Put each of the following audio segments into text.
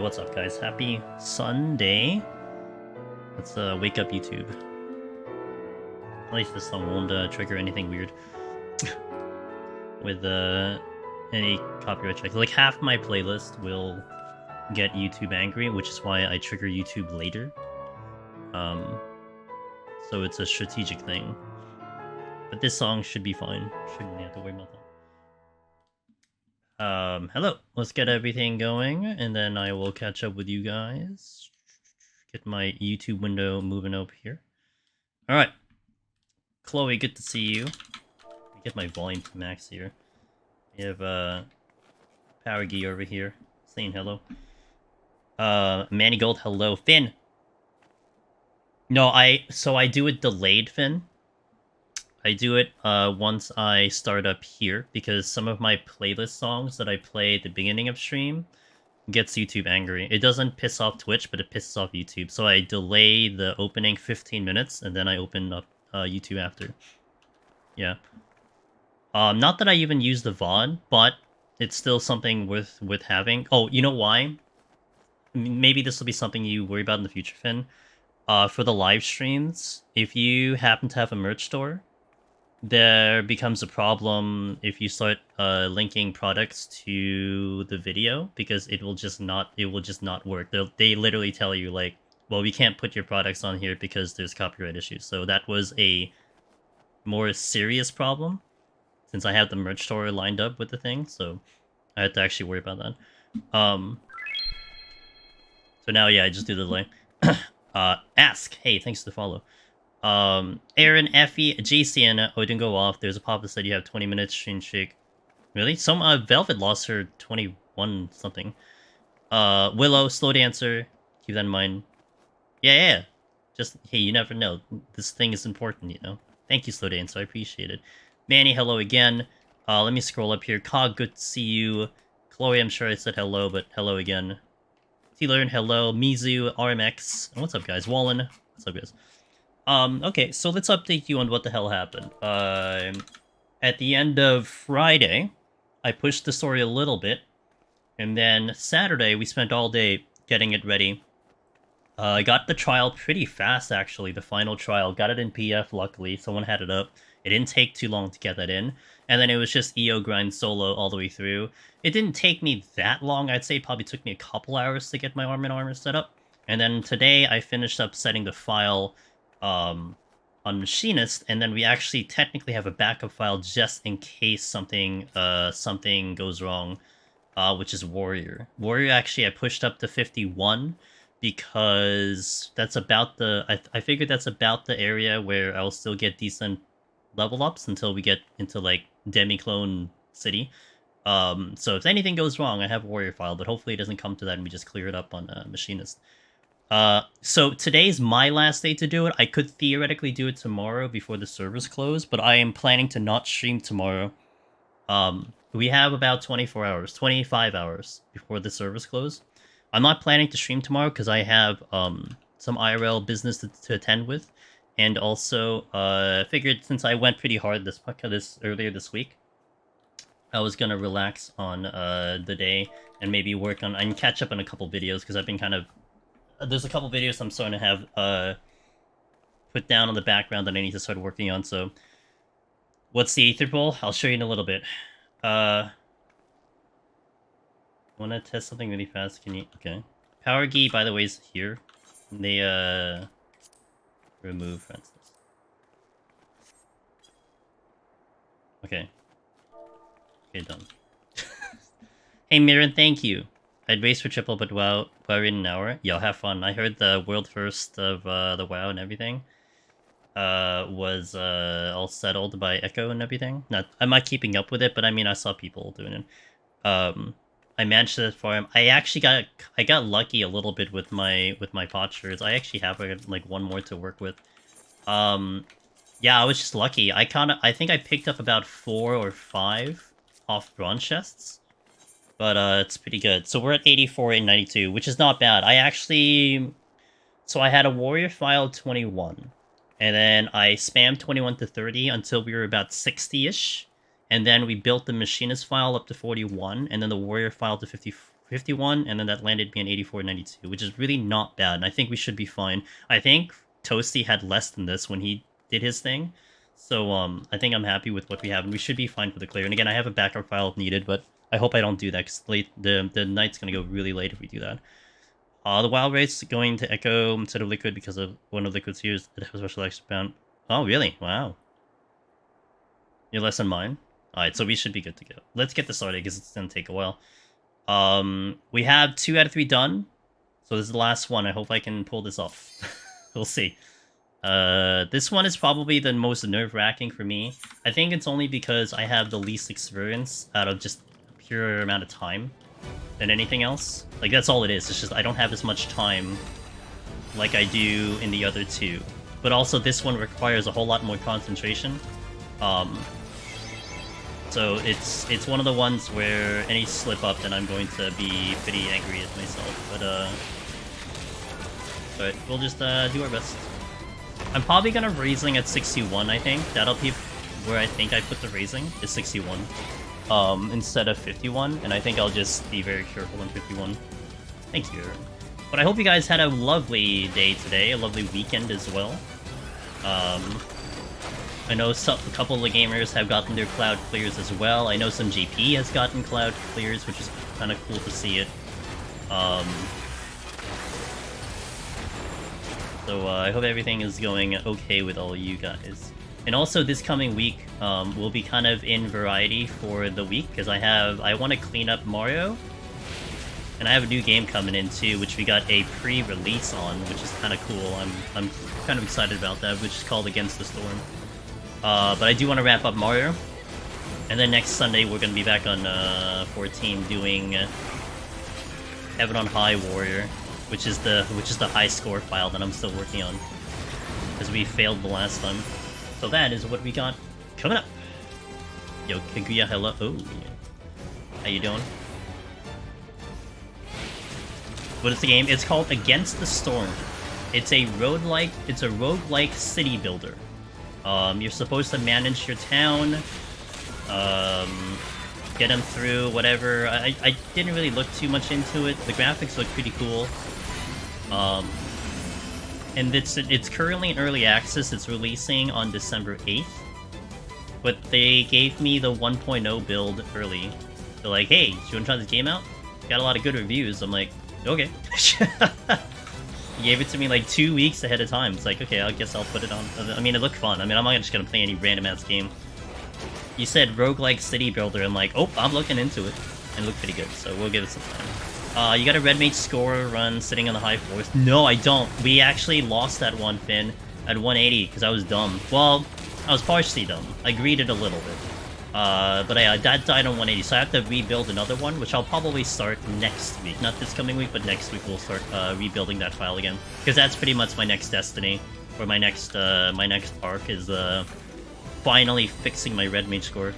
Yo, what's up, guys? Happy Sunday. Let's wake up YouTube. At least this song won't trigger anything weird with any copyright checks. Like half my playlist will get YouTube angry, which is why I trigger YouTube later. So it's a strategic thing. But this song should be fine. Shouldn't have to worry about that. Hello. Let's get everything going, and then I will catch up with you guys. Get my YouTube window moving up here. Alright. Chloe, good to see you. Get my volume to max here. We have, Power Gear over here, saying hello. Manigold, hello. Finn! No, I do it delayed, Finn. I do it once I start up here, because some of my playlist songs that I play at the beginning of stream gets YouTube angry. It doesn't piss off Twitch, but it pisses off YouTube. So I delay the opening 15 minutes, and then I open up YouTube after. Yeah. Not that I even use the VOD, but it's still something worth having. Oh, you know why? Maybe this will be something you worry about in the future, Finn. For the live streams, if you happen to have a merch store, there becomes a problem if you start linking products to the video, because it will just not work. They literally tell you, like, well, we can't put your products on here because there's copyright issues. So that was a more serious problem, since I have the merch store lined up with the thing, so I had to actually worry about that. So now, yeah, I just do the delay. Ask, hey, thanks for the follow. Aaron, Effie, JCN, oh, it didn't go off. There's a pop that said you have 20 minutes, stream shake. Really? Some, Velvet lost her 21 something. Willow, Slow Dancer, keep that in mind. Yeah. Just, hey, you never know. This thing is important, you know? Thank you, Slow Dancer, I appreciate it. Manny, hello again. Let me scroll up here. Cog, good to see you. Chloe, I'm sure I said hello, but hello again. T-Learn, hello. Mizu, RMX. What's up, guys? Wallen, what's up, guys? Okay, so let's update you on what the hell happened. At the end of Friday, I pushed the story a little bit, and then Saturday, we spent all day getting it ready. I got the trial pretty fast, actually, the final trial. Got it in PF, luckily. Someone had it up. It didn't take too long to get that in. And then it was just EO grind solo all the way through. It didn't take me that long. I'd say it probably took me a couple hours to get my armor set up. And then today, I finished up setting the file on Machinist, and then we actually technically have a backup file just in case something goes wrong, which is Warrior. Warrior, actually, I pushed up to 51, because that's about the... I figured that's about the area where I'll still get decent level ups until we get into, like, Demi-Clone City. So if anything goes wrong, I have a Warrior file, but hopefully it doesn't come to that and we just clear it up on Machinist. So today's my last day to do it. I could theoretically do it tomorrow before the servers close, but I am planning to not stream tomorrow. We have about 24 hours, 25 hours before the servers close. I'm not planning to stream tomorrow because I have some IRL business to attend with, and also figured since I went pretty hard earlier this week, I was gonna relax on the day and maybe work on and catch up on a couple videos, because I've been kind of... There's a couple videos I'm starting to have put down on the background that I need to start working on, so... What's the Aetherpool? I'll show you in a little bit. Wanna test something really fast? Can you... Okay. Power Key, by the way, is here. They, remove, for instance. Okay. Okay, done. Hey, Mirren, thank you. I'd race for triple, but WoW in an hour. Yo, have fun. I heard the world first of the WoW and everything was all settled by Echo and everything. I'm not keeping up with it, but I mean, I saw people doing it. I managed it for him. I got lucky a little bit with my postures. I actually have like one more to work with. Yeah, I was just lucky. I think I picked up about 4 or 5 off bronze chests. But it's pretty good. So we're at 84 and 92, which is not bad. So I had a Warrior file 21. And then I spammed 21 to 30 until we were about 60-ish. And then we built the Machinist file up to 41. And then the Warrior file to 51, and then that landed me an 84.92, which is really not bad, and I think we should be fine. I think Toasty had less than this when he did his thing, so I think I'm happy with what we have, and we should be fine for the clear. And again, I have a backup file if needed, but I hope I don't do that, because the night's going to go really late if we do that. The Wild Rate's going to Echo instead of Liquid because of one of Liquid's heroes that has special extra bound. Oh, really? Wow. You're less than mine? Alright, so we should be good to go. Let's get this started because it's going to take a while. We have 2 out of 3 done. So this is the last one. I hope I can pull this off. We'll see. This one is probably the most nerve-wracking for me. I think it's only because I have the least experience out of just a pure amount of time than anything else. Like, that's all it is. It's just I don't have as much time like I do in the other two. But also this one requires a whole lot more concentration. So it's one of the ones where any slip up, then I'm going to be pretty angry at myself. But we'll just do our best. I'm probably gonna raising at 61. I think that'll be where I think I put the raising is 61, instead of 51. And I think I'll just be very careful on 51. Thank you. But I hope you guys had a lovely day today, a lovely weekend as well. I know a couple of the gamers have gotten their cloud clears as well. I know some GP has gotten cloud clears, which is kind of cool to see it. So I hope everything is going okay with all you guys. And also this coming week will be kind of in variety for the week, because I want to clean up Mario. And I have a new game coming in too, which we got a pre-release on, which is kind of cool. I'm kind of excited about that, which is called Against the Storm. But I do want to wrap up Mario, and then next Sunday we're going to be back on 14 doing Heaven on High Warrior, which is the high score file that I'm still working on, because we failed the last time. So that is what we got coming up. Yo, Kaguya, hello. Oh, yeah. How you doing? What is the game? It's called Against the Storm. It's a roguelike city builder. You're supposed to manage your town, get them through whatever. I didn't really look too much into it. The graphics look pretty cool. And it's currently in early access. It's releasing on December 8th. But they gave me the 1.0 build early. They're like, hey, do you want to try this game out? Got a lot of good reviews. I'm like, okay. He gave it to me like 2 weeks ahead of time. It's like, okay, I guess I'll put it on. I mean, it looked fun. I mean, I'm not just gonna play any random-ass game. You said roguelike city builder. I'm like, oh, I'm looking into it. And it looked pretty good, so we'll give it some time. You got a red mage score run sitting on the high floors. No, I don't. We actually lost that one, Finn, at 180, because I was dumb. Well, I was partially dumb. I greeted a little bit. But that died on 180, so I have to rebuild another one, which I'll probably start next week. Not this coming week, but next week we'll start rebuilding that file again. Because that's pretty much my next destiny, or my next arc is finally fixing my red mage score.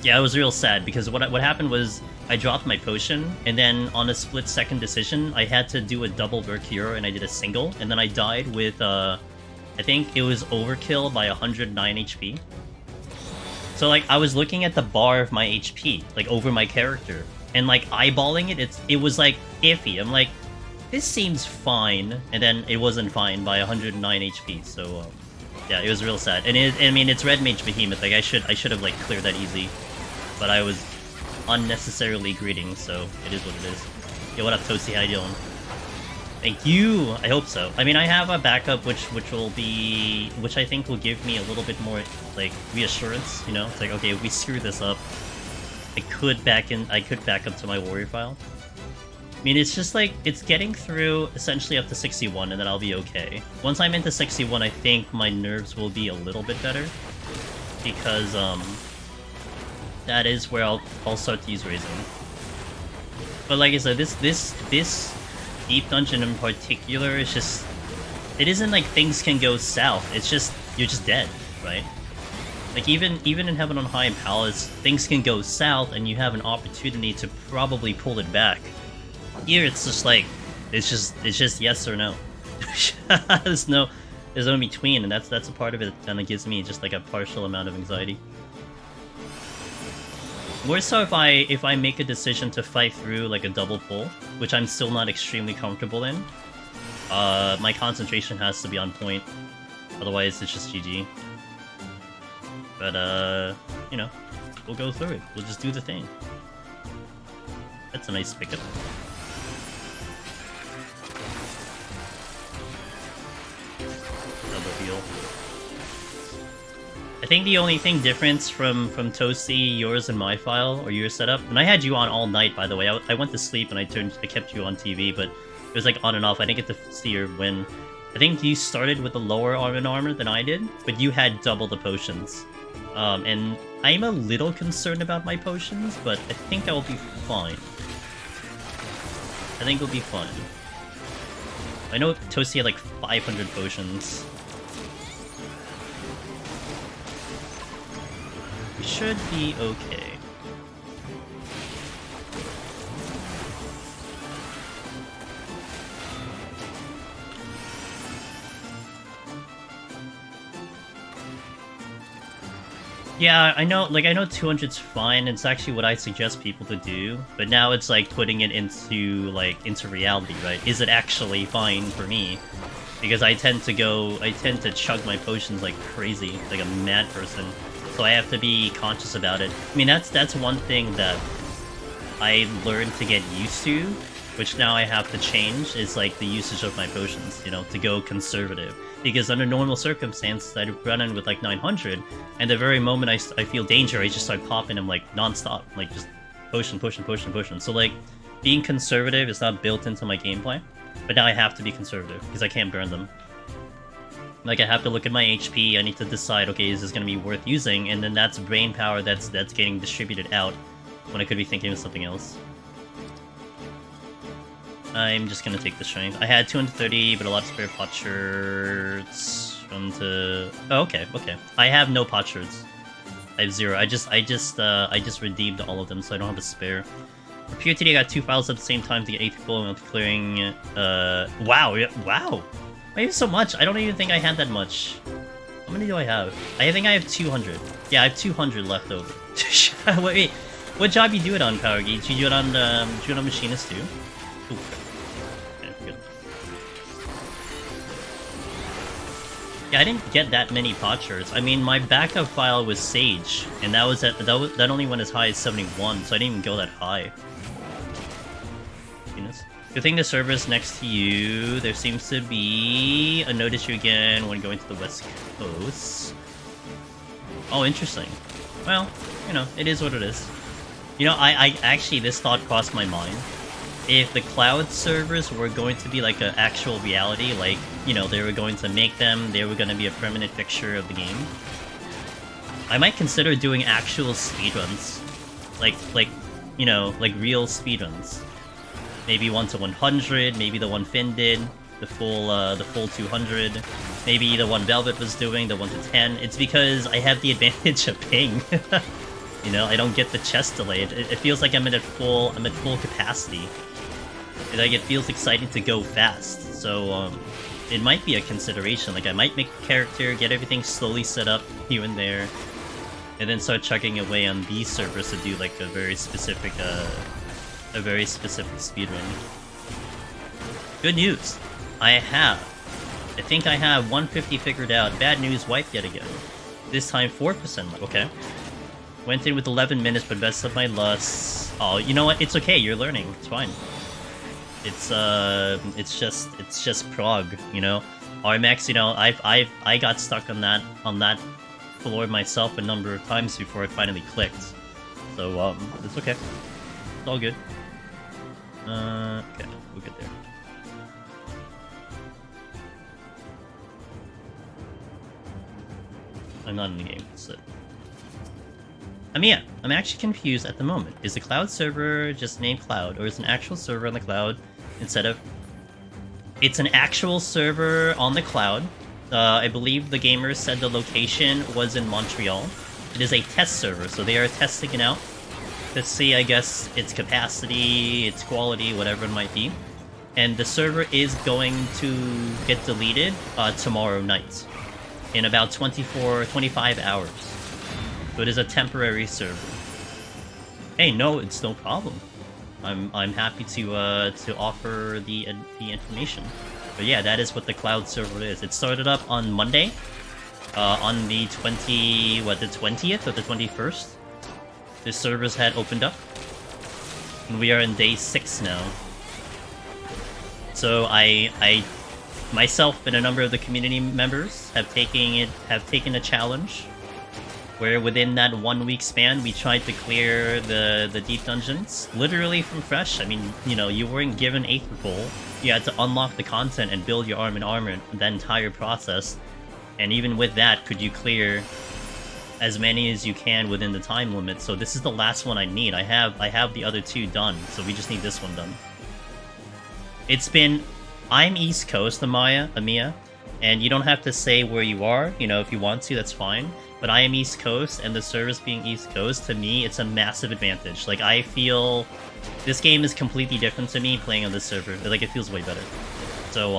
Yeah, it was real sad, because what happened was I dropped my potion, and then on a split-second decision, I had to do a double Burk hero, and I did a single, and then I died with, I think it was overkill by 109 HP. So, like, I was looking at the bar of my HP, like, over my character, and, like, eyeballing it, it was, like, iffy. I'm like, this seems fine, and then it wasn't fine by 109 HP, so, yeah, it was real sad. And I mean, it's Red Mage Behemoth, like, I should have, like, cleared that easy, but I was unnecessarily greeting, so it is what it is. Yo, what up, Toasty? How you doing? Thank you! I hope so. I mean, I have a backup which I think will give me a little bit more, like, reassurance, you know? It's like, okay, if we screw this up, I could back up to my warrior file. I mean, it's just like, it's getting through essentially up to 61, and then I'll be okay. Once I'm into 61, I think my nerves will be a little bit better, because, that is where I'll start to use raising. But like I said, this deep dungeon in particular is just, it isn't like things can go south, it's just, you're just dead, right? Like, even in Heaven on High and Palace, things can go south and you have an opportunity to probably pull it back. Here, it's just like, it's just yes or no. there's no in between, and that's a part of it that kind of gives me just like a partial amount of anxiety. More so if I make a decision to fight through like a double pull, which I'm still not extremely comfortable in. My concentration has to be on point. Otherwise, it's just GG. But, you know, we'll go through it. We'll just do the thing. That's a nice pickup. Double heal. I think the only thing difference from Toasty, yours and my file, or your setup, and I had you on all night, by the way. I went to sleep and I kept you on TV, but it was like on and off. I didn't get to see your win. I think you started with the lower armor than I did, but you had double the potions. And I'm a little concerned about my potions, but I think I'll be fine. I think we'll be fine. I know Toasty had like 500 potions. We should be okay. Yeah, I know 200's fine. It's actually what I suggest people to do, but now it's like putting it into reality, right? Is it actually fine for me? Because I tend to chug my potions like crazy, like a mad person. So I have to be conscious about it. I mean, that's one thing that I learned to get used to, which now I have to change, is like the usage of my potions, you know, to go conservative. Because under normal circumstances, I'd run in with like 900, and the very moment I feel danger, I just start popping them like non-stop, like just potion. So like, being conservative is not built into my gameplay, but now I have to be conservative, because I can't burn them. Like, I have to look at my HP, I need to decide, okay, is this going to be worth using? And then that's brain power that's getting distributed out, when I could be thinking of something else. I'm just gonna take the strength. I had 230, but a lot of spare potsherds. Oh, okay. I have no potsherds. I have 0. I just redeemed all of them, so I don't have a spare. For PoTD, I got 2 files at the same time to get Aetherpool and clearing. Wow. I have so much. I don't even think I had that much. How many do I have? I think I have 200. Yeah, I have 200 left over. Wait, what job you do it on, Power Geek? You do it on Machinist too? Ooh. Yeah, I didn't get that many potsherds. I mean, my backup file was Sage, and that only went as high as 71, so I didn't even go that high. Goodness. Good thing the server's next to you. There seems to be a notice you again when going to the west coast. Oh, interesting. Well, you know, it is what it is. You know, I actually, this thought crossed my mind. If the cloud servers were going to be like an actual reality, like, you know, they were going to make them, they were going to be a permanent fixture of the game, I might consider doing actual speedruns. Like, you know, like real speedruns. Maybe 1 to 100, maybe the one Finn did, the full 200, maybe the one Velvet was doing, the 1 to 10. It's because I have the advantage of ping. You know, I don't get the chest delay. It feels like I'm at full capacity. Like, it feels exciting to go fast. So, it might be a consideration. Like, I might make a character, get everything slowly set up here and there, and then start chugging away on these servers to do like a very specific speedrun. Good news. I think I have 150 figured out. Bad news, wiped yet again. This time 4%. Okay. Went in with 11 minutes, but best of my lusts. Oh, you know what? It's okay. You're learning. It's fine. It's just prog, you know. RMX, you know, I got stuck on that floor myself a number of times before it finally clicked. So it's okay. It's all good. Okay, we'll get there. I'm not in the game. That's it. I mean, yeah, I'm actually confused at the moment. Is the cloud server just named Cloud, or is an actual server on the cloud instead of... It's an actual server on the cloud. I believe the gamers said the location was in Montreal. It is a test server, so they are testing it out to see, I guess, its capacity, its quality, whatever it might be. And the server is going to get deleted tomorrow night, in about 25 hours. So it is a temporary server. Hey, no, it's no problem. I'm happy to offer the information. But yeah, that is what the cloud server is. It started up on Monday, on the 20th or the 21st. The servers had opened up, and we are in day 6 now. So I myself and a number of the community members have taken a challenge, where within that 1 week span we tried to clear the deep dungeons, literally from fresh. I mean, you know, you weren't given Aetherpool. You had to unlock the content and build your arm and armor, the entire process. And even with that, could you clear as many as you can within the time limit? So this is the last one I need. I have the other 2 done, so we just need this one done. It's been... I'm East Coast, Amia, and you don't have to say where you are. You know, if you want to, that's fine. But I am East Coast, and the service being East Coast, to me, it's a massive advantage. Like, I feel... This game is completely different to me playing on this server. Like, it feels way better. So,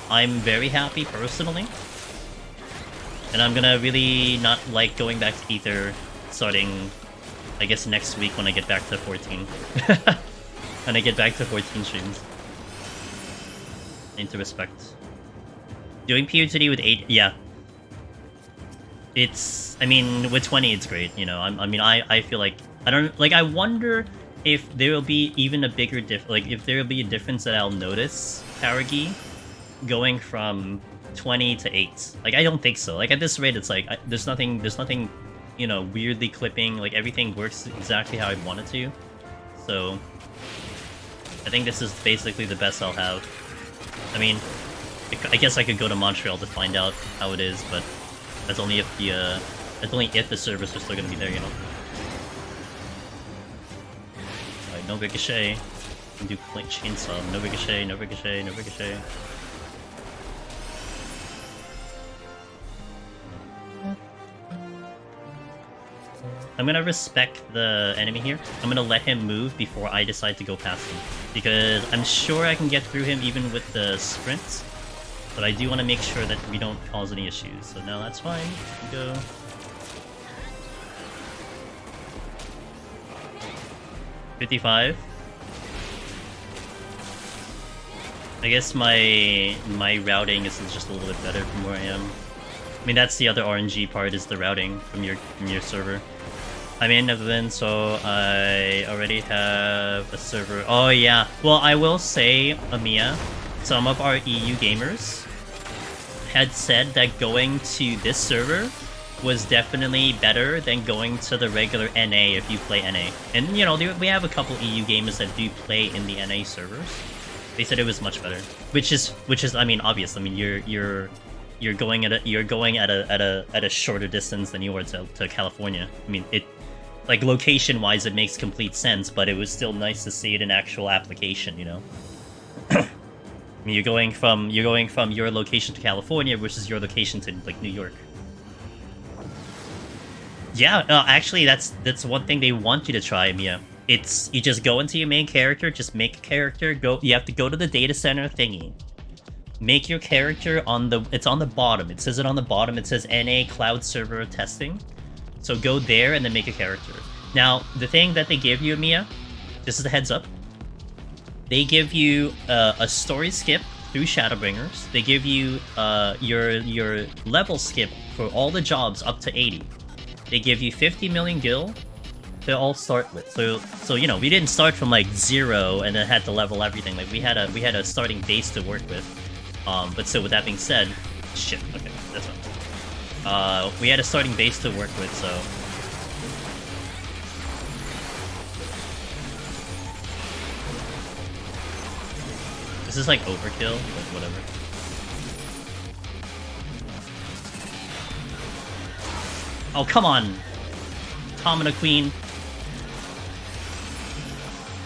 I'm very happy, personally. And I'm gonna really not like going back to Ether starting, I guess, next week when I get back to 14. When I get back to 14 streams. Into respect. Doing PoTD with 8, yeah. It's, I mean, with 20 it's great, you know. I feel like, I wonder if there will be even a bigger if there will be a difference that I'll notice, Paragi, going from 20 to 8. Like, I don't think so. Like, at this rate, it's like, there's nothing, you know, weirdly clipping. Like, everything works exactly how I want it to. So, I think this is basically the best I'll have. I mean, I guess I could go to Montreal to find out how it is, but that's only if the servers are still gonna be there, you know. Alright, no ricochet. Can do point chainsaw. No ricochet, no ricochet, no ricochet. I'm gonna respect the enemy here. I'm gonna let him move before I decide to go past him, because I'm sure I can get through him even with the sprint. But I do want to make sure that we don't cause any issues. So no, that's fine. Go. $55. I guess my routing is just a little bit better from where I am. I mean, that's the other RNG part, is the routing from your server. I'm in Evelyn, so I already have a server. Oh yeah. Well, I will say, Amia, some of our EU gamers had said that going to this server was definitely better than going to the regular NA if you play NA. And you know, we have a couple EU gamers that do play in the NA servers. They said it was much better, which is I mean, obvious. I mean, you're going at a shorter distance than you were to California. I mean, it, like, location wise it makes complete sense, but it was still nice to see it in actual application, you know. I mean, you're going from your location to California versus your location to, like, New York. Yeah, actually, that's one thing they want you to try, Mia. It's, you just go into your main character, just make a character, you have to go to the data center thingy. Make your character it's on the bottom. It says it on the bottom. It says NA Cloud Server Testing. So go there and then make a character. Now, the thing that they give you, Mia, this is the heads up. They give you a story skip through Shadowbringers. They give you your level skip for all the jobs up to 80. They give you 50 million gil to all start with. So you know, we didn't start from like 0 and then had to level everything. Like we had a starting base to work with. But so with that being said, shit. Okay, that's fine. We had a starting base to work with, so. This is like overkill, but whatever. Oh, come on! Tom and a Queen.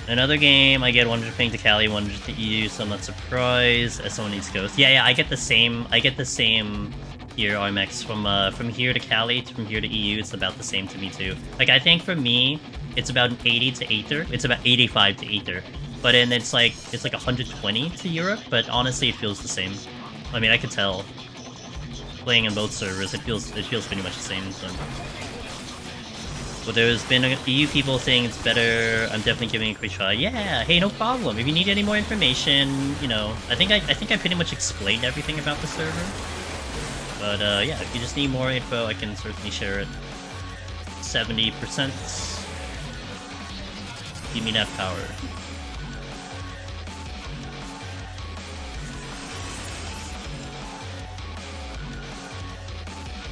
Another game, I get 100 ping to Cali, 100 to EU, so I'm not surprised. S1 East Coast. Yeah, I get the same here, RMX. From here to Cali, from here to EU, it's about the same to me too. Like, I think for me, it's about an 80 to Aether. It's about 85 to Aether. But then it's like 120 to Europe, but honestly it feels the same. I mean, I could tell. Playing on both servers, it feels pretty much the same, so. Well, there's been a few people saying it's better. I'm definitely giving it a quick try. Yeah, hey, no problem. If you need any more information, you know, I think I pretty much explained everything about the server. But yeah, if you just need more info, I can certainly share it. 70%. Give me that power.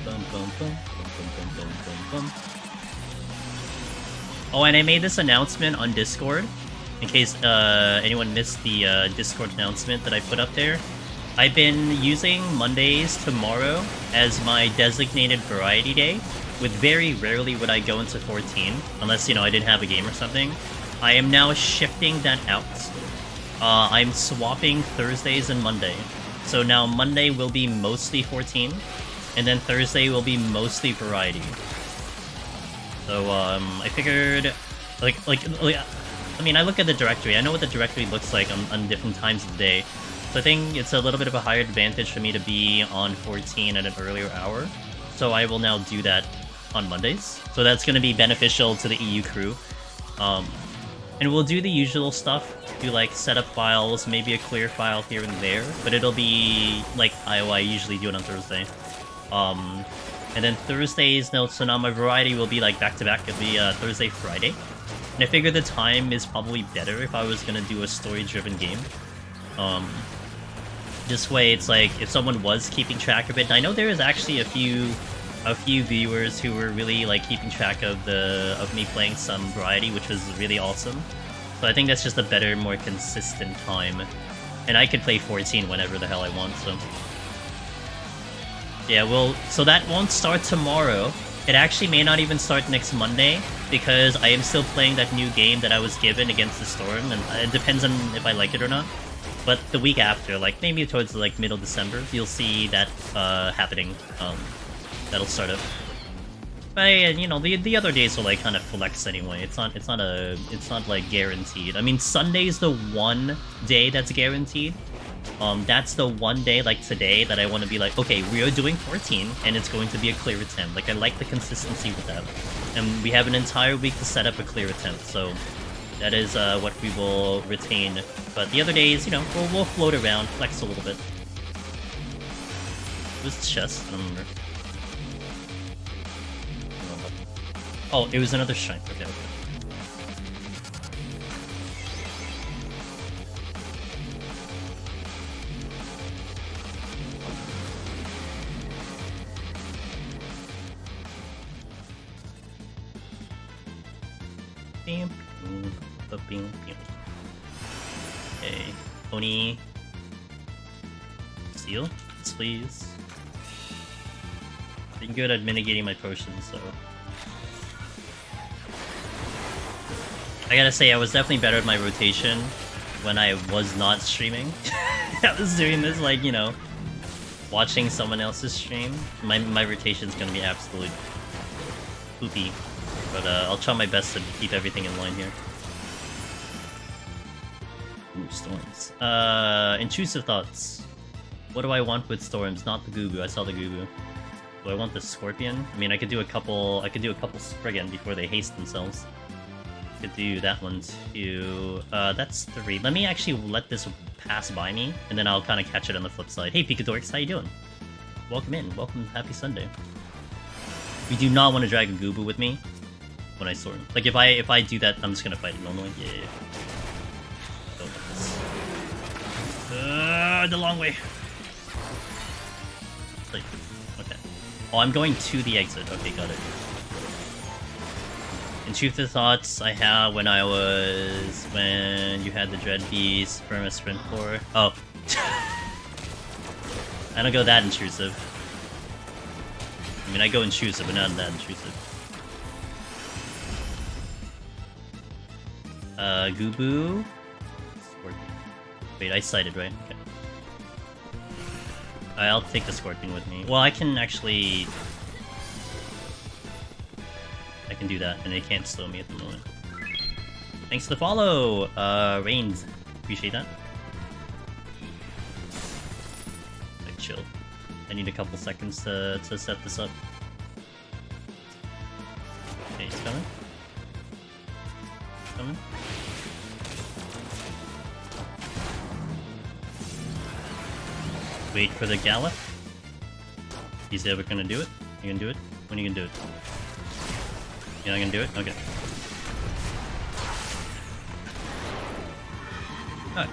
Bum, bum, bum, bum, bum, bum, bum, bum. Oh, and I made this announcement on Discord, in case anyone missed the Discord announcement that I put up there. I've been using Mondays tomorrow as my designated variety day, with very rarely would I go into 14, unless, you know, I didn't have a game or something. I am now shifting that out. I'm swapping Thursdays and Monday. So now Monday will be mostly 14, and then Thursday will be mostly variety. So, I figured, like, I mean, I look at the directory. I know what the directory looks like on different times of the day. So I think it's a little bit of a higher advantage for me to be on 14 at an earlier hour. So I will now do that on Mondays. So that's going to be beneficial to the EU crew. And we'll do the usual stuff. Do, like, setup files, maybe a clear file here and there. But it'll be, like, I usually do it on Thursday. And then Thursdays, no, so now my variety will be like back-to-back. It'll be Thursday, Friday. And I figure the time is probably better if I was gonna do a story-driven game. This way, it's like, if someone was keeping track of it, and I know there is actually a few viewers who were really, like, keeping track of me playing some variety, which was really awesome. So I think that's just a better, more consistent time. And I could play 14 whenever the hell I want, so... Yeah, well, so that won't start tomorrow. It actually may not even start next Monday, because I am still playing that new game that I was given against the Storm, and it depends on if I like it or not. But the week after, like, maybe towards, like, middle December, you'll see that happening. That'll start up. But, you know, the other days will, like, kind of flex anyway. It's not, like, guaranteed. I mean, Sunday's the one day that's guaranteed. That's the one day, like today, that I want to be like, okay, we are doing 14, and it's going to be a clear attempt. Like, I like the consistency with that. And we have an entire week to set up a clear attempt, so that is what we will retain. But the other days, you know, we'll float around, flex a little bit. It was chest, I don't remember. Oh, it was another shrine. Okay. Okay, Oni. Seal? Yes, please. Been good at mitigating my potions, so... I gotta say, I was definitely better at my rotation when I was not streaming. I was doing this, like, you know, watching someone else's stream. My rotation's gonna be absolute poopy. But I'll try my best to keep everything in line here. Ooh, storms. Intrusive thoughts. What do I want with storms? Not the Gugu. I saw the Gugu. Do I want the Scorpion? I mean, I could do a couple Spriggan before they haste themselves. Could do that one too. That's 3. Let me actually let this pass by me, and then I'll kind of catch it on the flip side. Hey, Picadorix, how you doing? Welcome in. Welcome. Happy Sunday. We do not want to drag a Gubu with me when I storm. Like, if I do that, I'm just gonna fight it normally. Yeah. The long way. Like, okay. Oh, I'm going to the exit. Okay, got it. Intrusive thoughts I had when you had the Dread Beast, Burma Sprint Core. Oh. I don't go that intrusive. I mean, I go intrusive, but not that intrusive. Gubu. Scorpion. Wait, I sighted, right? Okay. I'll take the Scorpion with me. Well, I can actually... I can do that, and they can't slow me at the moment. Thanks for the follow, Reigns. Appreciate that. Like, chill. I need a couple seconds to set this up. Okay, Okay, he's coming. Coming. Wait for the gallop. He's ever gonna do it? You gonna do it? When are you gonna do it? You're not gonna do it? Okay. Alright.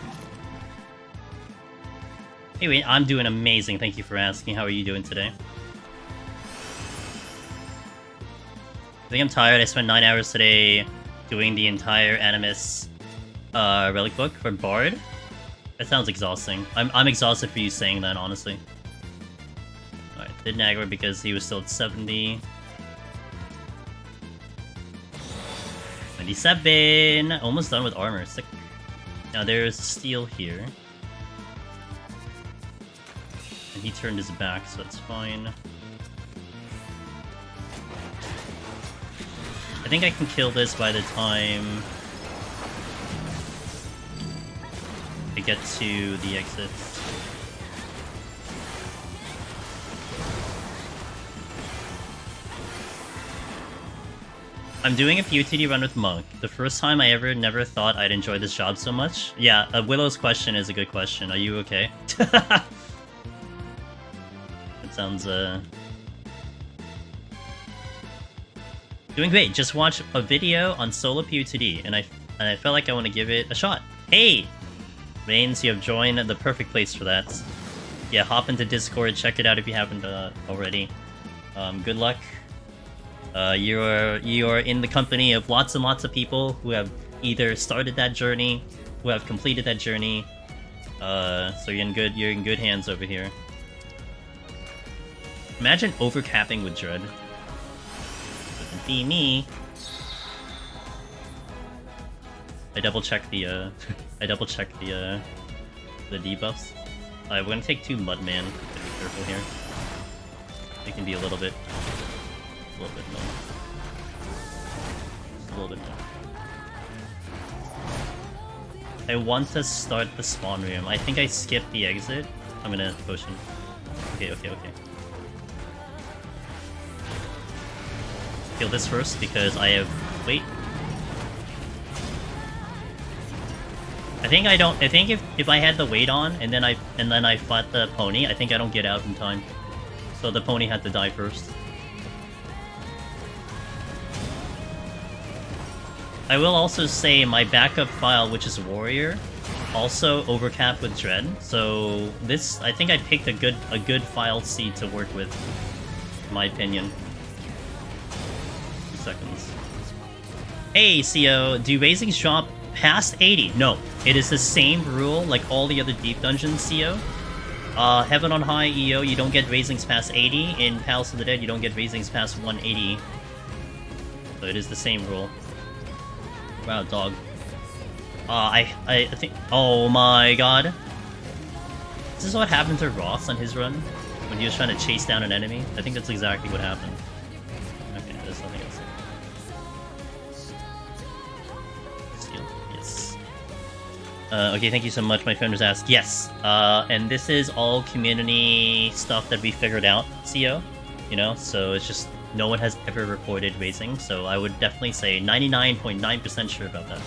Anyway, I'm doing amazing. Thank you for asking. How are you doing today? I think I'm tired. I spent 9 hours today doing the entire Animus relic book for Bard. That sounds exhausting. I'm exhausted for you saying that, honestly. Alright, didn't aggro because he was still at 70. 97! Almost done with armor. Sick. Now there's steel here. And he turned his back, so that's fine. I think I can kill this by the time I get to the exits. I'm doing a PoTD run with Monk. The first time I never thought I'd enjoy this job so much. Yeah, Willow's question is a good question. Are you okay? That sounds, doing great. Just watched a video on solo PoTD, and I felt like I want to give it a shot. Hey! Reigns, you have joined the perfect place for that. Yeah, hop into Discord, check it out if you haven't already. Good luck. You are in the company of lots and lots of people who have either started that journey, who have completed that journey. So you're in good hands over here. Imagine overcapping with Dread. Wouldn't be me. I double check the the debuffs. We're gonna take 2 Mudman. Be careful here. It can be a little bit more. Just a little bit more. I want to start the spawn room. I think I skipped the exit. I'm gonna potion. Okay. Kill this first because I have wait. I think if I had the weight on and then I fought the pony, I think I don't get out in time. So the pony had to die first. I will also say my backup file, which is Warrior, also overcapped with Dread. So this, I think I picked a good file C to work with, in my opinion. 2 seconds. Hey, CO, do raisings drop past 80? No, it is the same rule like all the other deep dungeons, CO. Heaven on High EO, you don't get raisings past 80. In Palace of the Dead, you don't get raisings past 180. So it is the same rule. Wow, dog. I think... Oh my god. This is what happened to Ross on his run when he was trying to chase down an enemy. I think that's exactly what happened. Okay, there's nothing else. Skill? Yes. Okay, thank you so much. My friend was asked. Yes. And this is all community stuff that we figured out, CO. You know, so it's just... No one has ever reported raising, so I would definitely say 99.9% sure about that.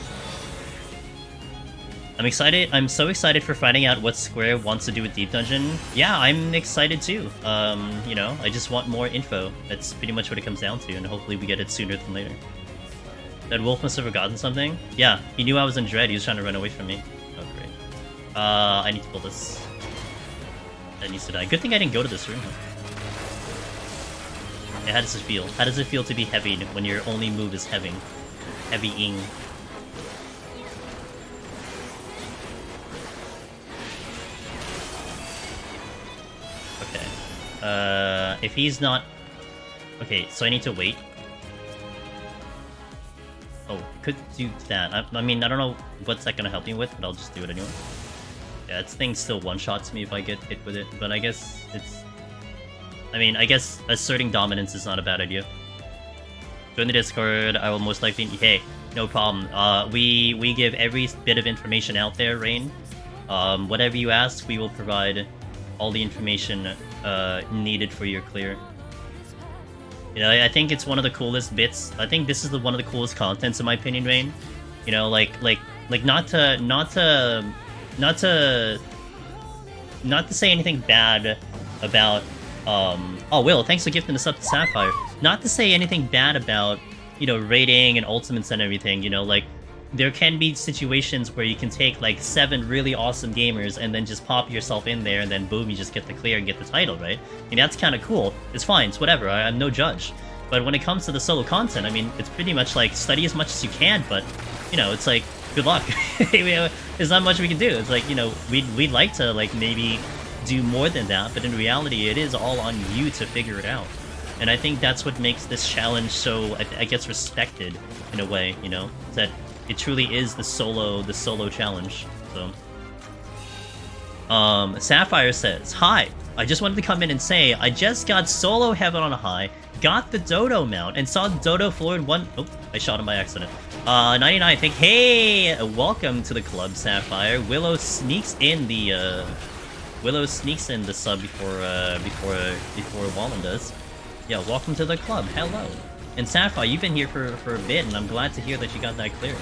I'm excited. I'm so excited for finding out what Square wants to do with Deep Dungeon. Yeah, I'm excited too. You know, I just want more info. That's pretty much what it comes down to, and hopefully we get it sooner than later. That wolf must have forgotten something? Yeah, he knew I was in Dread. He was trying to run away from me. Oh, great. I need to pull this. That needs to die. Good thing I didn't go to this room. Yeah, how does it feel? How does it feel to be heavied when your only move is heaving? Heavying. Okay. If he's not... Okay, so I need to wait. Oh, could do that. I mean, I don't know what's that gonna help me with, but I'll just do it anyway. Yeah, this thing still one-shots me if I get hit with it, but I guess it's... I mean, I guess asserting dominance is not a bad idea. Join the Discord, I will most likely... Hey, no problem. We give every bit of information out there, Rain. Whatever you ask, we will provide all the information needed for your clear. You know, I think it's one of the coolest bits. I think this is one of the coolest contents in my opinion, Rain. You know, like not to say anything bad about oh Will, thanks for gifting us up to Sapphire. Not to say anything bad about, you know, raiding and ultimates and everything, you know, like there can be situations where you can take like 7 really awesome gamers and then just pop yourself in there and then boom, you just get the clear and get the title, right? I mean, that's kind of cool. It's fine, it's whatever, I'm no judge. But when it comes to the solo content, I mean, it's pretty much like study as much as you can, but, you know, it's like, good luck. There's not much we can do. It's like, you know, we'd like to like maybe do more than that, but in reality, it is all on you to figure it out. And I think that's what makes this challenge so, I guess, respected in a way, you know, that it truly is the solo challenge. So, Sapphire says, "Hi, I just wanted to come in and say I just got solo heaven on a high, got the Dodo mount, and saw Dodo floor in one. Oh, I shot him by accident. 99. Think, hey, welcome to the club, Sapphire. Willow sneaks in the sub before Wallen does. Yeah, welcome to the club. Hello. And Sapphire, you've been here for a bit, and I'm glad to hear that you got that clear.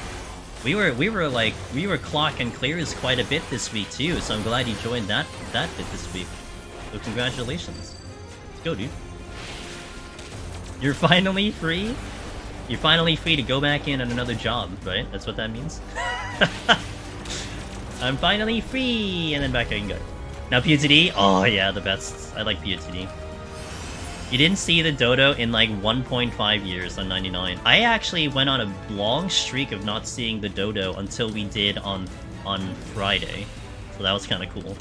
We were clocking clears quite a bit this week too, so I'm glad you joined that bit this week. So congratulations. Let's go, dude. You're finally free? You're finally free to go back in on another job, right? That's what that means? I'm finally free! And then back I can go. Now PoTD? Oh yeah, the best. I like PoTD. You didn't see the Dodo in like 1.5 years on 99. I actually went on a long streak of not seeing the Dodo until we did on Friday. So that was kind of cool.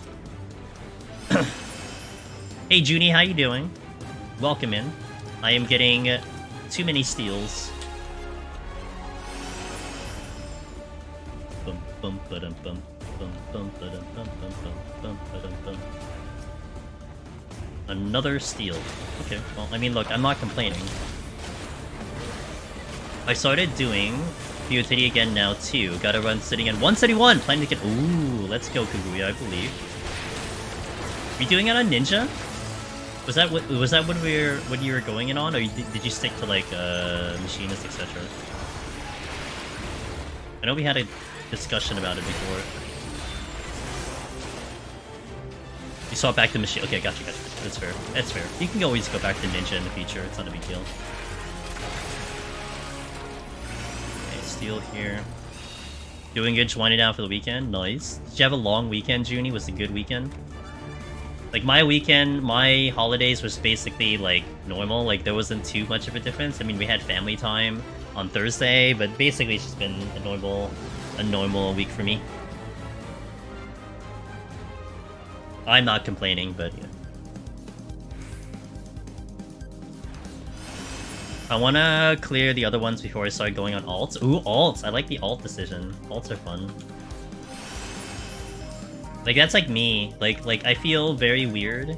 Hey Junie, how you doing? Welcome in. I am getting too many steals. Bum bum ba-dum bum bum bum ba-dum bum bum bum ba-dum bum. Another steal. Okay, well, I mean, look, I'm not complaining. I started doing PoTD again now too. Gotta run sitting in 171. Planning to get. Ooh, let's go, Kaguya. I believe. Are you doing it on Ninja? Was that what you were going in on, or did you stick to like machinist, etc.? I know we had a discussion about it before. You saw back to machine. Okay, gotcha. That's fair. That's fair. You can always go back to Ninja in the future. It's not a big deal. Okay, steal here. Doing good, winding down for the weekend. Nice. Did you have a long weekend, Junie? Was it a good weekend? Like, my weekend, my holidays was basically, like, normal. Like, there wasn't too much of a difference. I mean, we had family time on Thursday, but basically it's just been a normal week for me. I'm not complaining, but, yeah. I want to clear the other ones before I start going on alts. Ooh, alts! I like the alt decision. Alts are fun. Like, that's like me. Like I feel very weird,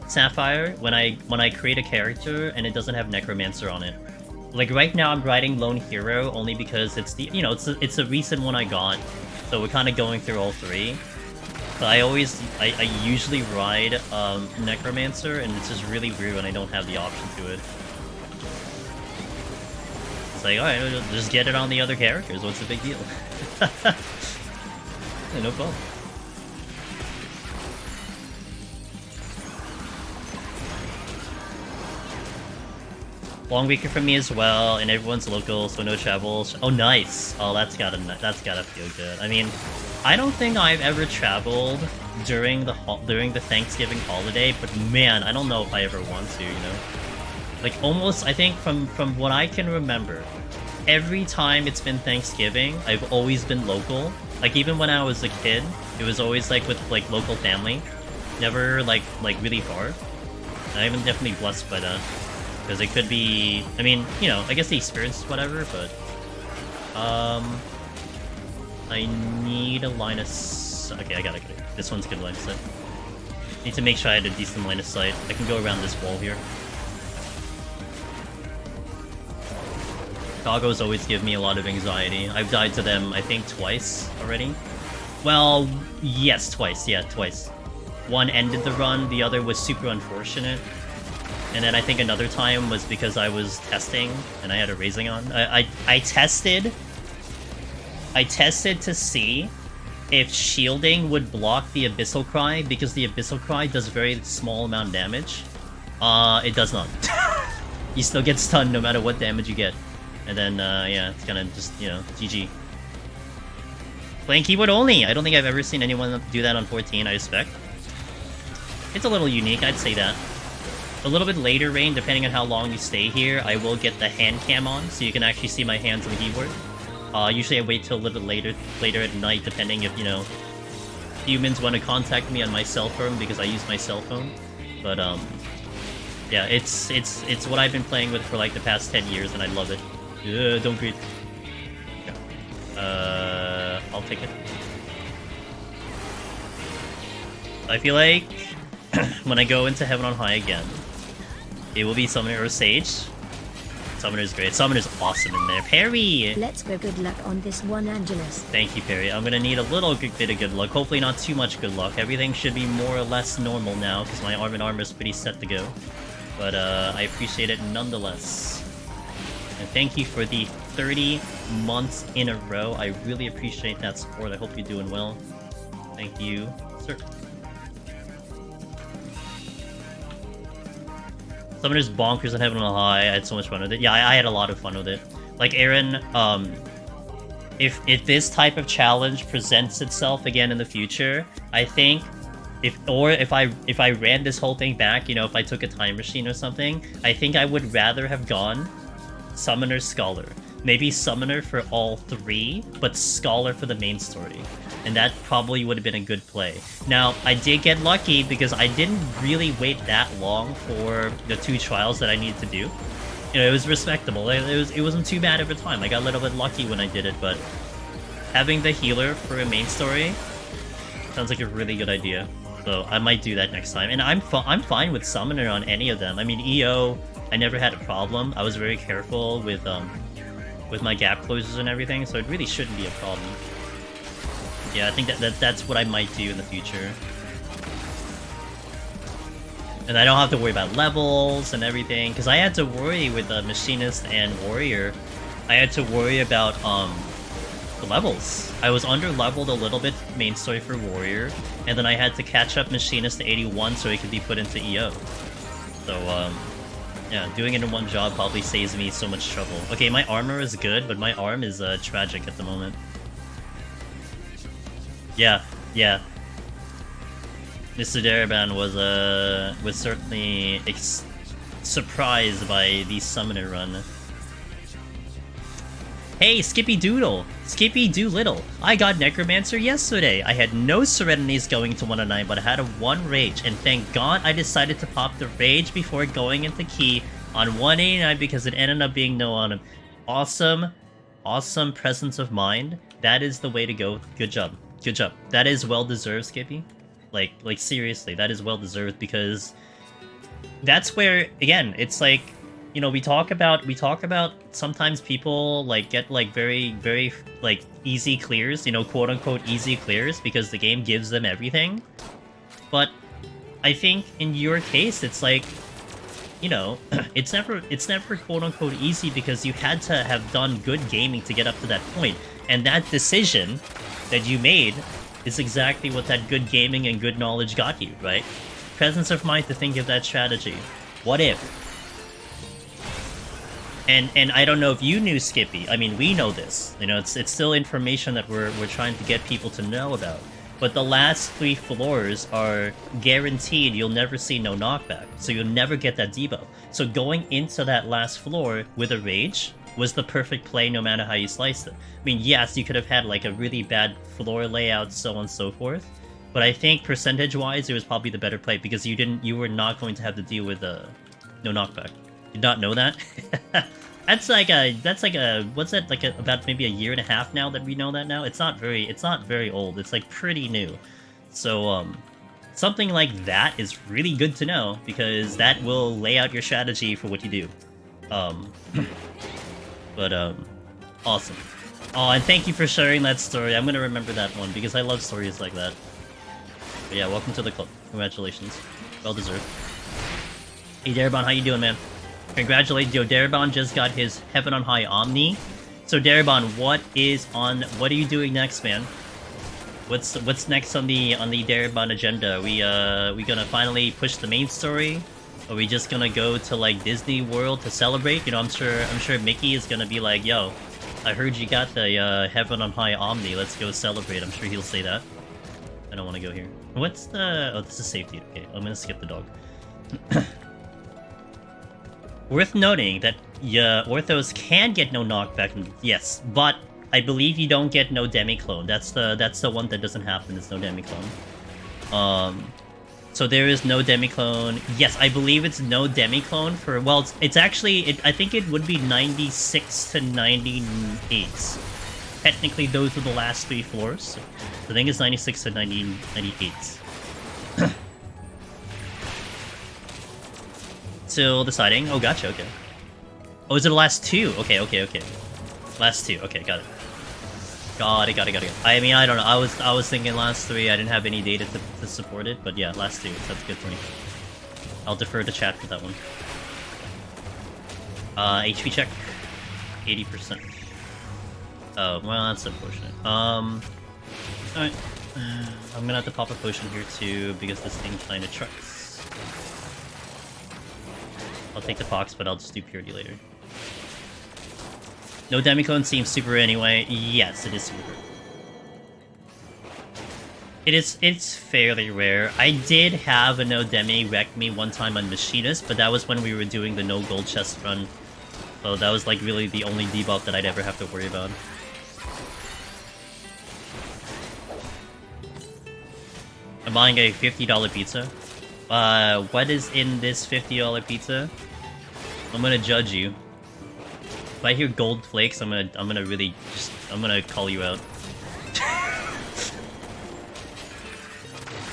Sapphire, when I create a character and it doesn't have Necromancer on it. Like, right now I'm riding Lone Hero only because it's the, you know, it's a recent one I got, so we're kind of going through all three. But I usually ride Necromancer, and it's just really weird when I don't have the option to it. It's like, alright, just get it on the other characters, what's the big deal? Yeah, no problem. Long weekend for me as well, and everyone's local, so no travel. Oh, nice! Oh, that's gotta feel good. I mean, I don't think I've ever traveled during the Thanksgiving holiday, but man, I don't know if I ever want to. You know, like almost. I think from what I can remember, every time it's been Thanksgiving, I've always been local. Like even when I was a kid, it was always like with like local family, never like really far. And I've been definitely blessed by that. Because it could be, I mean, you know, I guess the experience is whatever, but I need a line of sight. Okay, I got it. This one's a good line of sight. Need to make sure I had a decent line of sight. I can go around this wall here. Doggos always give me a lot of anxiety. I've died to them, I think, twice already. Well, yes, twice. Yeah, twice. One ended the run, the other was super unfortunate. And then I think another time was because I was testing and I had a raising on. I tested to see if shielding would block the Abyssal Cry, because the Abyssal Cry does very small amount of damage. It does not. You still get stunned no matter what damage you get. And then, yeah, it's gonna just, you know, GG. Playing keyboard only! I don't think I've ever seen anyone do that on 14, I expect. It's a little unique, I'd say that. A little bit later, Rain, depending on how long you stay here, I will get the hand cam on, so you can actually see my hands on the keyboard. Usually I wait till a little bit later at night, depending if, you know, humans want to contact me on my cell phone, because I use my cell phone. But, yeah, it's what I've been playing with for, like, the past 10 years, and I love it. Don't greet. I'll take it. I feel like when I go into Heaven on High again, it will be Summoner or Sage. Summoner's great. Summoner's awesome in there. Perry! Let's go, good luck on this one, Angelus. Thank you, Perry. I'm gonna need a little bit of good luck. Hopefully not too much good luck. Everything should be more or less normal now, because my arm and armor is pretty set to go. But I appreciate it nonetheless. And thank you for the 30 months in a row. I really appreciate that support. I hope you're doing well. Thank you, sir. Summoner's bonkers on Heaven on High. I had so much fun with it. Yeah, I had a lot of fun with it. Like, Aaron, if this type of challenge presents itself again in the future, I think if I ran this whole thing back, you know, if I took a time machine or something, I think I would rather have gone Summoner, Scholar. Maybe Summoner for all three, but Scholar for the main story. And that probably would have been a good play. Now, I did get lucky because I didn't really wait that long for the 2 trials that I needed to do. You know, it was respectable. It wasn't too bad of a time. I got a little bit lucky when I did it, but having the healer for a main story sounds like a really good idea. So I might do that next time. And I'm fine with Summoner on any of them. I mean, EO, I never had a problem. I was very careful with my gap closers and everything, so it really shouldn't be a problem. Yeah, I think that's what I might do in the future. And I don't have to worry about levels and everything, because I had to worry with Machinist and Warrior. I had to worry about the levels. I was under-leveled a little bit main story for Warrior, and then I had to catch up Machinist to 81 so it could be put into EO. So, yeah, doing it in one job probably saves me so much trouble. Okay, my armor is good, but my arm is tragic at the moment. Yeah. Mr. Daraban was certainly surprised by the Summoner run. Hey, Skippy Doodle! Skippy Doolittle! I got Necromancer yesterday! I had no Serenities going to 109, but I had a 1 Rage, and thank God I decided to pop the Rage before going into Key on 189 because it ended up being no on him. Awesome presence of mind. That is the way to go. Good job. Good job. That is well-deserved, Skippy. Like seriously, that is well-deserved, because that's where, again, it's like, you know, we talk about sometimes people like get like very like easy clears, you know, quote unquote easy clears, because the game gives them everything. But I think in your case, it's like, you know, it's never quote unquote easy, because you had to have done good gaming to get up to that point, and that decision that you made is exactly what that good gaming and good knowledge got you, right? Presence of mind to think of that strategy. What if? And I don't know if you knew, Skippy. I mean, we know this. You know, it's still information that we're trying to get people to know about. But the last 3 floors are guaranteed you'll never see no knockback, so you'll never get that debuff. So going into that last floor with a Rage was the perfect play no matter how you sliced it. I mean, yes, you could have had like a really bad floor layout, so on and so forth, but I think percentage-wise it was probably the better play, because you were not going to have to deal with no knockback. Did not know that? That's like what's that, like about maybe a year and a half now that we know that now? It's not very old. It's like pretty new. So something like that is really good to know, because that will lay out your strategy for what you do. But awesome. Oh, and thank you for sharing that story. I'm gonna remember that one, because I love stories like that. But yeah, welcome to the club. Congratulations. Well deserved. Hey Darabon, how you doing, man? Congratulations, yo, Darabon just got his Heaven on High Omni. So Darabon, what are you doing next, man? What's next on the Darabon agenda? We gonna finally push the main story? Are we just gonna go to like Disney World to celebrate? You know, I'm sure Mickey is gonna be like, yo, I heard you got the Heaven on High Omni, let's go celebrate. I'm sure he'll say that. I don't want to go here. What's the... Oh, this is safety. Okay, I'm gonna skip the dog. Worth noting that Orthos can get no knockback. Yes, but I believe you don't get no demi-clone. That's the one that doesn't happen. There's no demi-clone. So there is no demi-clone. Yes, I believe it's no demi-clone for... Well, it's actually... I think it would be 96 to 98. Technically, those are the last 3 floors. I think it's 96 to 98. Still deciding. Oh, gotcha, okay. Oh, is it the last 2? Okay. Last 2. Okay, got it. Got it. I mean, I don't know. I was thinking last 3. I didn't have any data to support it, but yeah, last 2. That's good for me. I'll defer to chat for that one. HP check. 80%. Oh, well, that's unfortunate. Alright. I'm gonna have to pop a potion here too, because this thing kinda trucks. I'll take the Fox, but I'll just do Purity later. No Demiclone seems super anyway. Yes, it is super. It's fairly rare. I did have a no Demi wreck me one time on Machinist, but that was when we were doing the no gold chest run. So that was like really the only debuff that I'd ever have to worry about. I'm buying a $50 pizza. What is in this $50 pizza? I'm gonna judge you. If I hear gold flakes, I'm gonna really just... I'm gonna call you out.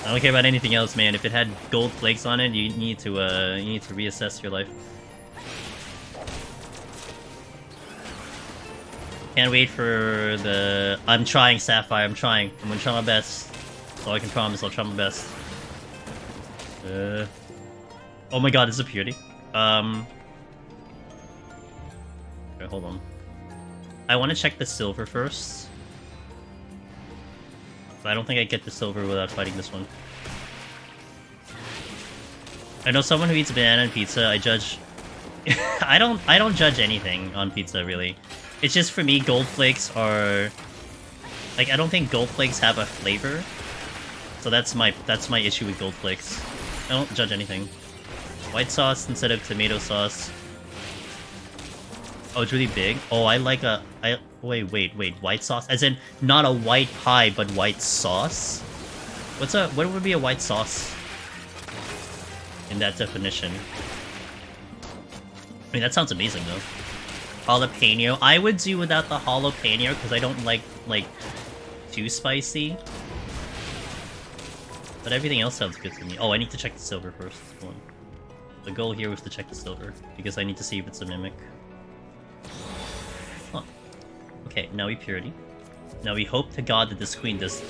I don't care about anything else, man. If it had gold flakes on it, you need to reassess your life. Can't wait for the... I'm trying, Sapphire. I'm trying. I'm gonna try my best. That's all I can promise. I'll try my best. Oh my god, it's a purity. Okay, hold on. I want to check the silver first. I don't think I get the silver without fighting this one. I know someone who eats banana and pizza. I judge. I don't judge anything on pizza really. It's just for me, gold flakes are like I don't think gold flakes have a flavor. So that's my issue with gold flakes. I don't judge anything. White sauce instead of tomato sauce. Oh, it's really big. Oh, I like a... Wait. White sauce? As in, not a white pie, but white sauce? What would be a white sauce? In that definition. I mean, that sounds amazing, though. Jalapeno. I would do without the jalapeno, because I don't like, too spicy. But everything else sounds good to me. Oh, I need to check the silver first. Hold on. The goal here was to check the silver, because I need to see if it's a mimic. Huh. Okay, now we purity. Now we hope to god that this queen does...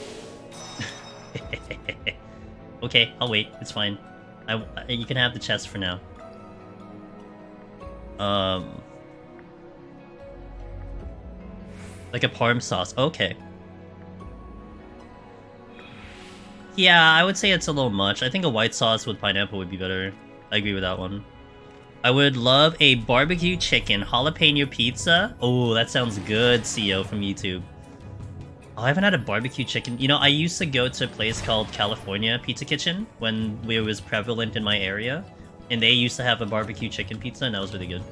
Okay, I'll wait. It's fine. You can have the chest for now. Like a parm sauce. Okay. Yeah, I would say it's a little much. I think a white sauce with pineapple would be better. I agree with that one. I would love a barbecue chicken jalapeno pizza. Oh, that sounds good, CEO from YouTube. Oh, I haven't had a barbecue chicken. You know, I used to go to a place called California Pizza Kitchen when it was prevalent in my area, and they used to have a barbecue chicken pizza, and that was really good.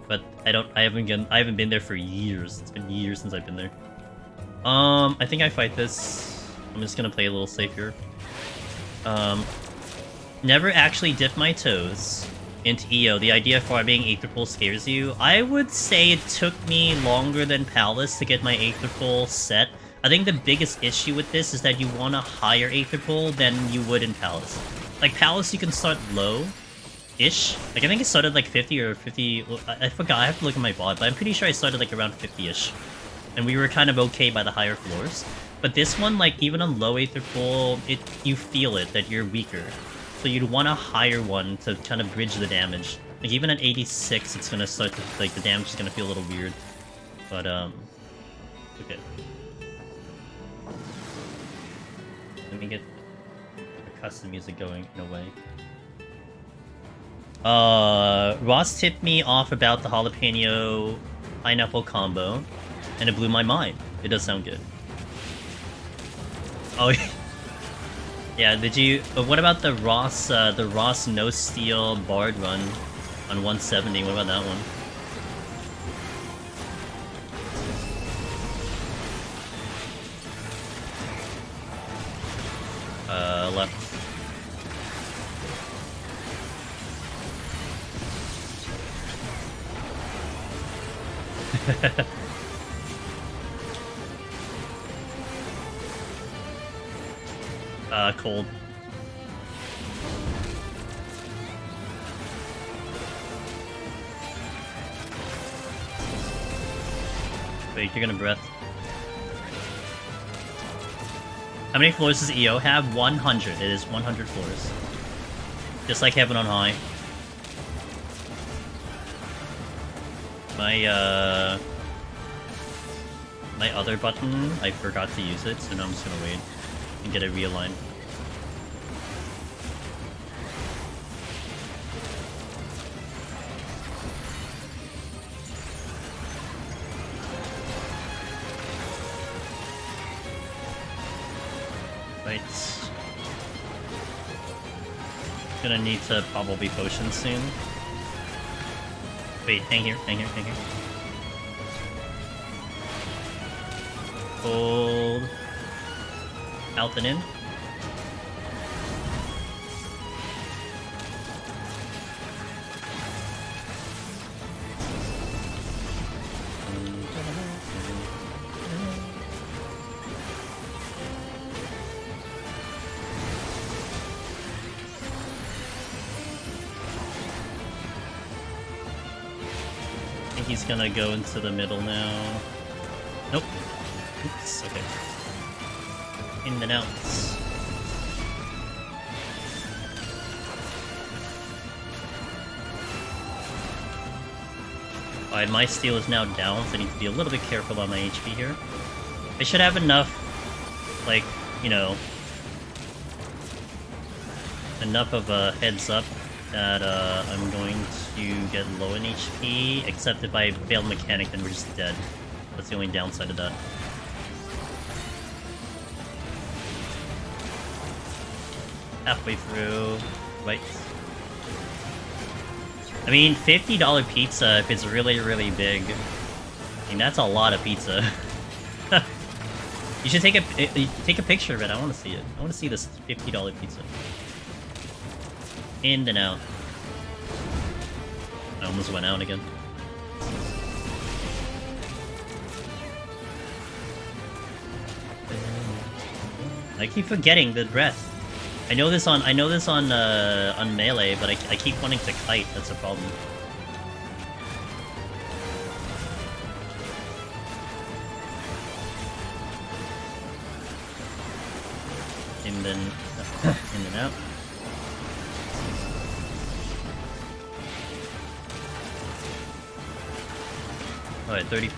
But I haven't been there for years. It's been years since I've been there. I think I fight this. I'm just gonna play a little safe here. Never actually dipped my toes into EO. The idea of farming Aetherpool scares you. I would say it took me longer than Palace to get my Aetherpool set. I think the biggest issue with this is that you want a higher Aetherpool than you would in Palace. Like, Palace, you can start low-ish. Like, I think it started like 50 or 50... I forgot, I have to look at my bot, but I'm pretty sure I started like around 50-ish. And we were kind of okay by the higher floors. But this one, like, even on low Aetherpool, you feel it, that you're weaker. So you'd want a higher one to kind of bridge the damage. Like even at 86, it's gonna start to, like, the damage is gonna feel a little weird. But okay. Let me get the custom music going in a way. Ross tipped me off about the jalapeno pineapple combo, and it blew my mind. It does sound good. Oh, yeah. Did you? What about the Ross no steel bard run on 170? What about that one? Left. Cold. Wait, you're gonna breath. How many floors does EO have? 100. It is 100 floors. Just like Heaven on High. My other button, I forgot to use it, so now I'm just gonna wait and get it realigned. Right. Gonna need to probably potion soon. Wait, hang here, hang here, hang here. Hold. Out and in. I think he's gonna go into the middle now. Nope. Oops, okay. In and out. Alright, my steel is now down, so I need to be a little bit careful about my HP here. I should have enough, like, you know, enough of a heads up that I'm going to get low in HP, except if I fail mechanic, then we're just dead. That's the only downside of that. Halfway through, right. I mean, $50 pizza, if it's really, really big, I mean, that's a lot of pizza. You should take a picture of it. I want to see it. I want to see this $50 pizza. In and out. I almost went out again. I keep forgetting the breath. I know this on melee, but I keep wanting to kite. That's a problem. And then in and out. Alright, 30%.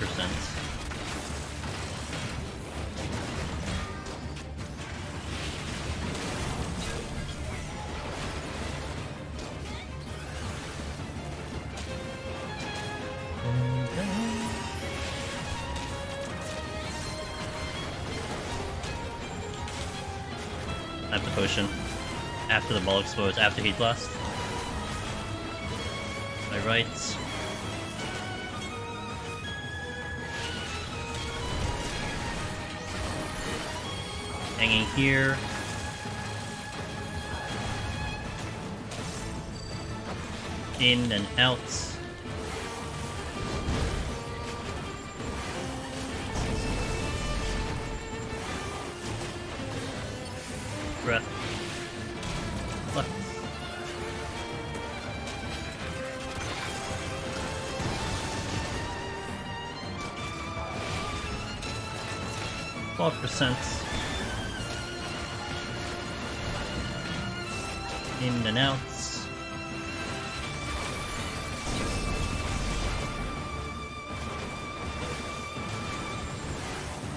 I have the potion. After the ball explodes, after heat blast. My right. Hanging here. In and out. Breath. Left. %. In and out.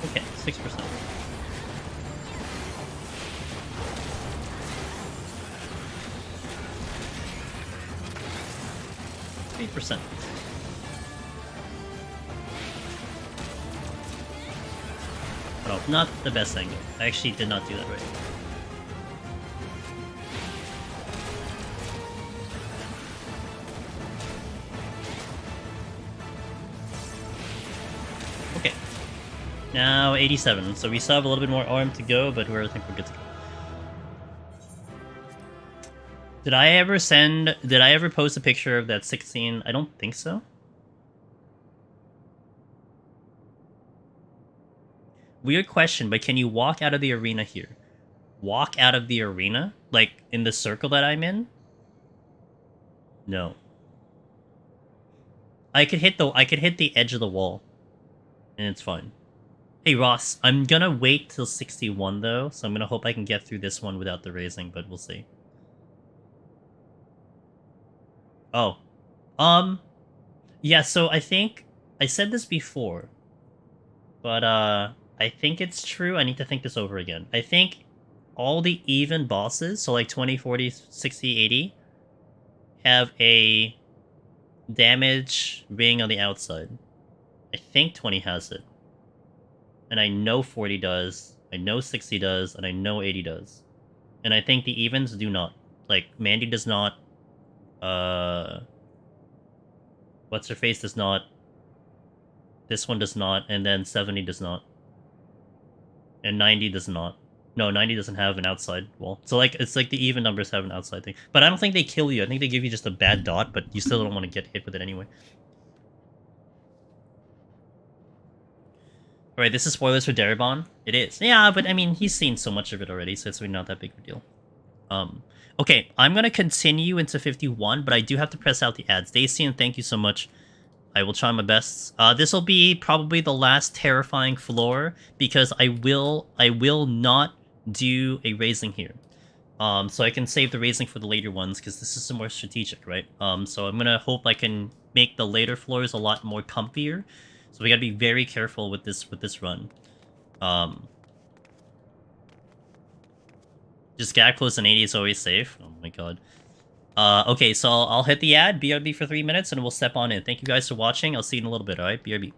Okay, 6%. %. No, not the best angle. I actually did not do that right. Okay. Now 87. So we still have a little bit more arm to go, but I think we're good to go. Did I ever post a picture of that 16? I don't think so. Weird question, but can you walk out of the arena here? Walk out of the arena? Like, in the circle that I'm in? No. I could hit the edge of the wall. And it's fine. Hey, Ross, I'm gonna wait till 61, though, so I'm gonna hope I can get through this one without the raising, but we'll see. Oh. Yeah, so I think... I said this before. But, I think it's true. I need to think this over again. I think all the even bosses, so like 20, 40, 60, 80, have a damage ring on the outside. I think 20 has it. And I know 40 does, I know 60 does, and I know 80 does. And I think the evens do not. Like, Mandy does not, What's-her-face does not, this one does not, and then 70 does not. And 90 does not. No, 90 doesn't have an outside wall. So, like, it's like the even numbers have an outside thing. But I don't think they kill you. I think they give you just a bad dot, but you still don't want to get hit with it anyway. Alright, this is spoilers for Darabon. It is. Yeah, but I mean, he's seen so much of it already, so it's really not that big of a deal. Okay, I'm gonna continue into 51, but I do have to press out the ads. Dacian, thank you so much. I will try my best. This will be probably the last terrifying floor, because I will not do a raising here. So I can save the raising for the later ones, because this is more strategic, right? So I'm gonna hope I can make the later floors a lot more comfier. So we gotta be very careful with this run. Just gag close and 80 is always safe. Oh my god. Okay, so I'll hit the ad, BRB for 3 minutes, and we'll step on in. Thank you guys for watching. I'll see you in a little bit, alright? BRB.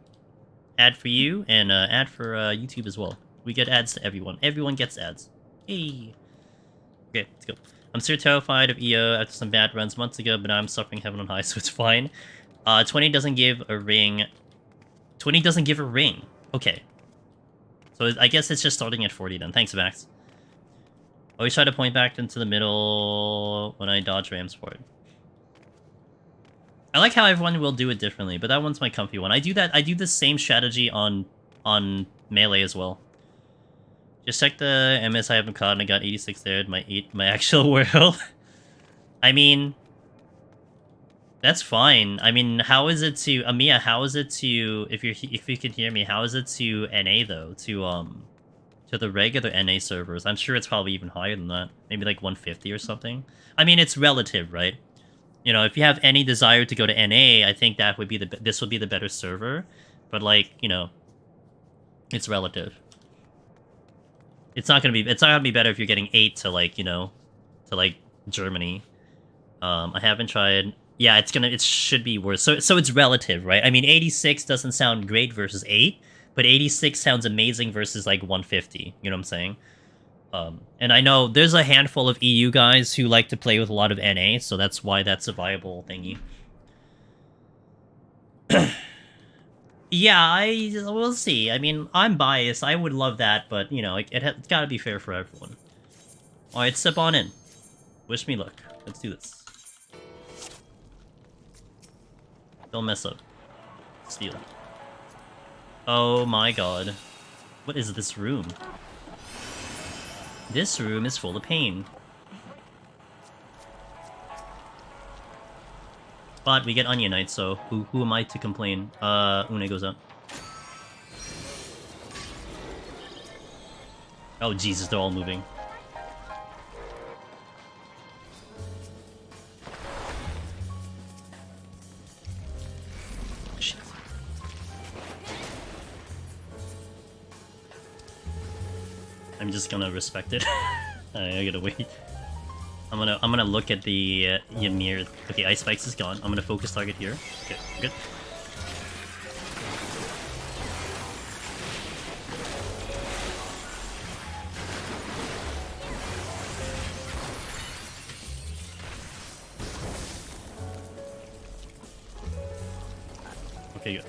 Ad for you, and ad for YouTube as well. We get ads to everyone. Everyone gets ads. Hey! Okay, let's go. I'm still terrified of EO after some bad runs months ago, but now I'm suffering heaven on high, so it's fine. 20 doesn't give a ring. 20 doesn't give a ring. Okay. So I guess it's just starting at 40 then. Thanks, Max. Always try to point back into the middle when I dodge Ram's forward. I like how everyone will do it differently, but that one's my comfy one. I do the same strategy on melee as well. Just check the MS I haven't caught, and I got 86 there in my actual world. I mean, that's fine. I mean, how is it to Amiya? How is it to if you can hear me? How is it to NA though? To the regular NA servers? I'm sure it's probably even higher than that. Maybe like 150 or something. I mean, it's relative, right? You know, if you have any desire to go to NA, I think that would be this would be the better server. But like, you know, it's relative. It's not gonna be better if you're getting 8 to like, you know, to like Germany. I haven't tried. Yeah, it should be worse. So it's relative, right? I mean, 86 doesn't sound great versus 8, but 86 sounds amazing versus like 150. You know what I'm saying? And I know there's a handful of EU guys who like to play with a lot of NA, so that's why that's a viable thingy. Yeah, we'll see. I mean, I'm biased. I would love that, but, you know, it's gotta be fair for everyone. Alright, step on in. Wish me luck. Let's do this. Don't mess up. Steal. Oh my god. What is this room? This room is full of pain. But we get Onion Knight, so who am I to complain? Une goes up. Oh Jesus, they're all moving. I'm just gonna respect it. I gotta wait. I'm gonna look at the Ymir. Okay, Ice Spikes is gone. I'm gonna focus target here. Okay, good. Okay, good.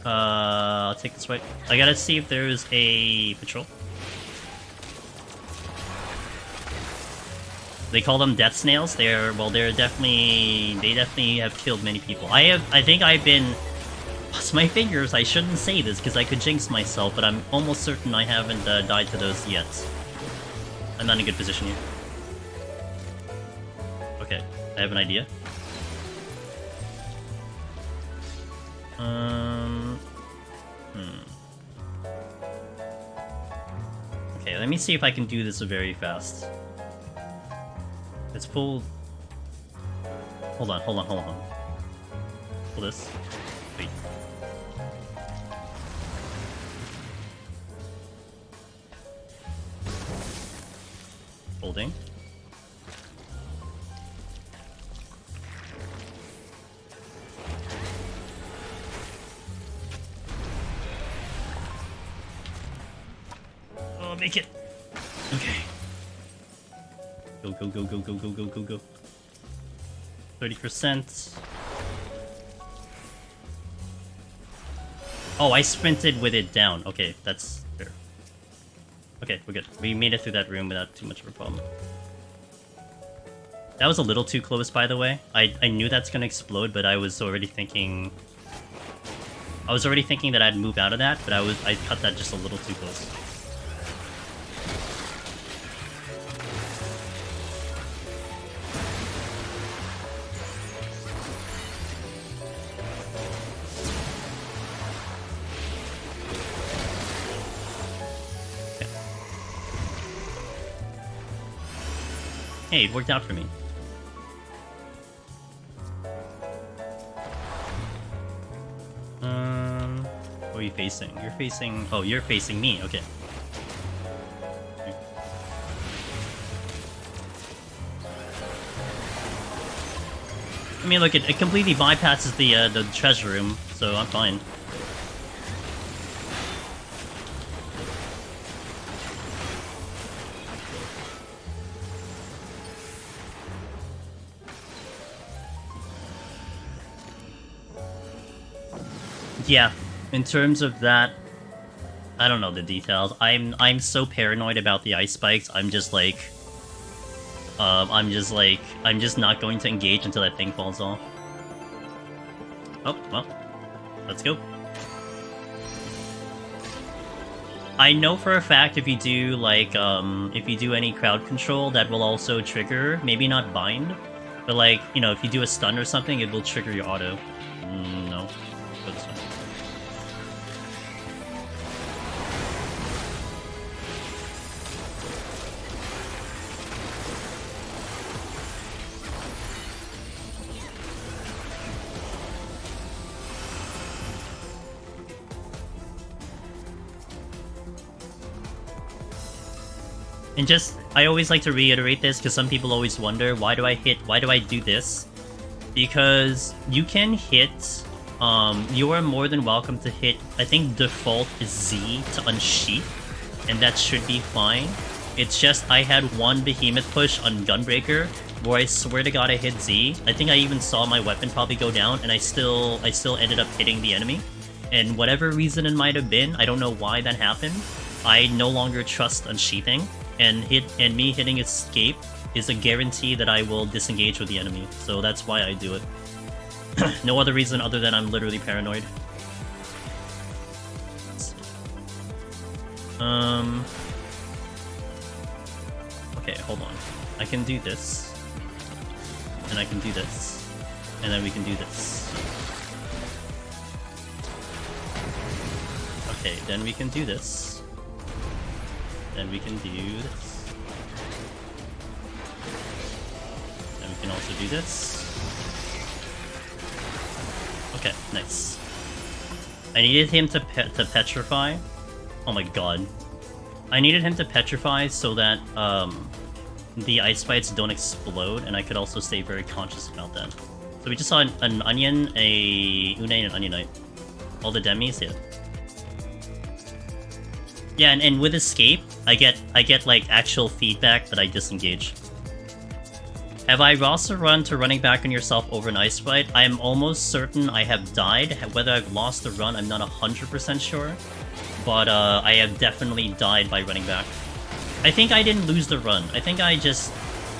I'll take this way. I gotta see if there's a patrol. They call them death snails. They definitely have killed many people. I think I've been, cross my fingers, I shouldn't say this because I could jinx myself, but I'm almost certain I haven't died to those yet. I'm not in a good position here. Okay, I have an idea. Okay, let me see if I can do this very fast. Let's pull... Hold on. Pull this. Wait. Holding. Oh, make it! Okay. Go. 30%. Oh, I sprinted with it down. Okay, that's fair. Okay, we're good. We made it through that room without too much of a problem. That was a little too close, by the way. I knew that's gonna explode, but I was already thinking that I'd move out of that, but I cut that just a little too close. Hey, it worked out for me. What are you facing? You're facing... Oh, you're facing me. Okay. I mean, look, it completely bypasses the treasure room, so I'm fine. Yeah, in terms of that, I don't know the details. I'm so paranoid about the ice spikes. I'm just not going to engage until that thing falls off. Oh, well, let's go. I know for a fact if you do if you do any crowd control, that will also trigger, maybe not bind, but if you do a stun or something, it will trigger your auto. No, go this way. And I always like to reiterate this because some people always wonder, why do I do this? Because you can hit, you are more than welcome to hit, I think default is Z to unsheath, and that should be fine. It's just, I had one behemoth push on Gunbreaker, where I swear to god I hit Z. I think I even saw my weapon probably go down, and I still ended up hitting the enemy. And whatever reason it might have been, I don't know why that happened, I no longer trust unsheathing. And me hitting escape is a guarantee that I will disengage with the enemy. So that's why I do it. No other reason other than I'm literally paranoid. Okay, hold on. I can do this. And I can do this. And then we can do this. Okay, then we can do this. Then we can do this. Then we can also do this. Okay, nice. I needed him to petrify. Oh my god. I needed him to petrify so that the ice bites don't explode, and I could also stay very conscious about that. So we just saw an onion, a Une, and an Onionite. All the demis, yeah. Yeah, and with escape, I get like actual feedback that I disengage. Have I lost a run to running back on yourself over an ice fight? I am almost certain I have died. Whether I've lost a run, I'm not 100% sure. But I have definitely died by running back. I think I didn't lose the run. I think I just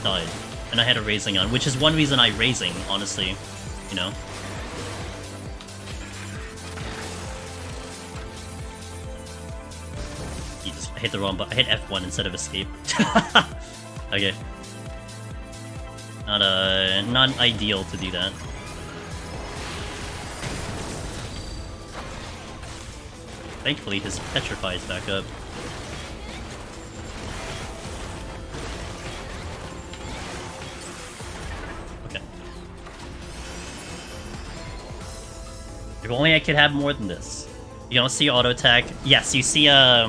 died. And I had a raising on, which is one reason I raising, honestly. You know? I hit the wrong button. I hit F1 instead of escape. Okay. Not ideal to do that. Thankfully, his petrify is back up. Okay. If only I could have more than this. You don't see auto attack. Yes, you see a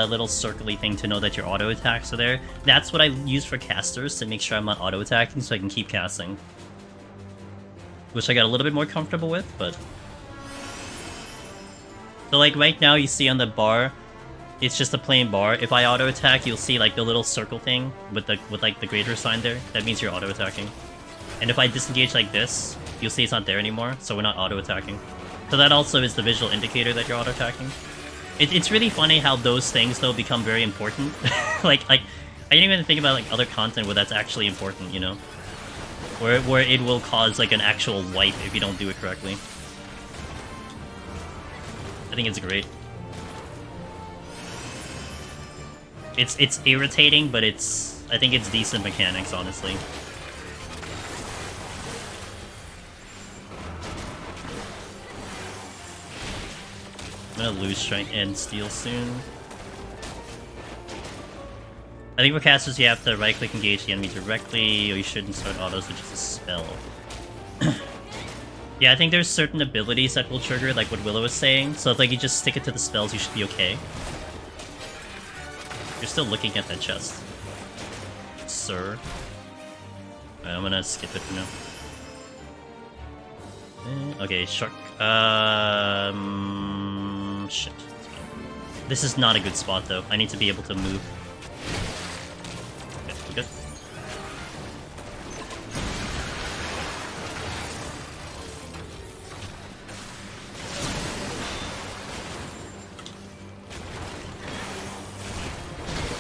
little circly thing to know that your auto attacks are there. That's what I use for casters to make sure I'm not auto attacking, so I can keep casting. Which I got a little bit more comfortable with, but so like right now you see on the bar, it's just a plain bar. If I auto attack, you'll see like the little circle thing with like the greater sign there. That means you're auto attacking. And if I disengage like this, you'll see it's not there anymore, so we're not auto attacking. So that also is the visual indicator that you're auto-attacking. It's really funny how those things, though, become very important. like, I didn't even think about, like, other content where that's actually important, you know? Where it will cause, like, an actual wipe if you don't do it correctly. I think it's great. It's irritating, but I think it's decent mechanics, honestly. I'm gonna lose strength and steel soon. I think for casters you have to right-click engage the enemy directly, or you shouldn't start autos, which is a spell. Yeah, I think there's certain abilities that will trigger, like what Willow was saying, so if like you just stick it to the spells, you should be okay. You're still looking at that chest. Sir. Right, I'm gonna skip it for now. Okay, shark. Shit. This is not a good spot, though. I need to be able to move. Okay, we're good.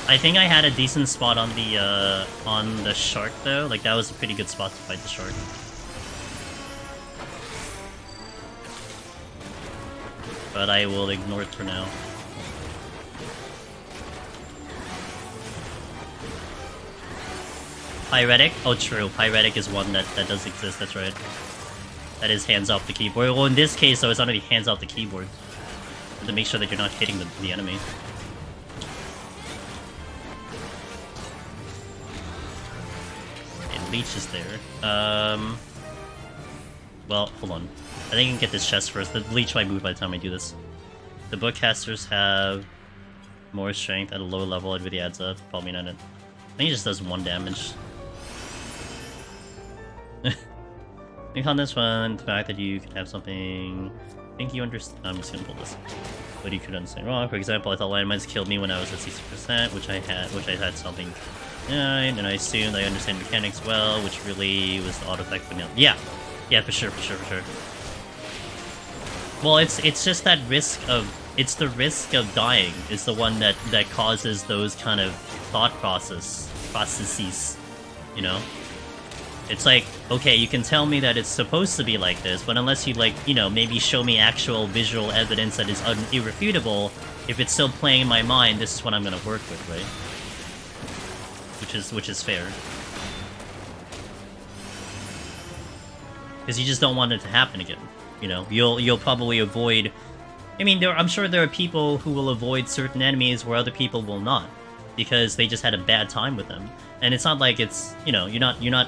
I think I had a decent spot on the shark, though. Like, that was a pretty good spot to fight the shark. But I will ignore it for now. Pyretic? Oh, true. Pyretic is one that does exist, that's right. That is hands off the keyboard. Well, in this case, though, it's not going to be hands off the keyboard. To make sure that you're not hitting the enemy. Okay, Leech is there. Well, hold on. I think I can get this chest first. The Leech might move by the time I do this. The bookcasters have more strength at a lower level. It really adds up. Probably not it. I think it just does 1 damage. I think on this one, the fact that you can have something... I think you understand... I'm just gonna pull this. But you could understand wrong. For example, I thought landmines killed me when I was at 60%, which I had something... and I assumed I understand mechanics well, which really was the auto effect for now. Yeah! Yeah, for sure. Well, it's just that risk of... It's the risk of dying is the one that causes those kind of thought processes, you know? It's like, okay, you can tell me that it's supposed to be like this, but unless you, like, you know, maybe show me actual visual evidence that is irrefutable, if it's still playing in my mind, this is what I'm gonna work with, right? Which is fair. Because you just don't want it to happen again. You know, you'll probably avoid... I mean, I'm sure there are people who will avoid certain enemies where other people will not, because they just had a bad time with them. And it's not like it's, you know, you're not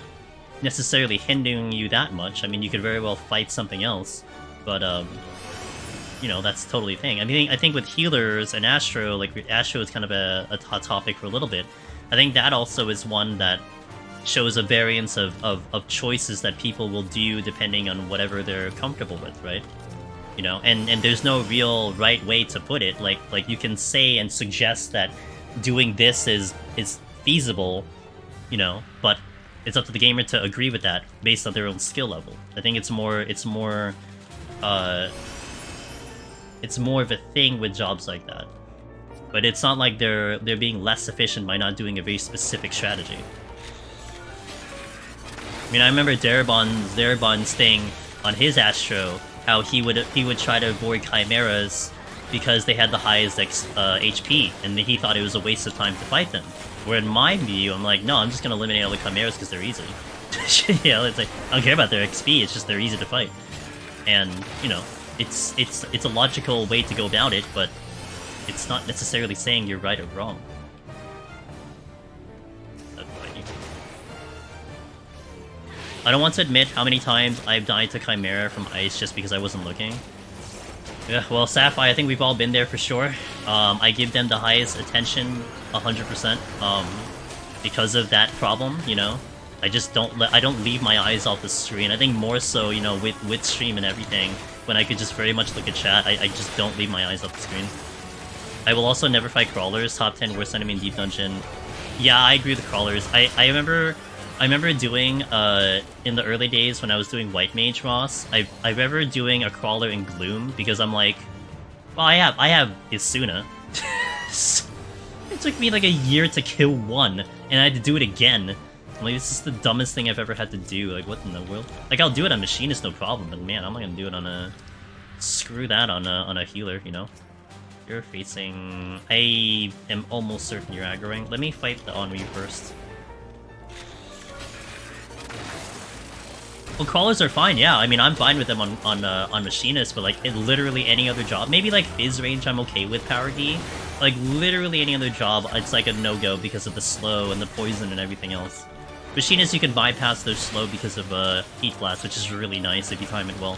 necessarily hindering you that much. I mean, you could very well fight something else, but you know, that's totally a thing. I think with healers and Astro, like Astro is kind of a hot topic for a little bit. I think that also is one that shows a variance of choices that people will do depending on whatever they're comfortable with, right? You know, and there's no real right way to put it. Like you can say and suggest that doing this is feasible, you know, but it's up to the gamer to agree with that based on their own skill level. I think it's more of a thing with jobs like that. But it's not like they're being less efficient by not doing a very specific strategy. I mean, I remember Darabon's thing on his Astro, how he would try to avoid Chimeras because they had the highest HP, and he thought it was a waste of time to fight them. Where in my view, I'm like, no, I'm just gonna eliminate all the Chimeras because they're easy. You know, it's like, I don't care about their XP, it's just they're easy to fight. And, you know, it's a logical way to go about it, but it's not necessarily saying you're right or wrong. I don't want to admit how many times I've died to Chimera from ice just because I wasn't looking. Yeah, well, Sapphire, I think we've all been there for sure. I give them the highest attention 100%, because of that problem, you know? I just I don't leave my eyes off the screen. I think more so, you know, with stream and everything, when I could just very much look at chat, I just don't leave my eyes off the screen. I will also never fight crawlers. Top 10 worst enemy in Deep Dungeon. Yeah, I agree with crawlers. I remember doing, in the early days when I was doing White Mage Moss, I remember doing a crawler in Gloom, because I'm like, well, I have Aeturna. It took me like a year to kill one, and I had to do it again. I'm like, this is the dumbest thing I've ever had to do. Like, what in the world? Like, I'll do it on Machinist, no problem, but man, I'm not gonna do it on a... Screw that on a healer, you know? You're facing... I am almost certain you're aggroing. Let me fight the Onryu first. Well, crawlers are fine, yeah. I mean, I'm fine with them on Machinist, but like, in literally any other job, maybe like Fizz range I'm okay with Power D. Like, literally any other job, it's like a no-go because of the slow and the poison and everything else. Machinist, you can bypass their slow because of Heat Blast, which is really nice if you time it well.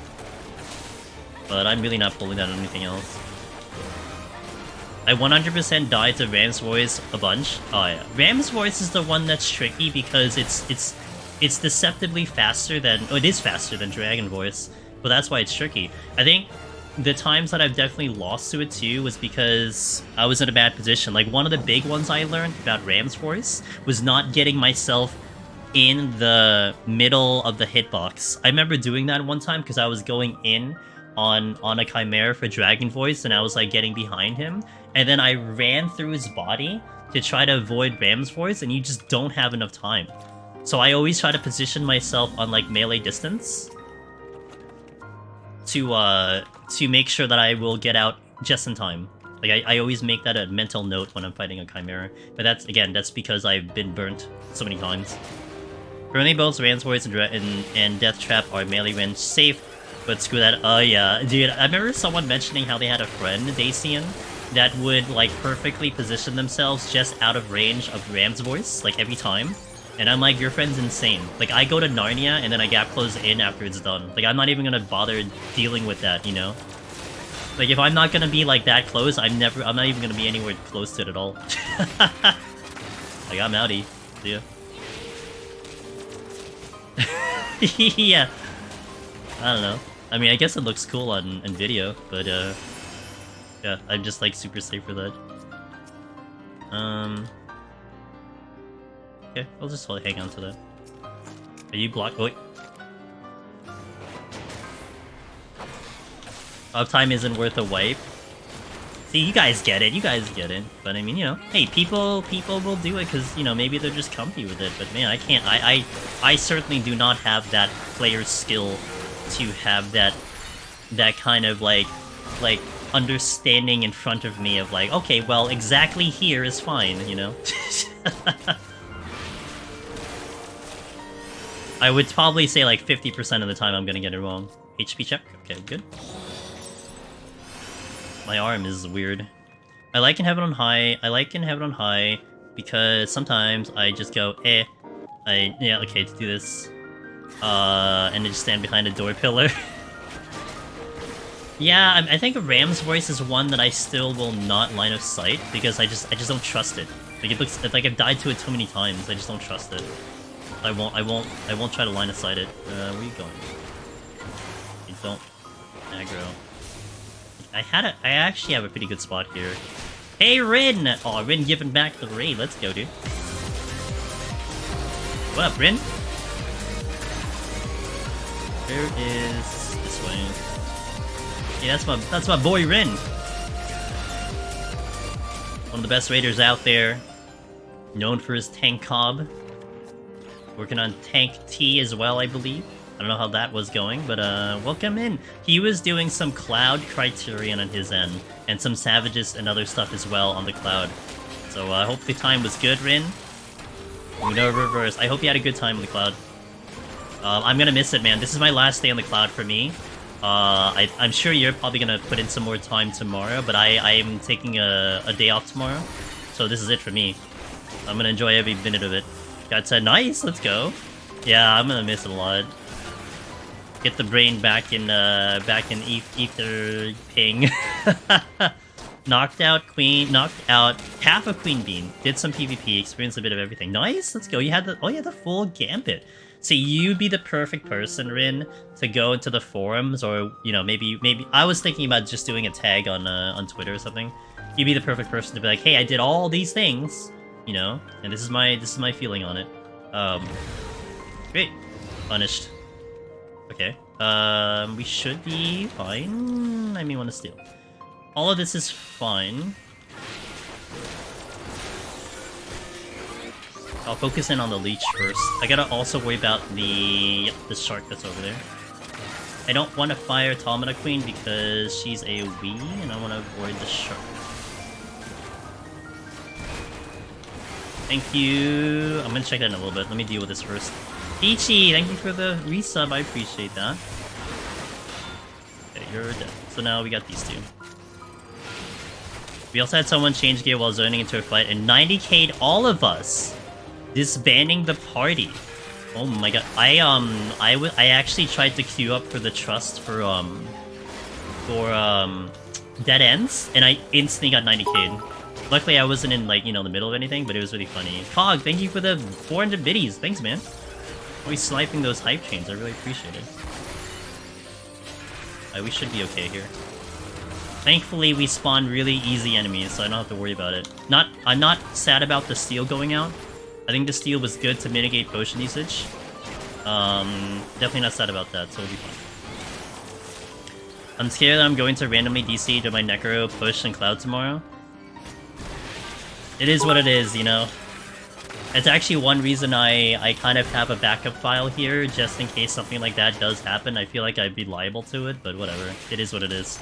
But I'm really not pulling that on anything else. I 100% died to Ram's Voice a bunch. Oh yeah, Ram's Voice is the one that's tricky because it's deceptively faster than... Oh, it is faster than Dragon Voice, but that's why it's tricky. I think the times that I've definitely lost to it too was because I was in a bad position. Like, one of the big ones I learned about Ram's Voice was not getting myself in the middle of the hitbox. I remember doing that one time because I was going in on a Chimera for Dragon Voice, and I was like getting behind him, and then I ran through his body to try to avoid Ram's Voice, and you just don't have enough time. So I always try to position myself on like melee distance to make sure that I will get out just in time. Like, I always make that a mental note when I'm fighting a Chimera. But that's because I've been burnt so many times. Currently both Ram's Voice and Death Trap are melee range safe, but screw that. Oh yeah, dude, I remember someone mentioning how they had a friend, Dacian, that would like perfectly position themselves just out of range of Ram's Voice, like every time. And I'm like, your friend's insane. Like, I go to Narnia and then I gap close in after it's done. Like, I'm not even gonna bother dealing with that, you know? Like, if I'm not gonna be like that close, I'm not even gonna be anywhere close to it at all. Like, I'm outie. See ya. Yeah. I don't know. I mean, I guess it looks cool on video, but yeah, I'm just like super safe for that. Okay, I'll just hang on to that. Are you blocked? Oh, wait. Uptime isn't worth a wipe. See, you guys get it. You guys get it. But I mean, you know, hey, people will do it because, you know, maybe they're just comfy with it. But man, I can't. I certainly do not have that player skill to have that kind of like understanding in front of me of like, okay, well, exactly here is fine, you know. I would probably say like 50% of the time I'm gonna get it wrong. HP check? Okay, good. My arm is weird. I like in Heaven on High because sometimes I just go, yeah, okay, to do this. And then just stand behind a door pillar. Yeah, I think Ram's voice is one that I still will not line of sight because I just don't trust it. Like it looks like I've died to it too many times. I just don't trust it. I won't try to line of sight it. Where are you going? You don't aggro. I actually have a pretty good spot here. Hey Rin! Oh, Rin giving back the raid. Let's go, dude. What up, Rin? Where is this way? Yeah, that's my boy Rin. One of the best raiders out there. Known for his tank cob. Working on tank T as well, I believe. I don't know how that was going, but welcome in. He was doing some cloud criterion on his end, and some savages and other stuff as well on the cloud. So I hope the time was good, Rin. No reverse. I hope you had a good time on the cloud. I'm gonna miss it, man. This is my last day on the cloud for me. I'm sure you're probably gonna put in some more time tomorrow, but I'm taking a day off tomorrow, so this is it for me. I'm gonna enjoy every minute of it. God said, nice, let's go. Yeah, I'm gonna miss it a lot. Get the brain back in ether ping. Knocked out half a queen bean. Did some PvP, experienced a bit of everything. Nice, let's go. You had the full gambit. So you'd be the perfect person, Rin, to go into the forums, or maybe I was thinking about just doing a tag on Twitter or something. You'd be the perfect person to be like, hey, I did all these things, and this is my feeling on it. Great, punished. Okay, we should be fine. I may want to steal. All of this is fine. I'll focus in on the leech first. I gotta also worry about the shark that's over there. I don't want to fire Automata Queen because she's a Wii, and I want to avoid the shark. Thank you. I'm gonna check that in a little bit. Let me deal with this first. Ichi, thank you for the resub. I appreciate that. Okay, you're dead. So now we got these two. We also had someone change gear while zoning into a fight and 90k'd all of us. Disbanding the party. Oh my god. I actually tried to queue up for the trust for dead ends, and I instantly got 90k'd. Luckily I wasn't in the middle of anything, but it was really funny. Cog, thank you for the 400 biddies. Thanks, man. Always sniping those hype chains. I really appreciate it. We should be okay here. Thankfully, we spawned really easy enemies, so I don't have to worry about it. I'm not sad about the steal going out. I think the steal was good to mitigate potion usage. Definitely not sad about that, so it'll be fine. I'm scared that I'm going to randomly DC to my Necro, Push, and Cloud tomorrow. It is what it is, It's actually one reason I kind of have a backup file here, just in case something like that does happen. I feel like I'd be liable to it, but whatever. It is what it is.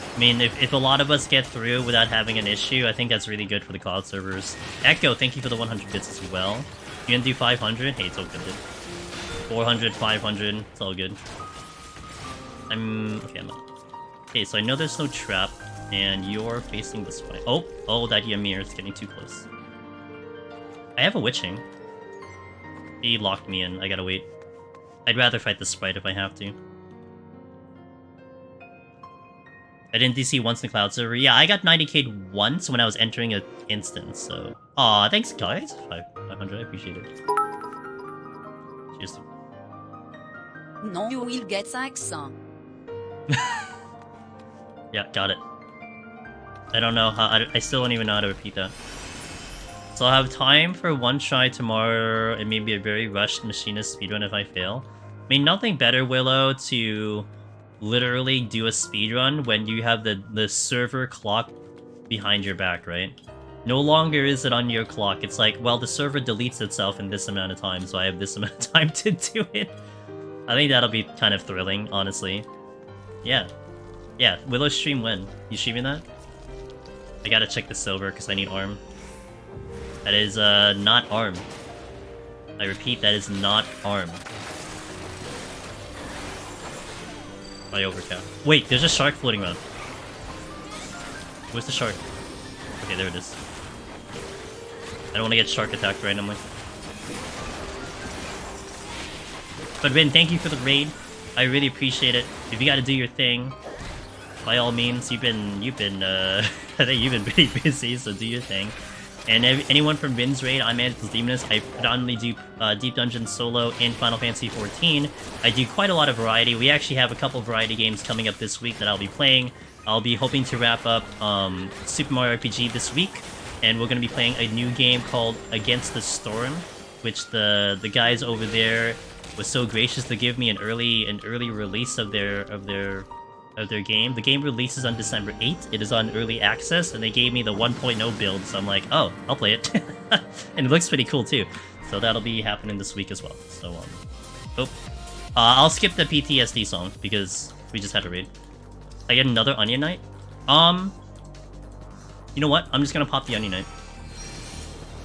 I mean, if a lot of us get through without having an issue, I think that's really good for the cloud servers. Echo, thank you for the 100 bits as well. You gonna do 500? Hey, it's all good, dude. 400, 500, it's all good. Okay, I'm up. Okay, so I know there's no trap, and you're facing this way. Oh, that Ymir is getting too close. I have a witching. He locked me in, I gotta wait. I'd rather fight the sprite if I have to. I didn't DC once in the cloud server. Yeah, I got 90k'd once when I was entering an instance, so... Aw, thanks guys. 500, I appreciate it. Cheers. No, you will get 500. Yeah, got it. I don't know how... I still don't even know how to repeat that. So I'll have time for one try tomorrow, and maybe a very rushed machinist speedrun if I fail. I mean, nothing better, Willow, to... literally do a speedrun when you have the server clock behind your back, right? No longer is it on your clock. It's like, well, the server deletes itself in this amount of time, so I have this amount of time to do it. I think that'll be kind of thrilling, honestly. Yeah. Yeah, Willow stream when? You streaming that? I gotta check the silver because I need arm. That is, not arm. I repeat, that is not arm. I overcap. Wait, there's a shark floating around. Where's the shark? Okay, there it is. I don't want to get shark attacked randomly. But Rin, thank you for the raid. I really appreciate it. If you got to do your thing, by all means, you've been I think you've been pretty busy, so do your thing. And anyone from Vin's raid, I'm Antis Demoness. I predominantly do Deep Dungeon solo in Final Fantasy XIV. I do quite a lot of variety. We actually have a couple variety games coming up this week that I'll be playing. I'll be hoping to wrap up Super Mario RPG this week, and we're going to be playing a new game called Against the Storm, which the guys over there was so gracious to give me an early release of their game. The game releases on December 8th. It is on early access, and they gave me the 1.0 build, so I'm like, oh, I'll play it. And it looks pretty cool too. So that'll be happening this week as well. So I'll skip the PTSD song because we just had a raid. I get another Onion Knight. You know what? I'm just gonna pop the Onion Knight.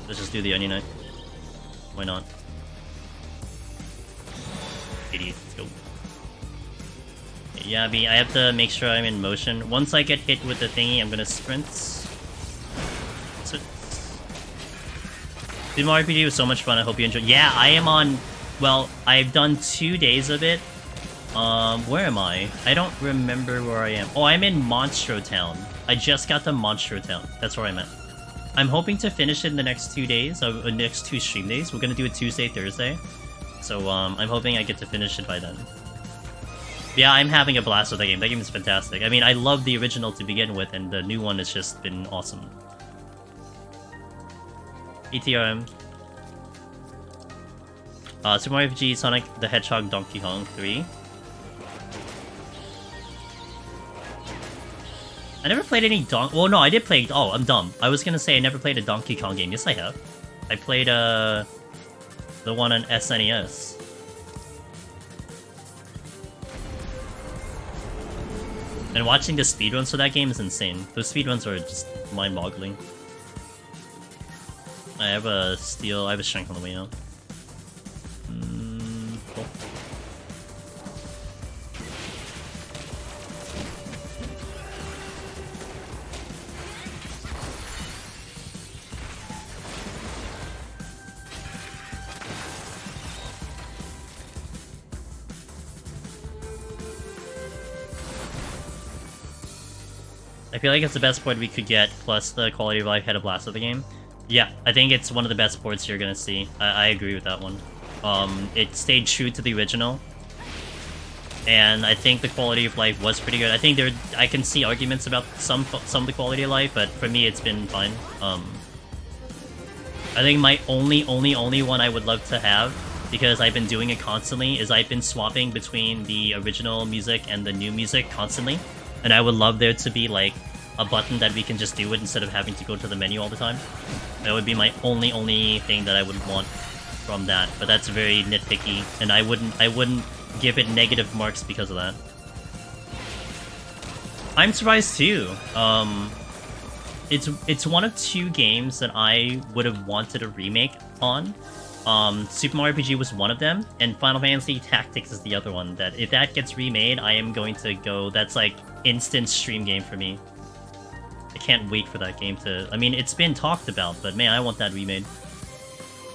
Let's just do the Onion Knight. Why not? Idiot, let's go. Yeah, I have to make sure I'm in motion. Once I get hit with the thingy, I'm gonna sprint. So, Super Mario RPG was so much fun. I hope you enjoyed. Yeah, I am on. Well, I've done 2 days of it. Where am I? I don't remember where I am. Oh, I'm in Monstro Town. I just got to Monstro Town. That's where I'm at. I'm hoping to finish it in the next 2 days. The next 2 stream days. We're gonna do it Tuesday, Thursday. So I'm hoping I get to finish it by then. Yeah, I'm having a blast with that game. That game is fantastic. I mean, I love the original to begin with, and the new one has just been awesome. ETRM. Super Mario RPG, Sonic the Hedgehog, Donkey Kong 3. I never played any well, no, I did play... Oh, I'm dumb. I was gonna say I never played a Donkey Kong game. Yes, I have. I played, the one on SNES. And watching the speedruns for that game is insane. Those speedruns are just mind-boggling. I have a steel... I have a strength on the way out. Cool. I feel like it's the best port we could get, plus the quality of life had a blast of the game. Yeah, I think it's one of the best ports you're gonna see. I agree with that one. It stayed true to the original, and I think the quality of life was pretty good. I think I can see arguments about some of the quality of life, but for me, it's been fine. I think my only one I would love to have, because I've been doing it constantly, is I've been swapping between the original music and the new music constantly. And I would love there to be, like, a button that we can just do it instead of having to go to the menu all the time. That would be my only thing that I would want from that. But that's very nitpicky, and I wouldn't give it negative marks because of that. I'm surprised too. It's one of 2 games that I would have wanted a remake on. Super Mario RPG was one of them, and Final Fantasy Tactics is the other one. That if that gets remade, I am going to go... That's like instant stream game for me. I can't wait for that game to... I mean, it's been talked about, but man, I want that remade.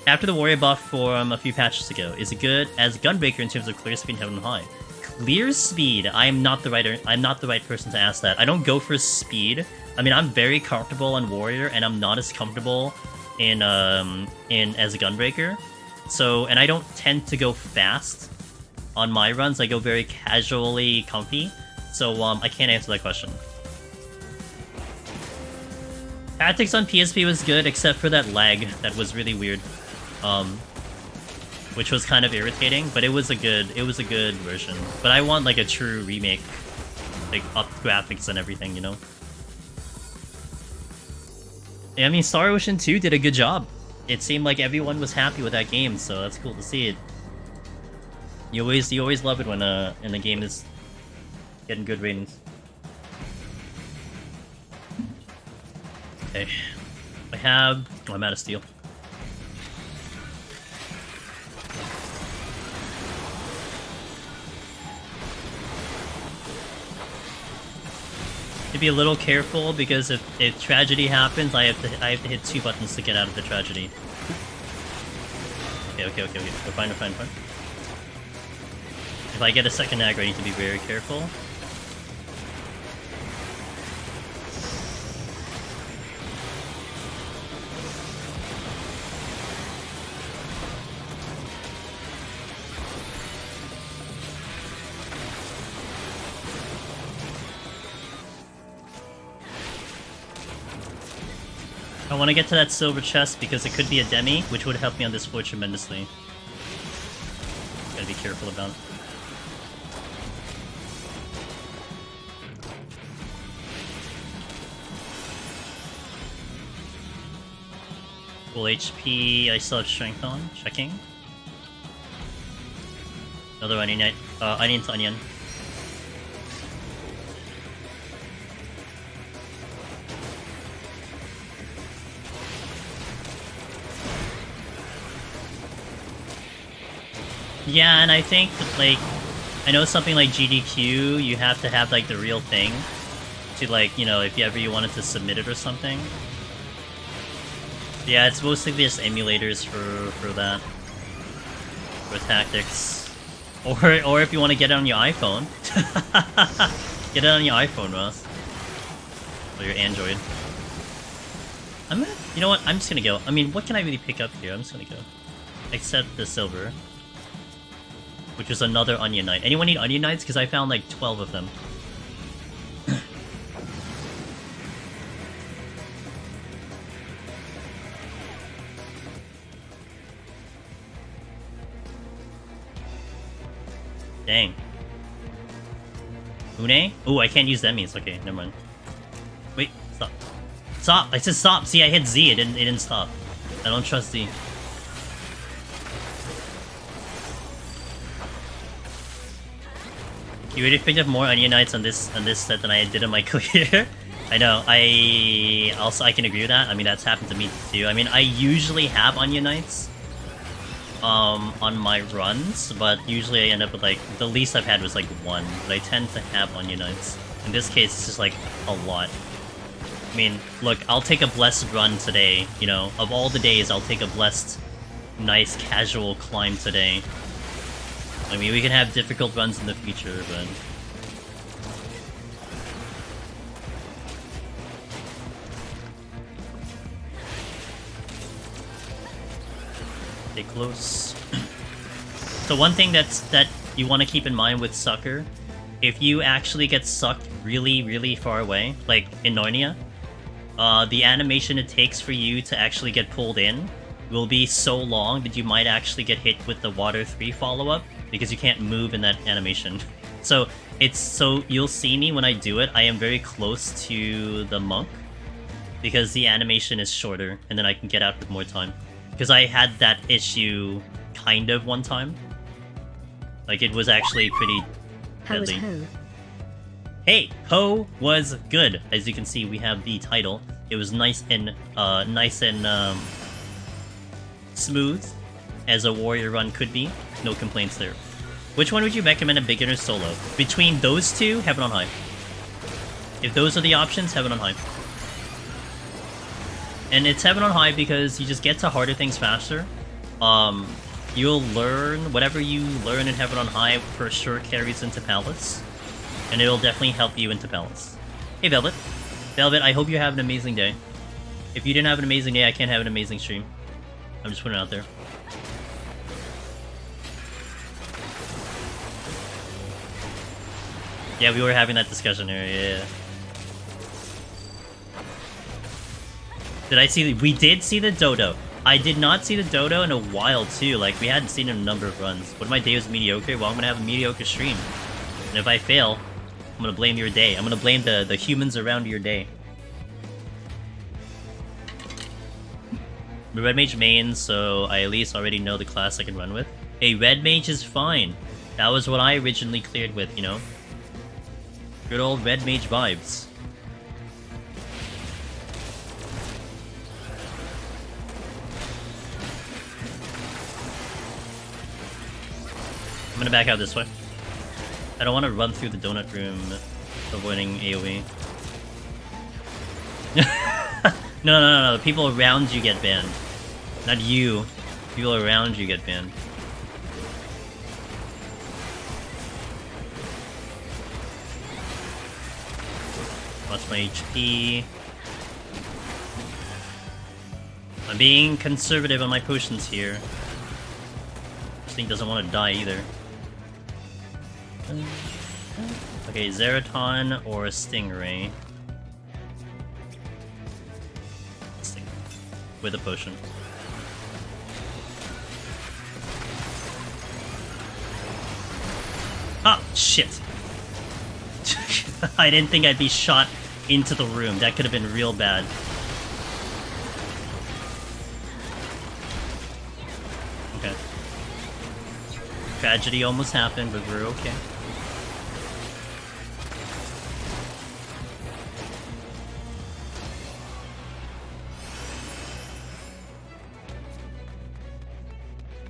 After the warrior buff for a few patches ago, is it good as Gunbreaker in terms of clear speed and heaven and high? Clear speed, I'm not the right person to ask that. I don't go for speed. I mean, I'm very comfortable on warrior, and I'm not as comfortable in as a Gunbreaker. So, and I don't tend to go fast on my runs. I go very casually comfy. So, I can't answer that question. Tactics on PSP was good, except for that lag that was really weird. Which was kind of irritating, but it was a good version. But I want like a true remake, like up graphics and everything, you know. Yeah, I mean, Star Ocean 2 did a good job. It seemed like everyone was happy with that game, so that's cool to see it. You always love it when a game is getting good ratings. Okay, I'm out of steel. To be a little careful, because if tragedy happens, I have to hit 2 buttons to get out of the tragedy. Okay. We're fine. If I get a second aggro, I need to be very careful. I want to get to that silver chest because it could be a demi, which would help me on this floor tremendously. Gotta be careful about it. Full HP, I still have strength on. Checking. Another onion, onion to onion. Yeah, and I think, like, I know something like GDQ, you have to have, like, the real thing to, like, you know, if ever you wanted to submit it or something. Yeah, it's mostly just emulators for that. For tactics. Or if you want to get it on your iPhone. Get it on your iPhone, Ross. Or your Android. I'm gonna, you know what, I'm just gonna go. I mean, what can I really pick up here? I'm just gonna go. Except the silver. Which is another Onion Knight. Anyone need Onion Knights? Because I found like 12 of them. Dang. Une? Oh, I can't use Demis. Okay, never mind. Wait, stop. Stop! I said stop! See, I hit Z, it didn't stop. I don't trust Z. You already picked up more Onion Knights on this set than I did in my clear. I know, I can agree with that. I mean, that's happened to me too. I mean, I usually have Onion Knights on my runs, but usually I end up with like, the least I've had was like 1, but I tend to have Onion Knights. In this case, it's just like a lot. I mean, look, I'll take a blessed run today, you know, of all the days, I'll take a blessed, nice, casual climb today. I mean, we can have difficult runs in the future, but... Stay close. So one thing that you want to keep in mind with Sucker, if you actually get sucked really, really far away, like in Narnia, the animation it takes for you to actually get pulled in will be so long that you might actually get hit with the Water 3 follow-up, because you can't move in that animation. So you'll see me when I do it, I am very close to the monk, because the animation is shorter, and then I can get out with more time. Because I had that issue kind of one time. Like, it was actually pretty deadly. How was HoH? Hey, HoH was good. As you can see, we have the title. It was nice and smooth, as a warrior run could be. No complaints there. Which one would you recommend a beginner solo? Between those two, Heaven on High. If those are the options, Heaven on High. And it's Heaven on High because you just get to harder things faster. You'll learn, whatever you learn in Heaven on High for sure carries into Palace. And it'll definitely help you into Palace. Hey Velvet. Velvet, I hope you have an amazing day. If you didn't have an amazing day, I can't have an amazing stream. I'm just putting it out there. Yeah, we were having that discussion here, yeah. Did I see we did see the dodo. I did not see the dodo in a while too, like we hadn't seen it in a number of runs. What if my day was mediocre? Well, I'm gonna have a mediocre stream. And if I fail, I'm gonna blame your day. I'm gonna blame the humans around your day. The Red Mage main, so I at least already know the class I can run with. Hey, Red Mage is fine. That was what I originally cleared with, you know? Good old Red Mage vibes. I'm gonna back out this way. I don't want to run through the donut room avoiding AoE. No. People around you get banned. Not you. People around you get banned. Watch my HP. I'm being conservative on my potions here. This thing doesn't want to die either. Okay, Zeraton or Stingray. With a potion. Ah, shit. I didn't think I'd be shot into the room. That could have been real bad. Okay. Tragedy almost happened, but we're okay.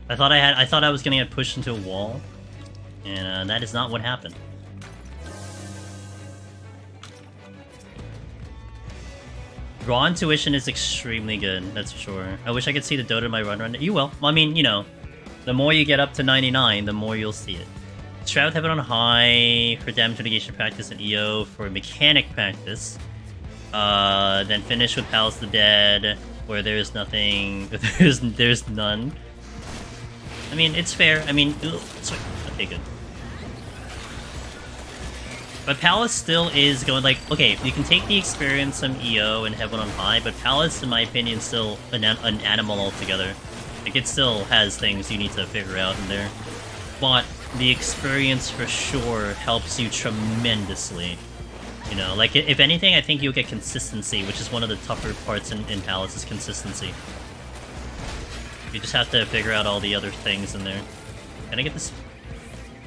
I thought I was gonna get pushed into a wall, and that is not what happened. Raw intuition is extremely good, that's for sure. I wish I could see the Dota in my run. You will. I mean, you know, the more you get up to 99, the more you'll see it. Shroud Heaven on high for damage mitigation practice and EO for mechanic practice. Then finish with Palace of the Dead, where there's nothing. There's none. I mean, it's fair. I mean, sweet. Okay, good. But Palace still is going like, okay, you can take the experience, some EO, and Heaven on High, but Palace, in my opinion, is still an animal altogether. Like, it still has things you need to figure out in there. But the experience for sure helps you tremendously. You know, like, if anything, I think you'll get consistency, which is one of the tougher parts in Palace, is consistency. You just have to figure out all the other things in there. Can I get this?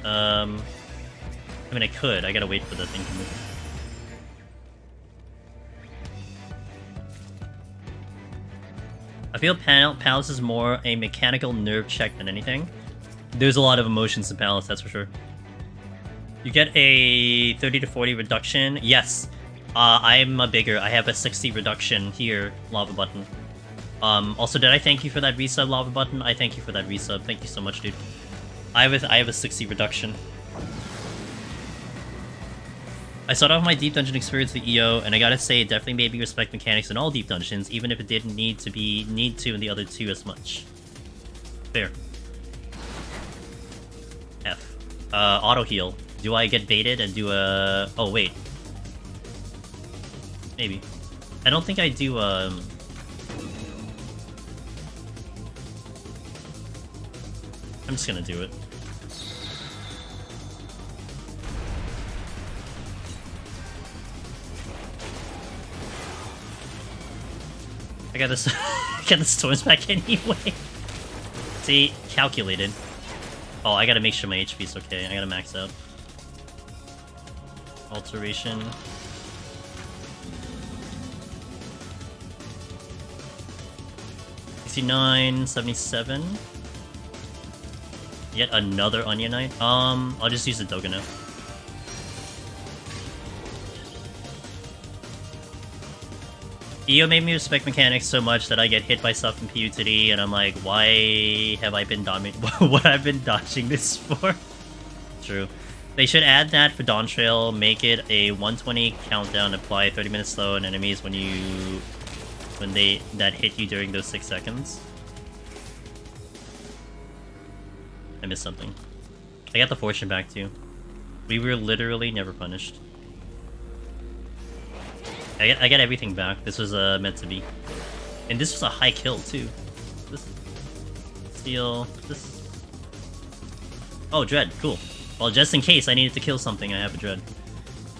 I mean, I could. I gotta wait for the thing to move. I feel Palace is more a mechanical nerve check than anything. There's a lot of emotions in Palace, that's for sure. You get a 30 to 40 reduction. Yes, I'm a bigger. I have a 60 reduction here, Lava Button. Also, did I thank you for that resub, Lava Button? I thank you for that resub. Thank you so much, dude. I have a 60 reduction. I started off my deep dungeon experience with EO, and I gotta say, it definitely made me respect mechanics in all deep dungeons, even if it didn't need to in the other two as much. Fair. F. Auto heal. Do I get baited and do a? Oh wait. Maybe. I don't think I do. I'm just gonna do it. I got this. Get the storms back anyway. See, calculated. Oh, I gotta make sure my HP's okay. I gotta max out. Alteration. $69, 77. Yet another Onion Knight. I'll just use the Dogano. EO made me respect mechanics so much that I get hit by stuff in PoTD, and I'm like, why have I been dodging? What I've been dodging this for? True. They should add that for Dawn Trail. Make it a 120 countdown. Apply 30-minute slow on enemies when that hit you during those 6 seconds. I missed something. I got the fortune back too. We were literally never punished. I got everything back. This was meant to be. And this was a high kill too. This steal. This. Oh, Dread. Cool. Well, just in case I needed to kill something, I have a Dread.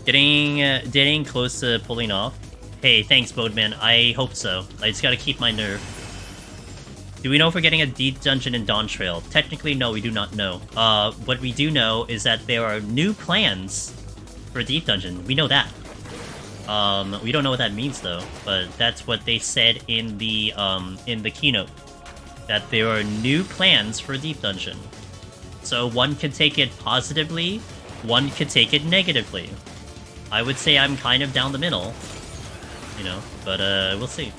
Getting close to pulling off. Hey, thanks, Boatman. I hope so. I just gotta keep my nerve. Do we know if we're getting a deep dungeon in Dawn Trail? Technically, no, we do not know. What we do know is that there are new plans for a deep dungeon. We know that. We don't know what that means though, but that's what they said in the keynote. That there are new plans for a deep dungeon. So one could take it positively, one could take it negatively. I would say I'm kind of down the middle, you know, but we'll see.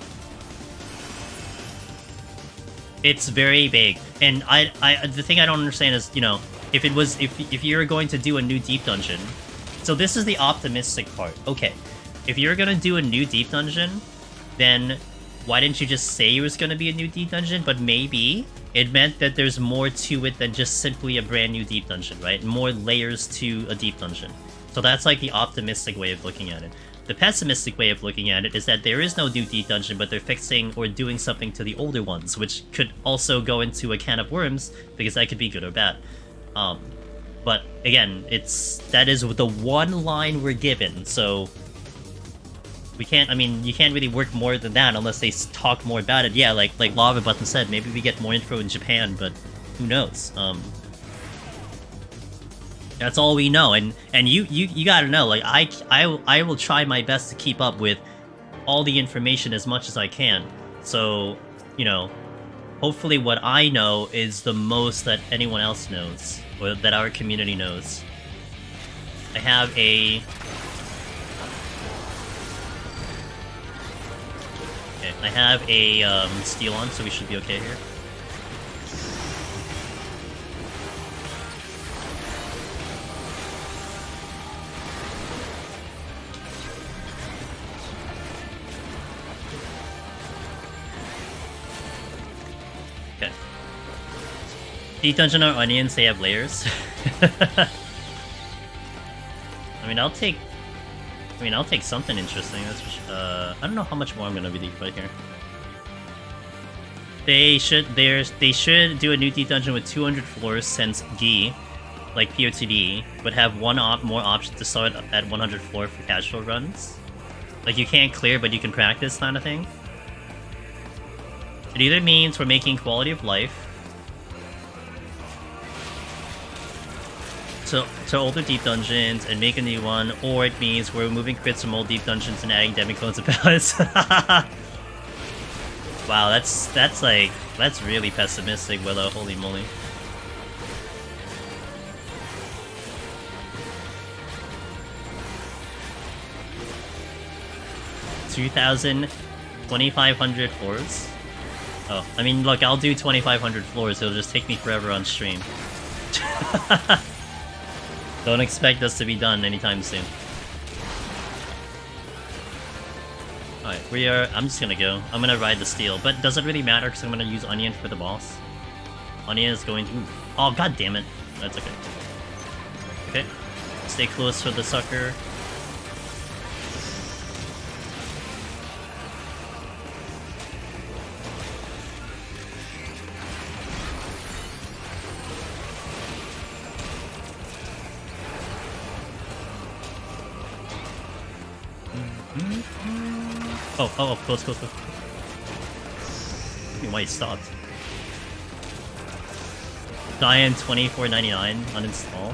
It's very big, and the thing I don't understand is, you know, if you're going to do a new deep dungeon, so this is the optimistic part. Okay, if you're gonna do a new deep dungeon, then why didn't you just say it was gonna be a new deep dungeon? But maybe it meant that there's more to it than just simply a brand new deep dungeon, right? More layers to a deep dungeon. So that's like the optimistic way of looking at it. The pessimistic way of looking at it is that there is no new deep dungeon, but they're fixing or doing something to the older ones, which could also go into a can of worms, because that could be good or bad. But again, that is the one line we're given, so we can't, I mean, you can't really work more than that unless they talk more about it. Yeah, like Lava Button said, maybe we get more info in Japan, but who knows? That's all we know, and you gotta know, like, I will try my best to keep up with all the information as much as I can. So, you know, hopefully what I know is the most that anyone else knows, or that our community knows. I have a... Okay, I have a steel on, so we should be okay here. Okay. Deep dungeon or onions, they have layers. I mean, I'll take something interesting. That's I don't know how much more I'm gonna really fight here. They should do a new deep dungeon with 200 floors since Gi, like PoTD, but have more option to start at 100 floor for casual runs. Like, you can't clear, but you can practice, kind of thing. It either means we're making quality of life to older deep dungeons and make a new one, or it means we're removing crits from old deep dungeons and adding demicodes of balance. Wow, that's really pessimistic, Willow. Holy moly. $2,000, 2,500 floors. Oh, I mean, look, I'll do 2,500 floors. It'll just take me forever on stream. Don't expect us to be done anytime soon. Alright, I'm just gonna go. I'm gonna ride the steel, but does it really matter because I'm gonna use Onion for the boss? Onion is going to... Ooh. Oh, god damn it. That's okay. Okay. Stay close for the sucker. Oh, close. I mean, why he stopped. Diane 24.99 uninstall.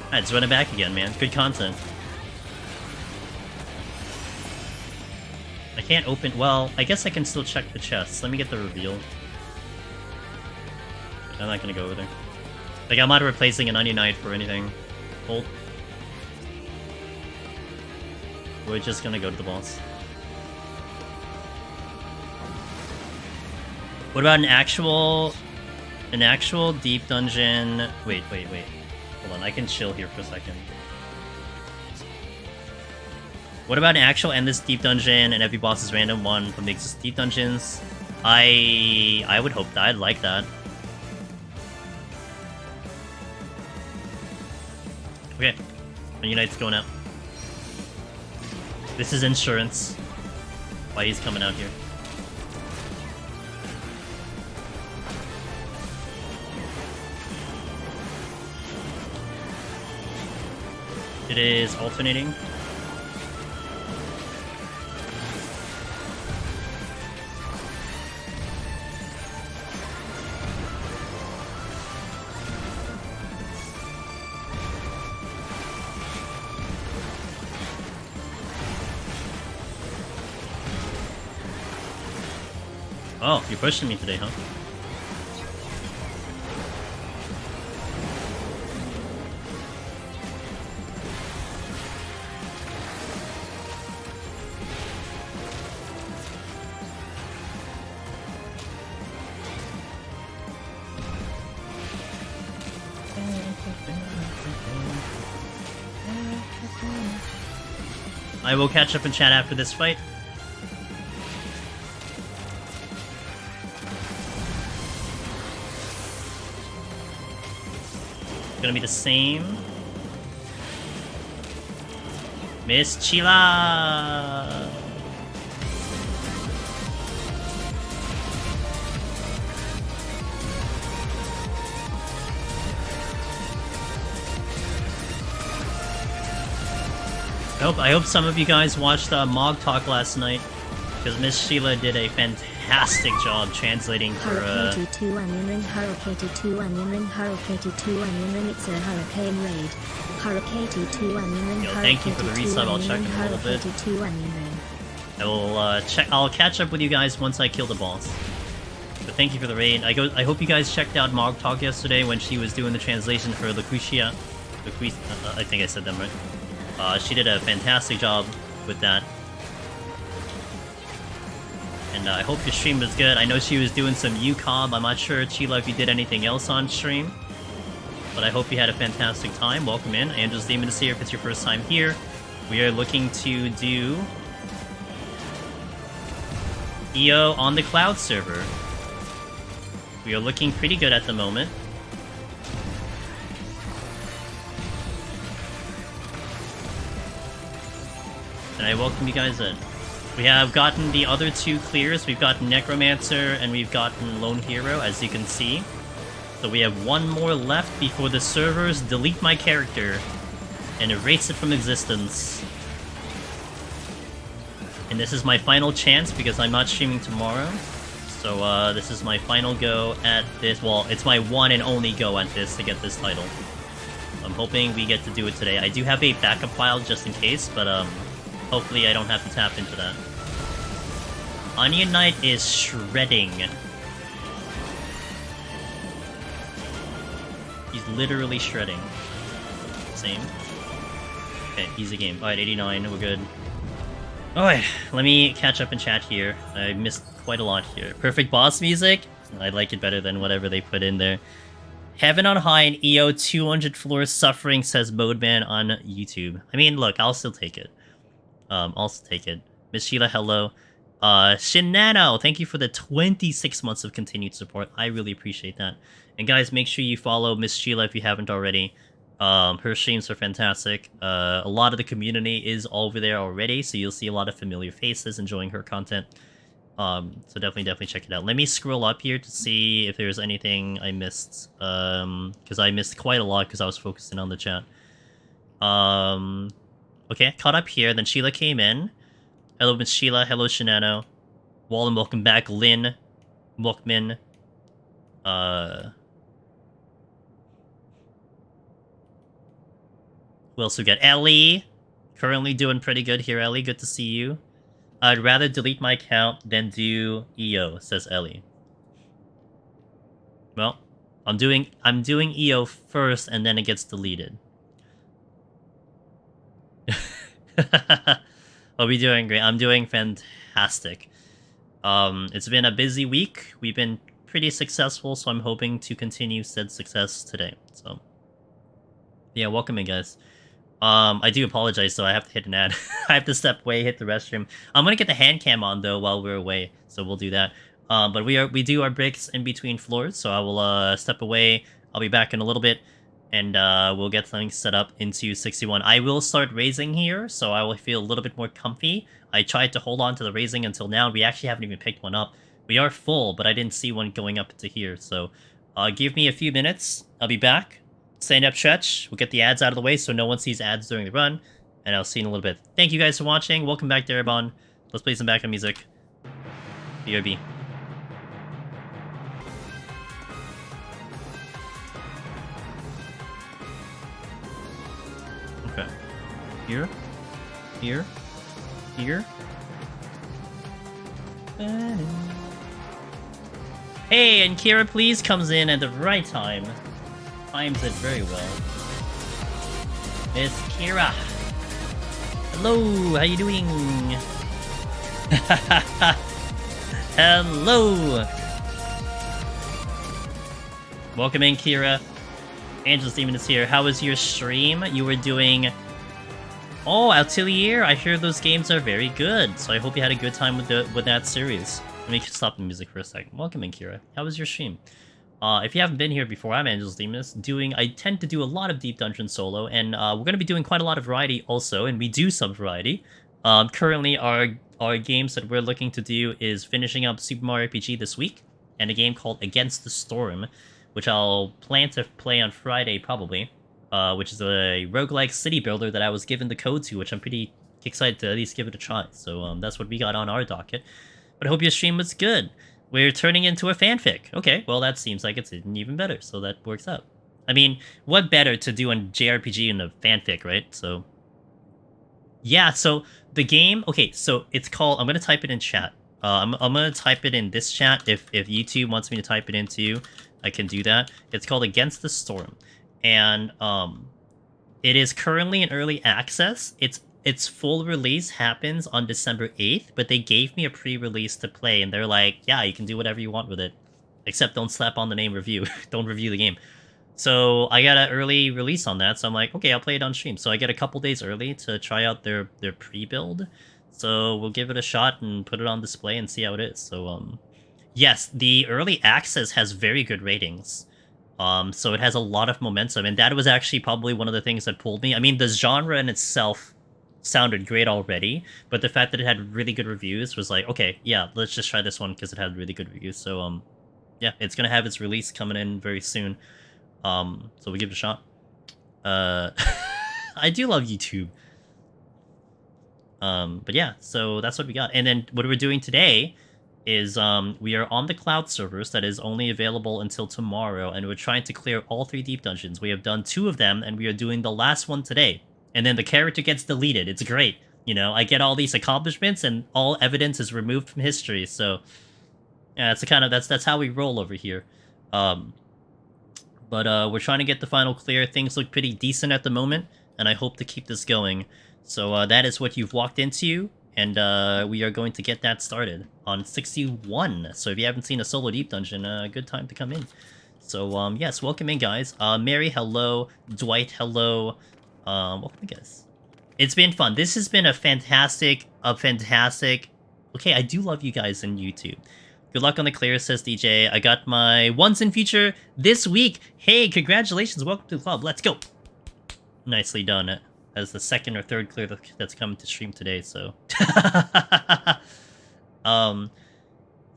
Alright, just run it back again, man. Good content. I can't open... Well, I guess I can still check the chests. Let me get the reveal. I'm not gonna go over there. Like, I'm not replacing an Onion Knight for anything. Hold. We're just gonna go to the boss. What about an actual deep dungeon? Wait. Hold on, I can chill here for a second. What about an actual endless deep dungeon and every boss is random one from the existing deep dungeons? I would hope that. I'd like that. Okay, my Unite's going out. This is insurance. Why he's coming out here. It is alternating. Oh, you're pushing me today, huh? I will catch up in chat after this fight. Gonna be the same. Miss Chila! I hope some of you guys watched Mog Talk last night, because Miss Sheila did a fantastic job translating for Hurricane 2 onion ring, Hurricane 2 onion ring, Hurricane 2 onion ring, it's a hurricane raid. Hurricane 2 onion ring, Yo, thank you for the resub, I'll check in a little bit. 2 onion ring. I will I'll catch up with you guys once I kill the boss. But thank you for the raid. I hope you guys checked out Mog Talk yesterday when she was doing the translation for Lucretia. I think I said them right. She did a fantastic job with that. And I hope your stream was good. I know she was doing some UCOB. I'm not sure, Chila, if you did anything else on stream. But I hope you had a fantastic time. Welcome in. Angel's Demon is here if it's your first time here. We are looking to do EO on the Cloud server. We are looking pretty good at the moment. And I welcome you guys in. We have gotten the other two clears. We've gotten Necromancer and we've gotten Lone Hero, as you can see. So we have one more left before the servers delete my character and erase it from existence. And this is my final chance because I'm not streaming tomorrow. So this is my final go at this. Well, it's my one and only go at this to get this title. I'm hoping we get to do it today. I do have a backup file just in case, but hopefully I don't have to tap into that. Onion Knight is shredding. He's literally shredding. Same. Okay, easy game. Alright, 89, we're good. Alright, let me catch up in chat here. I missed quite a lot here. Perfect boss music? I like it better than whatever they put in there. Heaven on High and EO 200 floors suffering, says Modeman on YouTube. I mean, look, I'll still take it. Also take it. Miss Sheila, hello. Shinano, thank you for the 26 months of continued support. I really appreciate that. And guys, make sure you follow Miss Sheila if you haven't already. Her streams are fantastic. A lot of the community is over there already, so you'll see a lot of familiar faces enjoying her content. So definitely check it out. Let me scroll up here to see if there's anything I missed. Because I missed quite a lot because I was focusing on the chat. Okay, caught up here. Then Sheila came in. Hello, Miss Sheila. Hello, Shinano. Wallen, welcome back. Lin. Mokmin. Who else we got? Ellie. Currently doing pretty good here, Ellie. Good to see you. I'd rather delete my account than do EO, says Ellie. Well, I'm doing EO first and then it gets deleted. I'll be doing great. I'm doing fantastic. It's been a busy week. We've been pretty successful, so I'm hoping to continue said success today. So, yeah, welcome in, guys. I do apologize, so I have to hit an ad. I have to step away, hit the restroom. I'm gonna get the hand cam on though while we're away, so we'll do that. But we do our breaks in between floors, so I will step away. I'll be back in a little bit. And we'll get something set up into 61. I will start raising here, so I will feel a little bit more comfy. I tried to hold on to the raising until now. We actually haven't even picked one up. We are full, but I didn't see one going up into here. So give me a few minutes. I'll be back. Stand up, stretch. We'll get the ads out of the way so no one sees ads during the run. And I'll see you in a little bit. Thank you guys for watching. Welcome back to Erebon. Let's play some background music. BRB. Okay. Here. Here. Here. Hey, and Kira please comes in at the right time. Times it very well. Miss Kira. Hello, how you doing? Hello. Welcome in, Kira. Angel's Demon is here. How was your stream? You were doing Oh, Atelier! I hear those games are very good, so I hope you had a good time with that series. Let me stop the music for a second. Welcome in, Kira. How was your stream? If you haven't been here before, I'm Angel's Demoness. I tend to do a lot of Deep Dungeon solo, and we're going to be doing quite a lot of variety also, and we do some variety. Currently, our games that we're looking to do is finishing up Super Mario RPG this week, and a game called Against the Storm, which I'll plan to play on Friday, probably, which is a roguelike city builder that I was given the code to, which I'm pretty excited to at least give it a try. So that's what we got on our docket. But I hope your stream was good. We're turning into a fanfic. Okay, well, that seems like it's even better, so that works out. I mean, what better to do in JRPG in a fanfic, right? So, yeah, so the game... Okay, so it's called... I'm going to type it in chat. I'm going to type it in this chat. If YouTube wants me to type it into, I can do that. It's called Against the Storm. And it is currently in early access. Its full release happens on December 8th, but they gave me a pre-release to play, and they're like, yeah, you can do whatever you want with it. Except don't slap on the name review. Don't review the game. So I got an early release on that, so I'm like, okay, I'll play it on stream. So I get a couple days early to try out their pre-build. So we'll give it a shot and put it on display and see how it is. So, yes, the early access has very good ratings. So it has a lot of momentum, and that was actually probably one of the things that pulled me. I mean, the genre in itself sounded great already, but the fact that it had really good reviews was like, okay, yeah, let's just try this one because it had really good reviews. So yeah, it's gonna have its release coming in very soon. So we give it a shot. I do love YouTube. But yeah, so that's what we got. And then what we're doing today is we are on the cloud servers that is only available until tomorrow, and we're trying to clear all 3 deep dungeons. We have done 2 of them, and we are doing the last one today. And then the character gets deleted. It's great. You know, I get all these accomplishments, and all evidence is removed from history. So, yeah, it's that's how we roll over here. But we're trying to get the final clear. Things look pretty decent at the moment, and I hope to keep this going. So that is what you've walked into, and we are going to get that started on 61. So if you haven't seen a solo deep dungeon, good time to come in. So yes, welcome in, guys. Mary, hello. Dwight, hello. Welcome, guys. It's been fun. This has been a fantastic... Okay, I do love you guys in YouTube. Good luck on the clear, says DJ. I got my once in future this week. Hey, congratulations. Welcome to the club. Let's go. Nicely done. As the second or third clear that's coming to stream today, so...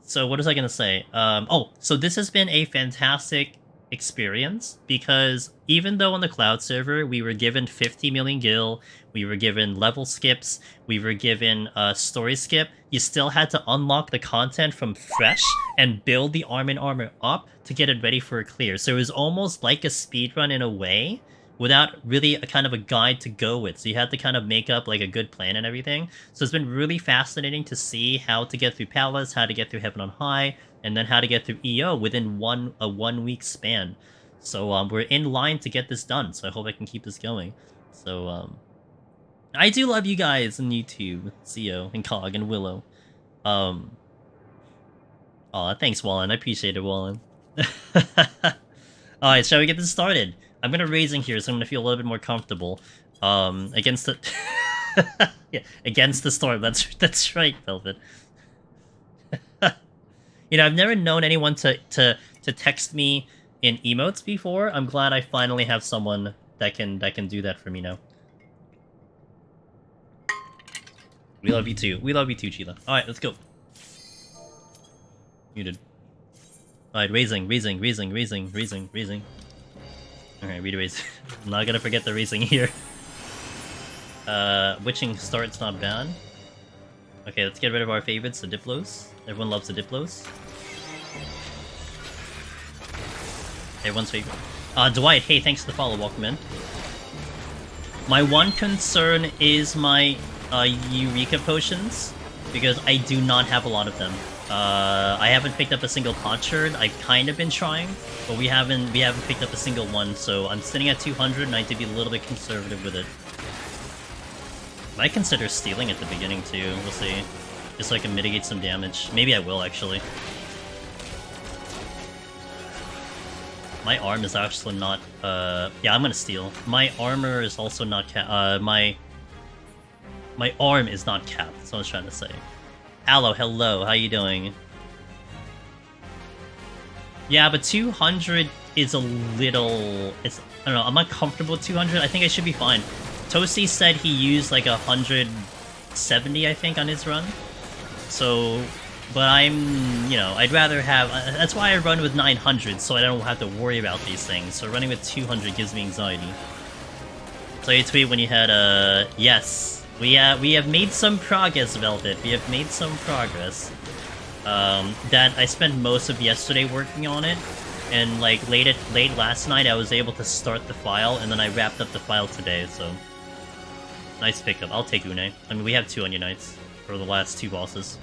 So what was I gonna say? Oh, so this has been a fantastic experience, because even though on the cloud server we were given 50 million gil, we were given level skips, we were given a story skip, you still had to unlock the content from fresh and build the armor up to get it ready for a clear. So it was almost like a speedrun in a way, without really a kind of a guide to go with. So you had to kind of make up like a good plan and everything. So it's been really fascinating to see how to get through Palace, how to get through Heaven on High, and then how to get through EO within a 1 week span. So we're in line to get this done, so I hope I can keep this going. So I do love you guys on YouTube, Zio and Cog and Willow. Aw, thanks, Wallen. I appreciate it, Wallen. Alright, shall we get this started? I'm gonna raising here, so I'm gonna feel a little bit more comfortable. Against the yeah, against the storm. That's right, Velvet. You know, I've never known anyone to text me in emotes before. I'm glad I finally have someone that can do that for me now. We love you too. We love you too, Sheila. Alright, let's go. Muted. Alright, raising. Alright, read raise. I'm not gonna forget the raising here. Witching start's not bad. Okay, let's get rid of our favorites, the Diplos. Everyone loves the Diplos. Everyone's favorite. Dwight, hey, thanks for the follow, welcome in. My one concern is my Eureka Potions, because I do not have a lot of them. I haven't picked up a single potsherd. I've kind of been trying, but we haven't picked up a single one, so I'm sitting at 200 and I need to be a little bit conservative with it. Might consider stealing at the beginning too, we'll see. Just so I can mitigate some damage. Maybe I will, actually. My arm is actually not, yeah, I'm gonna steal. My armor is also not, my My arm is not capped, that's what I was trying to say. Aloe, hello, how you doing? Yeah, but 200 is a little... I don't know, I'm not comfortable with 200. I think I should be fine. Toasty said he used like 170, I think, on his run. So... But I'm, you know, I'd rather have... that's why I run with 900, so I don't have to worry about these things. So running with 200 gives me anxiety. So you tweet when you had, yes. We have made some progress, Velvet. We have made some progress. That I spent most of yesterday working on it. And, like, late last night, I was able to start the file, and then I wrapped up the file today, so... Nice pickup. I'll take Une. I mean, we have 2 Onion Knights for the last 2 bosses.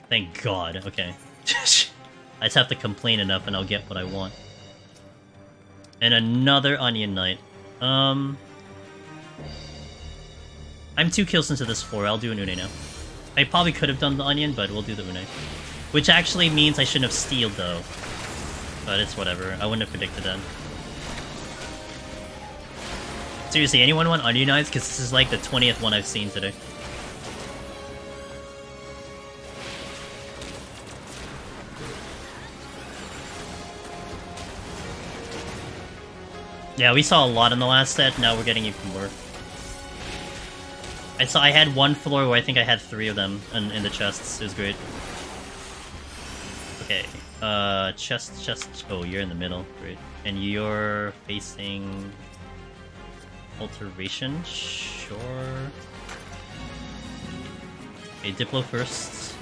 Thank God, okay. I just have to complain enough and I'll get what I want. And another Onion Knight. I'm 2 kills into this 4, I'll do an Une now. I probably could have done the Onion, but we'll do the Une. Which actually means I shouldn't have stealed though. But it's whatever, I wouldn't have predicted that. Seriously, anyone want Onion Knights? Because this is like the 20th one I've seen today. Yeah, we saw a lot in the last set, now we're getting even more. I had one floor where I think I had 3 of them in the chests, it was great. Okay, chest, oh, you're in the middle, great. And you're facing... Alteration, sure. Okay, Diplo first.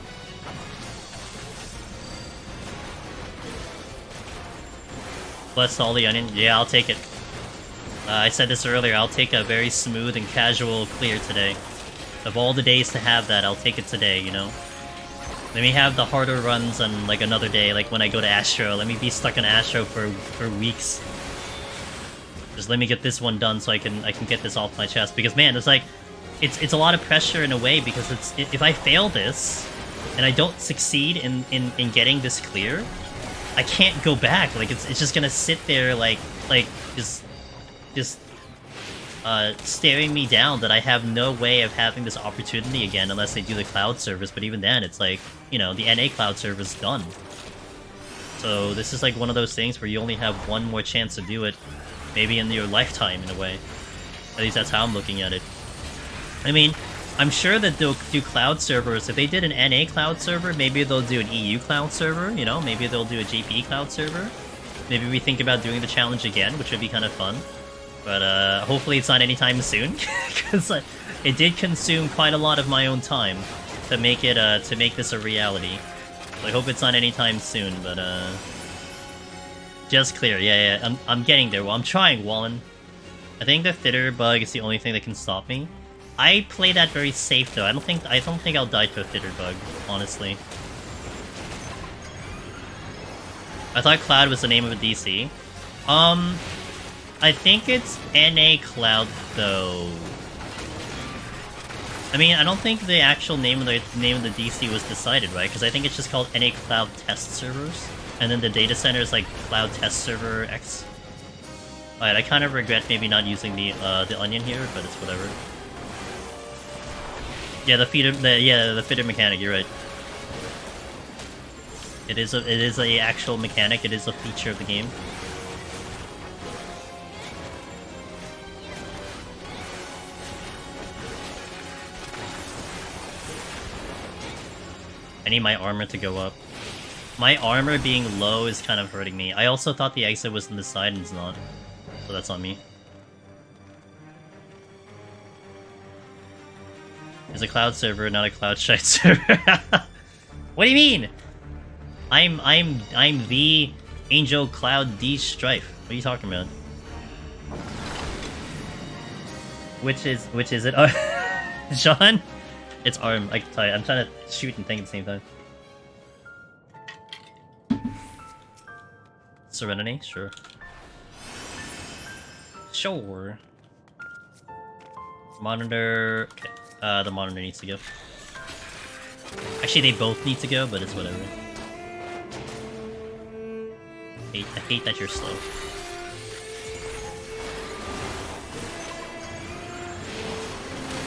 Bless all the onion, yeah, I'll take it. I said this earlier, I'll take a very smooth and casual clear today. Of all the days to have that, I'll take it today, you know? Let me have the harder runs on, like, another day, like when I go to Astro. Let me be stuck in Astro for weeks. Just let me get this one done so I can get this off my chest. Because, man, it's like... It's a lot of pressure in a way, because if I fail this, and I don't succeed in getting this clear, I can't go back. Like, it's just gonna sit there, like just staring me down that I have no way of having this opportunity again unless they do the cloud service, but even then, it's like, you know, the NA cloud service is done. So this is like one of those things where you only have one more chance to do it, maybe in your lifetime, in a way. At least that's how I'm looking at it. I mean, I'm sure that they'll do cloud servers. If they did an NA cloud server, maybe they'll do an EU cloud server, you know? Maybe they'll do a JP cloud server. Maybe we think about doing the challenge again, which would be kind of fun. But hopefully it's not anytime soon, because it did consume quite a lot of my own time to make it to make this a reality. So I hope it's not anytime soon, but just clear. Yeah, I'm getting there. Well, I'm trying, Wallen. I think the Fitter bug is the only thing that can stop me. I play that very safe though. I don't think I'll die to a Fitter bug, honestly. I thought Cloud was the name of a DC. I think it's NA Cloud though. I mean, I don't think the actual name of the DC was decided, right? Because I think it's just called NA Cloud Test Servers, and then the data center is like Cloud Test Server X. Alright, I kind of regret maybe not using the onion here, but it's whatever. Yeah, the fitter mechanic. You're right. It is a actual mechanic. It is a feature of the game. I need my armor to go up. My armor being low is kind of hurting me. I also thought the exit was on the side and it's not. So that's on me. It's a cloud server, not a cloud shite server. What do you mean? I'm the Angel Cloud D Strife. What are you talking about? Which is it? Sean? It's arm. I can tell you. I'm trying to shoot and think at the same time. Serenity? Sure. Sure. Monitor. Okay. The monitor needs to go. Actually, they both need to go, but it's whatever. I hate that you're slow.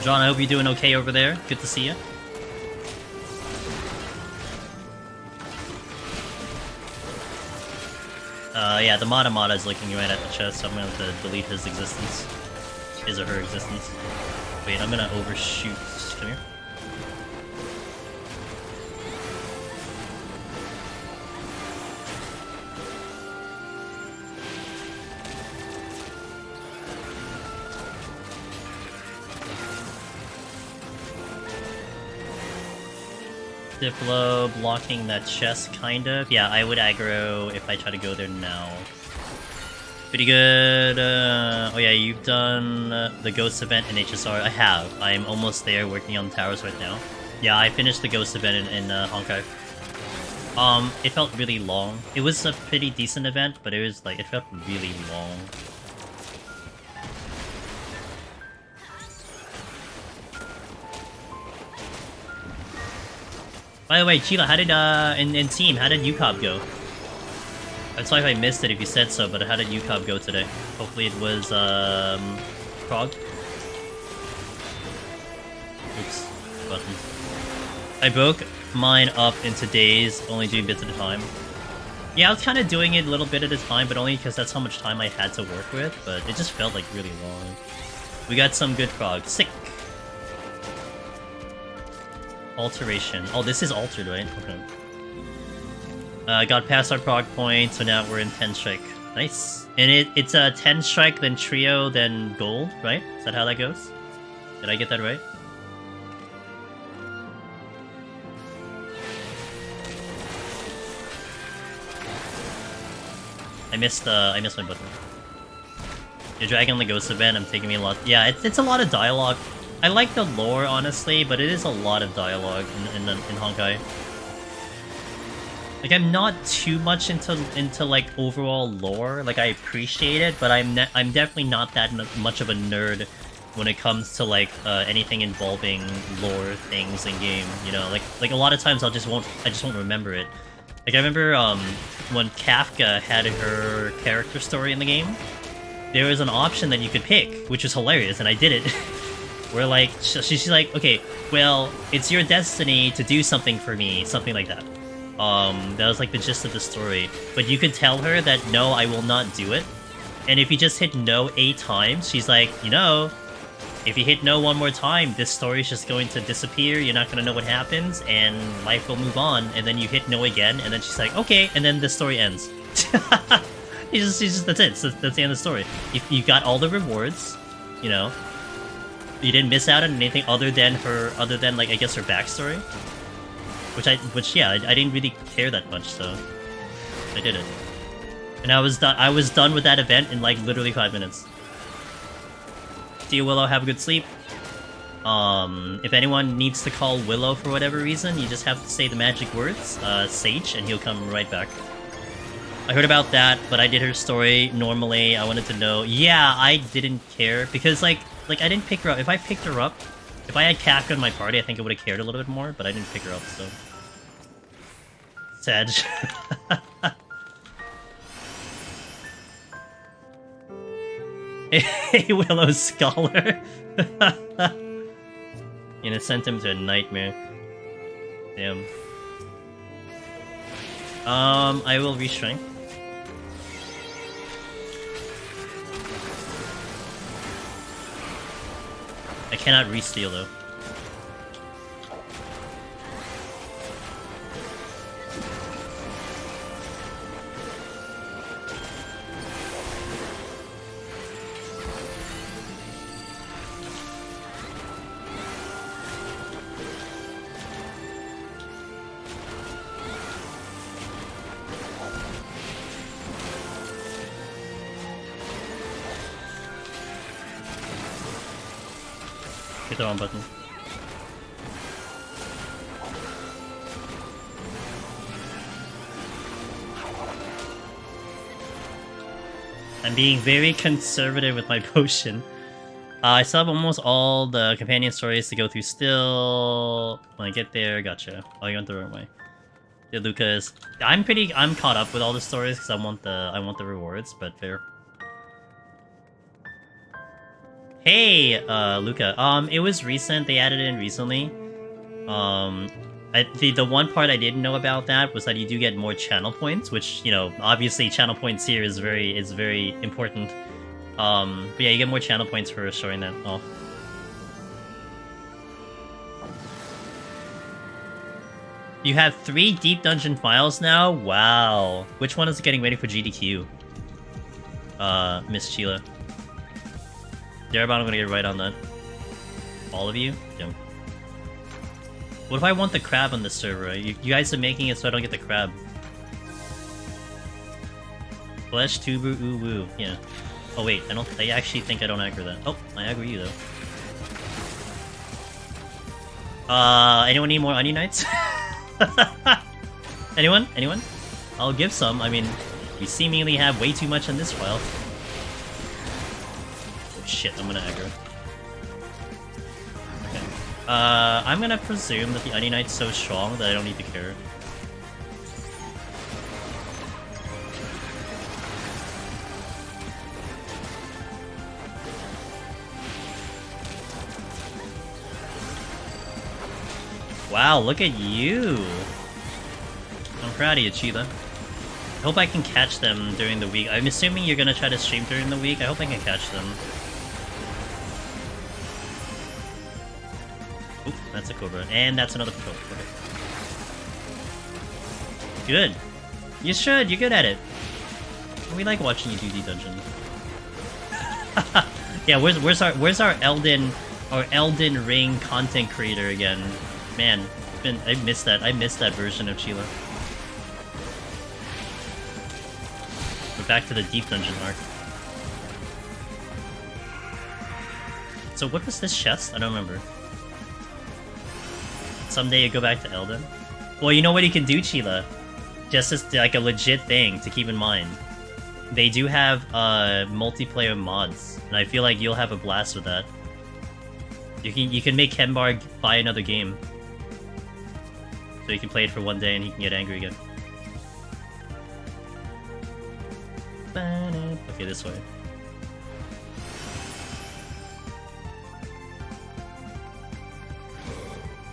John, I hope you're doing okay over there. Good to see you. Yeah, the Mata is looking right at the chest, so I'm gonna have to delete his existence. His or her existence. Wait, I'm gonna overshoot. Come here. Diplo blocking that chest, kind of. Yeah, I would aggro if I try to go there now. Pretty good. Oh yeah, you've done the Ghost event in HSR. I have. I'm almost there working on towers right now. Yeah, I finished the Ghost event in Honkai. It felt really long. It was a pretty decent event, but it was like, it felt really long. By the way, Chila, how did, in team, how did UCOB go? I'm sorry if I missed it if you said so, but how did UCOB go today? Hopefully it was, Prague? Oops. Button. I broke mine up into days, only doing bits at a time. Yeah, I was kind of doing it a little bit at a time, but only because that's how much time I had to work with, but it just felt like really long. We got some good Prague. Sick! Alteration. Oh, this is altered, right? Okay. Got past our prog point, so now we're in 10 strike. Nice. And it's a 10 strike, then trio, then gold, right? Is that how that goes? Did I get that right? I missed my button. You're dragging the ghost event, I'm taking me a lot. Yeah, it's a lot of dialogue. I like the lore, honestly, but it is a lot of dialogue in Honkai. Like, I'm not too much into like overall lore. Like, I appreciate it, but I'm definitely not that much of a nerd when it comes to like anything involving lore things in game. You know, like a lot of times I just won't remember it. Like, I remember when Kafka had her character story in the game, there was an option that you could pick, which was hilarious, and I did it. Where, like, she's like, okay, well, it's your destiny to do something for me, something like that. That was, like, the gist of the story. But you could tell her that, no, I will not do it. And if you just hit no 8 times, she's like, you know, if you hit no one more time, this story's just going to disappear, you're not gonna know what happens, and life will move on. And then you hit no again, and then she's like, okay, and then the story ends. That's it, that's the end of the story. If you got all the rewards, you know, you didn't miss out on anything other than like, I guess, her backstory, which yeah, I didn't really care that much, so I did it, and I was done with that event in like literally 5 minutes. See you, Willow. Have a good sleep. If anyone needs to call Willow for whatever reason, you just have to say the magic words, Sage, and he'll come right back. I heard about that, but I did her story normally. I wanted to know. Yeah, I didn't care because like I didn't pick her up. If I picked her up, if I had Kafka in my party, I think I would have cared a little bit more, but I didn't pick her up, so... Sad. Hey, Willow Scholar! You know, sent him to a nightmare. Damn. I will restrength. I cannot re-steal, though. Hit the wrong button. I'm being very conservative with my potion. I still have almost all the companion stories to go through still. When I get there, gotcha. Oh, you went the wrong way. Yeah, Lucas. I'm caught up with all the stories because I want the rewards, but fair. Hey, Luca. It was recent. They added it in recently. The one part I didn't know about that was that you do get more channel points, which, you know, obviously channel points here is very important. But yeah, you get more channel points for showing that off. You have 3 deep dungeon files now? Wow. Which one is getting ready for GDQ? Miss Sheila. Darabon, I'm gonna get right on that. All of you? Yeah. What if I want the crab on this server? You guys are making it so I don't get the crab. Flesh tuber ooh woo. Yeah. Oh wait, I actually think I don't aggro that. Oh, I aggro you though. Anyone need more onion knights? Anyone? Anyone? I'll give some. I mean, we seemingly have way too much in this file. Oh shit, I'm gonna aggro. Okay. I'm gonna presume that the onion knight's so strong that I don't need to care. Wow, look at you! I'm proud of you, Cheetah. I hope I can catch them during the week. I'm assuming you're gonna try to stream during the week. I hope I can catch them. Oop, that's a Cobra. And that's another patrol. Okay. Good. You should, you're good at it. We like watching you do the dungeon. Yeah, where's our Elden Ring content creator again? Man, I missed that version of Sheila. We're back to the deep dungeon arc. So what was this chest? I don't remember. Someday you go back to Elden? Well, you know what you can do, Sheila? Just as like a legit thing to keep in mind. They do have multiplayer mods, and I feel like you'll have a blast with that. You can make Kenbar buy another game. So you can play it for one day and he can get angry again. Okay, this way.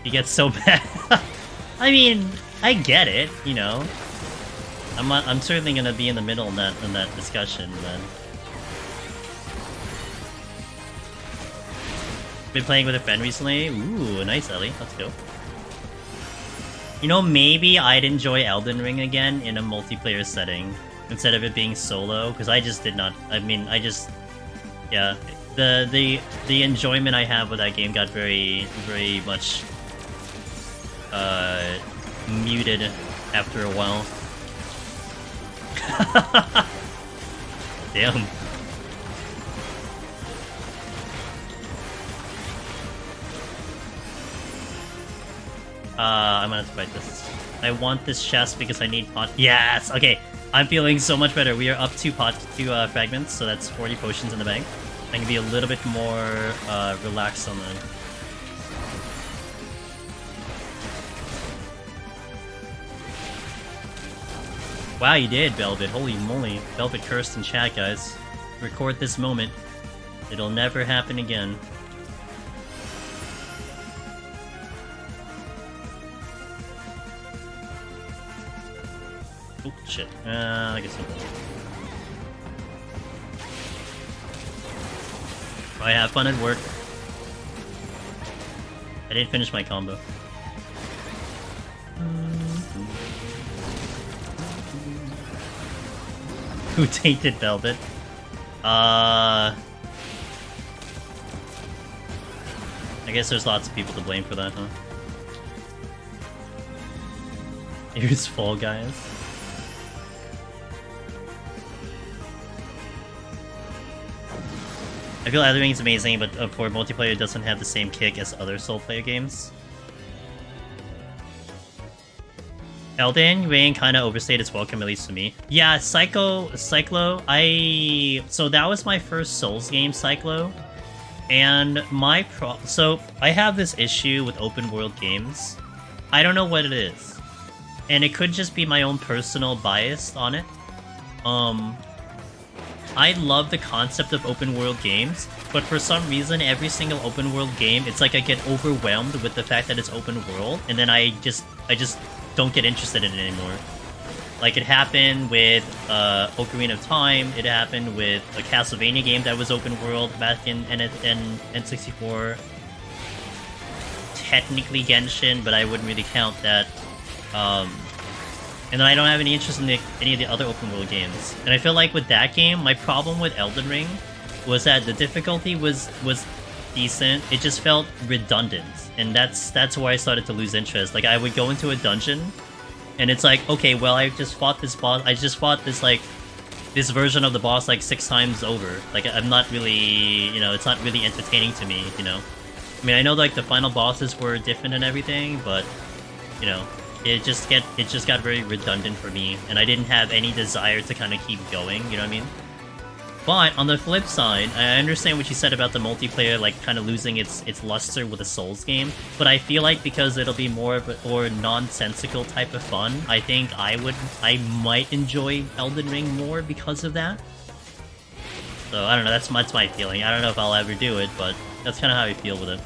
He gets so mad. I mean, I get it, you know. I'm certainly gonna be in the middle in that discussion, then. Been playing with a friend recently. Ooh, nice, Ellie. Let's go. You know, maybe I'd enjoy Elden Ring again in a multiplayer setting instead of it being solo, because I just did not. I mean, yeah, the enjoyment I have with that game got very much muted after a while. Damn. I'm gonna have to fight this. I want this chest because I need pot. Yes! Okay, I'm feeling so much better. We are up to fragments, so that's 40 potions in the bank. I can be a little bit more relaxed on that. Wow, you did, Velvet. Holy moly. Velvet cursed in chat, guys. Record this moment. It'll never happen again. Oh, shit. I guess not. I have fun at work. I didn't finish my combo. Who tainted Velvet? I guess there's lots of people to blame for that, huh? Here's Fall Guys. I feel Elden Ring is amazing, but for multiplayer it doesn't have the same kick as other Soul player games. Elden Ring kind of overstayed its welcome, at least to me. Yeah, Cyclo, so that was my first Souls game, Cyclo. And so I have this issue with open world games. I don't know what it is. And it could just be my own personal bias on it. I love the concept of open world games, but for some reason, every single open world game, it's like I get overwhelmed with the fact that it's open world, and then I just don't get interested in it anymore. Like, it happened with Ocarina of Time, it happened with a Castlevania game that was open world back in N64. Technically Genshin, but I wouldn't really count that. And then I don't have any interest in any of the other open world games. And I feel like with that game, my problem with Elden Ring was that the difficulty was decent. It just felt redundant, and that's where I started to lose interest. Like, I would go into a dungeon, and it's like, okay, well, I just fought this boss. I just fought this this version of the boss like 6 times over. Like, I'm not really, you know, it's not really entertaining to me, you know. I mean, I know like the final bosses were different and everything, but you know, it just got very redundant for me, and I didn't have any desire to kind of keep going. You know what I mean? But on the flip side, I understand what you said about the multiplayer, like kind of losing its luster with a Souls game. But I feel like because it'll be more of a or nonsensical type of fun, I think I might enjoy Elden Ring more because of that. So I don't know. That's my feeling. I don't know if I'll ever do it, but that's kind of how I feel with it.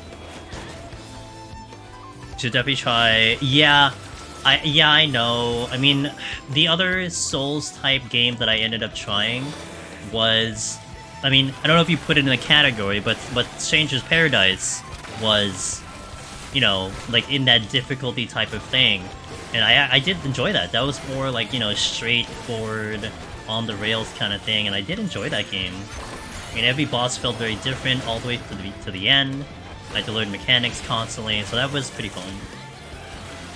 Should definitely try. Yeah, I know. I mean, the other Souls type game that I ended up trying was, I mean, I don't know if you put it in a category, but Stranger's Paradise was, you know, like in that difficulty type of thing, and I did enjoy that. That was more like, you know, straightforward, on the rails kind of thing, and I did enjoy that game. I mean, every boss felt very different all the way to the end. I had to learn mechanics constantly, so that was pretty fun.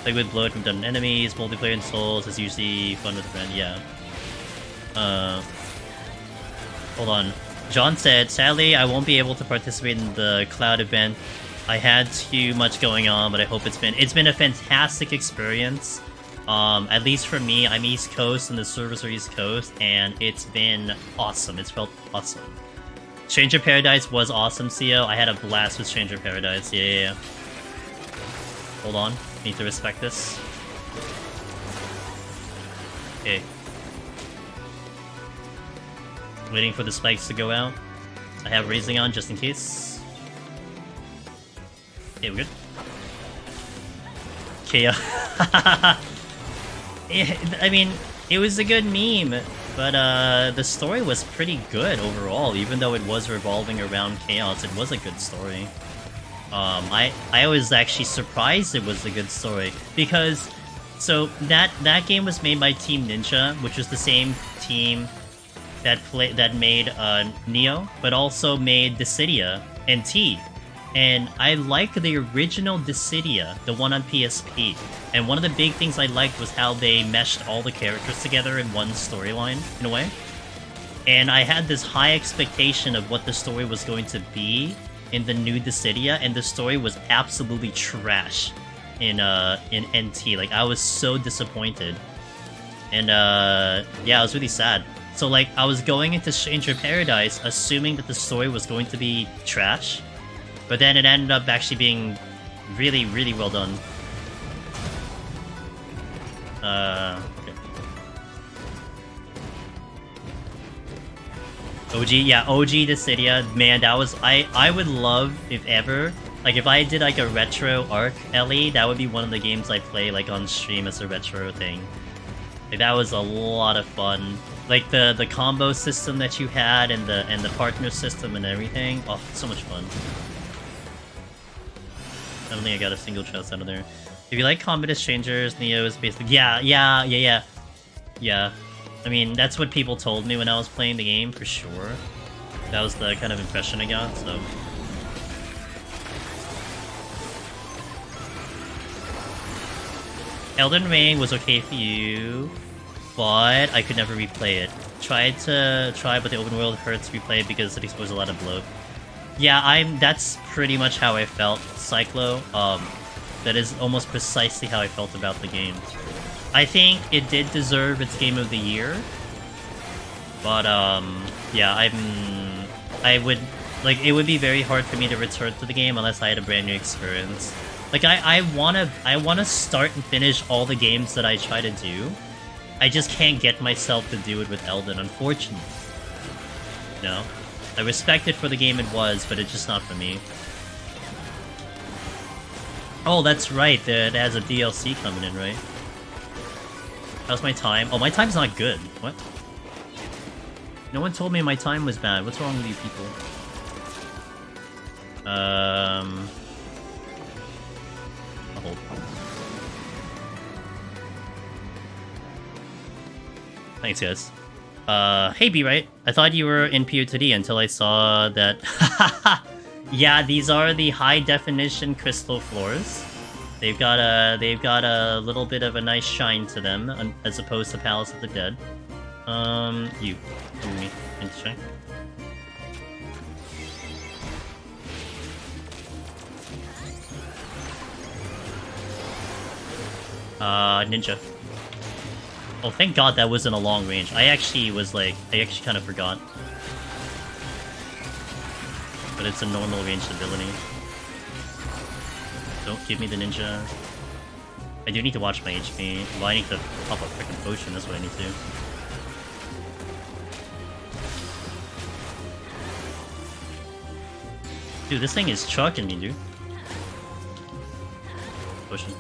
Like with blood from done enemies, multiplayer in Souls is usually fun with a friend. Yeah. Hold on. John said, sadly, I won't be able to participate in the Cloud event. I had too much going on, but I hope it's been a fantastic experience. At least for me, I'm East Coast and the servers are East Coast, and it's been awesome. It's felt awesome. Stranger Paradise was awesome, CEO. I had a blast with Stranger Paradise. Yeah. Hold on. Need to respect this. Okay. Waiting for the spikes to go out. I have raising on just in case. Okay, we're good. Okay, I mean, it was a good meme, but the story was pretty good overall. Even though it was revolving around chaos, it was a good story. I was actually surprised it was a good story because, so that game was made by Team Ninja, which was the same team that made Neo, but also made Dissidia and T. And I like the original Dissidia, the one on PSP. And one of the big things I liked was how they meshed all the characters together in one storyline, in a way. And I had this high expectation of what the story was going to be in the new Dissidia, and the story was absolutely trash in NT. Like, I was so disappointed. And yeah, I was really sad. So like, I was going into Stranger Paradise assuming that the story was going to be trash, but then it ended up actually being really, really well done. Okay. OG, yeah, OG Dissidia, man, that was, I would love, if ever, like if I did like a retro arc LE, that would be one of the games I play like on stream as a retro thing. Like, that was a lot of fun. Like the combo system that you had and the partner system and everything. Oh, so much fun. I don't think I got a single chest out of there. If you like Combat Strangers, Neo is basically yeah. I mean, that's what people told me when I was playing the game for sure. That was the kind of impression I got, so. Elden Ring was okay for you, but I could never replay it. Tried, but the open world hurts replay because it exposes a lot of bloat. Yeah, that's pretty much how I felt, Cyclo. That is almost precisely how I felt about the game. I think it did deserve its Game of the Year, but yeah, I would, like, it would be very hard for me to return to the game unless I had a brand new experience. Like, I wanna start and finish all the games that I try to do. I just can't get myself to do it with Elden, unfortunately. No. I respect it for the game it was, but it's just not for me. Oh, that's right. It has a DLC coming in, right? How's my time? Oh, my time's not good. What? No one told me my time was bad. What's wrong with you people? I'll hold. Thanks, guys. Hey, B-Right. I thought you were in PoTD until I saw that... Yeah, these are the high-definition crystal floors. They've got a little bit of a nice shine to them, as opposed to Palace of the Dead. You. Come with me. Interesting. Ninja. Oh, thank God that wasn't a long range. I actually kind of forgot. But it's a normal ranged ability. Don't give me the ninja. I do need to watch my HP. Well, I need to pop a freaking potion, that's what I need to do. Dude, this thing is chucking me, dude. Potion.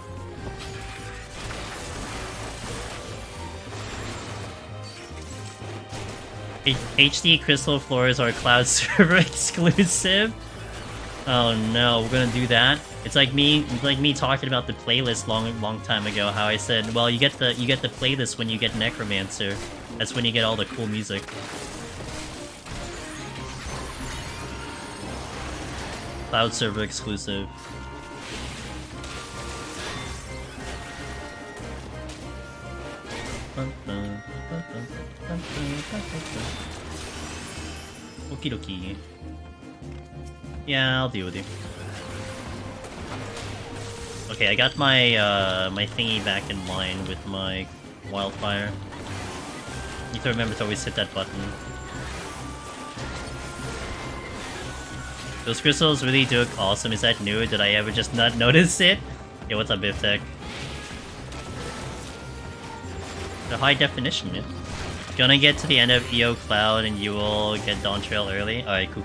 HD Crystal Floors are cloud server exclusive. Oh no, we're gonna do that. It's like me talking about the playlist long time ago. How I said, well, you get the playlist when you get Necromancer. That's when you get all the cool music. Cloud server exclusive. Okie dokie. Yeah, I'll deal with you. Okay, I got my my thingy back in line with my wildfire. You have to remember to always hit that button. Those crystals really do look awesome. Is that new? Did I ever just not notice it? Yeah, what's up, Biftech? The high definition, man. Gonna get to the end of EO Cloud and you will get Dawn Trail early? Alright, cool.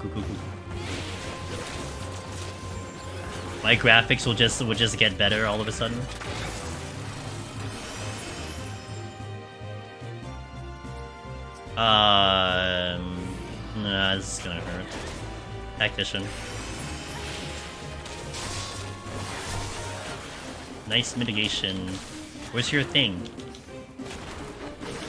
My graphics will just get better all of a sudden. Nah, this is gonna hurt. Tactician. Nice mitigation. Where's your thing?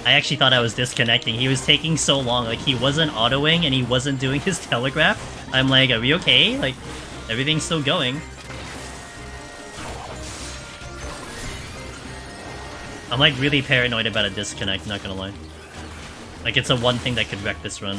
I actually thought I was disconnecting. He was taking so long. Like, he wasn't autoing and he wasn't doing his telegraph. I'm like, are we okay? Like, everything's still going. I'm like really paranoid about a disconnect, not gonna lie. Like, it's the one thing that could wreck this run.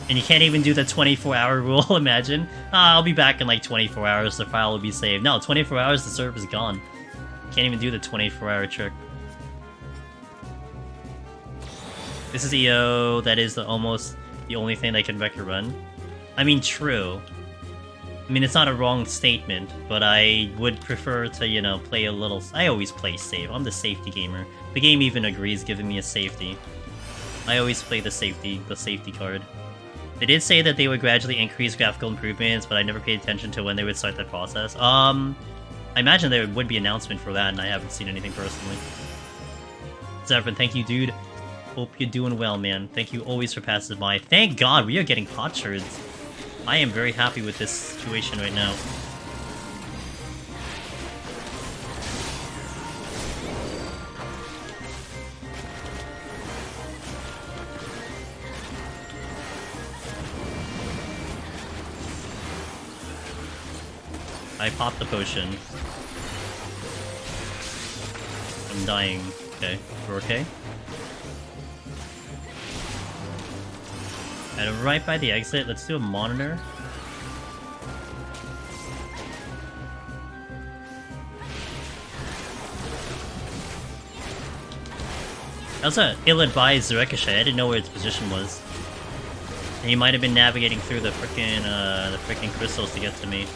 And you can't even do the 24-hour rule, imagine. I'll be back in like 24 hours, the file will be saved. No, 24 hours, the server's gone. Can't even do the 24-hour trick. This is EO, that is almost the only thing that can wreck your run. I mean, true. I mean, it's not a wrong statement, but I would prefer to, you know, play a little... I always play safe. I'm the safety gamer. The game even agrees giving me a safety. I always play the safety card. They did say that they would gradually increase graphical improvements, but I never paid attention to when they would start that process. I imagine there would be an announcement for that, and I haven't seen anything personally. Zephyr, thank you, dude. Hope you're doing well, man. Thank you always for passing by. Thank God we are getting potsherds. I am very happy with this situation right now. I popped the potion. I'm dying. Okay, we're okay. And right by the exit, let's do a monitor. That was a ill-advised ricochet. I didn't know where its position was. And he might have been navigating through the frickin' crystals to get to me.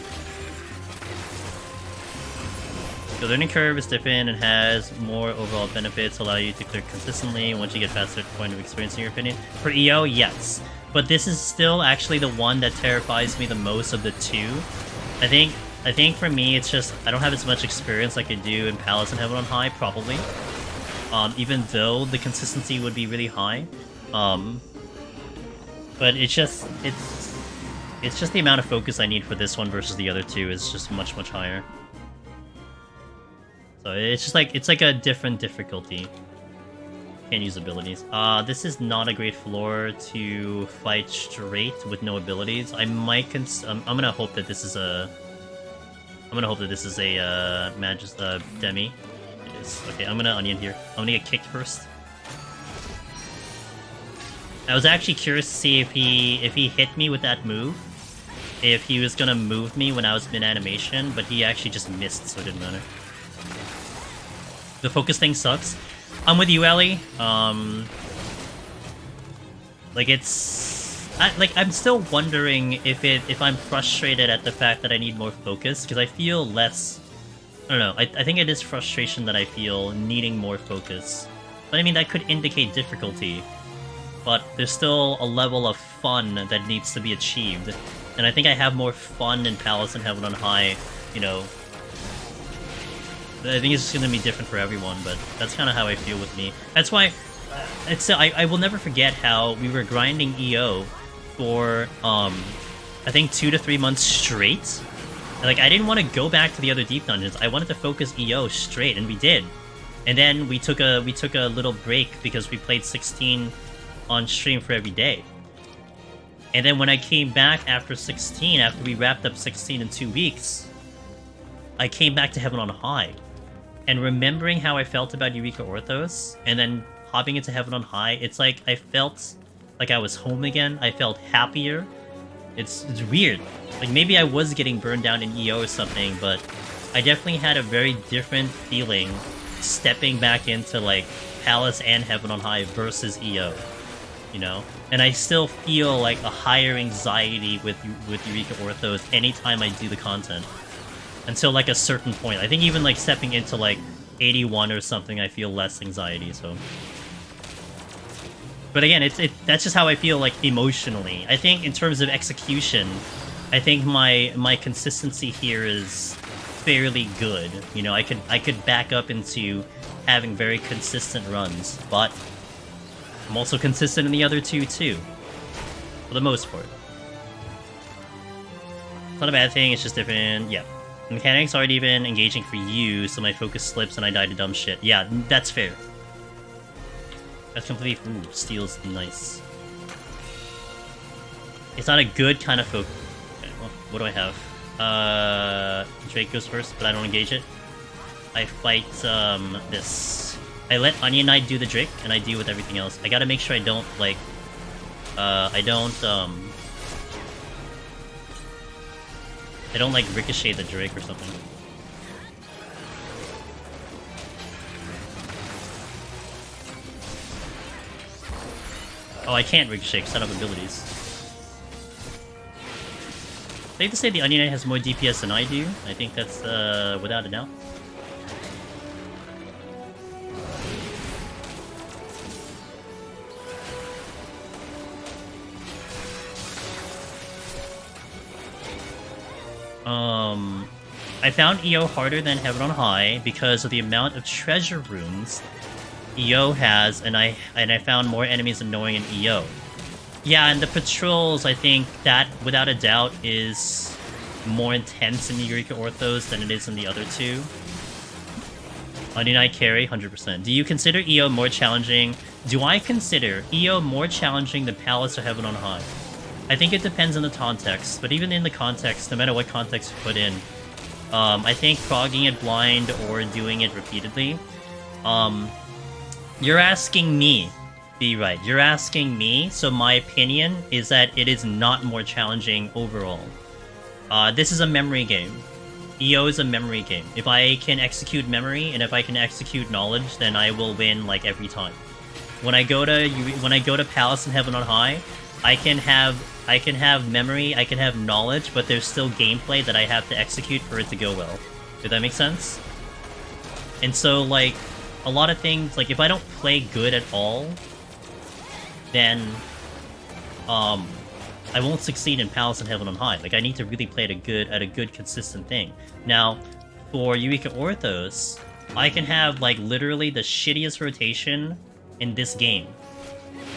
The learning curve is different and has more overall benefits, allow you to clear consistently once you get past a certain point of experience, in your opinion. For EO, yes. But this is still actually the one that terrifies me the most of the two. I think for me, it's just, I don't have as much experience like I do in Palace and Heaven on High, probably. Even though the consistency would be really high. But it's just the amount of focus I need for this one versus the other two is just much, much higher. So it's just like, it's like a different difficulty. Can't use abilities. This is not a great floor to fight straight with no abilities. I might I'm gonna hope that this is a... I'm gonna hope that this is a, Demi. It is. Okay, I'm gonna Onion here. I'm gonna get kicked first. I was actually curious to see if he hit me with that move. If he was gonna move me when I was mid-animation, but he actually just missed, so it didn't matter. The focus thing sucks. I'm with you, Ellie. Like I'm still wondering if I'm frustrated at the fact that I need more focus, because I feel less... I don't know, I think it is frustration that I feel needing more focus. But I mean, that could indicate difficulty. But there's still a level of fun that needs to be achieved. And I think I have more fun in Palace and Heaven on High, you know. I think it's just going to be different for everyone, but that's kind of how I feel with me. That's why I will never forget how we were grinding EO for, I think 2 to 3 months straight. And, like, I didn't want to go back to the other deep dungeons. I wanted to focus EO straight, and we did. And then we took a little break because we played 16 on stream for every day. And then when I came back after 16, after we wrapped up 16 in 2 weeks, I came back to Heaven on High. And remembering how I felt about Eureka Orthos, and then hopping into Heaven on High, it's like I felt like I was home again. I felt happier. It's weird. Like, maybe I was getting burned down in EO or something, but I definitely had a very different feeling stepping back into, like, Palace and Heaven on High versus EO. You know? And I still feel like a higher anxiety with Eureka Orthos anytime I do the content. Until, like, a certain point. I think even, like, stepping into, like, 81 or something, I feel less anxiety, so... But again, that's just how I feel, like, emotionally. I think in terms of execution, I think my consistency here is fairly good. You know, I could back up into having very consistent runs, but I'm also consistent in the other two, too. For the most part. It's not a bad thing, it's just different, yeah. The mechanics aren't even engaging for you, so my focus slips and I die to dumb shit. Yeah, that's fair. That's completely... Ooh, steel's nice. It's not a good kind of focus. Okay, well, what do I have? Drake goes first, but I don't engage it. I fight, this. I let Onion Knight do the Drake, and I deal with everything else. I gotta make sure I don't, like... I don't, like, ricochet the Drake or something. Oh, I can't ricochet because I don't have abilities. Safe to say the Onion Knight has more DPS than I do. I think that's, without a doubt. I found EO harder than Heaven on High because of the amount of treasure rooms EO has, and I found more enemies annoying in EO. Yeah, and the patrols, I think that, without a doubt, is more intense in Eureka Orthos than it is in the other two. Onion Knight carry, 100%. Do you consider EO more challenging? Do I consider EO more challenging than Palace or Heaven on High? I think it depends on the context, but even in the context, no matter what context you put in, I think progging it blind or doing it repeatedly, you're asking me, be right, you're asking me, so my opinion is that it is not more challenging overall. This is a memory game. EO is a memory game. If I can execute memory, and if I can execute knowledge, then I will win, like, every time. When I go to Palace and Heaven on High, I can have memory, I can have knowledge, but there's still gameplay that I have to execute for it to go well. Did that make sense? And so, like, a lot of things, like, if I don't play good at all, then, I won't succeed in Palace and Heaven on High. Like, I need to really play at a good, consistent thing. Now, for Eureka Orthos, I can have, like, literally the shittiest rotation in this game.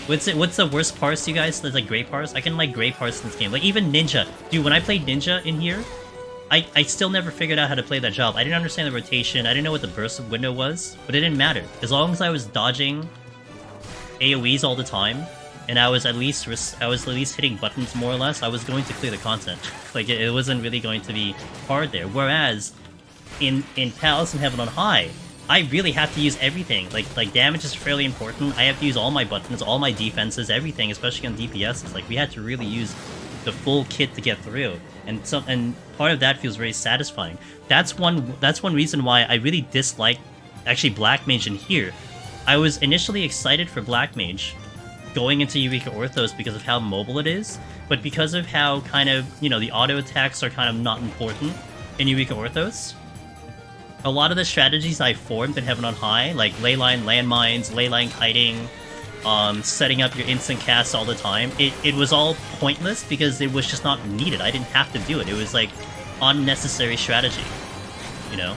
What's the worst parse, you guys? There's, like, Grey Parse? I can, like, Grey Parse in this game. Like, even Ninja. Dude, when I played Ninja in here, I still never figured out how to play that job. I didn't understand the rotation, I didn't know what the burst window was, but it didn't matter. As long as I was dodging AoEs all the time, and I was at least hitting buttons more or less, I was going to clear the content. Like, it wasn't really going to be hard there. Whereas, in Palace and Heaven on High, I really have to use everything. Like damage is fairly important. I have to use all my buttons, all my defenses, everything, especially on DPSs. Like, we had to really use the full kit to get through. And part of that feels very satisfying. That's one reason why I really dislike actually Black Mage in here. I was initially excited for Black Mage going into Eureka Orthos because of how mobile it is, but because of how kind of, you know, the auto attacks are kind of not important in Eureka Orthos, a lot of the strategies I formed in Heaven on High, like leyline landmines, leyline kiting, setting up your instant casts all the time, it was all pointless because it was just not needed. I didn't have to do it. It was like unnecessary strategy, you know?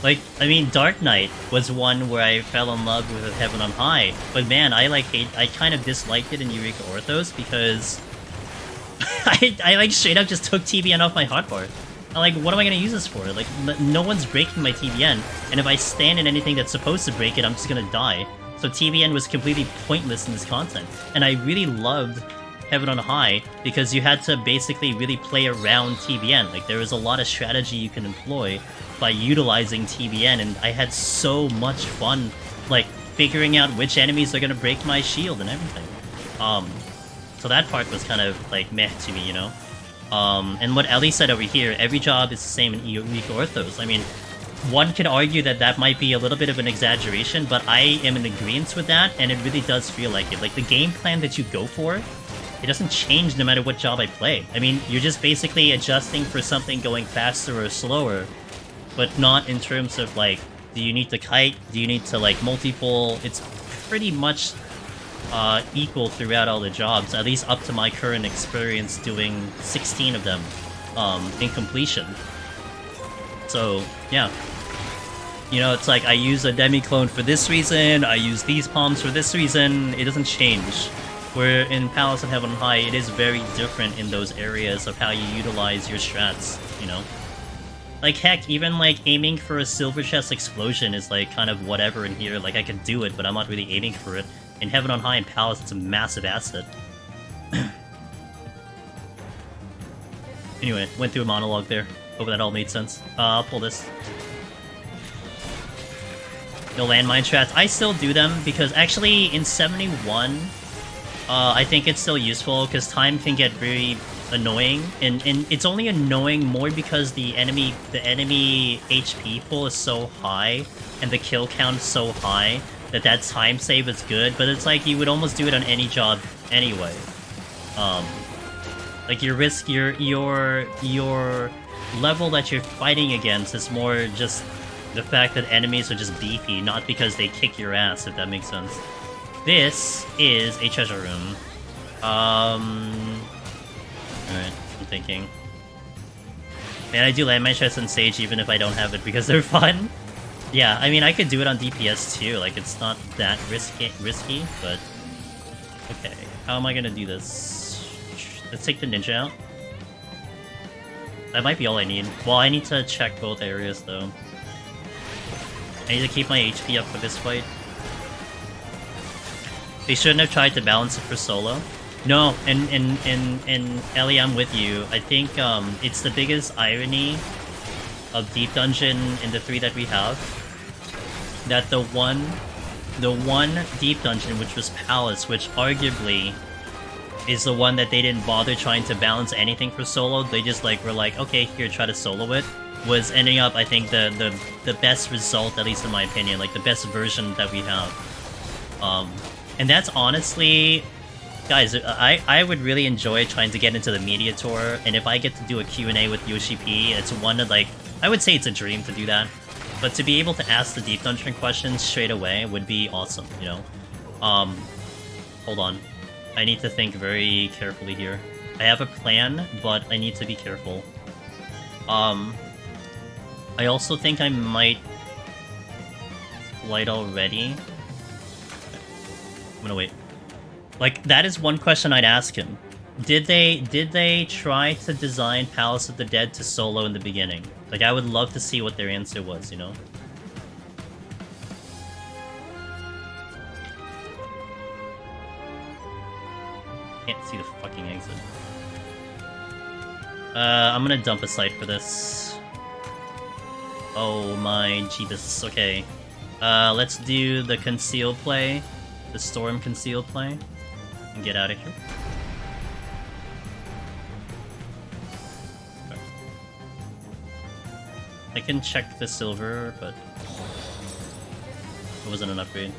Like, I mean, Dark Knight was one where I fell in love with Heaven on High, but man, I kind of disliked it in Eureka Orthos because I like straight up just took TBN off my hotbar. I'm like, what am I gonna use this for? Like, no one's breaking my TBN, and if I stand in anything that's supposed to break it, I'm just gonna die. So TBN was completely pointless in this content. And I really loved Heaven on High because you had to basically really play around TBN. Like, there was a lot of strategy you can employ by utilizing TBN, and I had so much fun, like, figuring out which enemies are gonna break my shield and everything. So that part was kind of, like, meh to me, you know? And what Ellie said over here, every job is the same in Eureka Orthos. I mean, one could argue that that might be a little bit of an exaggeration, but I am in agreement with that, and it really does feel like it. Like, the game plan that you go for, it doesn't change no matter what job I play. I mean, you're just basically adjusting for something going faster or slower, but not in terms of, like, do you need to kite, do you need to, like, multi-pull? It's pretty much equal throughout all the jobs, at least up to my current experience doing 16 of them in completion. So, yeah. You know, it's like, I use a demi-clone for this reason, I use these palms for this reason, it doesn't change. Where in Palace and Heaven on High, it is very different in those areas of how you utilize your strats, you know? Like, heck, even, like, aiming for a Silver Chest Explosion is, like, kind of whatever in here. Like, I can do it, but I'm not really aiming for it. In Heaven on High and Palace, it's a massive asset. Anyway, went through a monologue there. Hope that all made sense. I'll pull this. No landmine strats. I still do them, because actually, in 71, I think it's still useful, because time can get very annoying, and it's only annoying more because the enemy HP pool is so high, and the kill count is so high, that time save is good, but it's like you would almost do it on any job anyway. Like, your risk, your level that you're fighting against is more just the fact that enemies are just beefy, not because they kick your ass, if that makes sense. This is a treasure room. Alright, I'm thinking. Man, I do landmine strats on Sage even if I don't have it because they're fun. Yeah, I mean, I could do it on DPS too, like, it's not that risky, but... Okay, how am I gonna do this? Let's take the ninja out. That might be all I need. Well, I need to check both areas, though. I need to keep my HP up for this fight. They shouldn't have tried to balance it for solo. No, and Ellie, I'm with you. I think it's the biggest irony of Deep Dungeon in the 3 that we have, that the one Deep Dungeon, which was Palace, which arguably is the one that they didn't bother trying to balance anything for solo. They just like were like, okay, here, try to solo it. Was ending up, I think, the best result, at least in my opinion, like the best version that we have. And that's honestly, guys, I would really enjoy trying to get into the Media Tour, and if I get to do a Q&A with Yoshi P, it's one of, like, I would say it's a dream to do that. But to be able to ask the deep dungeon questions straight away would be awesome, you know? Hold on. I need to think very carefully here. I have a plan, but I need to be careful. I also think I might light already. I'm gonna wait. Like, that is one question I'd ask him. Did they try to design Palace of the Dead to solo in the beginning? Like, I would love to see what their answer was, you know? Can't see the fucking exit. I'm gonna dump a site for this. Oh my Jeebus, okay. Let's do the conceal play. The storm conceal play. And get out of here. Okay. I can check the silver, but it wasn't an upgrade.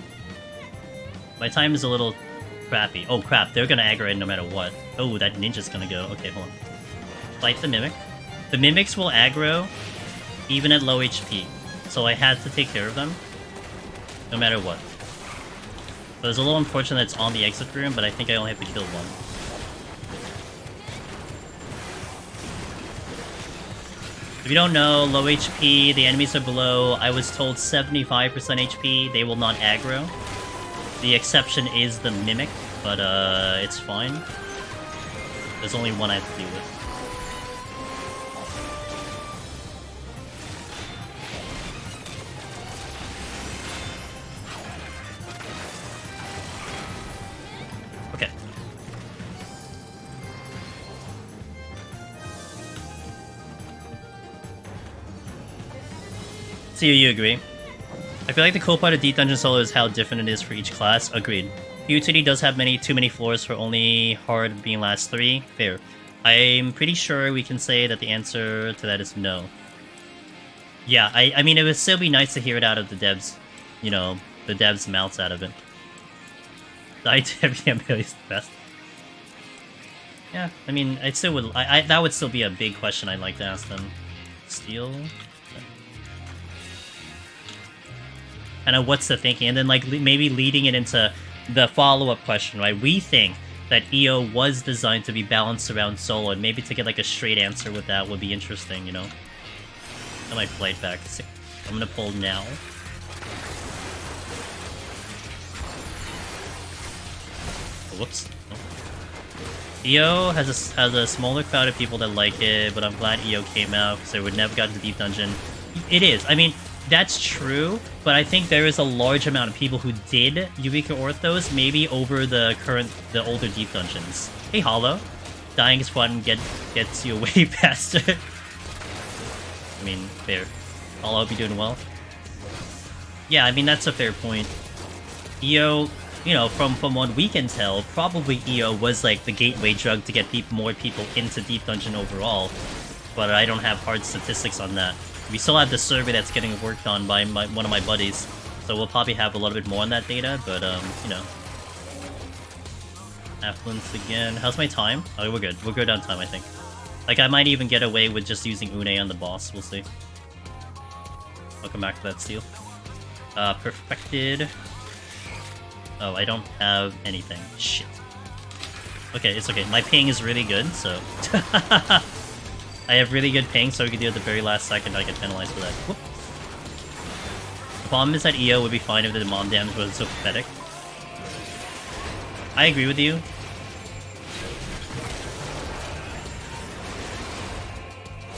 My time is a little crappy. Oh crap, they're gonna aggro no matter what. Oh, that ninja's gonna go. Okay, hold on. Fight the Mimic. The Mimics will aggro even at low HP, so I had to take care of them no matter what. So it's a little unfortunate that it's on the exit room, but I think I only have to kill one. If you don't know, low HP, the enemies are below, I was told 75% HP, they will not aggro. The exception is the Mimic, but it's fine. There's only one I have to deal with. Okay. So you agree? I feel like the cool part of Deep Dungeon Solo is how different it is for each class. Agreed. PoTD does have too many floors for only hard being last 3. Fair. I'm pretty sure we can say that the answer to that is no. Yeah, I mean, it would still be nice to hear it out of the devs. You know, the devs' mouths out of it. The ITM is the best. Yeah, I mean, I still would. That would still be a big question I'd like to ask them. Steel. And what's the thinking? And then like maybe leading it into the follow-up question, right? We think that EO was designed to be balanced around solo, and maybe to get like a straight answer with that would be interesting, you know? I might flight back. I'm gonna pull now. Whoops. EO has a smaller crowd of people that like it, but I'm glad EO came out because they would never got into Deep Dungeon. It is. I mean, that's true, but I think there is a large amount of people who did Eureka Orthos, maybe over the older Deep Dungeons. Hey, Hollow. Dying is fun, gets you away faster. I mean, fair. Hollow, hope you're doing well. Yeah, I mean, that's a fair point. EO, you know, from what we can tell, probably EO was like the gateway drug to get more people into Deep Dungeon overall, but I don't have hard statistics on that. We still have the survey that's getting worked on by one of my buddies, so we'll probably have a little bit more on that data, but, you know. Affluence again. How's my time? Oh, we're good. We're good on time, I think. Like, I might even get away with just using Une on the boss. We'll see. I'll come back to that steal. Perfected. Oh, I don't have anything. Shit. Okay, it's okay. My ping is really good, so... I have really good ping, so we can do it at the very last second. I get penalized for that. Whoop. The problem is that EO would be fine if the Demon damage wasn't so pathetic. I agree with you.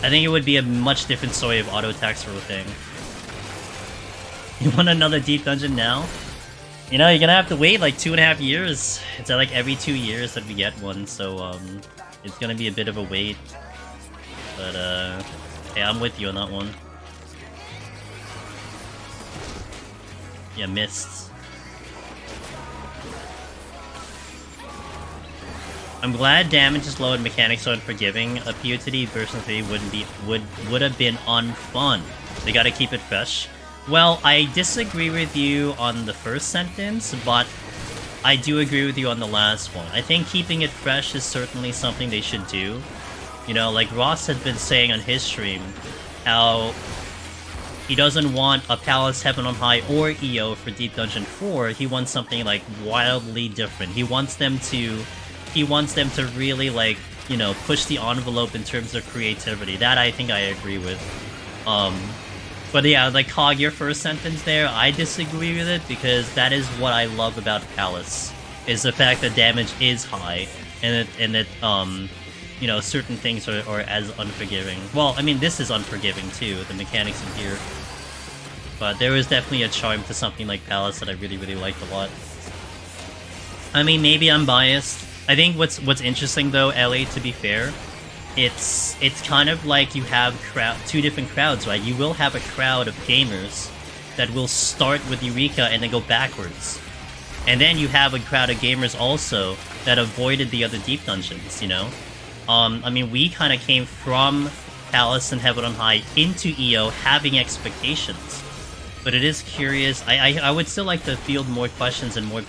I think it would be a much different story if auto attacks were a thing. You want another Deep Dungeon now? You know, you're gonna have to wait like 2.5 years. It's like every 2 years that we get one, so it's gonna be a bit of a wait. But, yeah, I'm with you on that one. Yeah, missed. I'm glad damage is low and mechanics are unforgiving. A PoTD version 3 would have been unfun. They gotta keep it fresh. Well, I disagree with you on the first sentence, but I do agree with you on the last one. I think keeping it fresh is certainly something they should do. You know, like Ross had been saying on his stream, how He doesn't want a Palace Heaven on High or EO for Deep Dungeon 4. He wants something like wildly different. He wants them to really, like, you know, push the envelope in terms of creativity. That I think I agree with. But yeah, like Cog, your first sentence there, I disagree with it because that is what I love about Palace, is the fact that damage is high and that you know, certain things are as unforgiving. Well, I mean, this is unforgiving too, the mechanics in here. But there is definitely a charm to something like Palace that I really, really liked a lot. I mean, maybe I'm biased. I think what's interesting though, LA, to be fair, it's kind of like you have two different crowds, right? You will have a crowd of gamers that will start with Eureka and then go backwards. And then you have a crowd of gamers also that avoided the other deep dungeons, you know? I mean, we kind of came from Palace and Heaven on High into EO having expectations. But it is curious. I would still like to field more questions and more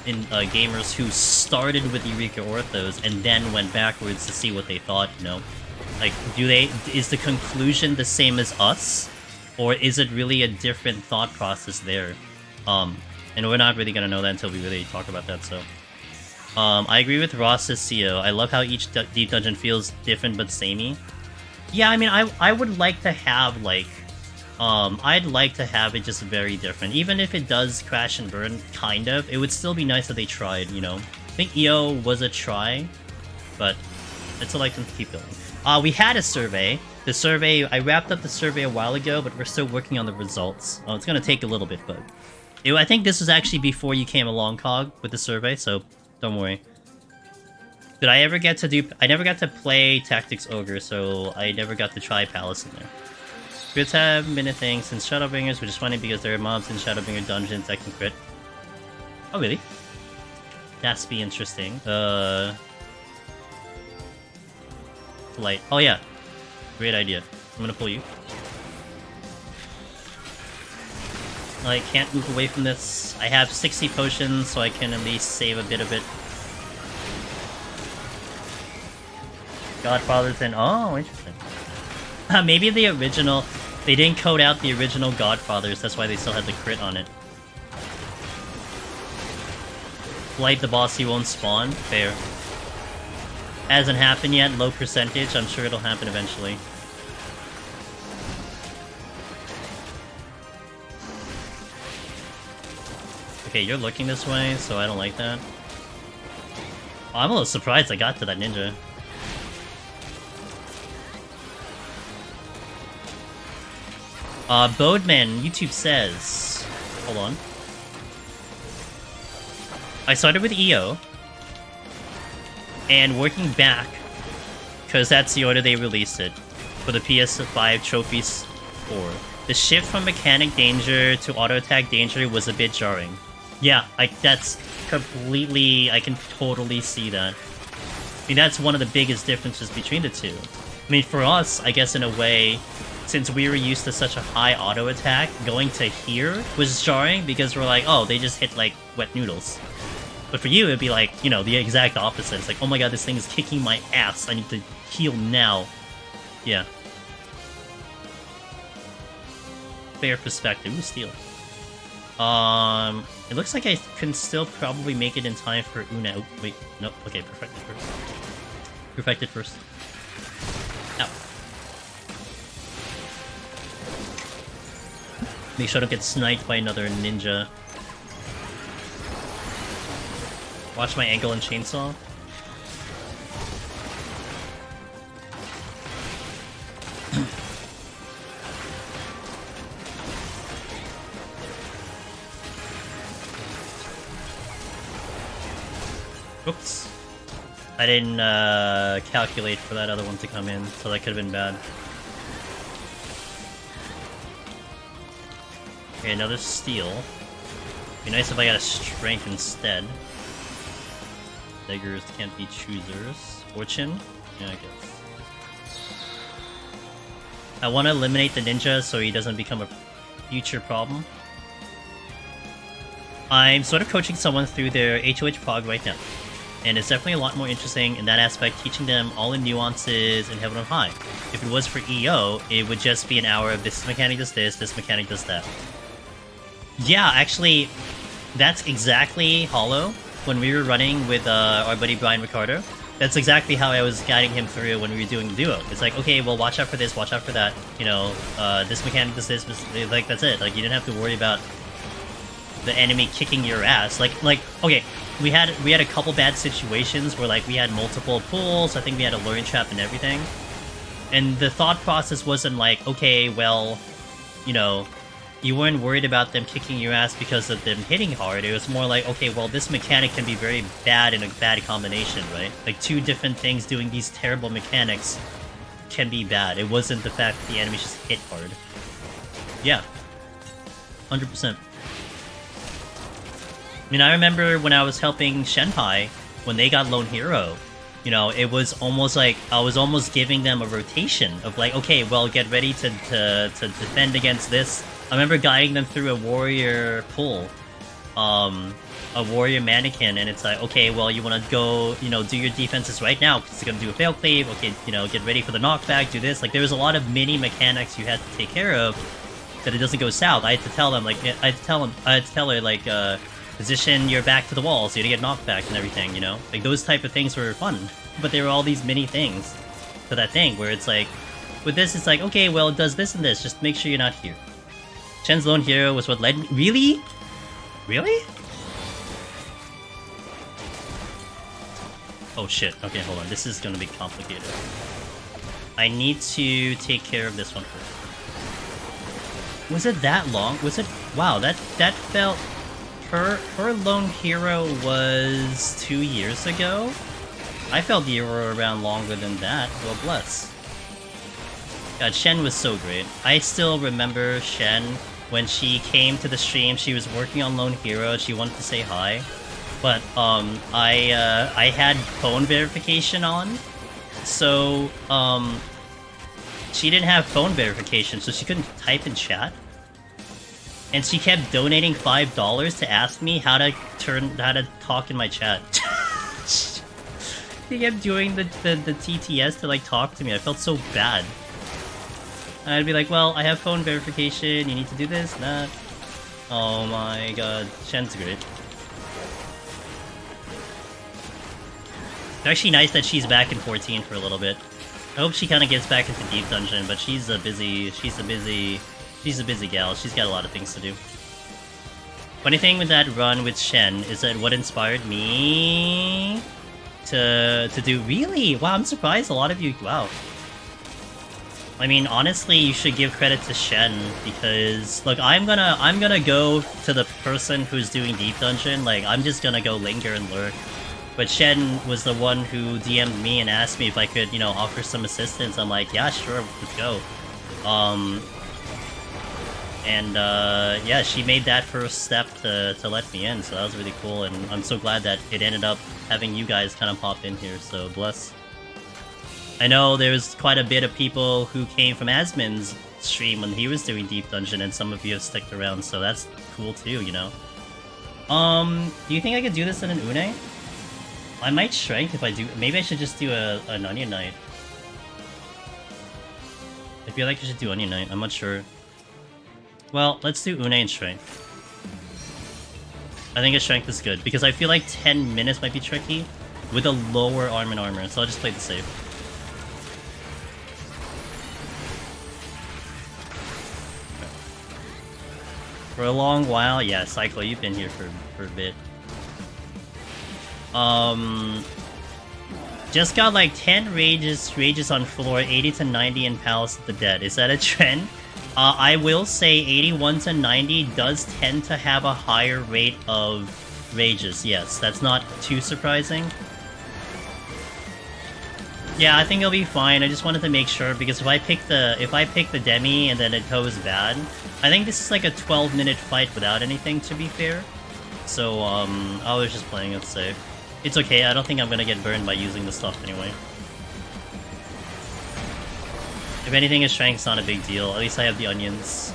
in gamers who started with Eureka Orthos and then went backwards to see what they thought, you know? Like, is the conclusion the same as us? Or is it really a different thought process there? And we're not really gonna know that until we really talk about that, so... I agree with Ross's CEO. I love how each deep dungeon feels different but samey. Yeah, I mean, I would like to have, like... I'd like to have it just very different. Even if it does crash and burn, kind of, it would still be nice that they tried, you know? I think EO was a try, but I'd still like them to keep going. We had a survey. The survey, I wrapped up the survey a while ago, but we're still working on the results. It's gonna take a little bit, but... I think this was actually before you came along, Cog, with the survey, so don't worry. Did I ever get to do... I never got to play Tactics Ogre, so I never got to try Palace in there. Crits have been a thing since Shadowbringers, which is funny because there are mobs in Shadowbringer dungeons that can crit. Oh, really? That's be interesting. Light. Oh, yeah. Great idea. I'm gonna pull you. I can't move away from this. I have 60 potions, so I can at least save a bit of it. Godfather's in... Oh, interesting. Maybe the original... They didn't code out the original Godfathers, that's why they still had the crit on it. Blight the boss, he won't spawn. Fair. Hasn't happened yet, low percentage. I'm sure it'll happen eventually. Okay, you're looking this way, so I don't like that. Oh, I'm a little surprised I got to that ninja. Bodeman, YouTube says... Hold on. I started with EO. And working back, because that's the order they released it, for the PS5 Trophies 4. The shift from Mechanic Danger to Auto Attack Danger was a bit jarring. Yeah, that's completely... I can totally see that. I mean, that's one of the biggest differences between the two. I mean, for us, I guess in a way... Since we were used to such a high auto attack, going to here was jarring because we're like, oh, they just hit like wet noodles. But for you, it'd be like, you know, the exact opposite. It's like, oh my god, this thing is kicking my ass. I need to heal now. Yeah. Fair perspective. Ooh, steal. It looks like I can still probably make it in time for Una. Oh, wait, nope. Okay, perfected first. Perfected first. Ow. Make sure I don't get sniped by another ninja. Watch my angle and chainsaw. Oops. I didn't calculate for that other one to come in, so that could have been bad. Okay, another steal. Be nice if I got a strength instead. Beggars can't be choosers. Fortune? Yeah, I guess. I want to eliminate the ninja so he doesn't become a future problem. I'm sort of coaching someone through their HOH prog right now. and it's definitely a lot more interesting in that aspect, teaching them all the nuances in Heaven on High. If it was for EO, it would just be an hour of this mechanic does this mechanic does that. Yeah, actually, that's exactly Hollow when we were running with our buddy Brian Ricardo. That's exactly how I was guiding him through when we were doing duo. It's like, okay, well, watch out for this, watch out for that. You know, this mechanic does this, like, that's it. Like, you didn't have to worry about the enemy kicking your ass. Like, okay, we had a couple bad situations where, like, we had multiple pulls. I think we had a luring trap and everything. And the thought process wasn't like, okay, well, you know, you weren't worried about them kicking your ass because of them hitting hard. It was more like, okay, well, this mechanic can be very bad in a bad combination, right? Like, two different things doing these terrible mechanics can be bad. It wasn't the fact that the enemies just hit hard. Yeah. 100%. I mean, I remember when I was helping Shenpai, when they got Lone Hero, you know, it was almost like I was almost giving them a rotation of like, okay, well, get ready to defend against this. I remember guiding them through a warrior pull, a warrior mannequin, and it's like, okay, well, you want to go, you know, do your defenses right now because it's going to do a fail cleave. Okay, you know, get ready for the knockback, do this. Like, there was a lot of mini mechanics you had to take care of that it doesn't go south. I had to tell them, like, I had to tell her, like, position your back to the wall so you don't get knocked back and everything, you know? Like, those type of things were fun. But there were all these mini things to that thing where it's like, with this, it's like, okay, well, it does this and this, just make sure you're not here. Shen's Lone Hero was what led me— Really? Really? Oh shit, okay, hold on, this is gonna be complicated. I need to take care of this one first. Was it that long? Was it— Wow, that felt— Her Lone Hero was 2 years ago? I felt you were around longer than that. Well, bless. God, Shen was so great. I still remember Shen when she came to the stream. She was working on Lone Hero. She wanted to say hi, but I had phone verification on, so she didn't have phone verification, so she couldn't type in chat. And she kept donating $5 to ask me how to talk in my chat. She kept doing the TTS to like talk to me. I felt so bad. And I'd be like, well, I have phone verification, you need to do this, that. Oh my god, Shen's great. It's actually nice that she's back in 14 for a little bit. I hope she kind of gets back into Deep Dungeon, but she's a busy gal. She's got a lot of things to do. Funny thing with that run with Shen is that what inspired me to do— Really? Wow, I'm surprised a lot of you— Wow. I mean, honestly, you should give credit to Shen, because look, I'm gonna go to the person who's doing Deep Dungeon. Like, I'm just gonna go linger and lurk. But Shen was the one who DM'd me and asked me if I could, you know, offer some assistance. I'm like, yeah, sure, let's go. Yeah, she made that first step to let me in, so that was really cool, and I'm so glad that it ended up having you guys kind of pop in here, so bless. I know there's quite a bit of people who came from Asmin's stream when he was doing Deep Dungeon, and some of you have stuck around, so that's cool too, you know? Do you think I could do this in an Une? I might Strength if I do— Maybe I should just do an Onion Knight. I feel like I should do Onion Knight, I'm not sure. Well, let's do Une and Strength. I think a Strength is good, because I feel like 10 minutes might be tricky with a lower arm and armor, so I'll just play the safe. For a long while, yeah, Cyclo, you've been here for a bit. Just got like 10 rages on floor, 80 to 90 in Palace of the Dead. Is that a trend? I will say 81 to 90 does tend to have a higher rate of rages, yes. That's not too surprising. Yeah, I think it'll be fine. I just wanted to make sure, because if I pick the Demi and then it goes bad, I think this is like a 12-minute fight without anything, to be fair. So, I was just playing it safe. It's okay, I don't think I'm gonna get burned by using the stuff anyway. If anything, his strength's not a big deal. At least I have the onions.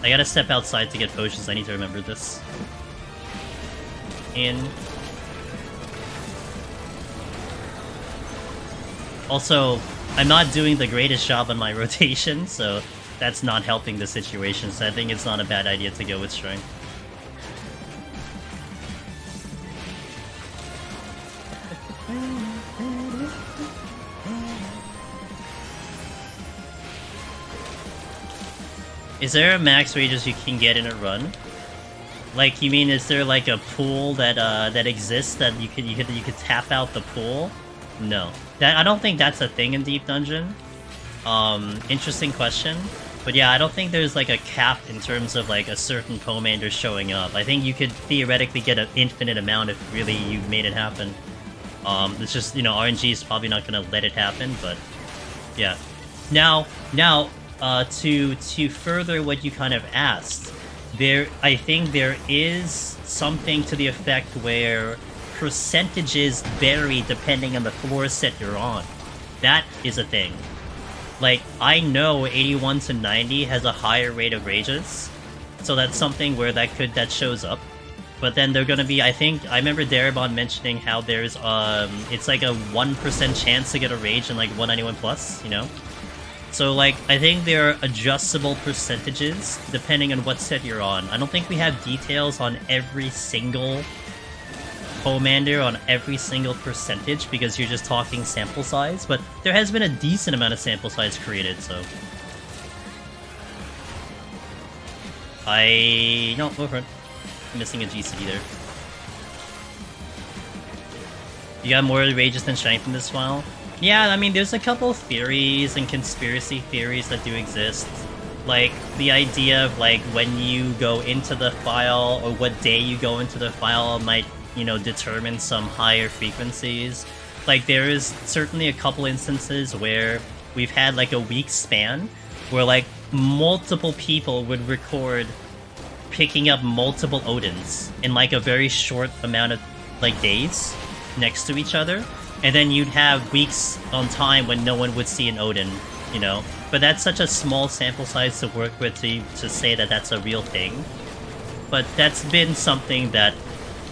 I gotta step outside to get potions, I need to remember this. in. Also, I'm not doing the greatest job on my rotation, so that's not helping the situation, so I think it's not a bad idea to go with Strength. Is there a max wages you can get in a run? Like, you mean, is there like a pool that that exists that you could tap out the pool? No, I don't think that's a thing in Deep Dungeon. Interesting question, but yeah, I don't think there's like a cap in terms of like a certain commander showing up. I think you could theoretically get an infinite amount if really you made it happen. It's just, you know, RNG is probably not gonna let it happen, but yeah. Now, to further what you kind of asked, I think there is something to the effect where percentages vary depending on the floor set you're on. That is a thing. Like, I know 81 to 90 has a higher rate of rages, so that's something where that shows up. But then they're gonna be, I remember Darabon mentioning how there's it's like a 1% chance to get a rage in like 191 plus, you know? So, like, I think there are adjustable percentages depending on what set you're on. I don't think we have details on every single commander on every single percentage because you're just talking sample size, but there has been a decent amount of sample size created, so... No, go for it. I'm missing a GC there. You got more rages than strength in this file? Yeah, I mean, there's a couple theories and conspiracy theories that do exist. Like, the idea of, like, when you go into the file, or what day you go into the file might, you know, determine some higher frequencies. Like, there is certainly a couple instances where we've had, like, a week span where, like, multiple people would record picking up multiple Odins in, like, a very short amount of, like, days next to each other. And then you'd have weeks on time when no one would see an Odin, you know? But that's such a small sample size to work with to say that that's a real thing. But that's been something that,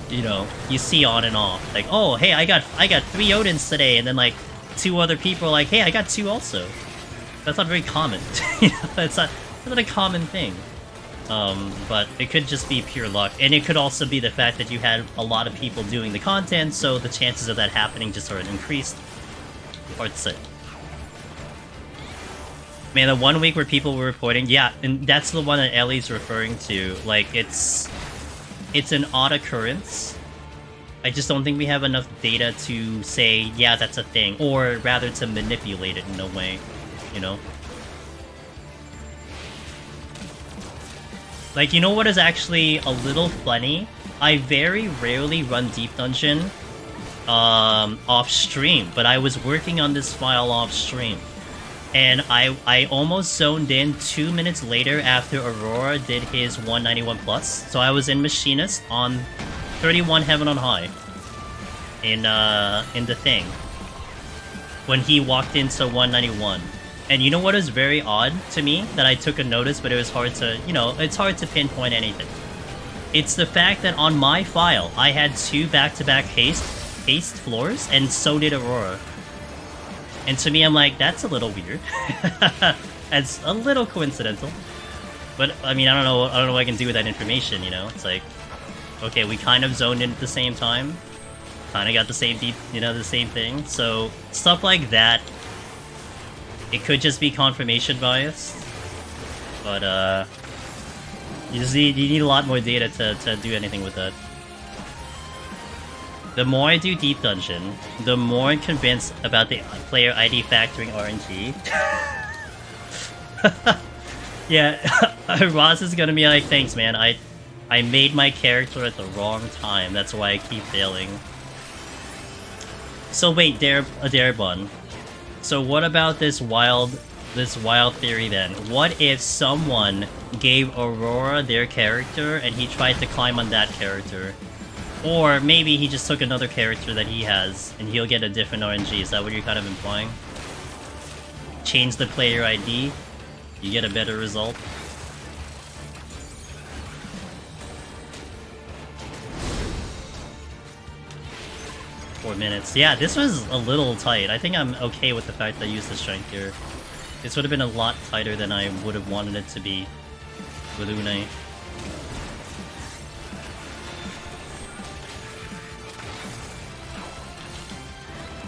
you know, you see on and off. Like, oh, hey, I got 3 Odins today, and then, like, 2 other people are like, hey, I got 2 also. That's not very common. You know, it's not a common thing. But it could just be pure luck. And it could also be the fact that you had a lot of people doing the content, so the chances of that happening just are increased. Hard to say. Man, the 1 week where people were reporting, yeah, and that's the one that Ellie's referring to. Like, it's an odd occurrence. I just don't think we have enough data to say, yeah, that's a thing. Or rather to manipulate it in a way, you know? Like, you know what is actually a little funny? I very rarely run Deep Dungeon off stream, but I was working on this file off stream. And I almost zoned in 2 minutes later after Aurora did his 191 plus. So I was in Machinist on 31 Heaven on High in the thing when he walked into 191. And you know what is very odd to me that I took a notice, but it was hard to, you know, it's hard to pinpoint anything. It's the fact that on my file, I had 2 back-to-back haste floors, and so did Aurora. And to me, I'm like, that's a little weird. It's a little coincidental. But, I mean, I don't know what I can do with that information, you know? It's like, okay, we kind of zoned in at the same time. Kind of got the same deep, you know, the same thing. So, stuff like that. It could just be confirmation bias, but you need a lot more data to do anything with that. The more I do Deep Dungeon, the more I'm convinced about the player ID factoring RNG. Yeah, Ross is gonna be like, thanks man, I made my character at the wrong time, that's why I keep failing. So wait, Darabon. So what about this wild theory then? What if someone gave Aurora their character and he tried to climb on that character? Or maybe he just took another character that he has and he'll get a different RNG. Is that what you're kind of implying? Change the player ID, you get a better result. 4 minutes. Yeah, this was a little tight. I think I'm okay with the fact that I used the strength here. This would have been a lot tighter than I would have wanted it to be with Une.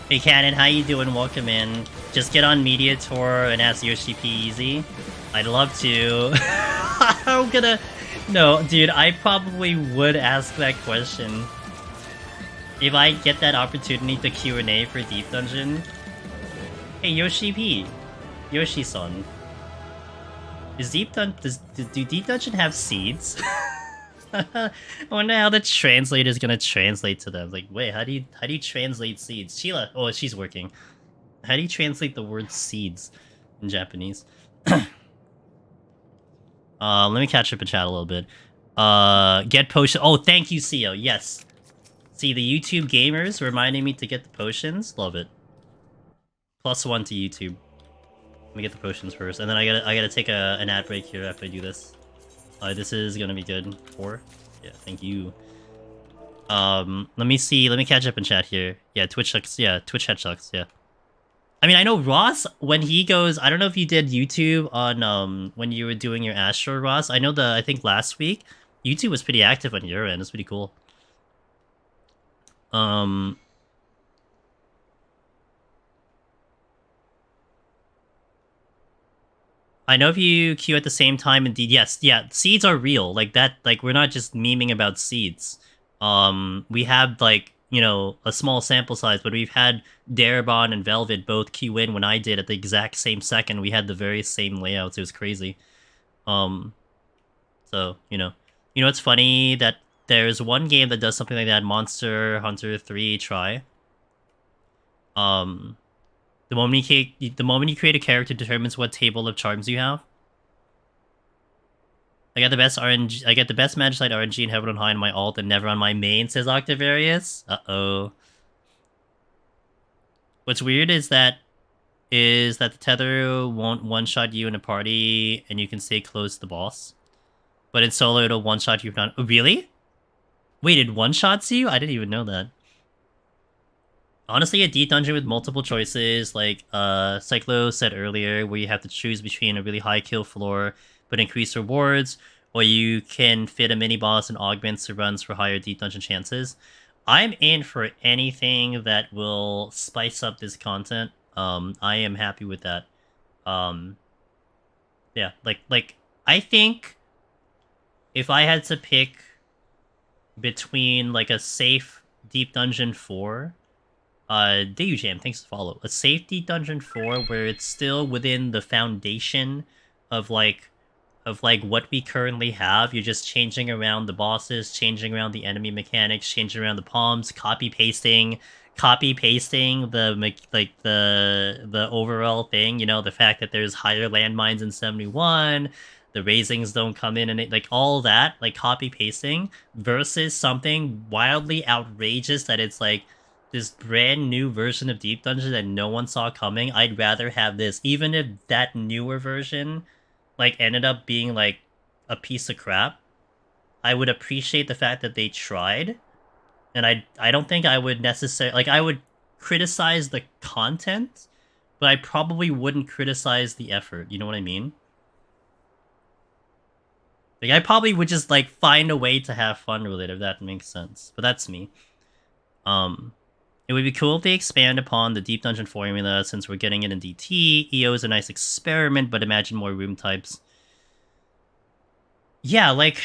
Hey Cannon, how you doing? Welcome in. Just get on Media Tour and ask Yoshi P easy. I'd love to. I'm gonna... No, dude, I probably would ask that question. If I get that opportunity to Q&A for Deep Dungeon. Hey, Yoshi P. Yoshi-san. Is Deep Dungeon... Do Deep Dungeon have seeds? I wonder how the translator is gonna translate to them. Like, wait, how do you translate seeds? Sheila, oh, she's working. How do you translate the word seeds in Japanese? Let me catch up in chat a little bit. Get potion. Oh, thank you, CEO. Yes. See, the YouTube gamers reminding me to get the potions. Love it. +1 to YouTube. Let me get the potions first, and then I gotta take an ad break here after I do this. This is gonna be good. 4? Yeah, thank you. Let me see. Let me catch up in chat here. Yeah, Twitch sucks. Yeah, Twitch head sucks. Yeah. I mean, I know Ross, when he goes... I don't know if you did YouTube on, when you were doing your Astro, Ross. I know I think last week, YouTube was pretty active on your end. It's pretty cool. I know if you queue at the same time, indeed, yes, yeah, seeds are real. Like, that, like, we're not just memeing about seeds. We have, like, you know, a small sample size, but we've had Darabon and Velvet both queue in when I did at the exact same second. We had the very same layouts. It was crazy. So, you know, it's funny that there's one game that does something like that, Monster Hunter 3 Try. The moment you create a character determines what table of charms you have. I got the best RNG. I get the best Magicite RNG in Heaven on High on my alt and never on my main, says Octavarius. Uh-oh. What's weird is that the tether won't one-shot you in a party and you can stay close to the boss. But in solo it'll one-shot you if not... Oh, really? Wait, it one-shots you? I didn't even know that. Honestly, a deep dungeon with multiple choices, like Cyclo said earlier, where you have to choose between a really high kill floor but increased rewards, or you can fit a mini-boss and augments the runs for higher deep dungeon chances. I'm in for anything that will spice up this content. I am happy with that. Yeah, like I think if I had to pick between like a safe Deep Dungeon 4, Jam, thanks to follow. A safe Deep Dungeon 4 where it's still within the foundation of what we currently have. You're just changing around the bosses, changing around the enemy mechanics, changing around the palms, copy pasting the overall thing, you know, the fact that there's higher landmines in 71, the raisings don't come in, and it, like all that, like copy pasting versus something wildly outrageous that it's like this brand new version of Deep Dungeon that no one saw coming. I'd rather have this, even if that newer version like ended up being like a piece of crap. I would appreciate the fact that they tried, and I don't think I would necessarily, like, I would criticize the content, but I probably wouldn't criticize the effort. You know what I mean? Like, I probably would just like find a way to have fun with it, if that makes sense. But that's me. It would be cool if they expand upon the Deep Dungeon formula, since we're getting it in DT. EO is a nice experiment, but imagine more room types. Yeah, like...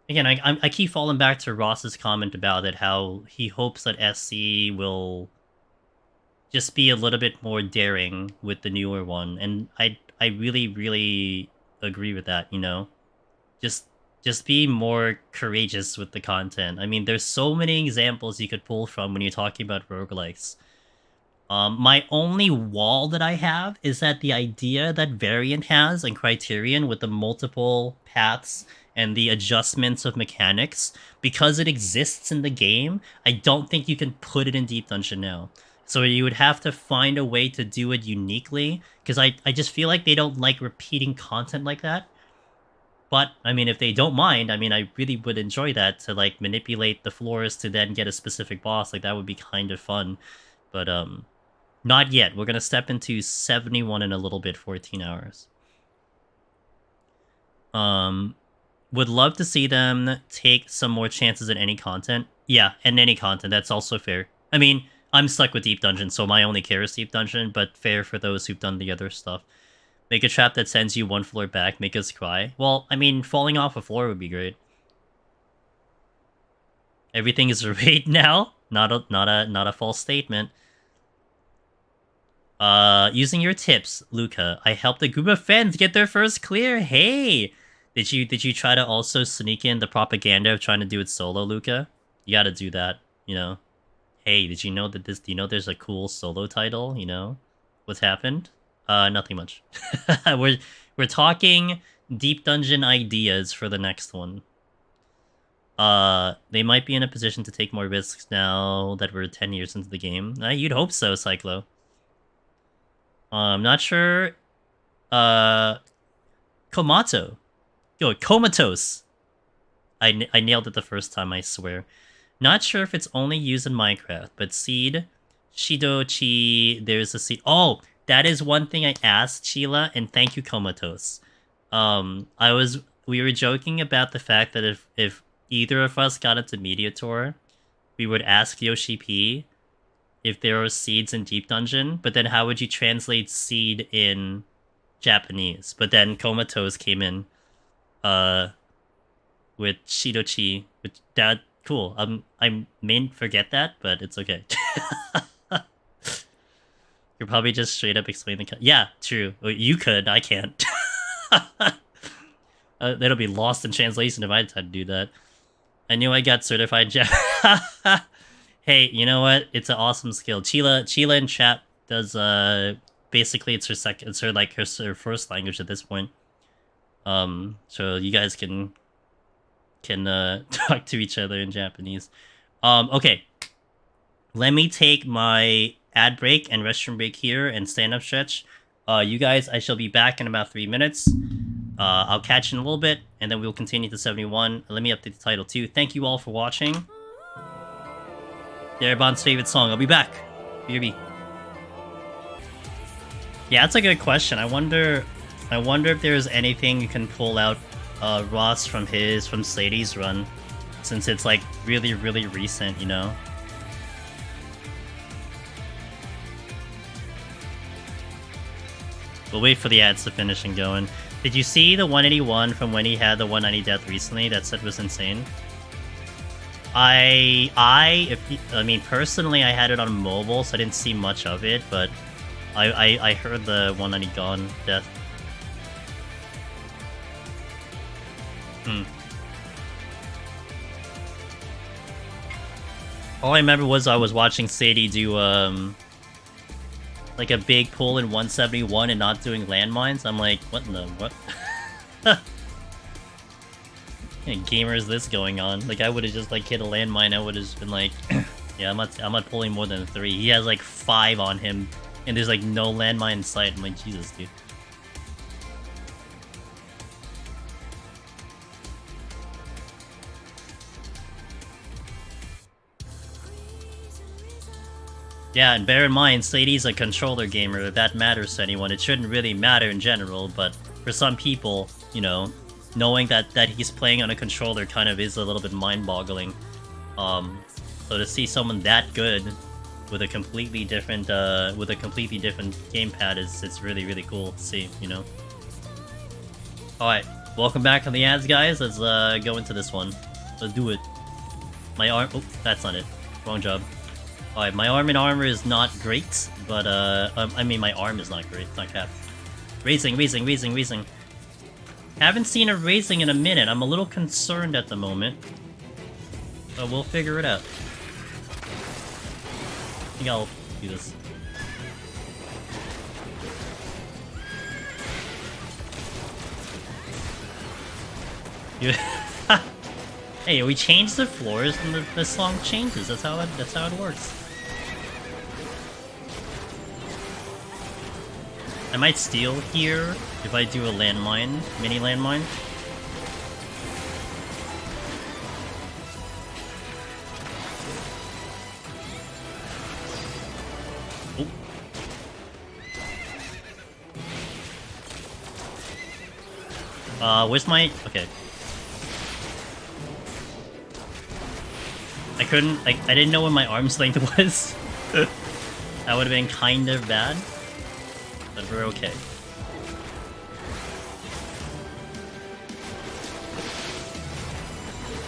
Again, I keep falling back to Ross's comment about it, how he hopes that SC will just be a little bit more daring with the newer one. And I really, really agree with that, you know? Just be more courageous with the content. I mean, there's so many examples you could pull from when you're talking about roguelikes. My only wall that I have is that the idea that Variant has and Criterion with the multiple paths and the adjustments of mechanics, because it exists in the game, I don't think you can put it in Deep Dungeon now. So you would have to find a way to do it uniquely, because I just feel like they don't like repeating content like that. But, I mean, if they don't mind, I mean, I really would enjoy that, to, like, manipulate the floors to then get a specific boss. Like, that would be kind of fun. But, not yet. We're gonna step into 71 in a little bit, 14 hours. Would love to see them take some more chances at any content. Yeah, and any content, that's also fair. I mean, I'm stuck with Deep Dungeon, so my only care is Deep Dungeon, but fair for those who've done the other stuff. Make a trap that sends you one floor back, make us cry. Well, I mean, falling off a floor would be great. Everything is a raid now. Not a false statement. Using your tips, Luca, I helped a group of friends get their first clear. Hey, did you try to also sneak in the propaganda of trying to do it solo, Luca? You gotta do that, you know. Hey, did you know that do you know there's a cool solo title, you know? What's happened? Nothing much. we're talking Deep Dungeon ideas for the next one. They might be in a position to take more risks now that we're 10 years into the game. You'd hope so, Cyclo. I'm not sure. Komato. Yo, Comatose. I nailed it the first time, I swear. Not sure if it's only used in Minecraft, but seed, Shidochi, there's a seed. Oh, that is one thing I asked Sheila, and thank you, Comatose. We were joking about the fact that if either of us got into Minotaur, we would ask Yoshi P if there are seeds in Deep Dungeon, but then how would you translate seed in Japanese? But then Comatose came in with Shidochi, which that cool. I may forget that, but it's okay. You're probably just straight up explaining the... Yeah, true. You could, I can't. That'll be lost in translation if I had to do that. I knew I got certified Hey, you know what? It's an awesome skill. Sheila in chat does basically it's her first language at this point. So you guys can talk to each other in Japanese. Okay. Let me take my ad break and restroom break here and stand up stretch. You guys, I shall be back in about 3 minutes. I'll catch you in a little bit, and then we'll continue to 71. Let me update the title too. Thank you all for watching. Darabon's favorite song. I'll be back. BRB. Yeah, that's a good question. I wonder if there's anything you can pull out Ross from Slady's run, since it's like really, really recent, you know? We'll wait for the ads to finish and going. Did you see the 181 from when he had the 190 death recently? That set was insane. I mean, personally, I had it on mobile, so I didn't see much of it, but I heard the 190 gone death. All I remember was I was watching Sadie do, like a big pull in 171 and not doing landmines. I'm like, what in the... what? What kind of gamer is this going on? Like, I would have just, like, hit a landmine, I would have just been like, yeah, I'm not pulling more than 3. He has, like, 5 on him, and there's, like, no landmine in sight. I'm like, Jesus, dude. Yeah, and bear in mind, Slady's a controller gamer. If that matters to anyone, it shouldn't really matter in general, but for some people, you know, knowing that he's playing on a controller kind of is a little bit mind-boggling. So to see someone that good with a completely different gamepad it's really, really cool to see, you know. Alright, welcome back on the ads, guys. Let's go into this one. Let's do it. My arm... Oh, that's not it. Wrong job. Alright, my arm and armor is not great, but, I mean, my arm is not great, it's not cap. Raising. Haven't seen a raising in a minute, I'm a little concerned at the moment. But we'll figure it out. I think I'll do this. Hey, we change the floors and the song changes, that's how it works. I might steal here if I do a landmine, mini landmine. Where's my... Okay. I couldn't... Like, I didn't know where my arm's length was. That would have been kind of bad. But we're okay.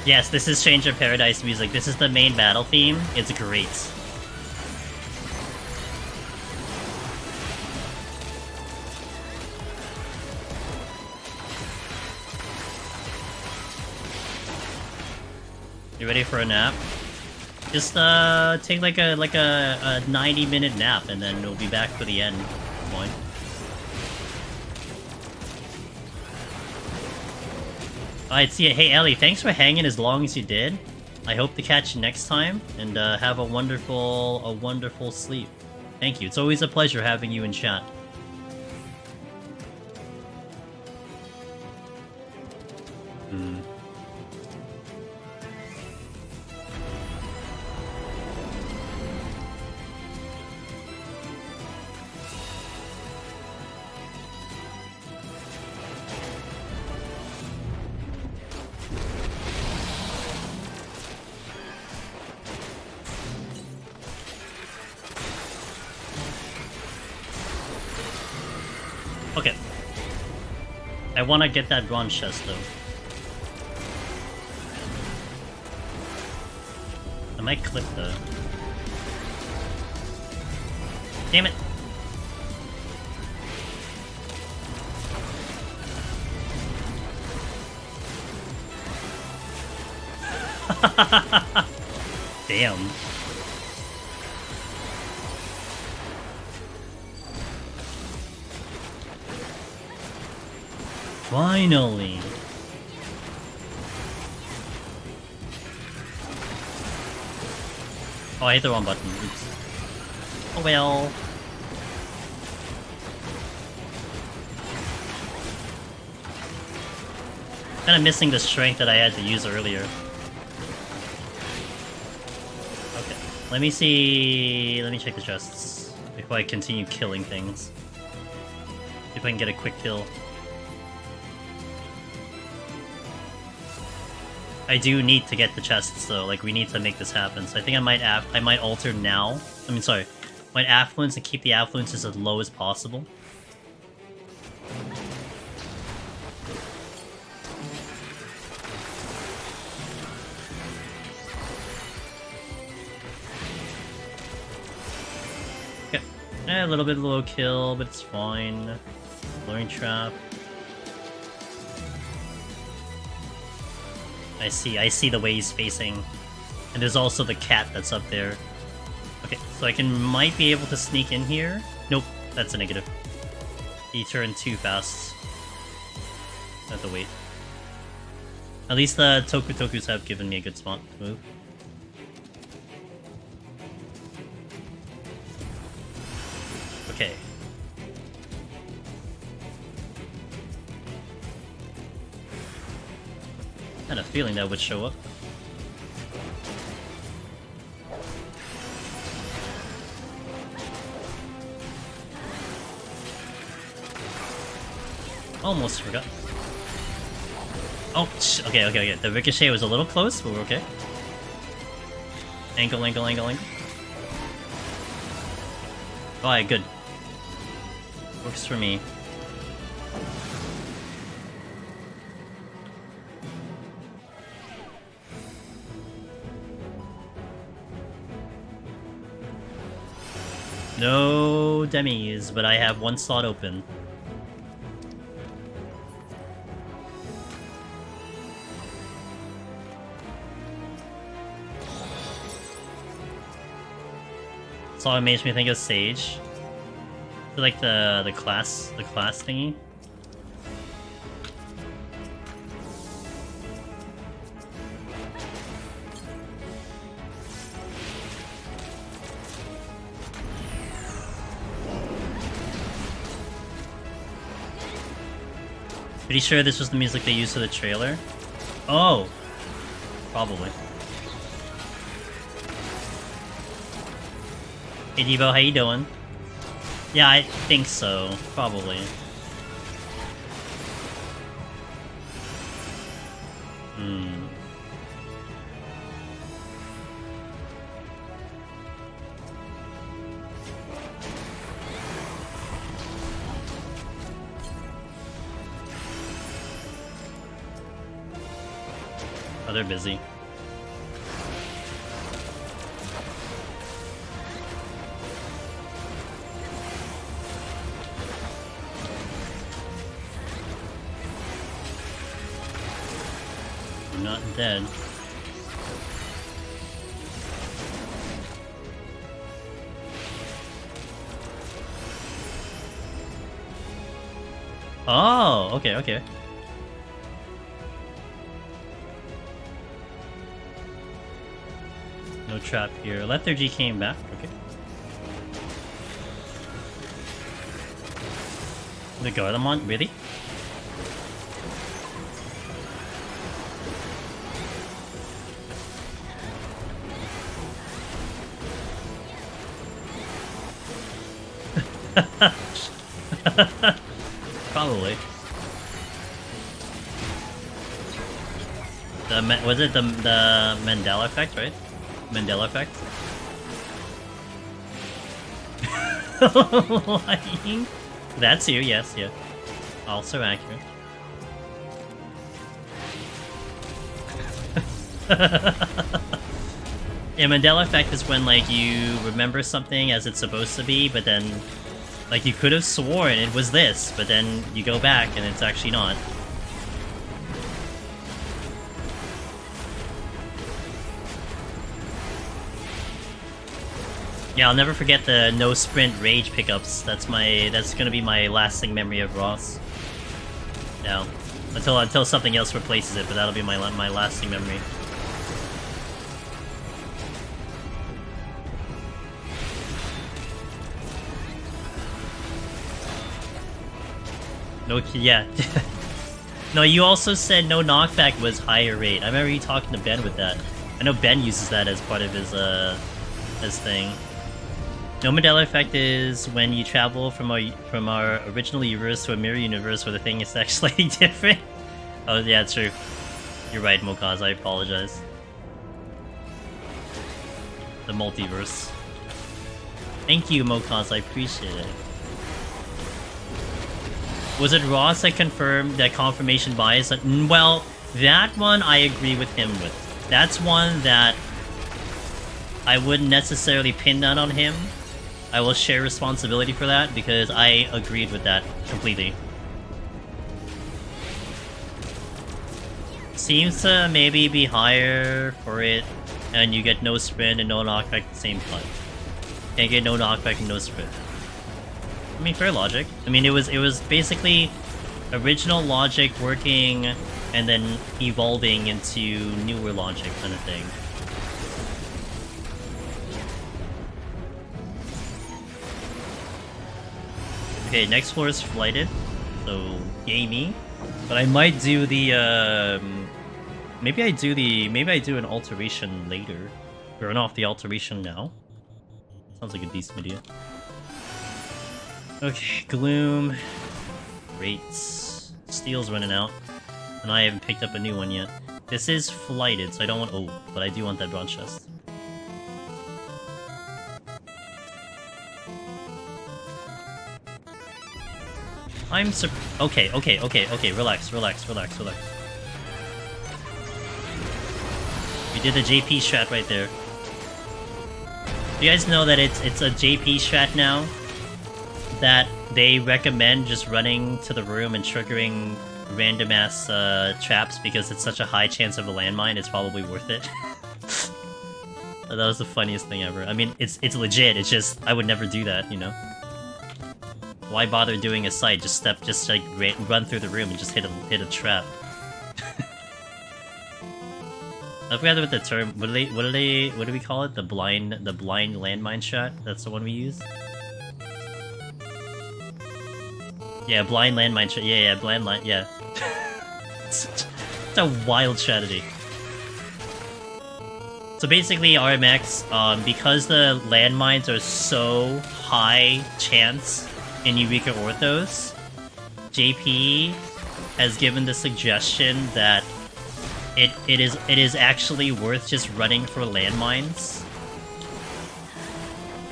Yes, this is Change of Paradise music. This is the main battle theme. It's great. You ready for a nap? Just take like a 90-minute nap, and then we'll be back for the end. Come on. Alright, see ya. Hey Ellie, thanks for hanging as long as you did. I hope to catch you next time, and have a wonderful sleep. Thank you. It's always a pleasure having you in chat. Okay. I want to get that bronze chest, though. I might clip, though. Damn it! Damn. Finally! Oh, I hit the wrong button. Oops. Oh well. Kinda missing the strength that I had to use earlier. Okay. Let me see... Let me check the chests before I continue killing things. See if I can get a quick kill. I do need to get the chests though, like we need to make this happen. So I think I might alter now. I mean, sorry, might affluence and keep the affluences as low as possible. Okay, a little bit low kill, but it's fine. Blurring trap. I see the way he's facing. And there's also the cat that's up there. Okay, so I might be able to sneak in here. Nope, that's a negative. He turned too fast. I have to wait. At least the Tokus have given me a good spot to move. Okay. I had a feeling that would show up. Almost forgot. Oh, okay. The ricochet was a little close, but we're okay. Angle. Alright, good. Works for me. No demis, but I have one slot open. So it makes me think of Sage. Like the class thingy. Pretty sure this was the music they used for the trailer. Oh, probably. Hey Devo, how you doing? Yeah, I think so. Probably. Hmm. Oh, they're busy. I'm not dead. Oh, okay, okay. No trap here. Lethargy came back. Okay. The Garlemont, really? Probably. Was it the Mandela effect, right? Mandela effect? Lying? That's you, yes, yeah. Also accurate. Yeah, Mandela effect is when, like, you remember something as it's supposed to be, but then, like, you could have sworn it was this, but then you go back and it's actually not. Yeah, I'll never forget the no sprint rage pickups. That's gonna be my lasting memory of Ross. Yeah, until something else replaces it, but that'll be my lasting memory. No, yeah. No, you also said no knockback was higher rate. I remember you talking to Ben with that. I know Ben uses that as part of his thing. No Mandela effect is when you travel from our original universe to a mirror universe where the thing is actually slightly different. Oh yeah, true. You're right, Mokaz. I apologize. The multiverse. Thank you, Mokaz. I appreciate it. Was it Ross that confirmed that confirmation bias? Well, that one I agree with him with. That's one that I wouldn't necessarily pin that on him. I will share responsibility for that because I agreed with that completely. Seems to maybe be higher for it, and you get no sprint and no knockback at the same time. Can't get no knockback and no sprint. I mean, fair logic. I mean, it was basically original logic working and then evolving into newer logic kind of thing. Okay, next floor is flighted, so yay me. But I might do the maybe I do an alteration later. Burn off the alteration now. Sounds like a decent idea. Okay, Gloom. Rates. Steel's running out. And I haven't picked up a new one yet. This is flighted, so I don't want... Oh, but I do want that bronze chest. I'm okay, relax. We did the JP strat right there. You guys know that it's a JP strat now? That they recommend just running to the room and triggering random ass traps because it's such a high chance of a landmine, it's probably worth it. That was the funniest thing ever. I mean, it's legit, it's just, I would never do that, you know? Why bother doing a site? Just run through the room and just hit a trap. I forgot what the term. What do we call it? The blind landmine shot. That's the one we use. Yeah, blind landmine shot. Yeah, blind line. Yeah. It's a wild strategy. So basically, RMX, because the landmines are so high chance in Eureka Orthos, JP has given the suggestion that it is actually worth just running for landmines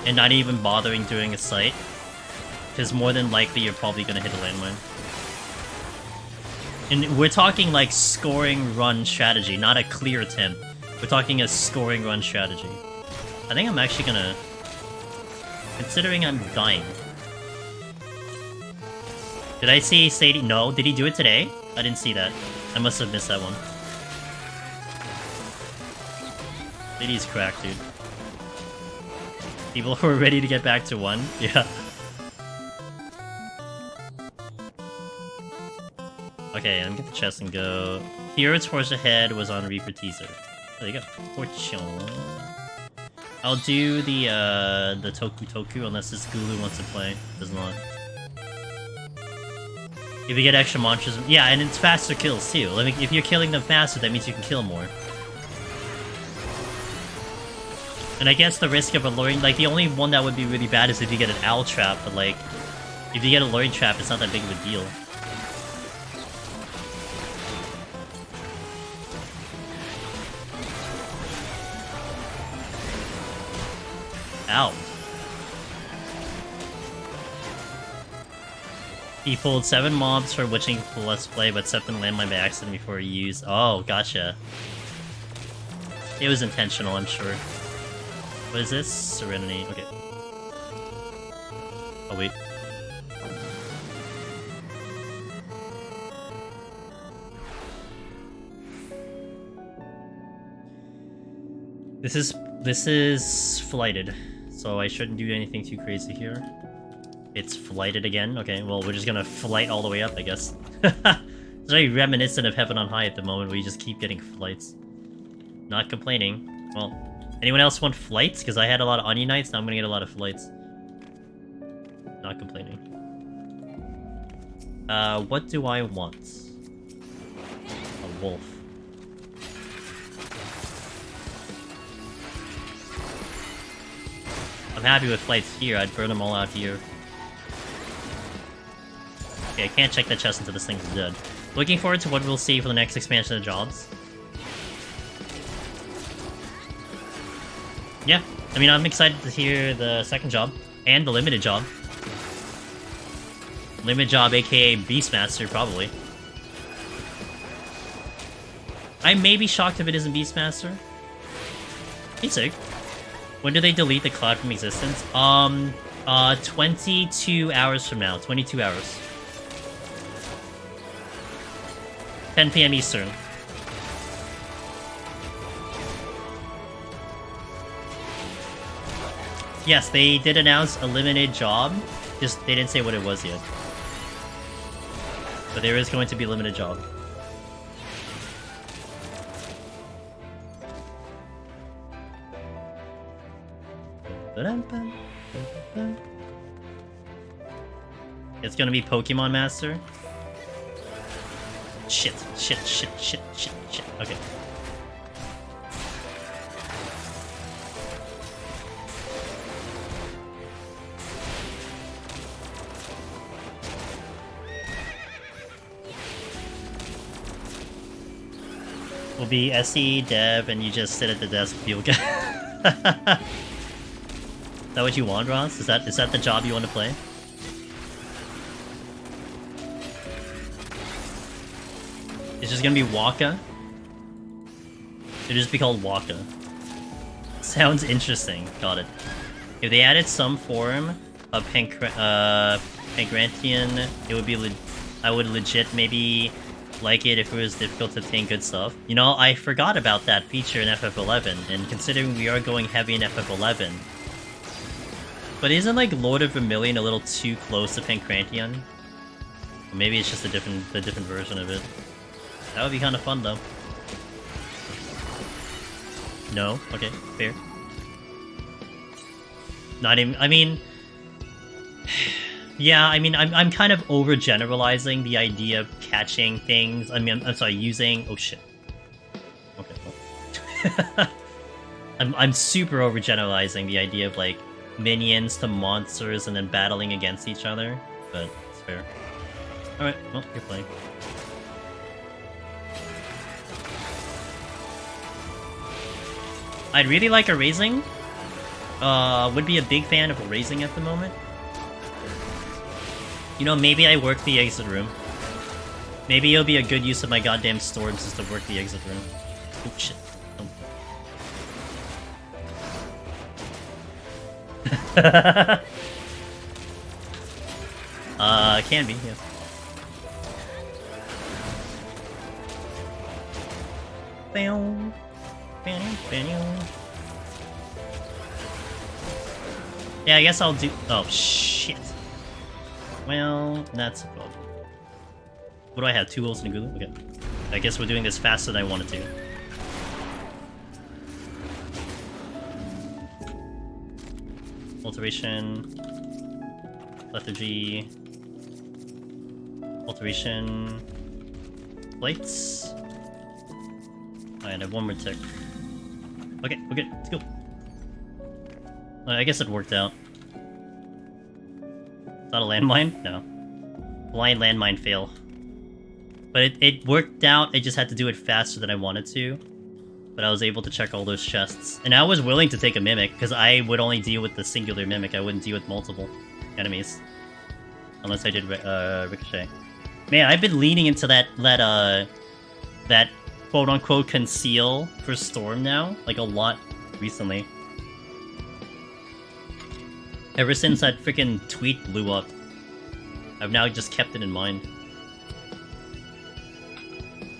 and not even bothering doing a site, because more than likely you're probably gonna hit a landmine. And we're talking like scoring run strategy, not a clear attempt. We're talking a scoring run strategy. I think I'm actually gonna, considering I'm dying. Did I see Sadie? No. Did he do it today? I didn't see that. I must have missed that one. Sadie's cracked, dude. People who are ready to get back to 1. Yeah. Okay, I'm gonna get the chest and go. Hero's Force Ahead was on Reaper teaser. There you go. Fortune. I'll do the Toku unless this Gulu wants to play. Does not. If you get extra monsters, yeah, and it's faster kills too. I mean, if you're killing them faster, that means you can kill more. And I guess the risk of alluring, like the only one that would be really bad is if you get an owl trap, but like, if you get a luring trap, it's not that big of a deal. Ow. He pulled 7 mobs for witching for Let's Play, but 7 landmine by accident before he used. Oh, gotcha. It was intentional, I'm sure. What is this? Serenity. Okay. Oh, wait. This is flighted, so I shouldn't do anything too crazy here. It's flighted again. Okay, well, we're just gonna flight all the way up, I guess. It's very reminiscent of Heaven on High at the moment, where you just keep getting flights. Not complaining. Well, anyone else want flights? Because I had a lot of Onion Knights, now I'm gonna get a lot of flights. Not complaining. What do I want? A wolf. I'm happy with flights here, I'd burn them all out here. Okay, I can't check the chest until this thing's dead. Looking forward to what we'll see for the next expansion of jobs. Yeah, I mean, I'm excited to hear the second job, and the limited job. Limited job, aka Beastmaster, probably. I may be shocked if it isn't Beastmaster. He's sick. When do they delete the cloud from existence? 22 hours from now. 22 hours. 10 PM Eastern. Yes, they did announce a limited job. Just, they didn't say what it was yet. But there is going to be a limited job. It's gonna be Pokemon Master. Shit. Okay. We'll be SE Dev, and you just sit at the desk. You'll get. Is that what you want, Ross? Is that the job you want to play? It's just gonna be Waka. It'll just be called Waka. Sounds interesting. Got it. If they added some form of Pancratian, it would be. I would legit maybe like it if it was difficult to obtain good stuff. You know, I forgot about that feature in FF11, and considering we are going heavy in FF11. But isn't, like, Lord of Vermilion a little too close to Pancratian? Or maybe it's just a different version of it. That would be kind of fun, though. No? Okay, fair. Not even... I mean... Yeah, I mean, I'm kind of overgeneralizing the idea of catching things. I mean, I'm sorry, using... Oh, shit. Okay, well. I'm super overgeneralizing the idea of, like, minions to monsters and then battling against each other, but it's fair. Alright, well, you're playing. I'd really like a raising. Would be a big fan of a raising at the moment. You know, maybe I work the exit room. Maybe it'll be a good use of my goddamn storms is to work the exit room. Oh shit. Oh. Can be, yeah. Bam. Bam, bam. Yeah, I guess I'll do. Oh shit. Well, that's a problem. What do I have? 2 ults and a Gulu? Okay. I guess we're doing this faster than I wanted to. Alteration. Lethargy. Alteration. Lights. Alright, I have 1 more tick. Okay, we're good. Let's go. I guess it worked out. Is that a landmine? No. Blind landmine fail. But it worked out, I just had to do it faster than I wanted to. But I was able to check all those chests. And I was willing to take a Mimic, because I would only deal with the singular Mimic, I wouldn't deal with multiple enemies. Unless I did Ricochet. Man, I've been leaning into that quote-unquote conceal for Storm now, like a lot recently. Ever since that freaking tweet blew up, I've now just kept it in mind.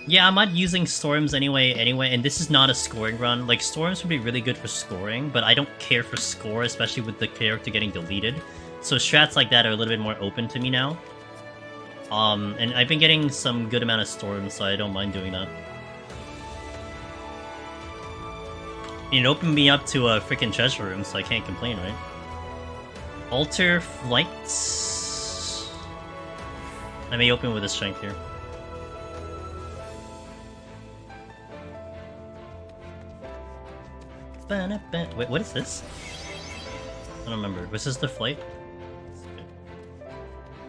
Yeah, I'm not using Storms anyway, and this is not a scoring run. Like, Storms would be really good for scoring, but I don't care for score, especially with the character getting deleted. So strats like that are a little bit more open to me now. And I've been getting some good amount of Storms, so I don't mind doing that. It opened me up to a freaking treasure room, so I can't complain, right? Alter flights. I may open with a strength here. Wait, what is this? I don't remember. Was this the flight?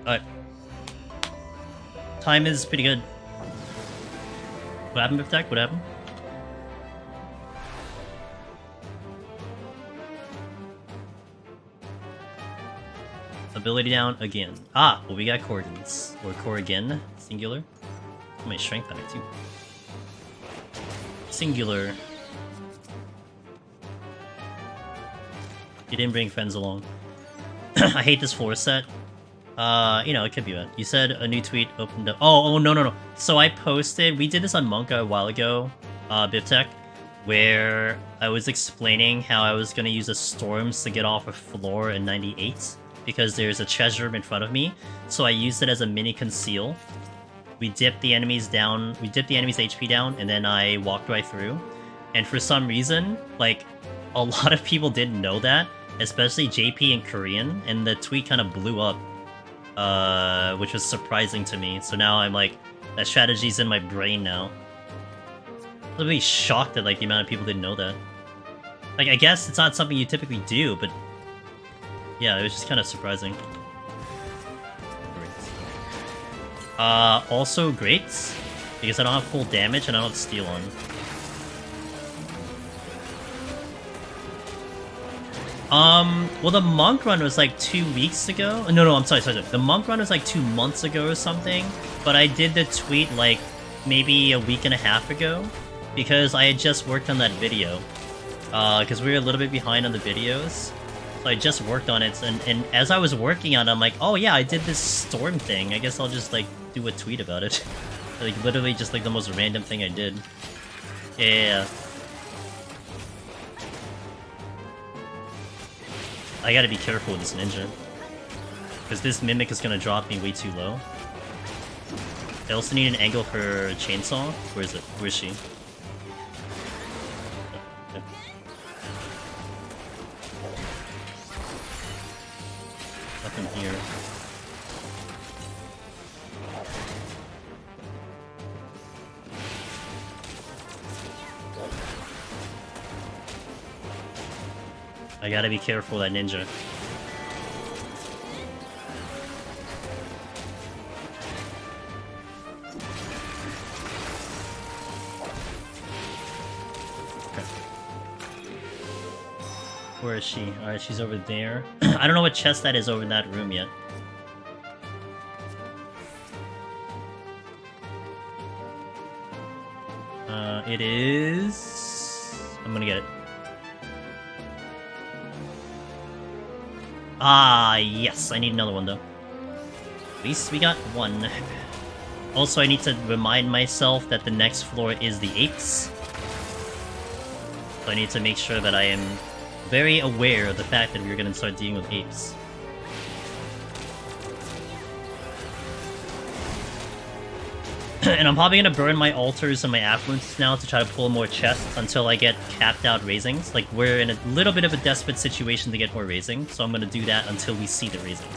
Alright. Time is pretty good. What happened, Biff Tech? What happened? Ability down again. Ah, well, we got Corgans. Or Corrigan, singular. My strength on it too. Singular. You didn't bring friends along. I hate this floor set. You know, it could be bad. You said a new tweet opened up. Oh, no. So I posted, we did this on Monka a while ago, BibTech, where I was explaining how I was going to use a Storms to get off a floor in 98, because there's a treasure room in front of me. So I used it as a mini conceal. We dipped the enemies down, we dipped the enemy's HP down, and then I walked right through. And for some reason, like, a lot of people didn't know that, especially JP and Korean, and the tweet kind of blew up. Which was surprising to me. So now I'm like, that strategy's in my brain now. I'm really shocked at like the amount of people didn't know that. Like, I guess it's not something you typically do, but yeah, it was just kind of surprising. Also great, because I don't have full damage and I don't have steal on. Well, the monk run was like 2 weeks ago. No, I'm sorry. The monk run was like 2 months ago or something. But I did the tweet like maybe a week and a half ago, because I had just worked on that video. Because we were a little bit behind on the videos. So I just worked on it, and as I was working on it, I'm like, oh yeah, I did this storm thing. I guess I'll just like do a tweet about it. Like literally just like the most random thing I did. Yeah. I gotta be careful with this ninja, because this mimic is gonna drop me way too low. I also need an angle for chainsaw. Where is it? Where is she? Okay. Nothing here. I gotta be careful with that ninja. Okay. Where is she? Alright, she's over there. I don't know what chest that is over in that room yet. It is... I'm gonna get it. Ah, yes, I need another one though. At least we got one. Also, I need to remind myself that the next floor is the apes. So I need to make sure that I am very aware of the fact that we're gonna start dealing with apes. And I'm probably gonna burn my altars and my affluences now to try to pull more chests until I get capped out raisings. Like, we're in a little bit of a desperate situation to get more raising, so I'm gonna do that until we see the raising.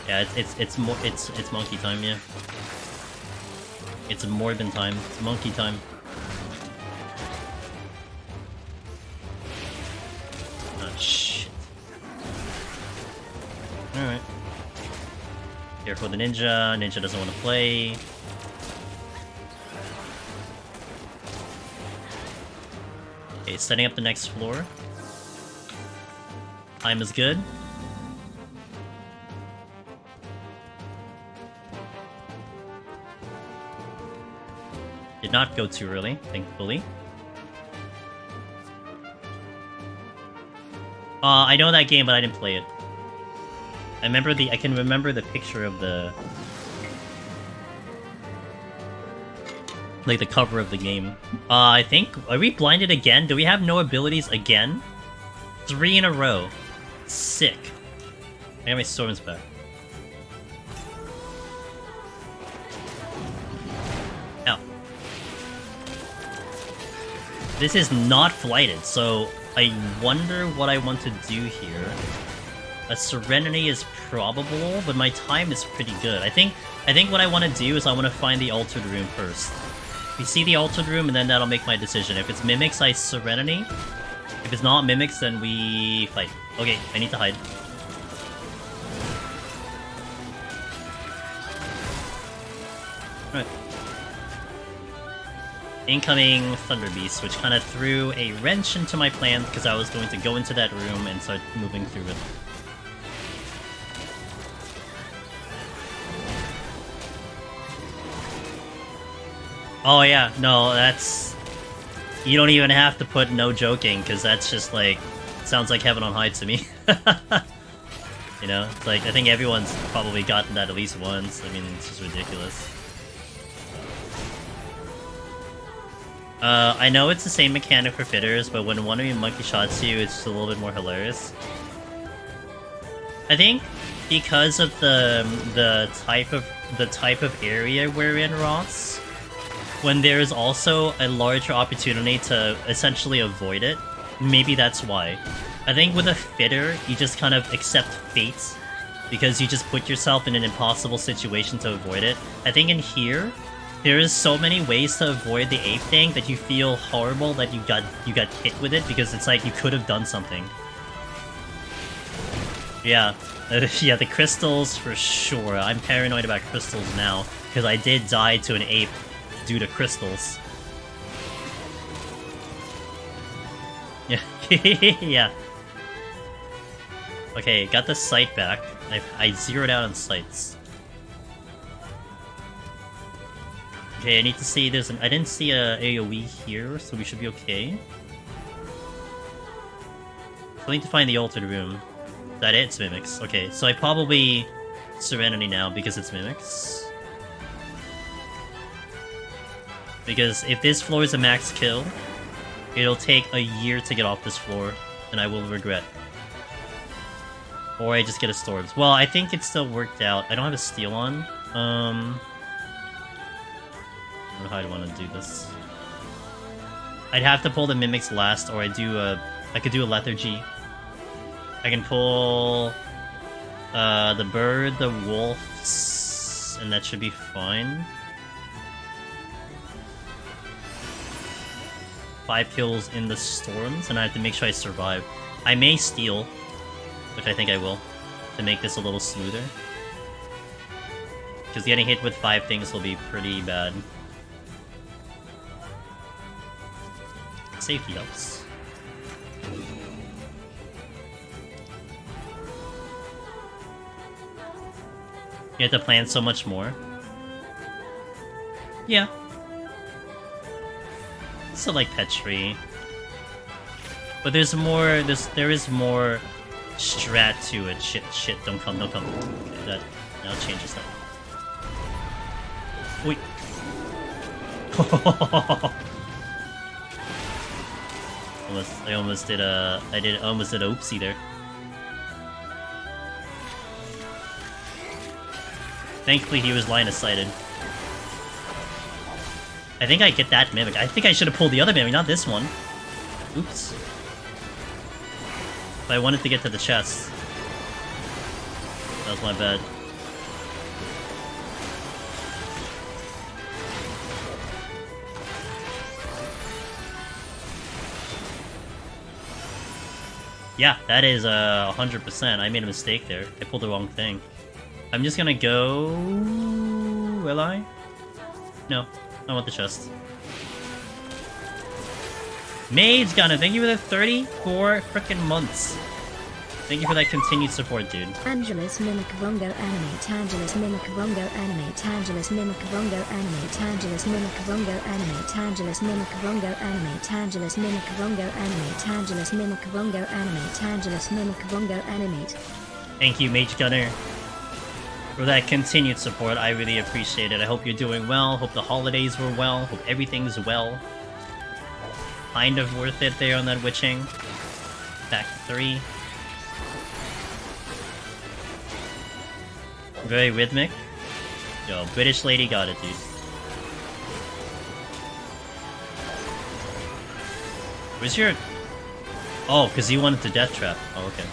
Yeah, it's monkey time, yeah. It's Morbin time. It's monkey time. Oh, shit. Alright. Careful the ninja. Ninja doesn't want to play. Okay, setting up the next floor. Time is good. Did not go too early, thankfully. I know that game, but I didn't play it. I can remember the picture of the... like the cover of the game. I think... Are we blinded again? Do we have no abilities again? 3 in a row. Sick. I got my storms back. Ow. This is not flighted, so I wonder what I want to do here. A Serenity is probable, but my time is pretty good. I think what I want to do is I want to find the altered room first. We see the altered room, and then that'll make my decision. If it's Mimics, I Serenity. If it's not Mimics, then we fight. Okay, I need to hide. Alright. Incoming Thunder Beast, which kind of threw a wrench into my plans because I was going to go into that room and start moving through it. Oh yeah, no, that's... You don't even have to put no joking, because that's just like... Sounds like heaven on high to me. You know? It's like, I think everyone's probably gotten that at least once. I mean, it's just ridiculous. I know it's the same mechanic for fitters, but when one of you monkey shots you, it's just a little bit more hilarious. I think because of the type of area we're in, Ross, when there's also a larger opportunity to essentially avoid it, maybe that's why. I think with a fitter, you just kind of accept fate, because you just put yourself in an impossible situation to avoid it. I think in here, there is so many ways to avoid the ape thing that you feel horrible that you got hit with it, because it's like you could have done something. Yeah. Yeah, the crystals for sure. I'm paranoid about crystals now, because I did die to an ape due to crystals. Yeah. Yeah. Okay, got the sight back. I zeroed out on sights. Okay, I need to see there's an... I didn't see a AoE here, so we should be okay. So I need to find the altered room. Is that it? It's Mimics. Okay, so I probably Serenity now because it's Mimics. Because if this floor is a max kill, it'll take a year to get off this floor, and I will regret. Or I just get a Storms. Well, I think it still worked out. I don't have a steal on. I don't know how I'd want to do this. I'd have to pull the Mimics last, or I could do a Lethargy. I can pull the bird, the wolves, and that should be fine. 5 kills in the storms, and I have to make sure I survive. I may steal, which I think I will, to make this a little smoother. Because getting hit with 5 things will be pretty bad. Safety helps. You have to plant so much more. Yeah. Still like pet tree. But there is more strat to it. Shit, don't come. Okay, that now changes that. Wait. I almost did a oopsie there. Thankfully he was line of sighted. I think I get that mimic. I think I should have pulled the other mimic, not this one. Oops. But I wanted to get to the chest. That was my bad. Yeah, that is 100%. I made a mistake there. I pulled the wrong thing. I'm just gonna go... Will I? No. I want the chest. Maid's Gunner, thank you for the 34 frickin' months. Thank you for that continued support, dude. Angelus Mimic Bongo Anime Tangelus Mimic Bongo Anime Tangelus Mimic Bongo Anime Tangelus Mimic Bongo Anime Tangelus Mimic Bongo Anime Tangelus Mimic Bongo Anime Tangelus Mimic Bongo Anime Tangelus Mimic Bongo Animate. Thank you, Mage Gunner, for that continued support. I really appreciate it. I hope you're doing well. Hope the holidays were well. Hope everything's well. Kind of worth it there on that witching. Back to 3. Very rhythmic. Yo, British lady got it, dude. Where's your... Oh, because you wanted to death trap. Oh, okay.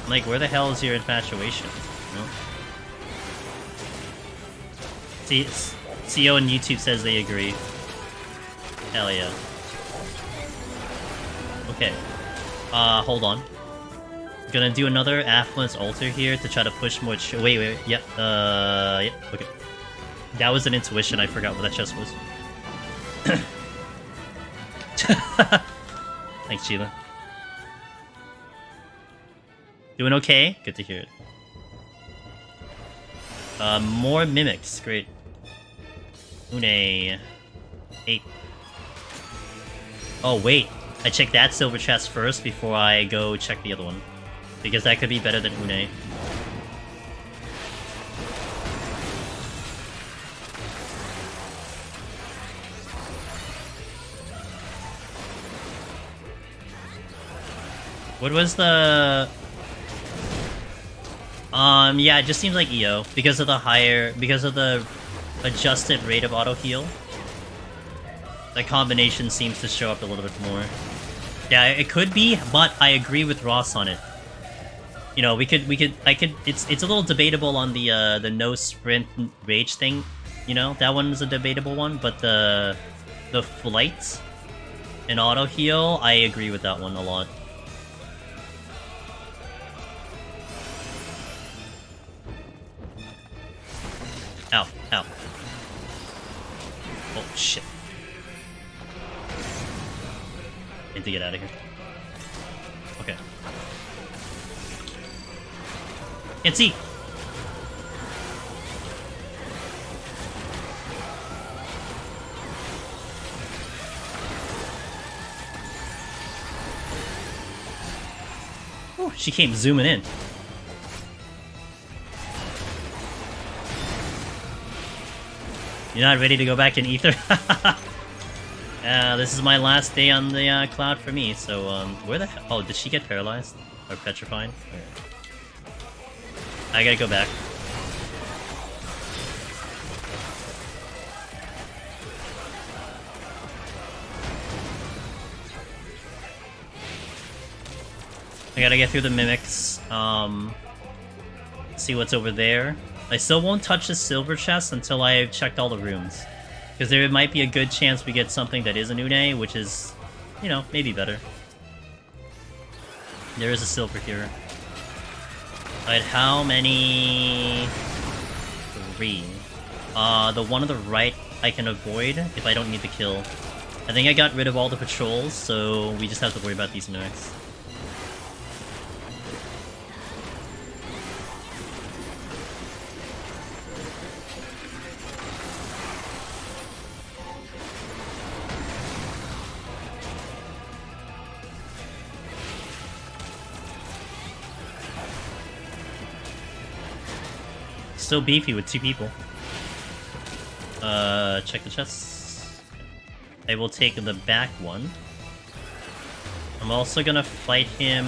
I'm like, where the hell is your infatuation? No. See, CO on YouTube says they agree. Hell yeah. Okay. Hold on. Gonna do another Affluence Altar here to try to push more wait, yep, yep, okay. That was an intuition, I forgot what that chest was. Thanks, Sheila. Doing okay? Good to hear it. More mimics, great. Une. 8. Oh, wait. I checked that silver chest first before I go check the other one. Because that could be better than Une. What was the... yeah, it just seems like EO. Because of the adjusted rate of auto heal. The combination seems to show up a little bit more. Yeah, it could be, but I agree with Ross on it. You know, it's a little debatable on the no sprint rage thing. You know, that one is a debatable one, but the flight and auto heal, I agree with that one a lot. Ow, ow. Oh shit. Need to get out of here. Okay. Can't see. Oh, she came zooming in. You're not ready to go back in Ether? This is my last day on the cloud for me, so, where the hell? Oh, did she get paralyzed? Or petrified? Okay. I gotta go back. I gotta get through the mimics, see what's over there. I still won't touch the silver chest until I've checked all the rooms. Because there might be a good chance we get something that is an Une, which is, you know, maybe better. There is a silver here. Alright, how many... 3. The one on the right I can avoid if I don't need to kill. I think I got rid of all the patrols, so we just have to worry about these next. still beefy with 2 people. Check the chests. I will take the back one. I'm also gonna fight him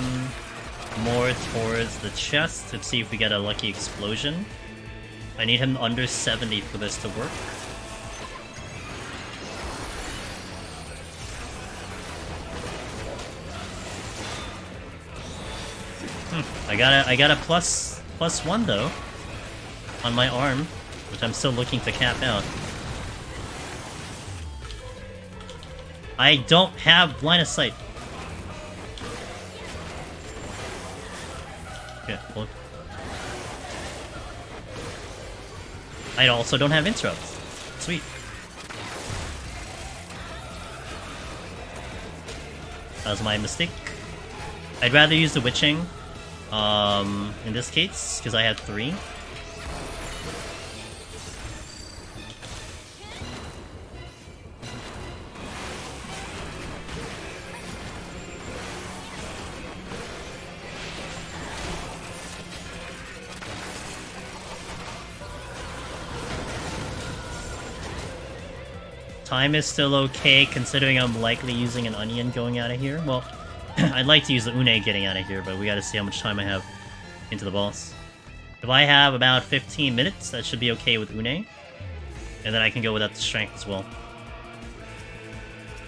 more towards the chest to see if we get a lucky explosion. I need him under 70 for this to work. I got a plus 1 though on my arm, which I'm still looking to cap out. I don't have line of sight. Okay, well, I also don't have interrupts. Sweet. That was my mistake. I'd rather use the witching in this case, because I had 3. Time is still okay, considering I'm likely using an onion going out of here. Well, I'd like to use the Une getting out of here, but we gotta see how much time I have into the boss. If I have about 15 minutes, that should be okay with Une. And then I can go without the strength as well.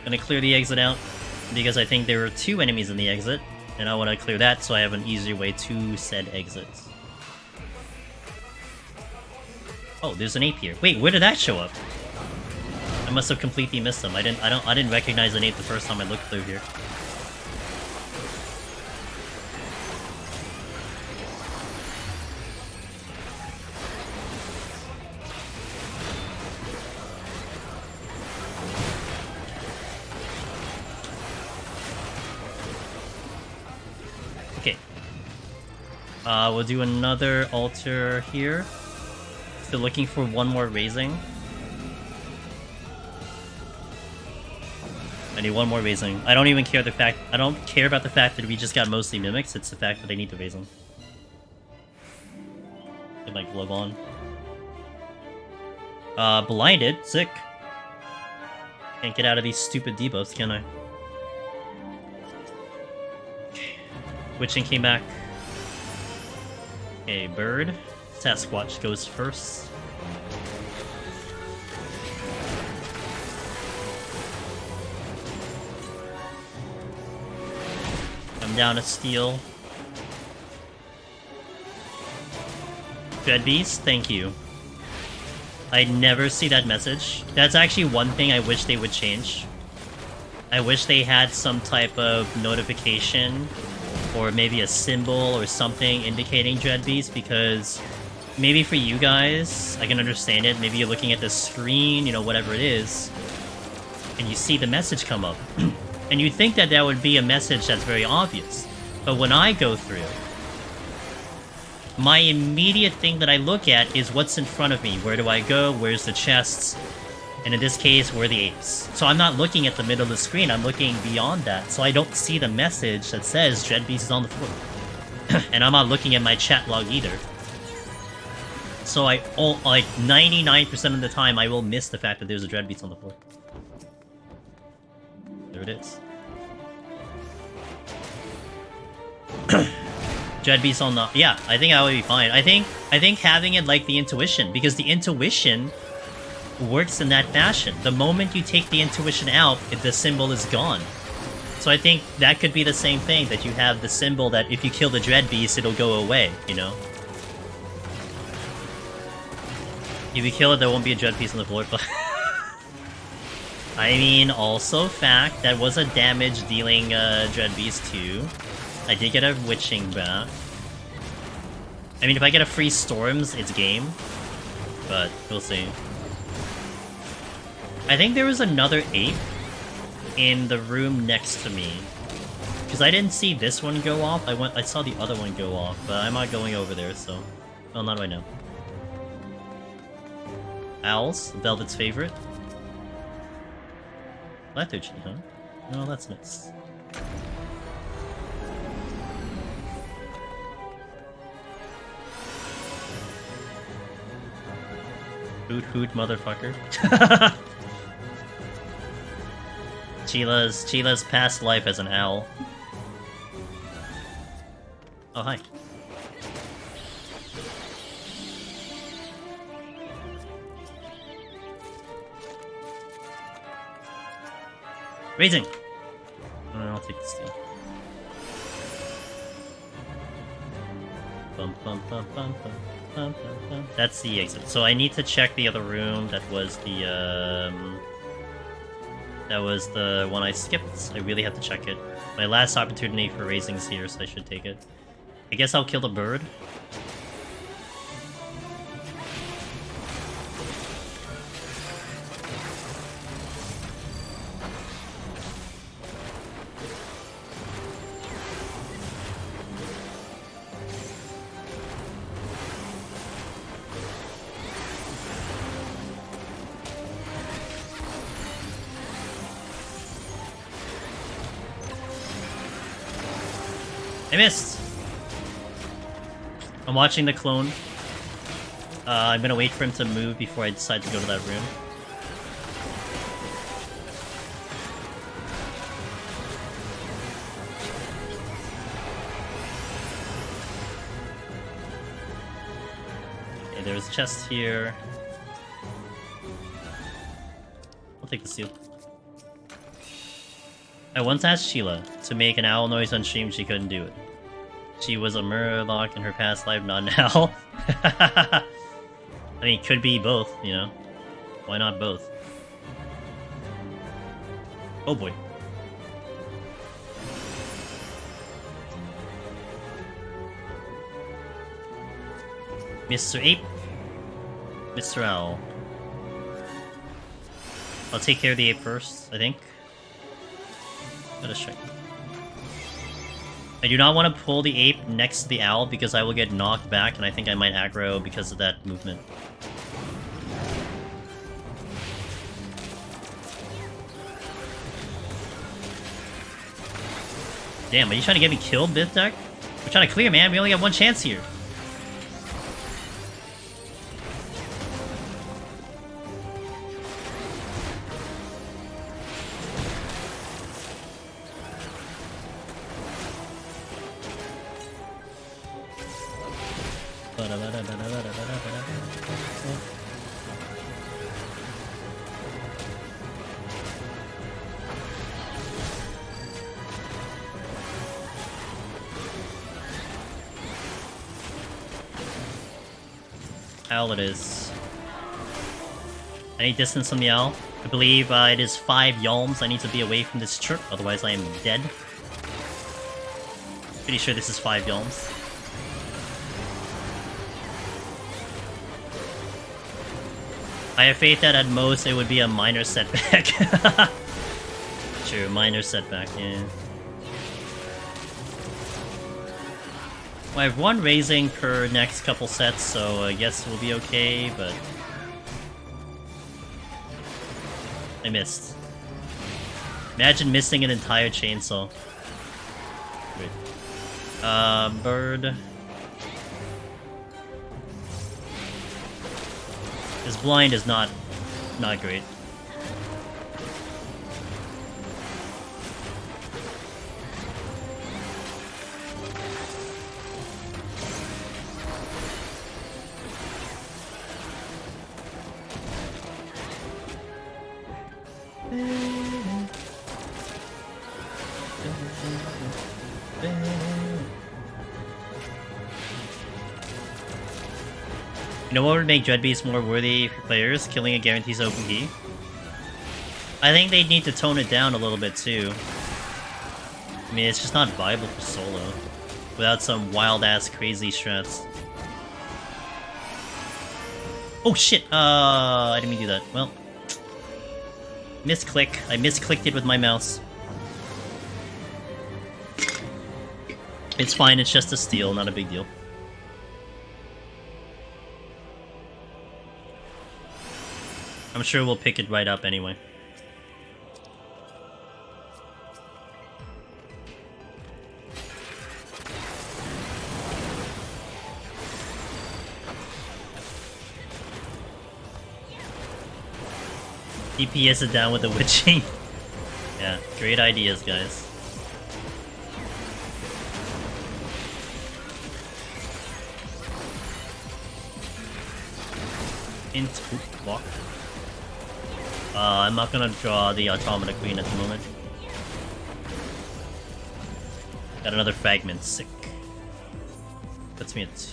Gonna clear the exit out, because I think there are 2 enemies in the exit, and I want to clear that so I have an easier way to said exit. Oh, there's an ape here. Wait, where did that show up? I must have completely missed them. I didn't recognize an ape the first time I looked through here. Okay. We'll do another altar here. Still looking for 1 more raising. I need 1 more raising. I don't even care I don't care about the fact that we just got mostly mimics, it's the fact that I need the raising. Get my glove on. Blinded. Sick. Can't get out of these stupid debuffs, can I? Witching came back. Okay, bird. Sasquatch goes first. I'm down a steel. Dreadbeast, thank you. I never see that message. That's actually one thing I wish they would change. I wish they had some type of notification or maybe a symbol or something indicating Dreadbeast, because maybe for you guys, I can understand it. Maybe you're looking at the screen, you know, whatever it is, and you see the message come up. And you think that that would be a message that's very obvious. But when I go through, my immediate thing that I look at is what's in front of me. Where do I go? Where's the chests? And in this case, where are the apes? So I'm not looking at the middle of the screen, I'm looking beyond that. So I don't see the message that says Dreadbeast is on the floor. And I'm not looking at my chat log either. So like 99% of the time, I will miss the fact that there's a Dreadbeast on the floor. There it is. Dreadbeast on the... Yeah, I think I would be fine. I think having it like the intuition, because the intuition works in that fashion. The moment you take the intuition out, the symbol is gone. So I think that could be the same thing, that you have the symbol that if you kill the Dreadbeast, it'll go away, you know? If you kill it, there won't be a Dreadbeast on the floor, but... I mean, also fact, that was a damage-dealing Dreadbeast too. I did get a Witching back. I mean, if I get a free Storms, it's game. But, we'll see. I think there was another ape in the room next to me. Because I didn't see this one go off, I saw the other one go off, but I'm not going over there, so... Oh, not right now. Owls, Velvet's favorite. Lethargy, huh? No, that's nice. Hoot hoot, motherfucker. Chila's past life as an owl. Oh, hi. Raising! I'll take the steal. Bum, bum, bum, bum, bum, bum, bum, bum. That's the exit. So I need to check the other room. That was the one I skipped. I really have to check it. My last opportunity for raising's here, so I should take it. I guess I'll kill the bird. I missed! I'm watching the clone. I'm gonna wait for him to move before I decide to go to that room. Okay, there's a chest here. I'll take the seal. I once asked Sheila to make an owl noise on stream, she couldn't do it. She was a murloc in her past life, not an owl. I mean, it could be both, you know? Why not both? Oh boy. Mr. Ape. Mr. Owl. I'll take care of the ape first, I think. Let us check. I do not want to pull the ape next to the owl because I will get knocked back and I think I might aggro because of that movement. Damn, are you trying to get me killed, Bithdeck? We're trying to clear, man. We only have one chance here. Owl it is. Any distance from the owl? I believe it is 5 yalms. I need to be away from this chirp, otherwise I am dead. Pretty sure this is 5 yalms. I have faith that at most it would be a minor setback. True, minor setback, yeah. Well, I have 1 raising per next couple sets, so I guess we'll be okay, but... I missed. Imagine missing an entire chainsaw. Wait. Bird... His blind is not great. You know what would make Dreadbeast more worthy for players? Killing it guarantees open key. I think they need to tone it down a little bit too. I mean, it's just not viable for solo without some wild-ass crazy strats. Oh shit! I didn't mean to do that. Well, misclick. I misclicked it with my mouse. It's fine. It's just a steal, not a big deal. I'm sure we'll pick it right up anyway. DPS it down with the witching. Yeah, great ideas, guys. Walk. I'm not gonna draw the Automata Queen at the moment. Got another fragment, sick. Puts me at 2.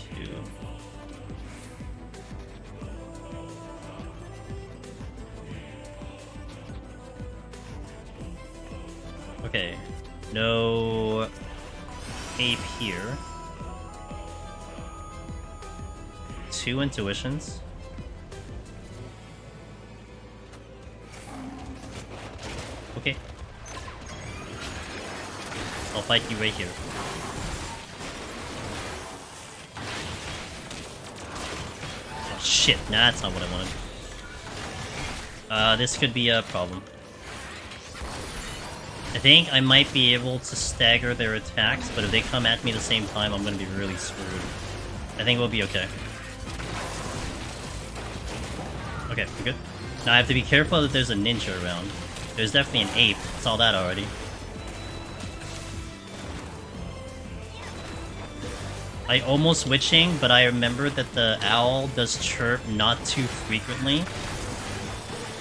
Okay, no ape here. 2 intuitions. Okay. I'll fight you right here. Oh shit, nah, that's not what I wanted. This could be a problem. I think I might be able to stagger their attacks, but if they come at me at the same time, I'm gonna be really screwed. I think we'll be okay. Okay, we're good. Now I have to be careful that there's a ninja around. There's definitely an ape. Saw that already. I almost witching, but I remembered that the owl does chirp not too frequently.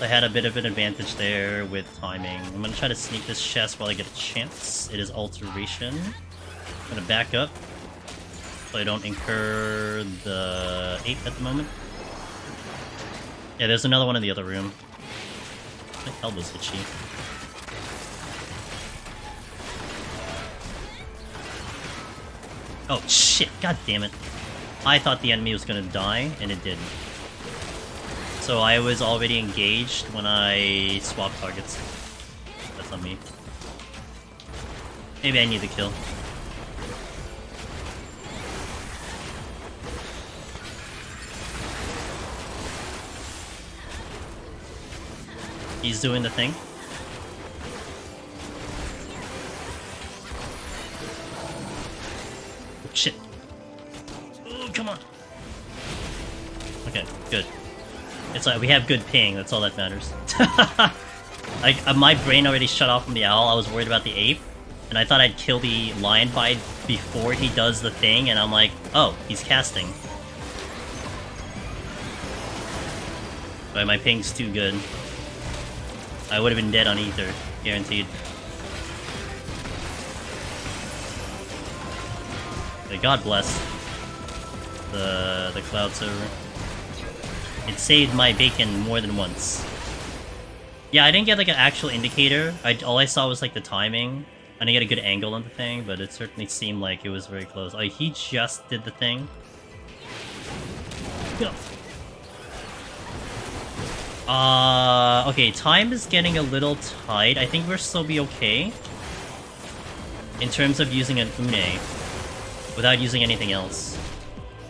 I had a bit of an advantage there with timing. I'm gonna try to sneak this chest while I get a chance. It is alteration. I'm gonna back up so I don't incur the ape at the moment. Yeah, there's another one in the other room. My elbow's itchy. Oh shit, god damn it. I thought the enemy was gonna die, and it didn't. So I was already engaged when I swapped targets. That's on me. Maybe I need the kill. He's doing the thing. Oh, shit. Oh, come on. Okay, good. It's like we have good ping, that's all that matters. Like, my brain already shut off from the owl, I was worried about the ape. And I thought I'd kill the lion bite before he does the thing, and I'm like, oh, he's casting. But my ping's too good. I would have been dead on Aether, guaranteed. But God bless the cloud server. It saved my bacon more than once. Yeah, I didn't get like an actual indicator. All I saw was like the timing. I didn't get a good angle on the thing, but it certainly seemed like it was very close. Oh, he just did the thing. Go. Okay, time is getting a little tight. I think we'll still be okay in terms of using an Une without using anything else.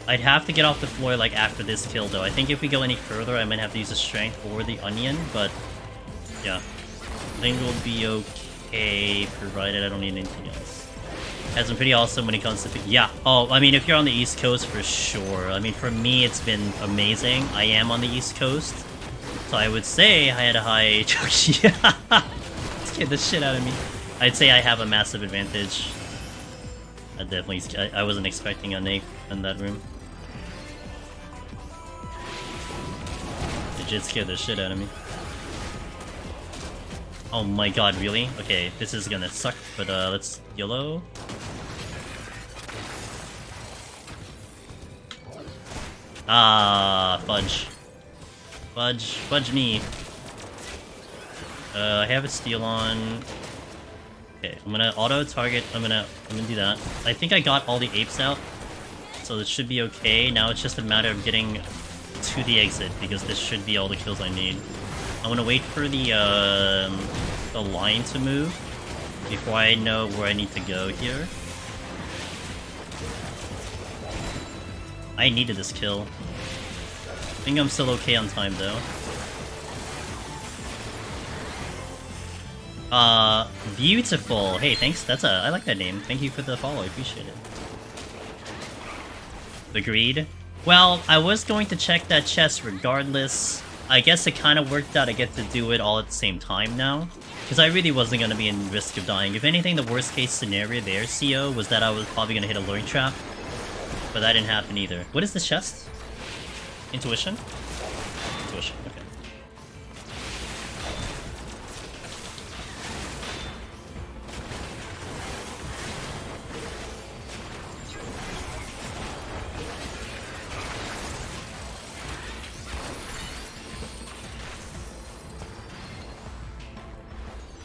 I'd have to get off the floor like after this kill though. I think if we go any further, I might have to use the strength or the onion, but yeah. I think we'll be okay provided I don't need anything else. Has been pretty awesome when it comes to yeah. Oh, I mean, if you're on the East Coast, for sure. I mean, for me, it's been amazing. I am on the East Coast. So I would say I had a high... Scared the shit out of me. I'd say I have a massive advantage. I wasn't expecting a nape in that room. Legit scared the shit out of me. Oh my god, really? Okay, this is gonna suck, but let's YOLO. Ah, fudge. Fudge me. I have a steal on. Okay, I'm gonna auto target. I'm gonna do that. I think I got all the apes out, so this should be okay. Now it's just a matter of getting to the exit because this should be all the kills I need. I'm gonna wait for the line to move before I know where I need to go here. I needed this kill. I think I'm still okay on time though. Beautiful. Hey, thanks. I like that name. Thank you for the follow. I appreciate it. Agreed. Well, I was going to check that chest regardless. I guess it kind of worked out. I get to do it all at the same time now. Because I really wasn't going to be in risk of dying. If anything, the worst case scenario there, CO, was that I was probably going to hit a luring trap. But that didn't happen either. What is this chest? Intuition? Intuition, okay.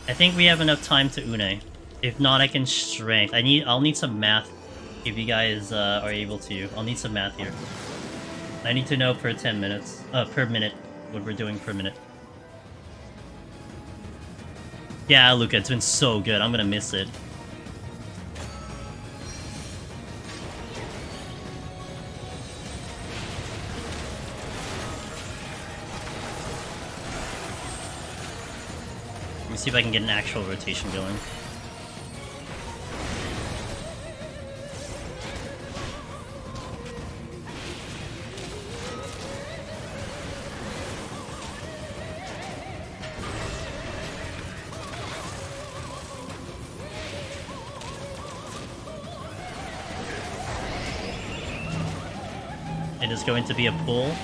I think we have enough time to Une. If not, I can strength. I'll need some math if you guys are able to. I'll need some math here. I need to know per 10 minutes. Per minute. What we're doing per minute. Yeah, Luca, it's been so good. I'm gonna miss it. Let me see if I can get an actual rotation going. It is going to be a pull.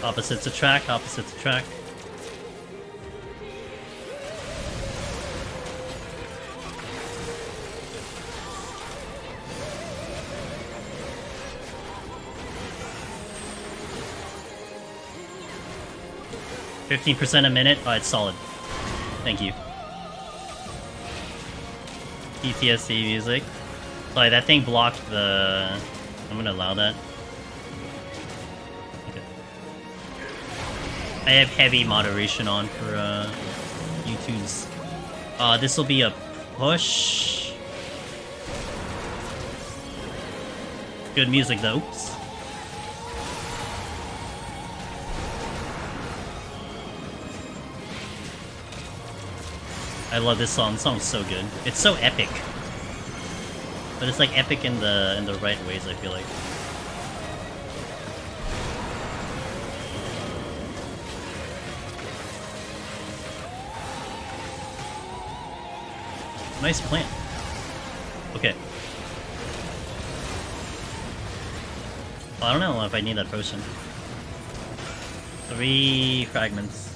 Opposites attract, opposites attract. $15% a minute? Oh, it's solid. Thank you. PTSD music. Sorry, that thing blocked the... I'm gonna allow that. I have heavy moderation on for YouTube's. This will be a push. Good music though. Oops. I love this song. This song's so good. It's so epic. But it's like epic in the right ways, I feel like. Nice plant. Okay. Well, I don't know if I need that potion. 3 fragments.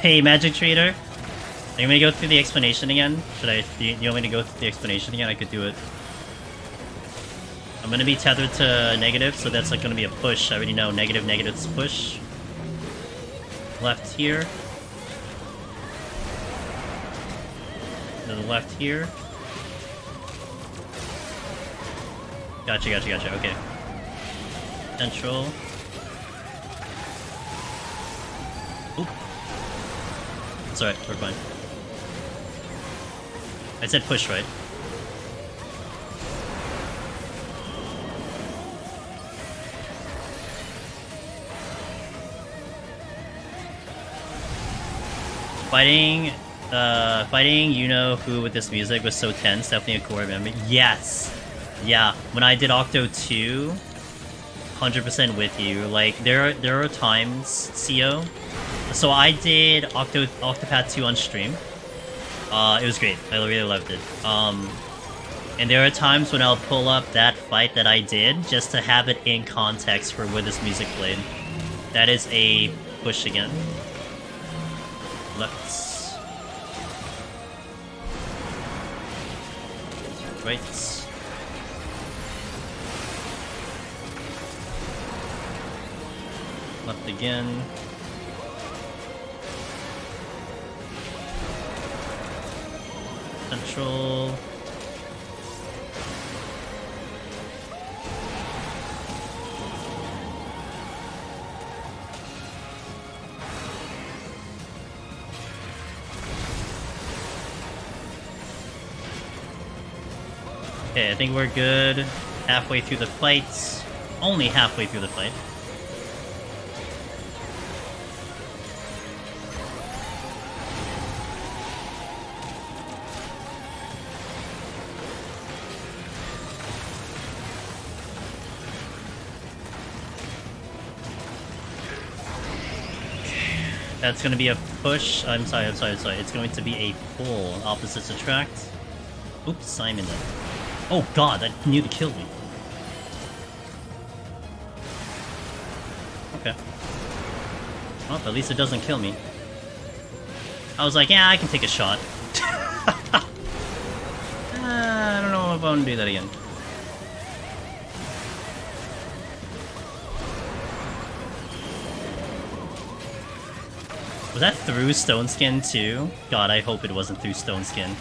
Hey, Magic Trader. Are you gonna go through the explanation again? Should I? Do you want me to go through the explanation again? I could do it. I'm gonna be tethered to negative, so that's like gonna be a push. I already know negative, negative's push. Left here. To the left here. Gotcha, gotcha, gotcha. Okay. Central. Oop. It's alright, we're fine. I said push, right? Fighting you know who with this music was so tense, definitely a core memory. Yes! Yeah, when I did Octo 2, 100% with you. Like, there are times, CO. So I did Octopath 2 on stream. It was great. I really loved it. And there are times when I'll pull up that fight that I did just to have it in context for where this music played. That is a push again. Left. Right. Left again. Central. Okay, I think we're good. Halfway through the fight. Only halfway through the fight. That's gonna be a push. I'm sorry. It's going to be a pull. Opposites attract. Oops, Simon then. Oh god, that nearly killed me. Okay. Well, at least it doesn't kill me. I was like, yeah, I can take a shot. I don't know if I want to do that again. Was that through Stone Skin too? God, I hope it wasn't through Stone Skin.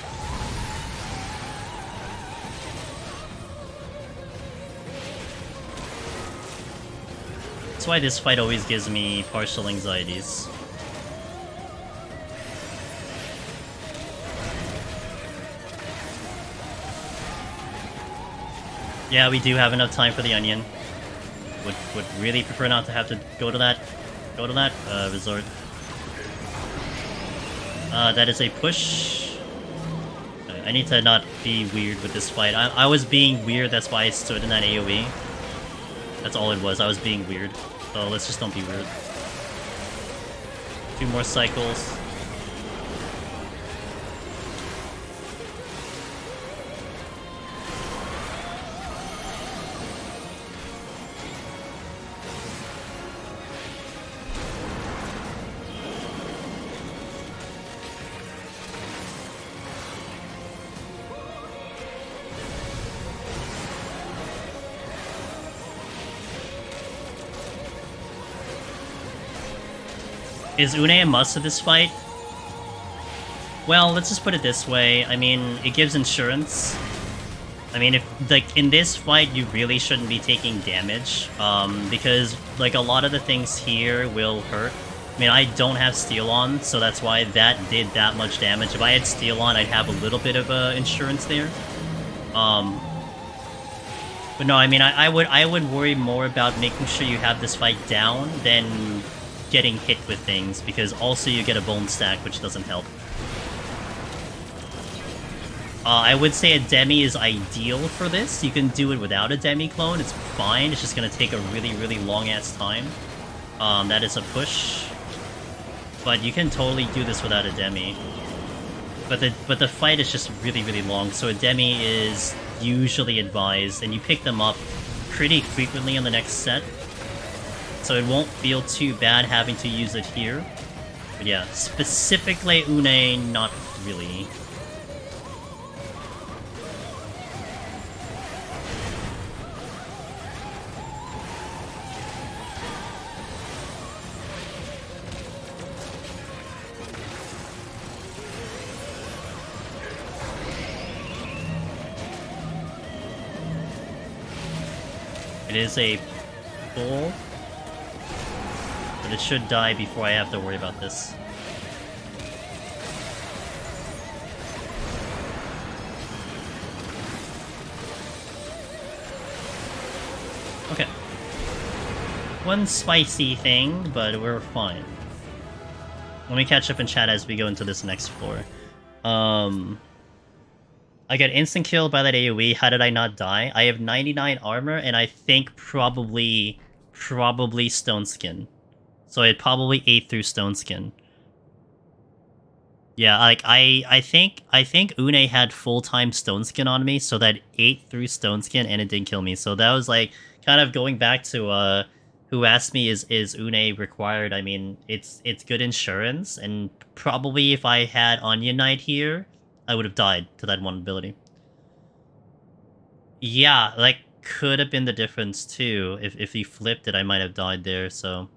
That's why this fight always gives me partial anxieties. Yeah, we do have enough time for the onion. Would really prefer not to have to go to that resort. That is a push. I need to not be weird with this fight. I was being weird, that's why I stood in that AoE. That's all it was, I was being weird. So let's just don't be weird. 2 more cycles. Is Une a must of this fight? Well, let's just put it this way. I mean, it gives insurance. I mean, if, like, in this fight, you really shouldn't be taking damage, because, like, a lot of the things here will hurt. I mean, I don't have Steel on, so that's why that did that much damage. If I had Steel on, I'd have a little bit of insurance there. But no, I mean, I would worry more about making sure you have this fight down than getting hit with things, because also you get a bone stack, which doesn't help. I would say a Demi is ideal for this. You can do it without a Demi clone, it's fine, it's just gonna take a really, really long-ass time. That is a push. But you can totally do this without a Demi. But the fight is just really, really long, so a Demi is usually advised, and you pick them up pretty frequently on the next set. So it won't feel too bad having to use it here. But yeah, specifically Une, not really. It is a pull. But it should die before I have to worry about this. Okay. One spicy thing, but we're fine. Let me catch up in chat as we go into this next floor. I got instant killed by that AoE. How did I not die? I have 99 armor, and I think probably Stone Skin. So it probably ate through Stone Skin. Yeah, like I think Une had full-time Stone Skin on me, so that ate through Stone Skin and it didn't kill me. So that was like kind of going back to who asked me is Une required? I mean, it's good insurance, and probably if I had Onion Knight here, I would have died to that one ability. Yeah, like could have been the difference too. If he flipped it, I might have died there, so.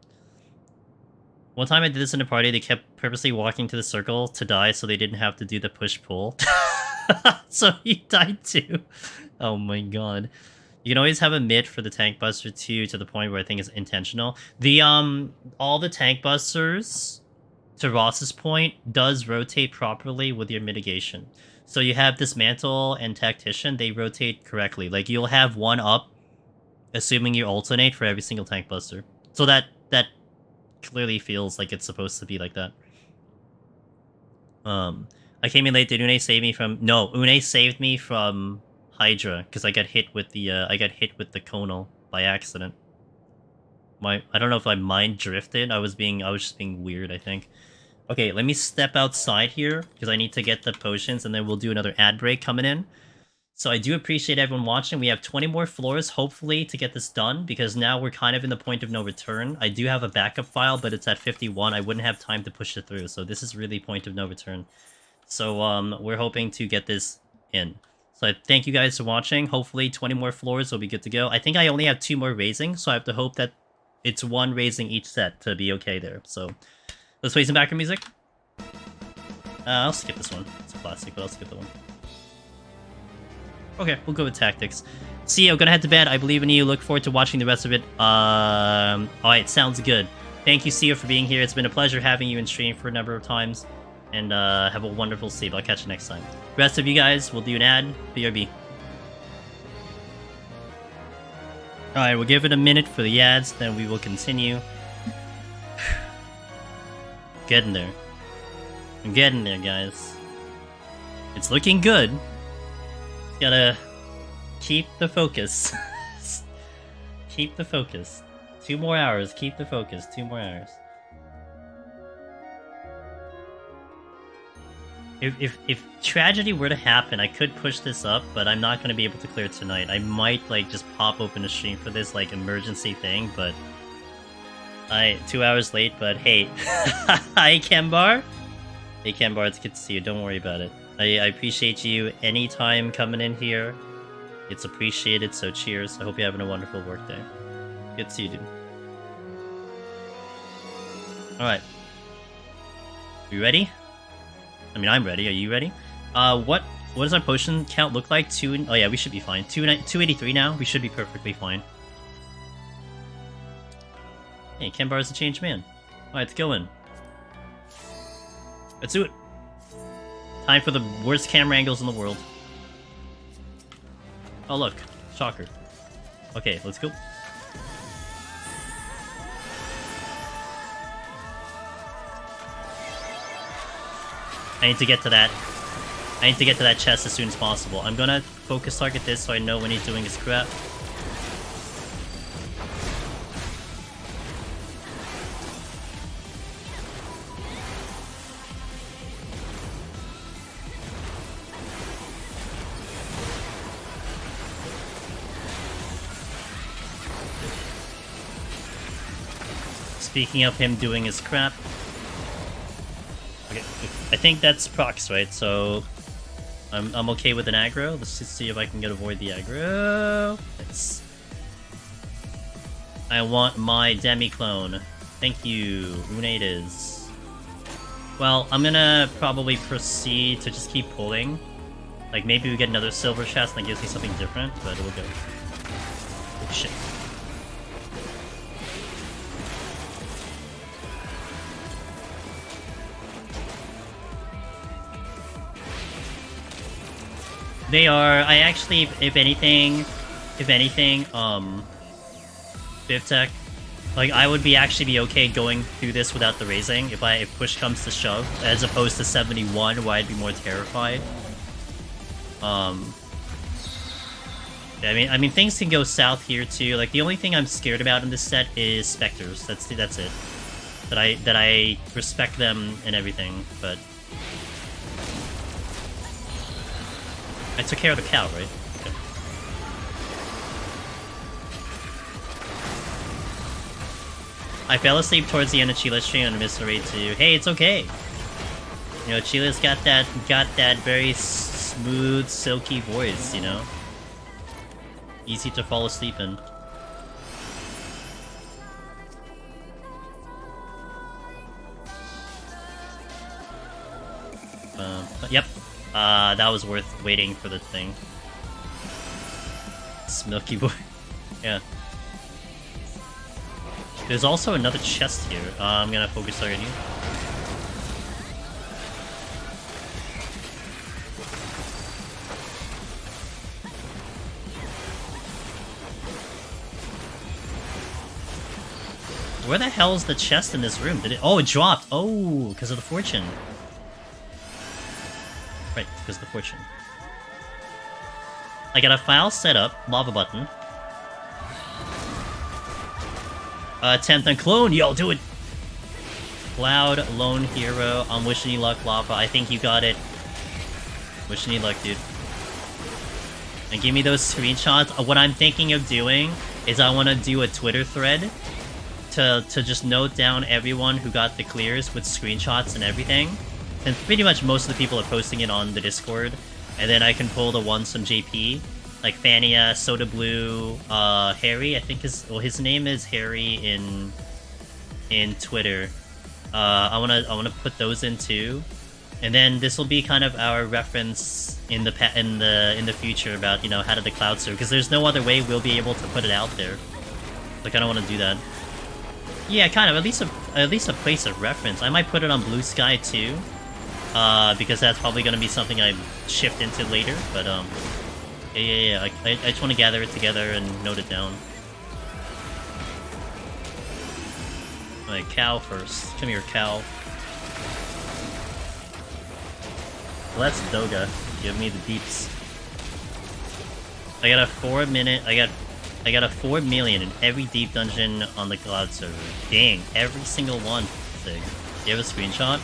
One time I did this in a party, they kept purposely walking to the circle to die so they didn't have to do the push-pull. So he died too. Oh my god. You can always have a mid for the tank buster too, to the point where I think it's intentional. The, all the tank busters, to Ross's point, does rotate properly with your mitigation. So you have Dismantle and Tactician, they rotate correctly. Like, you'll have one up, assuming you alternate for every single tank buster. So that clearly feels like it's supposed to be like that. I came in late. Did Une save me from... No, Une saved me from Hydra, because I got hit with the Conal by accident. I don't know if my mind drifted. I was just being weird, I think. Okay, let me step outside here, because I need to get the potions, and then we'll do another ad break coming in. So I do appreciate everyone watching. We have 20 more floors, hopefully, to get this done, because now we're kind of in the point of no return. I do have a backup file, but it's at 51. I wouldn't have time to push it through, so this is really point of no return. So we're hoping to get this in. So I thank you guys for watching. Hopefully 20 more floors will be good to go. I think I only have 2 more raising, so I have to hope that it's 1 raising each set to be okay there. So let's play some background music. I'll skip this one. It's a classic, but I'll skip the one. Okay, we'll go with tactics. See you. Gonna head to bed. I believe in you. Look forward to watching the rest of it. Alright, sounds good. Thank you, Sia, for being here. It's been a pleasure having you in stream for a number of times. And have a wonderful sleep. I'll catch you next time. Rest of you guys, we'll do an ad. BRB. Alright, we'll give it a minute for the ads, then we will continue. Getting there. I'm getting there, guys. It's looking good. Gotta keep the focus. Keep the focus. 2 more hours. Keep the focus. 2 more hours. If tragedy were to happen, I could push this up, but I'm not going to be able to clear it tonight. I might, like, just pop open a stream for this, like, emergency thing, but... 2 hours late, but hey. Hi, Kembar! Hey, Kembar, it's good to see you. Don't worry about it. I appreciate you anytime coming in here. It's appreciated, so cheers. I hope you're having a wonderful work day. Good to see you, dude. Alright. You ready? I mean, I'm ready. Are you ready? What does our potion count look like? Oh yeah, we should be fine. 283 now. We should be perfectly fine. Hey, Kembar is a changed man. Alright, let's go in. Let's do it. Time for the worst camera angles in the world. Oh look, shocker. Okay, let's go. I need to get to that. I need to get to that chest as soon as possible. I'm gonna focus target this so I know when he's doing his crap. Speaking of him doing his crap. Okay, I think that's procs, right? So I'm okay with an aggro. Let's just see if I can avoid the aggro. Nice. I want my demi-clone. Thank you. Une it is. Well, I'm gonna probably proceed to just keep pulling. Like, maybe we get another silver chest and that gives me something different, but we'll go. Oh, shit. They are, I actually, if anything, Bivtech, like, I would actually be okay going through this without the raising if push comes to shove, as opposed to 71 where I'd be more terrified. I mean things can go south here too. Like, the only thing I'm scared about in this set is specters. That's it. That I respect them and everything, but I took care of the cow, right? Okay. I fell asleep towards the end of Chila's stream and missed the raid too. Hey, it's okay. You know, Chila's got that very smooth, silky voice, you know? Easy to fall asleep in. Yep. That was worth waiting for the thing. Smilky boy. Yeah. There's also another chest here. I'm gonna focus target you. Where the hell is the chest in this room? Did it? Oh, it dropped. Oh, because of the fortune. Right, because of the fortune. I got a file set up. Lava button. Attempt on clone. Yo, do it. Cloud, lone hero. I'm wishing you luck, Lava. I think you got it. Wishing you luck, dude. And give me those screenshots. What I'm thinking of doing is I want to do a Twitter thread to just note down everyone who got the clears with screenshots and everything. And pretty much most of the people are posting it on the Discord. And then I can pull the ones from JP. Like Fania, Soda Blue, Harry, I think his name is Harry in Twitter. I wanna put those in too. And then this will be kind of our reference in the future about, you know, how did the cloud serve, because there's no other way we'll be able to put it out there. Like, I don't want to do that. Yeah, kind of, at least a place of reference. I might put it on Blue Sky too, because that's probably going to be something I shift into later, but yeah. I just want to gather it together and note it down. Alright, cow first. Come here, cow. Let's Doga. Give me the deeps. I got a 4 minute. I got a 4 million in every deep dungeon on the cloud server. Dang, every single one. Sick. Do you have a screenshot?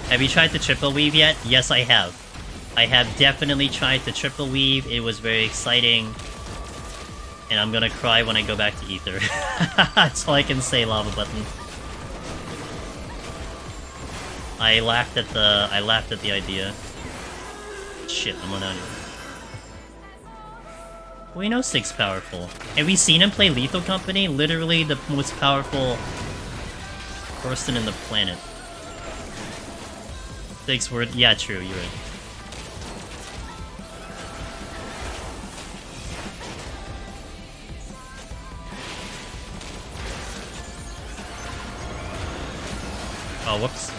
Have you tried the triple weave yet? Yes, I have. I have definitely tried the triple weave. It was very exciting. And I'm gonna cry when I go back to Ether. That's all I can say, Lava Button. I laughed at the idea. Shit, I'm on out here. We know Sig's powerful. Have we seen him play Lethal Company? Literally the most powerful person in the planet. Sig's word. Yeah, true. You're right. Oh, whoops.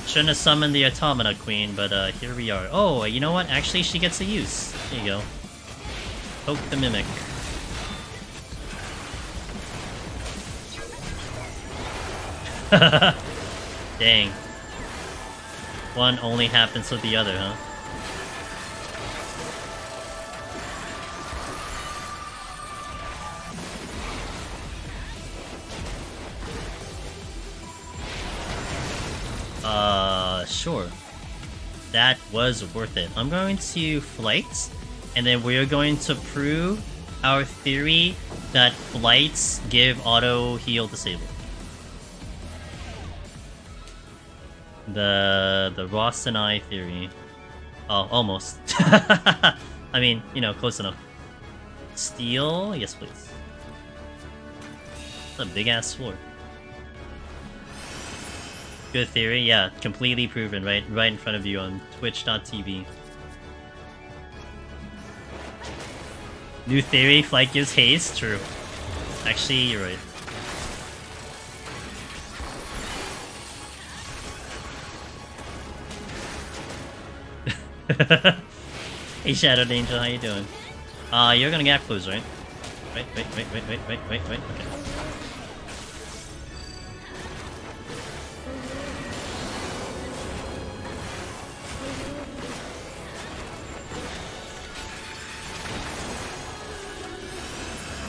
Shouldn't have summoned the Automata Queen, but here we are. Oh, you know what? Actually, she gets a use. There you go. Poke the Mimic. Dang. One only happens with the other, huh? Sure. That was worth it. I'm going to flight, and then we're going to prove our theory that flights give auto heal disabled. The Ross and I theory. Oh, almost. I mean, you know, close enough. Steel? Yes, please. That's a big-ass floor. Good theory, yeah, completely proven, right in front of you on twitch.tv. New theory, flight gives haste, true. Actually, you're right. Hey Shadow Angel, how you doing? You're gonna get clues, right? Wait, okay.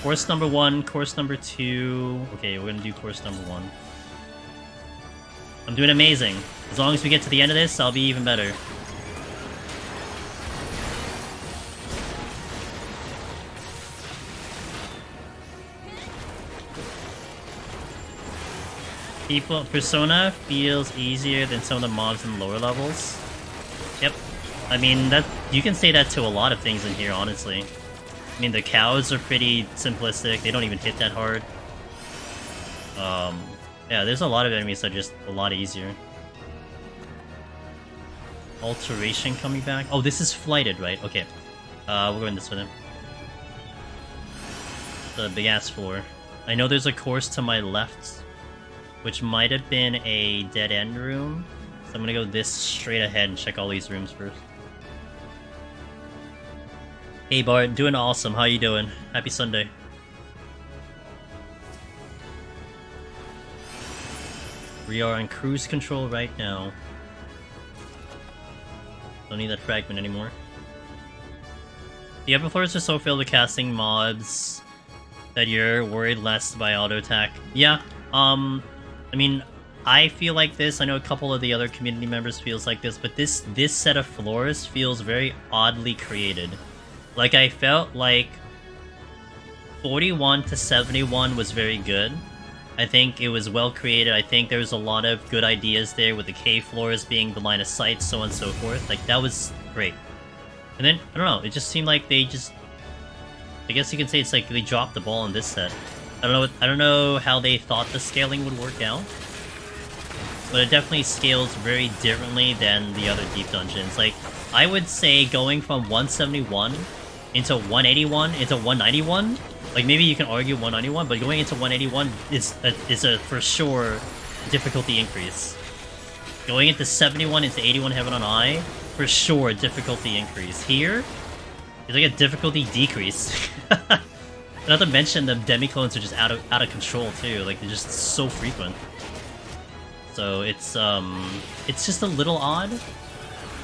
Course number 1, course number 2. Okay, we're gonna do course number 1. I'm doing amazing. As long as we get to the end of this, I'll be even better. Persona feels easier than some of the mobs in lower levels. Yep. I mean, that you can say that to a lot of things in here, honestly. I mean, the cows are pretty simplistic. They don't even hit that hard. Yeah, there's a lot of enemies that are just a lot easier. Alteration coming back. Oh, this is flighted, right? Okay. We're going this way then. The big-ass floor. I know there's a course to my left, which might have been a dead-end room. So I'm gonna go this straight ahead and check all these rooms first. Hey Bart, doing awesome. How you doing? Happy Sunday. We are on cruise control right now. Don't need that fragment anymore. The upper floors are so filled with casting mobs that you're worried less by auto attack. Yeah, I mean, I feel like this. I know a couple of the other community members feels like this, but this set of floors feels very oddly created. Like, I felt like 41 to 71 was very good. I think it was well created. I think there was a lot of good ideas there with the cave floors being the line of sight, so on and so forth. Like, that was great. And then, I don't know, it just seemed like they just... I guess you can say it's like they dropped the ball on this set. I don't know how they thought the scaling would work out. But it definitely scales very differently than the other deep dungeons. Like, I would say going from 171 into 181 into 191, like maybe you can argue 191, but going into 181 is a for sure difficulty increase. Going into 71 into 81 Heaven on High, for sure difficulty increase. Here, it's like a difficulty decrease. Not to mention the demi-clones are just out of control too. Like, they're just so frequent. So it's just a little odd.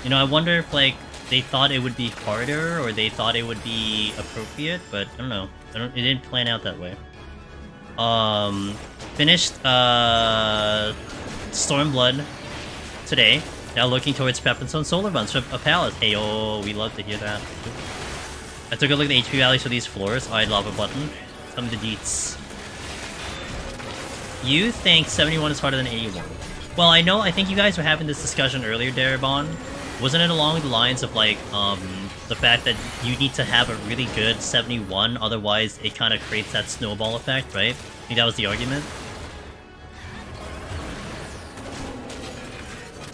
You know, I wonder if like they thought it would be harder or they thought it would be appropriate, but I don't know. It didn't plan out that way. Finished Stormblood today. Now looking towards Pepperstone Solar Runs from a Palace. Hey, oh, we love to hear that. I took a look at the HP values for these floors. I'd love a button. Some of the deets. You think 71 is harder than 81? Well, I think you guys were having this discussion earlier, Darabon. Wasn't it along the lines of, like, the fact that you need to have a really good 71, otherwise it kind of creates that snowball effect, right? I think that was the argument.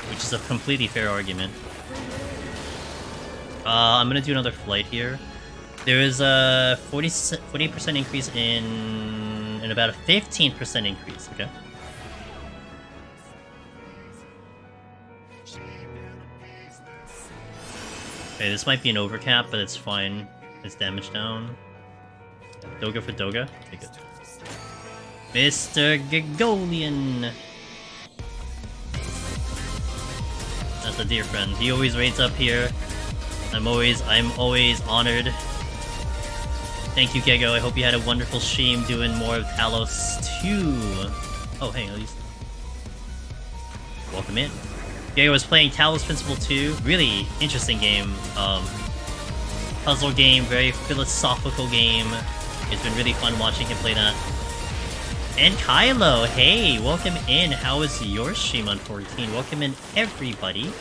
Which is a completely fair argument. I'm gonna do another flight here. There is a 48% increase and about a 15% increase, okay? Okay, this might be an overcap, but it's fine. It's damage down. Doga for Doga. Okay, good. Mr. Gigolian! That's a dear friend. He always raids up here. I'm always honored. Thank you, Gego. I hope you had a wonderful stream doing more of Talos 2. Oh, hey, at least. Welcome in. Gego was playing Talos Principle 2. Really interesting game. Puzzle game, very philosophical game. It's been really fun watching him play that. And Kylo, hey, welcome in. How was your stream on 14? Welcome in, everybody.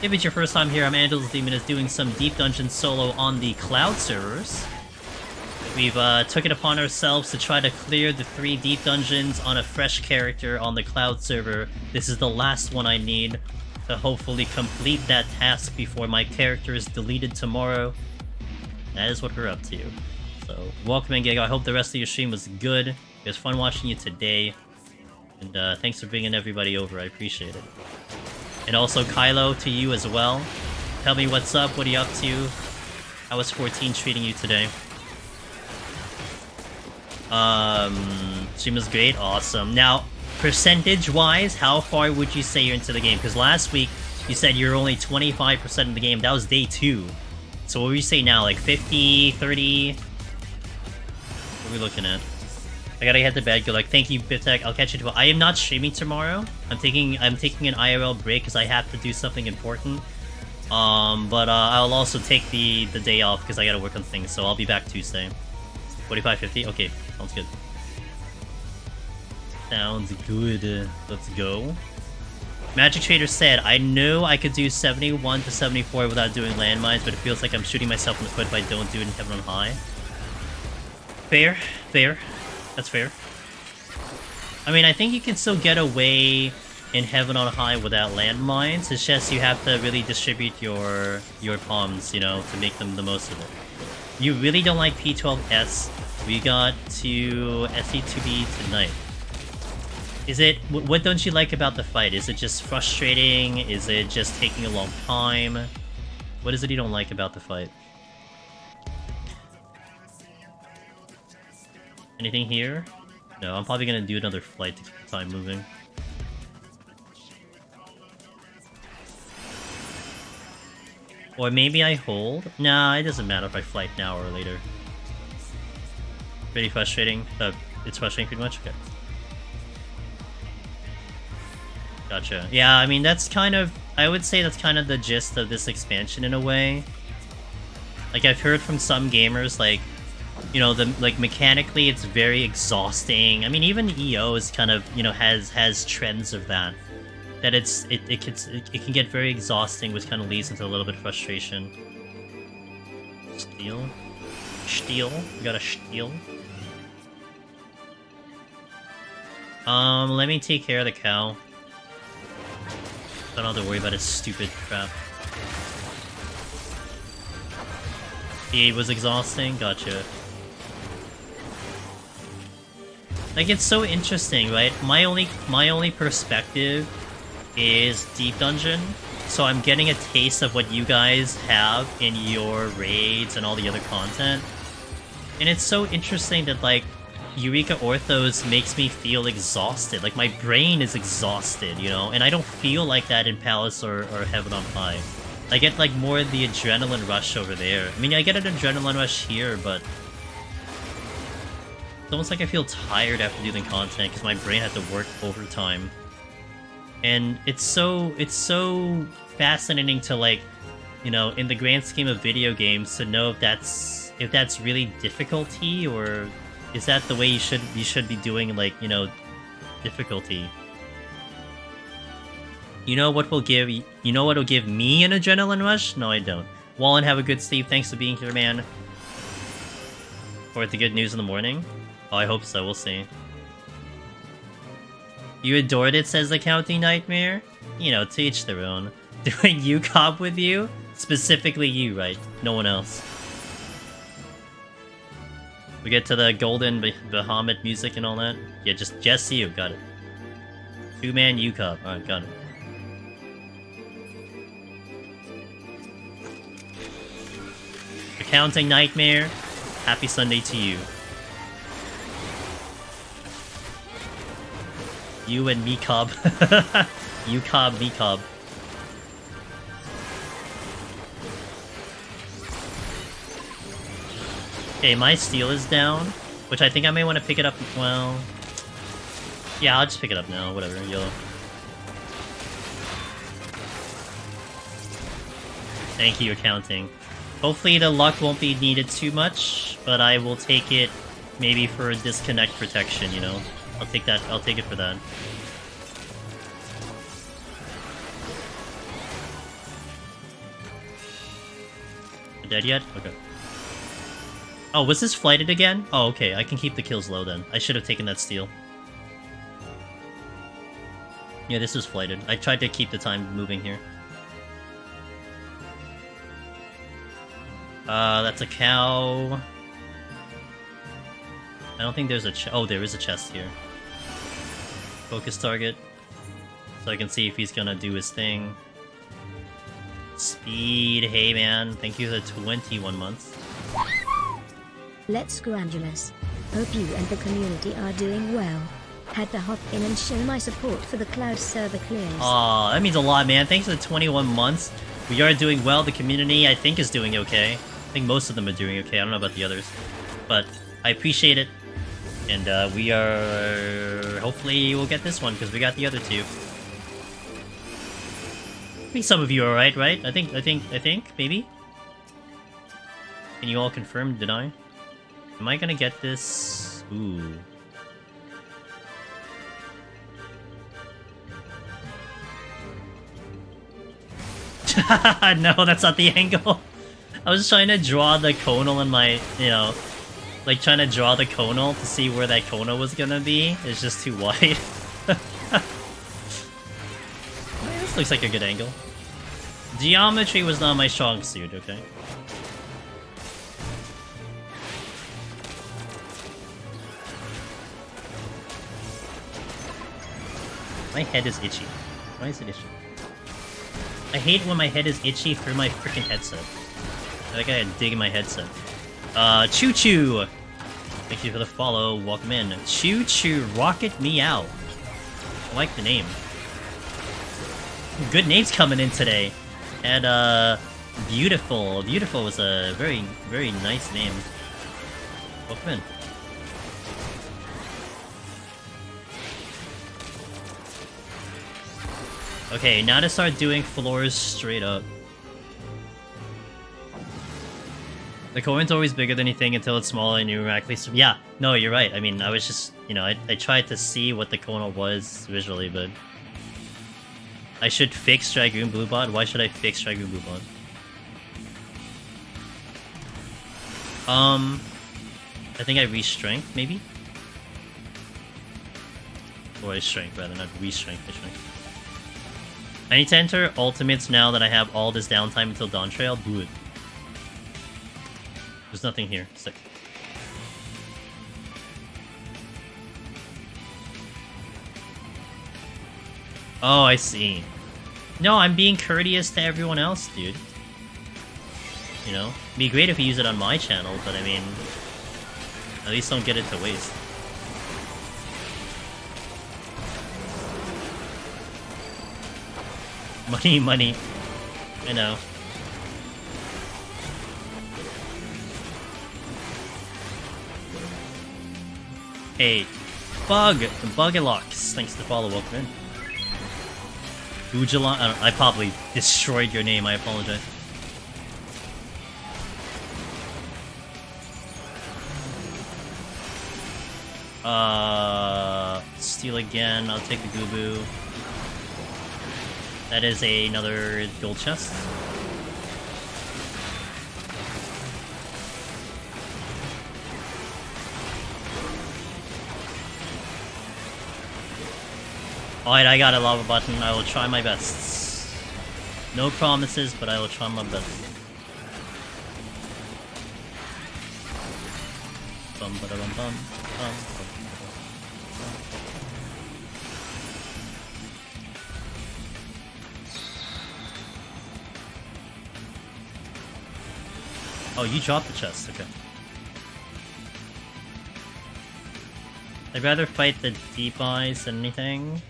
If it's your first time here, I'm Angel's Demon is doing some Deep Dungeon solo on the Cloud servers. We've took it upon ourselves to try to clear the 3 Deep Dungeons on a fresh character on the Cloud server. This is the last one I need to hopefully complete that task before my character is deleted tomorrow. That is what we're up to. So, welcome in, Gig. I hope the rest of your stream was good. It was fun watching you today. And thanks for bringing everybody over. I appreciate it. And also, Kylo, to you as well. Tell me what's up. What are you up to? How was 14 treating you today? Stream was great. Awesome. Now, percentage-wise, how far would you say you're into the game? Because last week, you said you're only 25% in the game. That was day 2. So what would you say now? Like 50, 30? What are we looking at? I gotta head to bed. Go like, thank you, Biftech. I'll catch you tomorrow. I am not streaming tomorrow. I'm taking an IRL break because I have to do something important. But I'll also take the day off because I gotta work on things. So I'll be back Tuesday. 45-50? Okay, sounds good. Sounds good. Let's go. Magic Trader said, I know I could do 71 to 74 without doing landmines, but it feels like I'm shooting myself in the foot if I don't do it in Heaven on High. Fair. Fair. That's fair. I mean, I think you can still get away in Heaven on High without landmines. It's just you have to really distribute your palms, you know, to make them the most of it. You really don't like P12S. We got to SE2B tonight. Is it... What don't you like about the fight? Is it just frustrating? Is it just taking a long time? What is it you don't like about the fight? Anything here? No, I'm probably gonna do another flight to keep the time moving. Or maybe I hold? Nah, it doesn't matter if I flight now or later. Pretty frustrating. It's frustrating pretty much? Okay. Gotcha. Yeah, I mean, that's kind of... I would say that's kind of the gist of this expansion in a way. Like, I've heard from some gamers, like, you know, like, mechanically it's very exhausting. I mean, even EO is kind of, you know, has trends of that. That it can get very exhausting, which kind of leads into a little bit of frustration. Steal? Steal? We got a steal. Let me take care of the cow. Don't have to worry about his stupid crap. The 8 was exhausting? Gotcha. Like, it's so interesting, right? My only perspective is Deep Dungeon, so I'm getting a taste of what you guys have in your raids and all the other content. And it's so interesting that, like, Eureka Orthos makes me feel exhausted. Like, my brain is exhausted, you know? And I don't feel like that in Palace or Heaven on High. I get, like, more of the adrenaline rush over there. I mean, I get an adrenaline rush here, but... it's almost like I feel tired after doing content, because my brain had to work overtime. And it's so fascinating to, like, you know, in the grand scheme of video games, to know if that's really difficulty, or is that the way you should be doing, like, you know, difficulty. You know what will give me an adrenaline rush? No, I don't. Wallen, have a good sleep. Thanks for being here, man. Forward to good news in the morning. Oh, I hope so. We'll see. You adored it, says the Counting Nightmare? You know, to each their own. Doing UCOP with you? Specifically you, right? No one else. We get to the golden Bahamut music and all that? Yeah, just you. Got it. 2-man UCOP. Alright, got it. Accounting Nightmare, happy Sunday to you. You and me cob. You cob, me cob. Okay, my steel is down, which I think I may want to pick it up. Well, yeah, I'll just pick it up now. Whatever, yellow. Thank you, accounting. Hopefully the luck won't be needed too much, but I will take it maybe for a disconnect protection, you know? I'll take that. I'll take it for that. Dead yet? Okay. Oh, was this flighted again? Oh, okay. I can keep the kills low then. I should have taken that steal. Yeah, this was flighted. I tried to keep the time moving here. That's a cow. I don't think there's a oh, there is a chest here. Focus target. So I can see if he's gonna do his thing. Speed, hey man. Thank you for the 21 months. Let's go, Angelus. Hope you and the community are doing well. Had to hop in and show my support for the cloud server clears. Aw, that means a lot, man. Thanks for the 21 months. We are doing well. The community, I think, is doing okay. I think most of them are doing okay. I don't know about the others. But I appreciate it. And we are... hopefully we'll get this one, because we got the other two. I think some of you are right? I think, maybe? Can you all confirm, deny? Am I gonna get this? Ooh. No, that's not the angle. I was trying to draw the conal in my, you know, like trying to draw the conal to see where that conal was gonna be. It's just too wide. This looks like a good angle. Geometry was not my strong suit, okay? My head is itchy. Why is it itchy? I hate when my head is itchy through my freaking headset. I gotta dig in my headset. Choo Choo! Thank you for the follow. Welcome in. Choo Choo, rocket me out. I like the name. Good names coming in today. And, Beautiful. Beautiful was a very, very nice name. Welcome in. Okay, now to start doing floors straight up. The coin's always bigger than you think until it's smaller and you miraculously... Yeah, no, you're right. I mean, I was just... You know, I tried to see what the coin was visually, but... I should fix Dragoon Bluebot? Why should I fix Dragoon Bluebot? I think I re-strength, maybe? Or I strength, rather, not re-strength, I strength. I need to enter ultimates now that I have all this downtime until Dawn Trail. Do it. There's nothing here. Sick. Oh, I see. No, I'm being courteous to everyone else, dude. You know? It'd be great if you use it on my channel, but I mean... At least don't get it to waste. Money, money. I know. Hey, Bugalocks. Thanks for the follow. Welcome in. Ujalon. I probably destroyed your name. I apologize. Steal again. I'll take the Gubu. That is another gold chest. Alright, I got a lava button. I will try my best. No promises, but I will try my best. Bum ba da bum bum bum. Oh, you dropped the chest, okay. I'd rather fight the deep eyes than anything.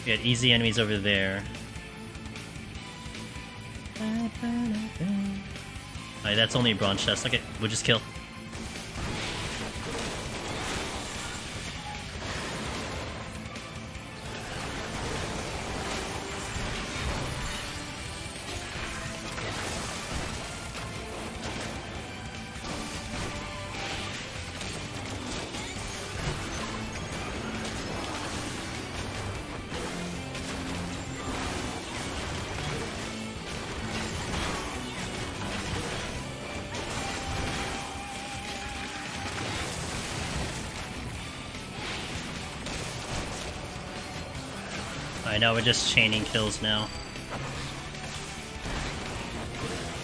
We got easy enemies over there. Alright, that's only a bronze chest. Okay, we'll just kill. I know, we're just chaining kills now.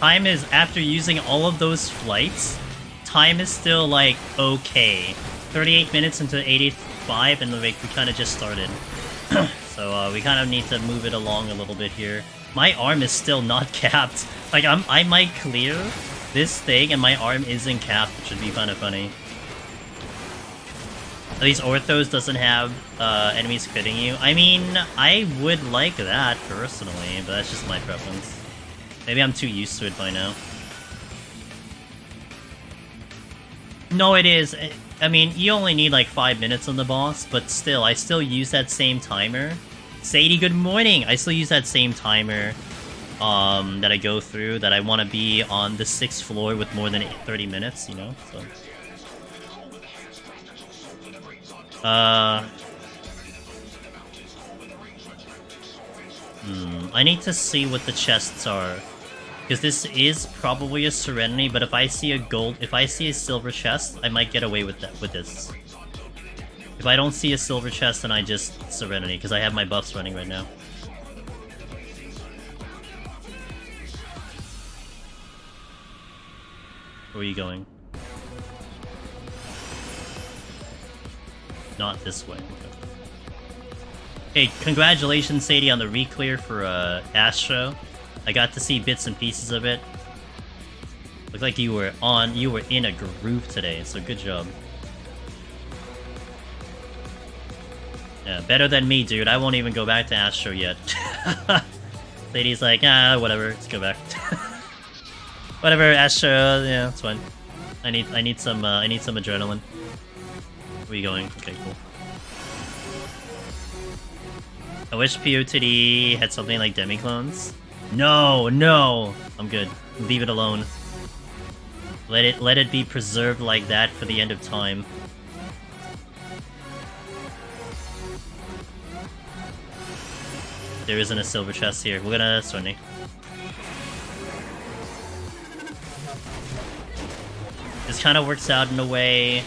Time is, after using all of those flights, time is still, like, okay. 38 minutes into 85, and like, we kind of just started. So, we kind of need to move it along a little bit here. My arm is still not capped. Like, I might clear this thing, and my arm isn't capped, which would be kind of funny. At least Orthos doesn't have enemies critting you. I mean, I would like that personally, but that's just my preference. Maybe I'm too used to it by now. No, it is. I mean, you only need like 5 minutes on the boss, but still, I still use that same timer. Sadie, good morning! I still use that same timer that I go through, that I want to be on the 6th floor with more than 30 minutes, you know? So... I need to see what the chests are. Because this is probably a Serenity, but if I see a silver chest, I might get away with this. If I don't see a silver chest, then I just Serenity, because I have my buffs running right now. Where are you going? Not this way. Okay. Hey, congratulations, Sadie, on the re-clear for Astro. I got to see bits and pieces of it. Looked like you were in a groove today, so good job. Yeah, better than me, dude. I won't even go back to Astro yet. Sadie's like, whatever, let's go back. Whatever, Astro, yeah, it's fine. I need some adrenaline. Where are you going? Okay, cool. I wish PoTD had something like demi-clones. No, I'm good. Leave it alone. Let it be preserved like that for the end of time. There isn't a silver chest here. We're gonna Sony. This kind of works out in a way.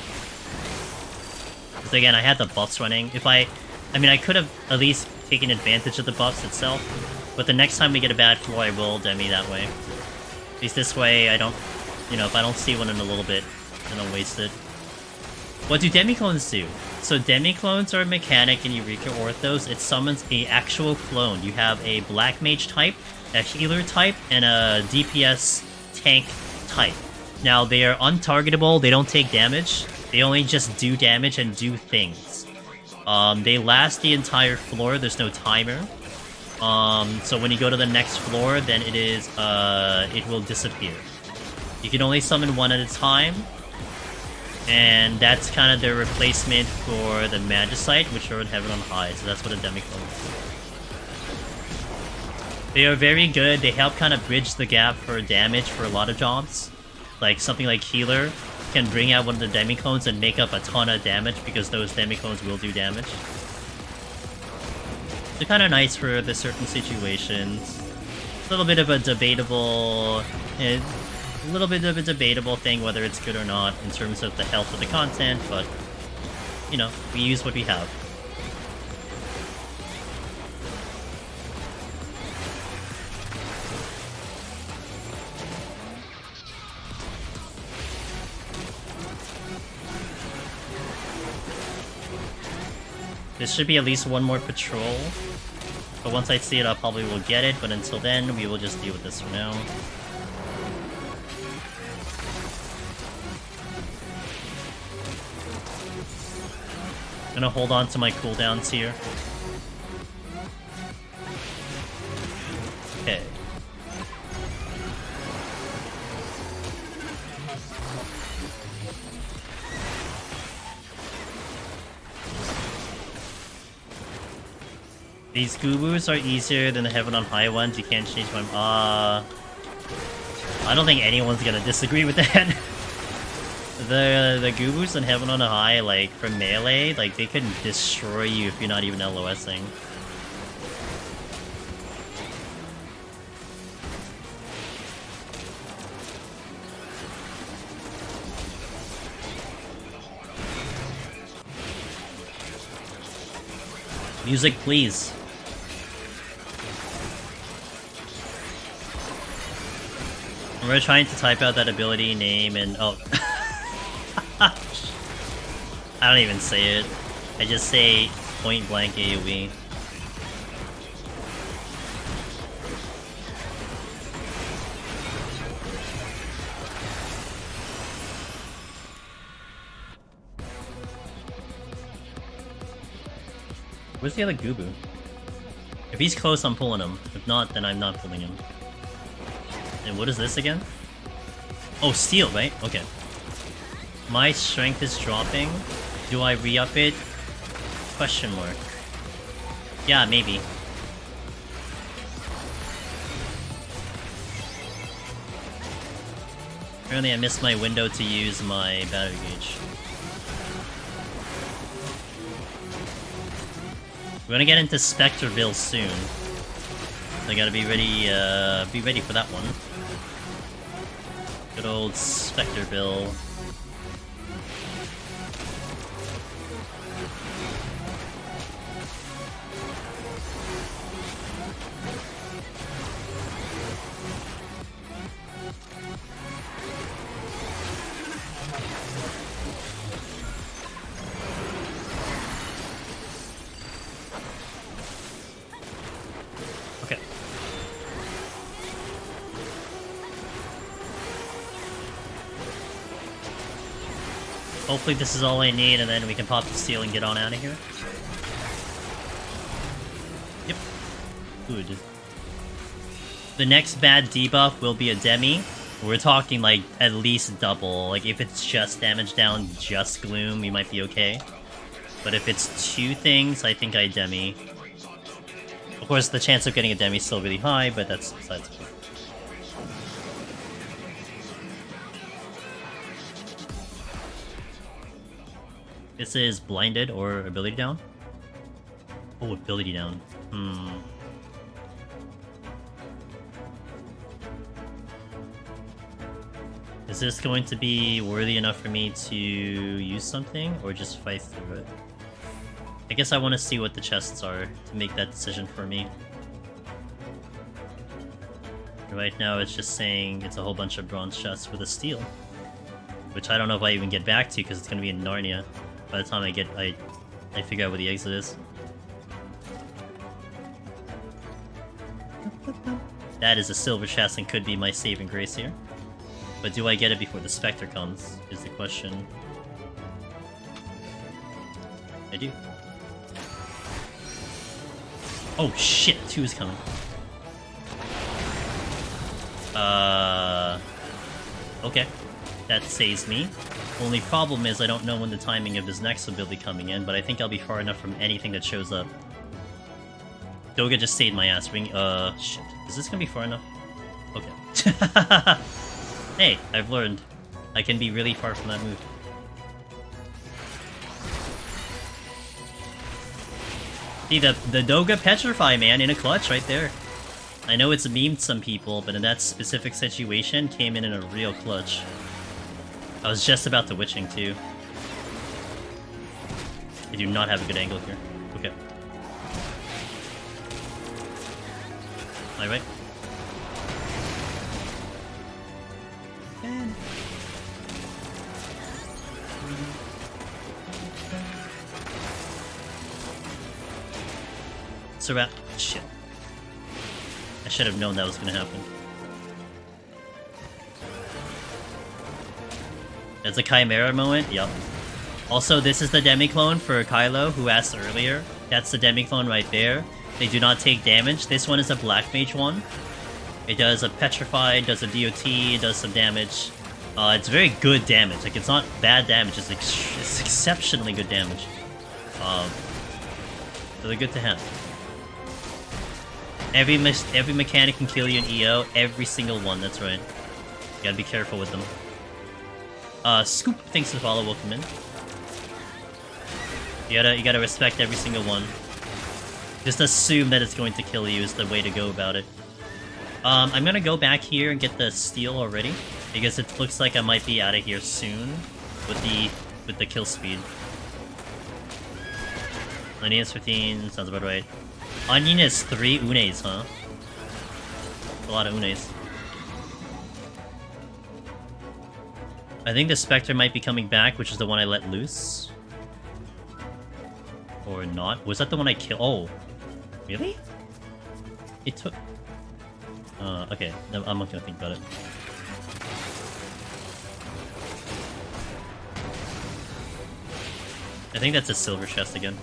Because again, I had the buffs running. I mean, I could have at least taken advantage of the buffs itself. But the next time we get a bad floor, I will demi that way. At least this way, I don't... You know, if I don't see one in a little bit, then I'll waste it. What do demi-clones do? So demi-clones are a mechanic in Eureka Orthos. It summons a actual clone. You have a Black Mage type, a Healer type, and a DPS tank type. Now, they are untargetable, they don't take damage. They only just do damage and do things. They last the entire floor, there's no timer. So when you go to the next floor, then it will disappear. You can only summon one at a time. And that's kind of their replacement for the Magicite, which are in Heaven on High, so that's what a Demi-Clone is. They are very good, they help kind of bridge the gap for damage for a lot of jobs. Like, something like Healer can bring out one of the Demi-Clones and make up a ton of damage, because those Demi-Clones will do damage. They're kind of nice for the certain situations. A little bit of a debatable... thing whether it's good or not in terms of the health of the content, but, you know, we use what we have. This should be at least one more patrol, but once I see it I probably will get it, but until then we will just deal with this for now. I'm gonna hold on to my cooldowns here. Okay. These Goobus are easier than the Heaven on High ones. You can't change my... I don't think anyone's gonna disagree with that. The Goobus in Heaven on a High, like, for melee, like, they can destroy you if you're not even LOSing. Music, please. We're trying to type out that ability name and... oh... I don't even say it. I just say point blank AoE. Where's the other Goobu? If he's close, I'm pulling him. If not, then I'm not pulling him. And what is this again? Oh, steel, right? Okay. My strength is dropping. Do I re-up it? Question mark. Yeah, maybe. Apparently I missed my window to use my battery gauge. We're gonna get into Spectreville soon. So I gotta be ready for that one. Good old Spectreville. Hopefully this is all I need, and then we can pop the steel and get on out of here. Yep. Good. The next bad debuff will be a demi. We're talking like at least double. Like if it's just damage down, just gloom, we might be okay. But if it's 2 things, I think I demi. Of course, the chance of getting a demi is still really high, but that's besides the point. This is blinded or ability down? Oh, ability down. Is this going to be worthy enough for me to use something, or just fight through it? I guess I want to see what the chests are to make that decision for me. Right now it's just saying it's a whole bunch of bronze chests with a steel. Which I don't know if I even get back to, because it's going to be in Narnia. By the time I figure out where the exit is. That is a silver chest and could be my saving grace here. But do I get it before the Spectre comes, is the question. I do. Oh shit, 2 is coming. Okay. That saves me. Only problem is I don't know when the timing of this next ability coming in, but I think I'll be far enough from anything that shows up. Doga just saved my ass ring. Shit. Is this gonna be far enough? Okay. Hey, I've learned. I can be really far from that move. See, the Doga Petrify, man, in a clutch right there. I know it's memed some people, but in that specific situation, came in a real clutch. I was just about to witching, too. I do not have a good angle here. Okay. Alright. Surround. Shit. I should have known that was gonna happen. There's a Chimera moment? Yup. Also, this is the demi-clone for Kylo, who asked earlier. That's the demi-clone right there. They do not take damage. This one is a Black Mage one. It does a Petrify, does a DOT, does some damage. It's very good damage. Like, it's not bad damage, it's exceptionally good damage. So they're good to have. Every mechanic can kill you in EO. Every single one, that's right. You gotta be careful with them. Scoop, thanks for the follow, welcome in. You gotta respect every single one. Just assume that it's going to kill you is the way to go about it. I'm gonna go back here and get the steel already, because it looks like I might be out of here soon with the kill speed. Onion is 15, sounds about right. Onion is 3 unes, huh? A lot of unes. I think the Spectre might be coming back, which is the one I let loose. Or not. Was that the one I killed? Oh. Really? It took... okay. No, I'm not gonna think about it. I think that's a silver chest again.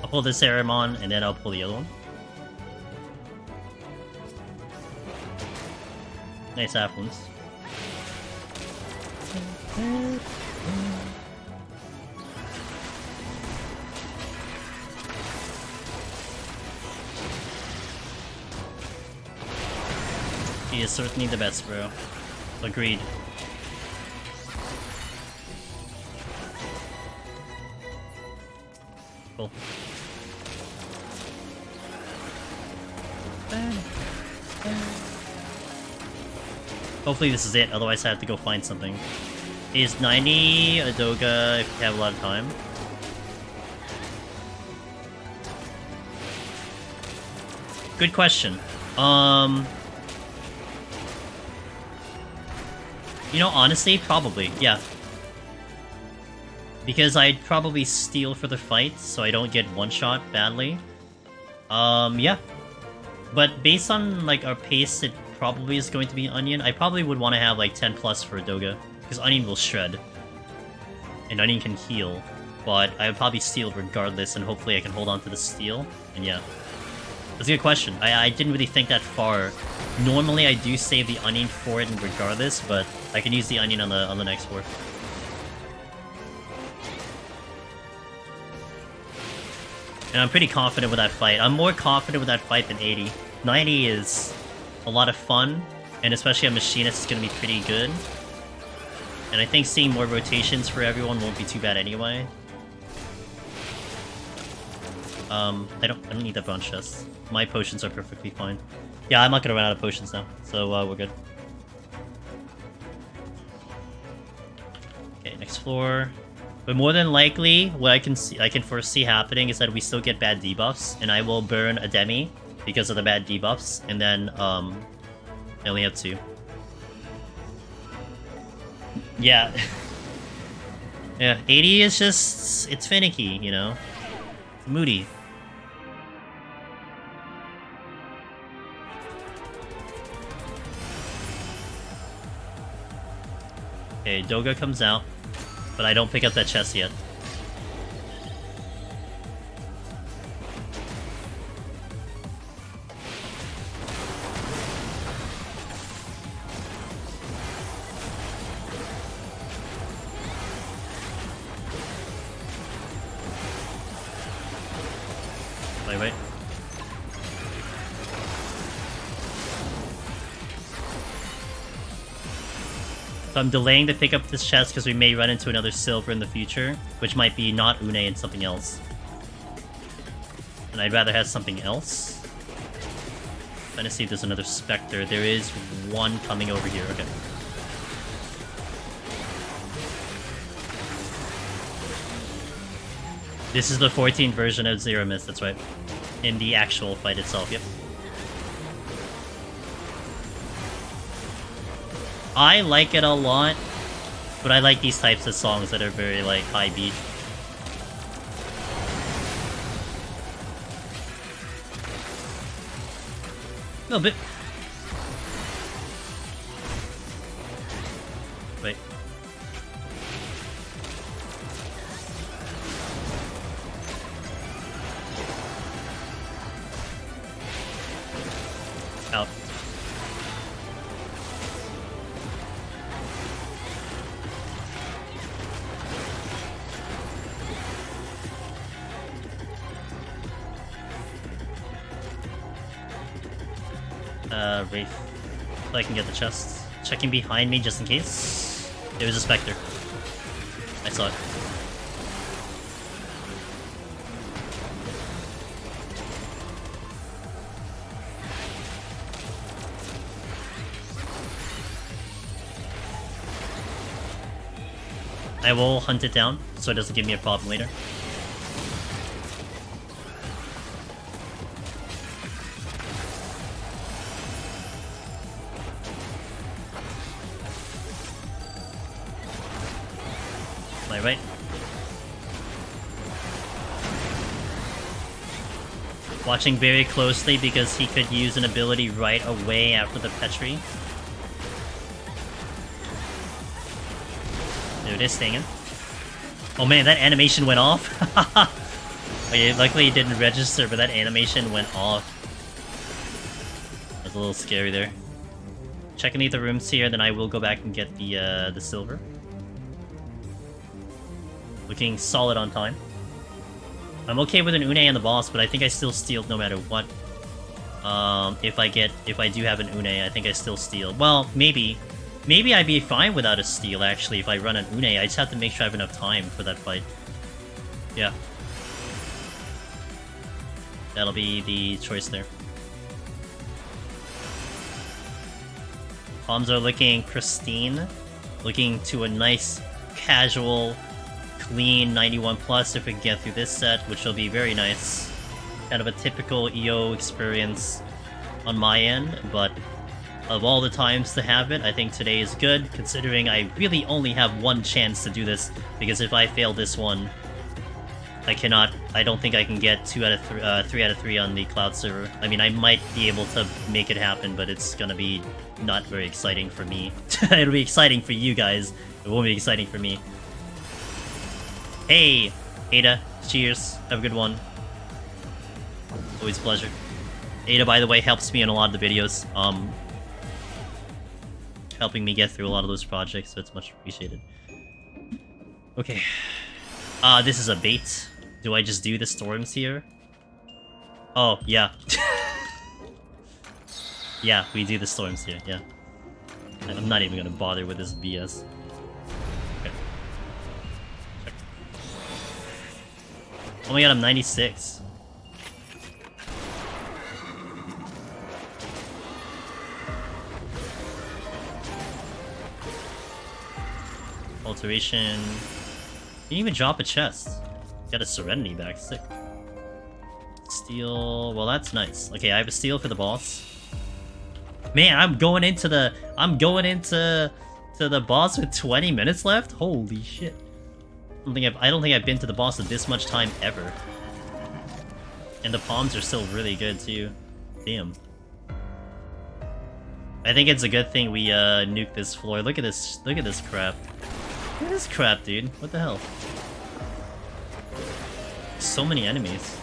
I'll pull this Aramon, and then I'll pull the other one. Nice apples. He is certainly the best, bro. Agreed. Cool. Hopefully this is it, otherwise I have to go find something. Is 90 a Doga if you have a lot of time? Good question. You know, honestly, probably, yeah. Because I'd probably steal for the fight, so I don't get one-shot badly. Yeah. But based on, like, our pace, it probably is going to be Onion. I probably would want to have, like, 10 plus for Doga, because Onion will shred. And Onion can heal, but I would probably steal regardless, and hopefully I can hold on to the steal, and yeah. That's a good question. I didn't really think that far. Normally I do save the Onion for it regardless, but I can use the Onion on the next war. And I'm pretty confident with that fight. I'm more confident with that fight than 80. 90 is a lot of fun, and especially a Machinist is going to be pretty good. And I think seeing more rotations for everyone won't be too bad anyway. I don't need that bronze chest. My potions are perfectly fine. Yeah, I'm not gonna run out of potions now, so we're good. Okay, next floor. But more than likely, what I can foresee happening is that we still get bad debuffs, and I will burn a demi because of the bad debuffs, and then I only have 2. Yeah. Yeah, 80 is just, it's finicky, you know? It's moody. Okay, Doga comes out, but I don't pick up that chest yet. Wait. So I'm delaying to pick up this chest because we may run into another silver in the future, which might be not Une and something else. And I'd rather have something else. Trying to see if there's another Spectre. There is one coming over here. Okay. This is the 14th version of Zero Mist, that's right. In the actual fight itself, yep. I like it a lot, but I like these types of songs that are very, like, high beat. A little bit. Wait. Out. Wraith. So I can get the chest. Checking behind me just in case. There was a Spectre. I saw it. I will hunt it down so it doesn't give me a problem later. My right. Watching very closely because he could use an ability right away after the Petri. There it is, staying. Oh man, that animation went off. Okay, luckily it didn't register, but that animation went off. That's a little scary there. Checking the rooms here, then I will go back and get the silver. Looking solid on time. I'm okay with an Une and the boss, but I think I still steal no matter what. If I do have an Une, I think I still steal. Well, maybe I'd be fine without a steal, actually, if I run an Une. I just have to make sure I have enough time for that fight. Yeah. That'll be the choice there. Palms are looking pristine. Looking to a nice, casual, clean 91 plus if we can get through this set, which will be very nice. Kind of a typical EO experience on my end, but of all the times to have it, I think today is good, considering I really only have one chance to do this, because if I fail this one, I don't think I can get 3 out of 3 on the cloud server. I mean, I might be able to make it happen, but it's gonna be not very exciting for me. It'll be exciting for you guys. It won't be exciting for me. Hey, Ada, cheers. Have a good one. Always a pleasure. Ada, by the way, helps me in a lot of the videos. Helping me get through a lot of those projects, so it's much appreciated. Okay. This is a bait. Do I just do the storms here? Oh, yeah. Yeah, we do the storms here, yeah. I'm not even gonna bother with this BS. Okay. Check. Oh my god, I'm 96. Alteration. You didn't even drop a chest. Got a Serenity back, sick. Steel, well that's nice. Okay, I have a steel for the boss. Man, I'm going into the boss with 20 minutes left? Holy shit. I don't think I've been to the boss with this much time ever. And the palms are still really good too. Damn. I think it's a good thing we nuke this floor. Look at this crap. Look at this crap, dude. What the hell? So many enemies.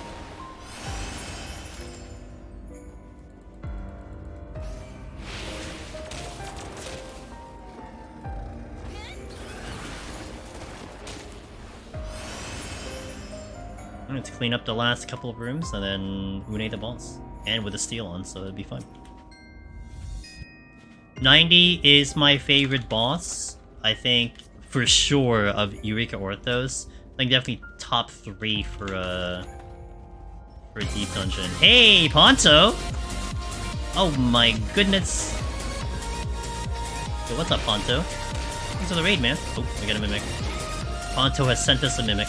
I'm going to clean up the last couple of rooms and then unite the boss. And with a steel on, so it'll be fun. 90 is my favorite boss. I think for sure of Eureka Orthos. I think definitely top 3 for a deep dungeon. Hey, Ponto! Oh my goodness. Yo, what's up, Ponto? Thanks for the raid, man. Oh, I got a mimic. Ponto has sent us a mimic.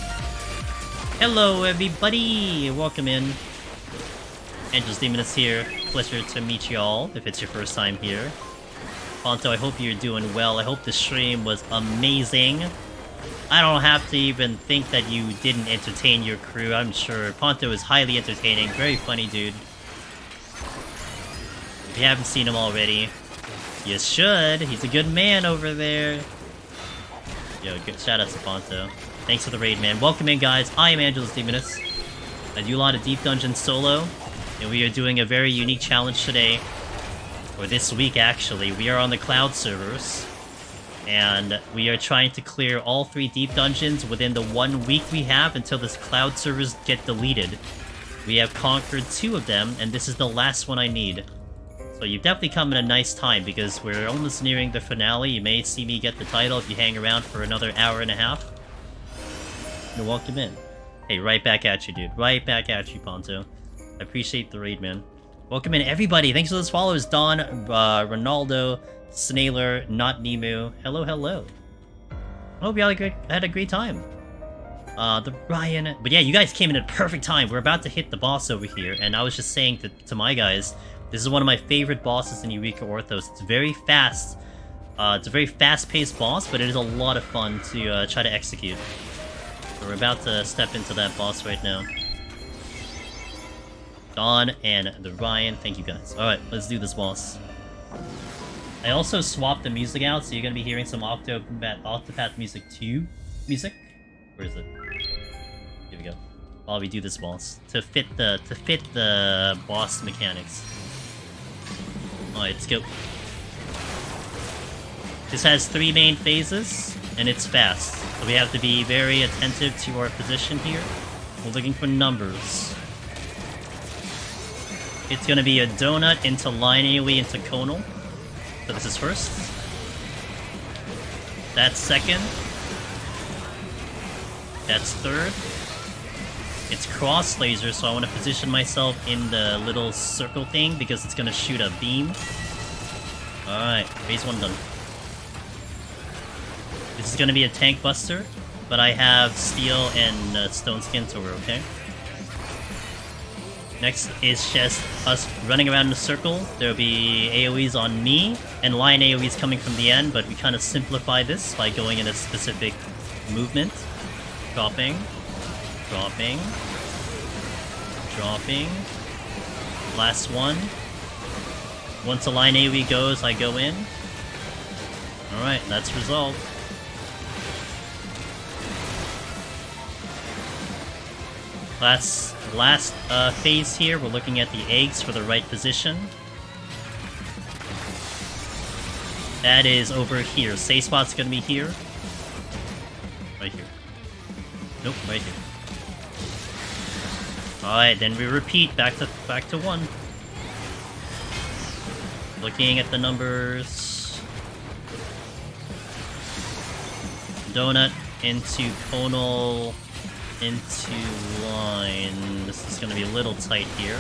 Hello, everybody! Welcome in. Angel's Demoness here. Pleasure to meet y'all, if it's your first time here. Ponto, I hope you're doing well. I hope the stream was amazing. I don't have to even think that you didn't entertain your crew, I'm sure. Ponto is highly entertaining, very funny dude. If you haven't seen him already, you should. He's a good man over there. Yo, good shout out to Ponto. Thanks for the raid, man. Welcome in, guys. I am Angelus Demonus. I do a lot of Deep Dungeon solo, and we are doing a very unique challenge today. Or this week, actually. We are on the Cloud servers. And we are trying to clear all 3 deep dungeons within the 1 week we have until this cloud servers get deleted. We have conquered 2 of them, and this is the last one I need. So you've definitely come at a nice time, because we're almost nearing the finale. You may see me get the title if you hang around for another hour and a half. You're welcome in. Hey, right back at you, dude. Right back at you, Ponto. I appreciate the raid, man. Welcome in, everybody. Thanks for those follows. Don, Ronaldo, Snaler, Not Nemu. Hello, hello. I hope you had a great time. The Ryan. But yeah, you guys came in at perfect time. We're about to hit the boss over here, and I was just saying to my guys, this is one of my favorite bosses in Eureka Orthos. It's very fast. It's a very fast-paced boss, but it is a lot of fun to try to execute. So we're about to step into that boss right now. Don and the Ryan, thank you guys. Alright, let's do this boss. I also swapped the music out, so you're gonna be hearing some Octopath Music 2 music. Where is it? Here we go. While we do this boss. To fit the boss mechanics. Alright, let's go. This has 3 main phases, and it's fast. So we have to be very attentive to our position here. We're looking for numbers. It's gonna be a donut into line AoE into conal. So this is first. That's second. That's third. It's cross laser, so I want to position myself in the little circle thing because it's gonna shoot a beam. Alright, phase 1 done. This is gonna be a tank buster, but I have steel and stone skin, so we're okay. Next is just us running around in a circle. There'll be AoEs on me, and line AoEs coming from the end, but we kind of simplify this by going in a specific movement. Dropping. Dropping. Dropping. Last one. Once a line AoE goes, I go in. Alright, that's resolved. Last phase here, we're looking at the eggs for the right position. That is over here. Safe spot's gonna be here. Right here. Nope, right here. Alright, then we repeat back to 1. Looking at the numbers. Donut into conal into line. This is gonna be a little tight here.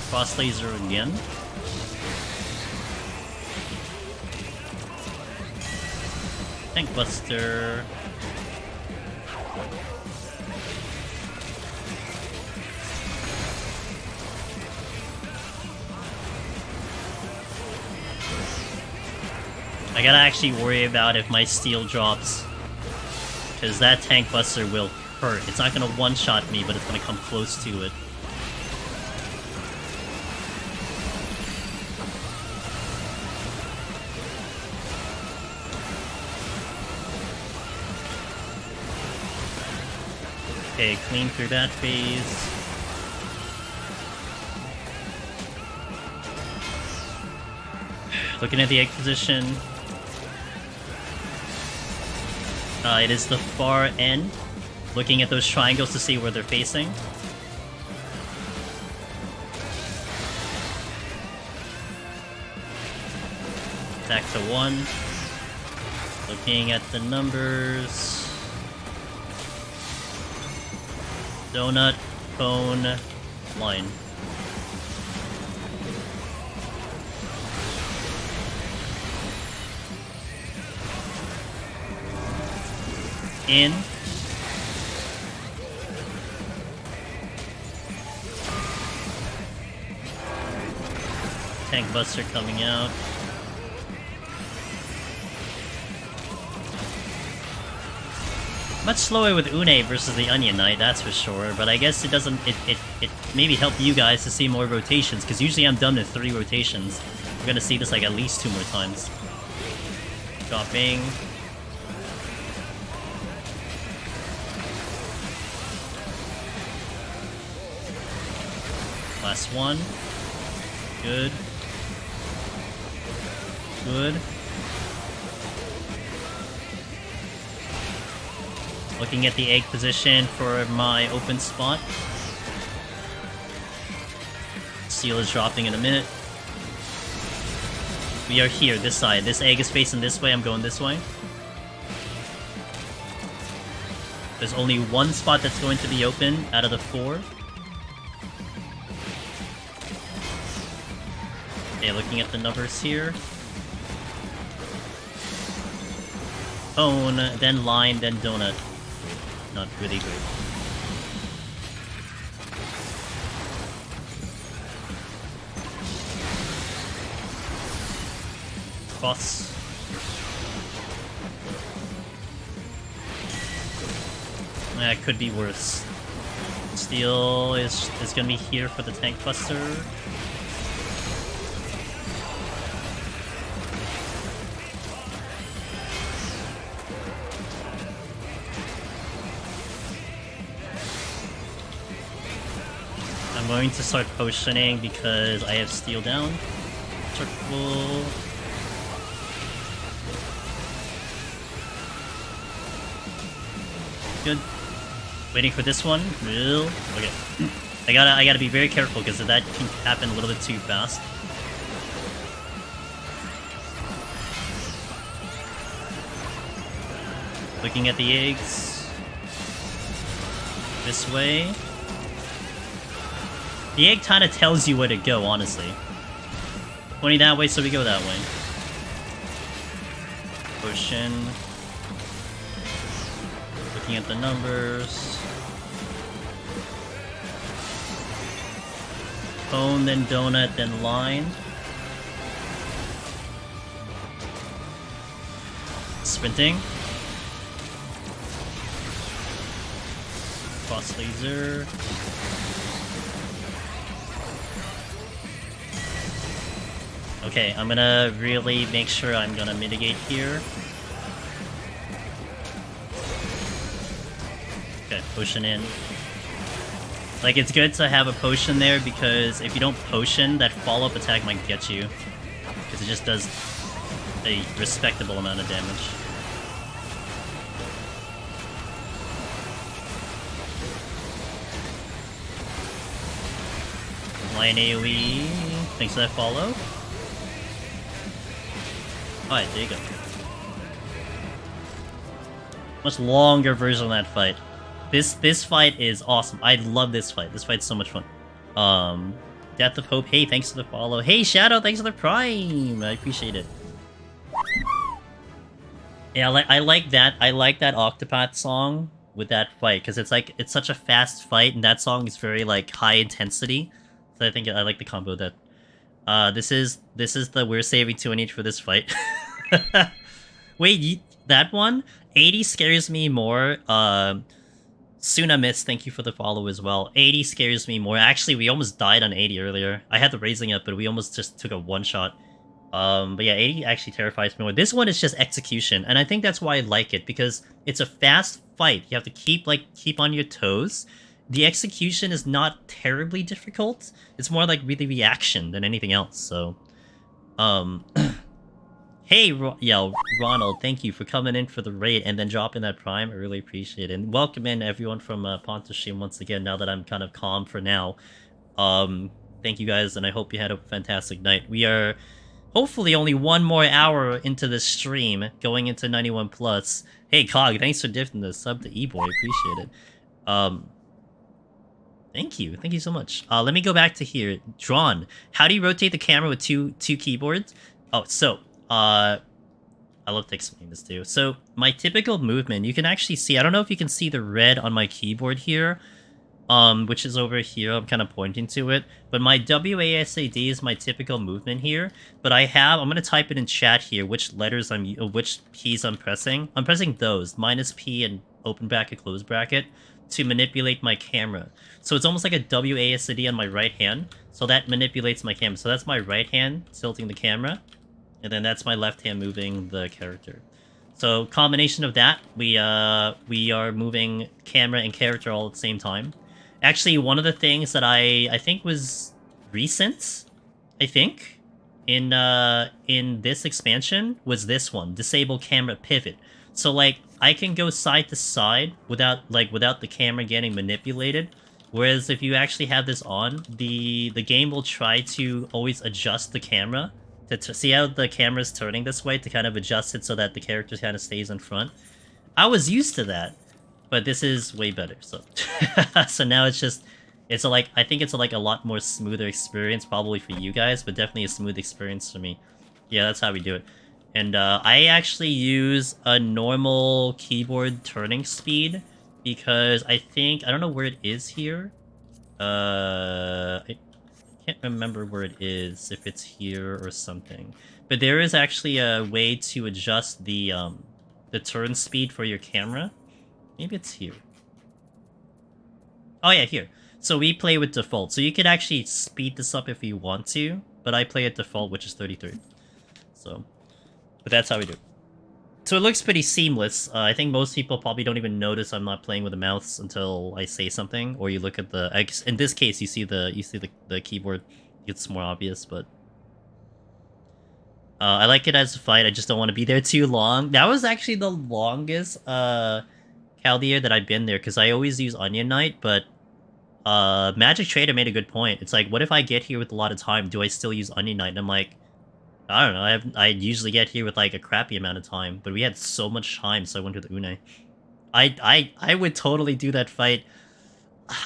Cross laser again. Tank Buster. I gotta actually worry about if my steel drops, because that Tank Buster will hurt. It's not gonna one-shot me, but it's gonna come close to it. Okay, clean through that phase. Looking at the egg position. It is the far end. Looking at those triangles to see where they're facing. Back to 1. Looking at the numbers. Donut, cone, line. In. Tank Buster coming out. Much slower with Une versus the Onion Knight, that's for sure, but I guess it doesn't, it maybe help you guys to see more rotations, because usually I'm done with 3 rotations. We're gonna see this like at least 2 more times. Dropping. Last one. Good. Good. Looking at the egg position for my open spot. Seal is dropping in a minute. We are here, this side. This egg is facing this way, I'm going this way. There's only 1 spot that's going to be open out of the 4. Okay, looking at the numbers here. Cone, then line, then donut. Not really great. Cross. Yeah, it could be worse. Steel is gonna be here for the Tank Buster. I'm going to start potioning because I have steel down. Circle. Good. Waiting for this one. Okay. I gotta be very careful because that can happen a little bit too fast. Looking at the eggs. This way. The egg kind of tells you where to go, honestly. Pointing that way, so we go that way. Potion. looking at the numbers. Cone, then donut, then line. Sprinting. Cross laser. Okay, I'm gonna really make sure I'm gonna mitigate here. Okay, potion in. Like, it's good to have a potion there because if you don't potion, that follow-up attack might get you. Because it just does a respectable amount of damage. Line AoE. Thanks for that follow. Alright, there you go. Much longer version of that fight. This fight is awesome. I love this fight. This fight's so much fun. Death of Hope. Hey, thanks for the follow. Hey, Shadow, thanks for the Prime. I appreciate it. Yeah, I like that. I like that Octopath song with that fight because it's such a fast fight, and that song is very like high intensity. So I think I like the combo of that. This is the we're saving 2 on each for this fight. Wait, that one? 80 scares me more. Suna Miss, thank you for the follow as well. 80 scares me more. Actually, we almost died on 80 earlier. I had the raising up, but we almost just took a one-shot. But yeah, 80 actually terrifies me more. This one is just execution, and I think that's why I like it, because it's a fast fight. You have to keep on your toes. The execution is not terribly difficult. It's more like really reaction than anything else, so... Hey, Ronald, thank you for coming in for the raid and then dropping that Prime. I really appreciate it. And welcome in everyone from Pontashim once again, now that I'm kind of calm for now. Thank you guys, and I hope you had a fantastic night. We are hopefully only one more hour into the stream, going into 91 plus. Hey, Cog, thanks for gifting the sub to E-Boy. Appreciate it. Thank you so much. Let me go back to here. Drawn. How do you rotate the camera with two keyboards? Oh, so... I love to explain this too. So, my typical movement, you can actually see, I don't know if you can see the red on my keyboard here, which is over here, I'm kind of pointing to it, but my WASD is my typical movement here, but I'm going to type it in chat here, which keys I'm pressing. I'm pressing those, -P and open bracket, close bracket, to manipulate my camera. So it's almost like a WASD on my right hand, so that manipulates my camera. So that's my right hand tilting the camera, and then that's my left hand moving the character. So combination of that, we are moving camera and character all at the same time. Actually, one of the things that I think was recent, in this expansion was this one, disable camera pivot. So like I can go side to side without the camera getting manipulated. Whereas if you actually have this on, the game will try to always adjust the camera to see how the camera's turning this way, to kind of adjust it so that the character kind of stays in front. I was used to that, but this is way better. So, so now I think it's a lot more smoother experience probably for you guys, but definitely a smooth experience for me. Yeah, that's how we do it. And I actually use a normal keyboard turning speed because I don't know where it is here. I can't remember where it is, if it's here or something. But there is actually a way to adjust the turn speed for your camera. Maybe it's here. Oh yeah, here. So we play with default. So you could actually speed this up if you want to, but I play at default, which is 33. So, but that's how we do it. So it looks pretty seamless. I think most people probably don't even notice I'm not playing with the mouse until I say something, or you look at the... In this case, you see the keyboard. It's more obvious, but... I like it as a fight. I just don't want to be there too long. That was actually the longest Kaldir that I've been there, because I always use Onion Knight, but Magic Trader made a good point. It's like, what if I get here with a lot of time? Do I still use Onion Knight? And I'm like... I don't know, I usually get here with like a crappy amount of time, but we had so much time, so I went to the Une. I would totally do that fight.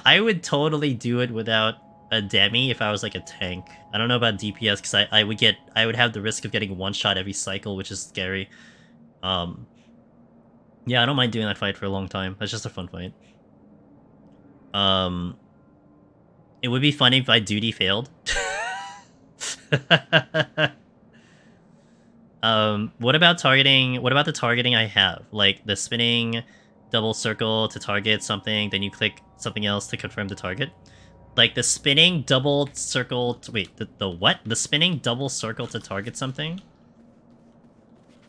I would totally do it without a Demi if I was like a tank. I don't know about DPS, because I would have the risk of getting one shot every cycle, which is scary. Yeah, I don't mind doing that fight for a long time. That's just a fun fight. It would be funny if I duty failed. What about targeting? What about the targeting I have? Like the spinning double circle to target something, then you click something else to confirm the target. Like the spinning double circle. Wait, the what? The spinning double circle to target something.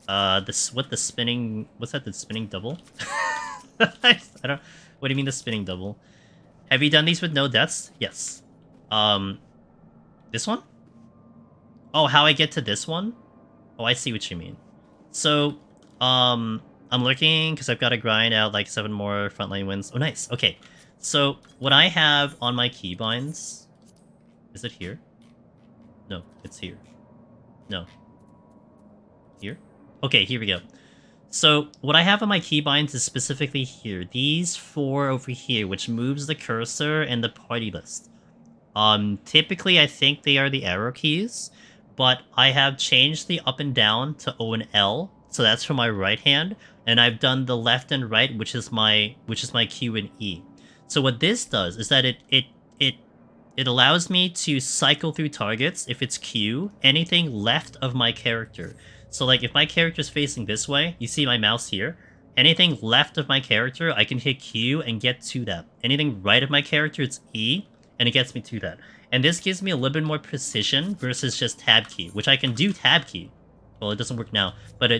The spinning? What's that? The spinning double? I don't. What do you mean the spinning double? Have you done these with no deaths? Yes. This one? Oh, how I get to this one? Oh, I see what you mean. So, I'm looking because I've got to grind out like 7 more frontline wins. Oh, nice. Okay. So, what I have on my keybinds... Is it here? No, it's here. No. Here? Okay, here we go. So, what I have on my keybinds is specifically here. These 4 over here, which moves the cursor and the party list. Typically, I think they are the arrow keys, but I have changed the up and down to O and L, so that's for my right hand, and I've done the left and right, which is my Q and E. So what this does is that it allows me to cycle through targets if it's Q, anything left of my character. So like if my character's facing this way, you see my mouse here, anything left of my character, I can hit Q and get to that. Anything right of my character, it's E, and it gets me to that. And this gives me a little bit more precision versus just tab key, which I can do tab key. Well, it doesn't work now, but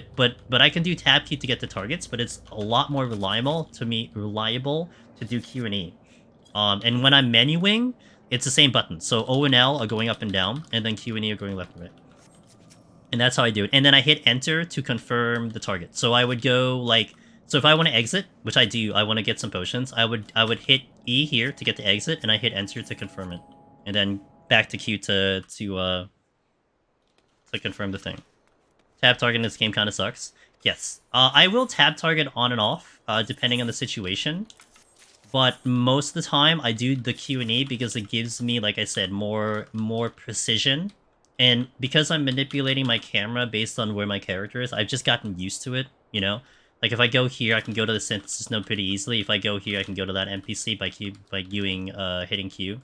I can do tab key to get to targets, but it's a lot more reliable to do Q and E. And when I'm menuing, it's the same button. So O and L are going up and down, and then Q and E are going left and right. And that's how I do it. And then I hit enter to confirm the target. So I would go like, so if I want to exit, which I do, I want to get some potions, I would hit E here to get to exit, and I hit enter to confirm it. And then back to Q to confirm the thing. Tab target in this game kind of sucks. Yes. I will tab target on and off, depending on the situation. But most of the time, I do the Q and E because it gives me, like I said, more precision. And because I'm manipulating my camera based on where my character is, I've just gotten used to it, you know? Like, if I go here, I can go to the synthesis node pretty easily. If I go here, I can go to that NPC by hitting Q.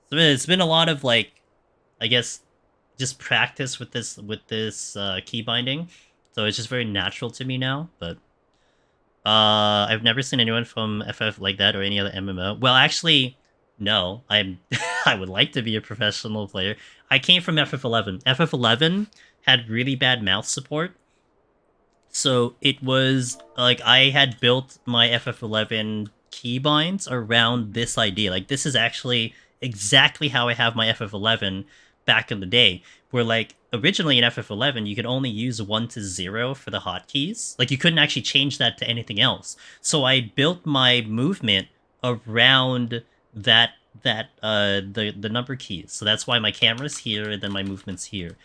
So it's been a lot of, like, I guess, just practice with this key binding. So it's just very natural to me now, but... I've never seen anyone from FF like that or any other MMO. Well, actually, no. I would like to be a professional player. I came from FF11. FF11 had really bad mouse support. So it was like I had built my FF11 keybinds around this idea. Like this is actually exactly how I have my FF11 back in the day. Where like originally in FF11 you could only use 1 to 0 for the hotkeys. Like you couldn't actually change that to anything else. So I built my movement around the number keys. So that's why my camera's here and then my movement's here.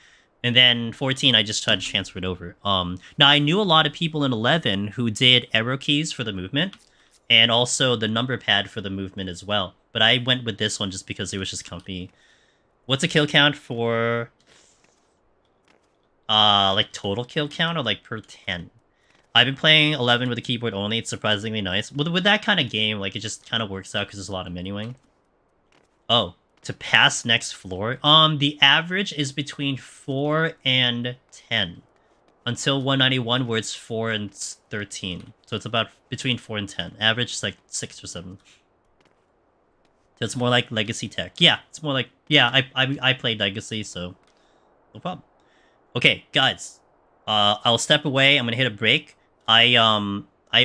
And then 14 I just tried to transfer it over. Now I knew a lot of people in 11 who did arrow keys for the movement and also the number pad for the movement as well. But I went with this one just because it was just comfy. What's a kill count for like total kill count or like per 10? I've been playing 11 with the keyboard only. It's surprisingly nice. With that kind of game, like it just kind of works out because there's a lot of menuing. Oh, to pass next floor. The average is between 4 and 10 until 191 where it's 4 and 13. So it's about between 4 and 10. Average is like 6 or 7. So it's more like Legacy Tech. Yeah, it's more like, yeah, I played Legacy, so no problem. Okay, guys, I'll step away. I'm gonna hit a break. I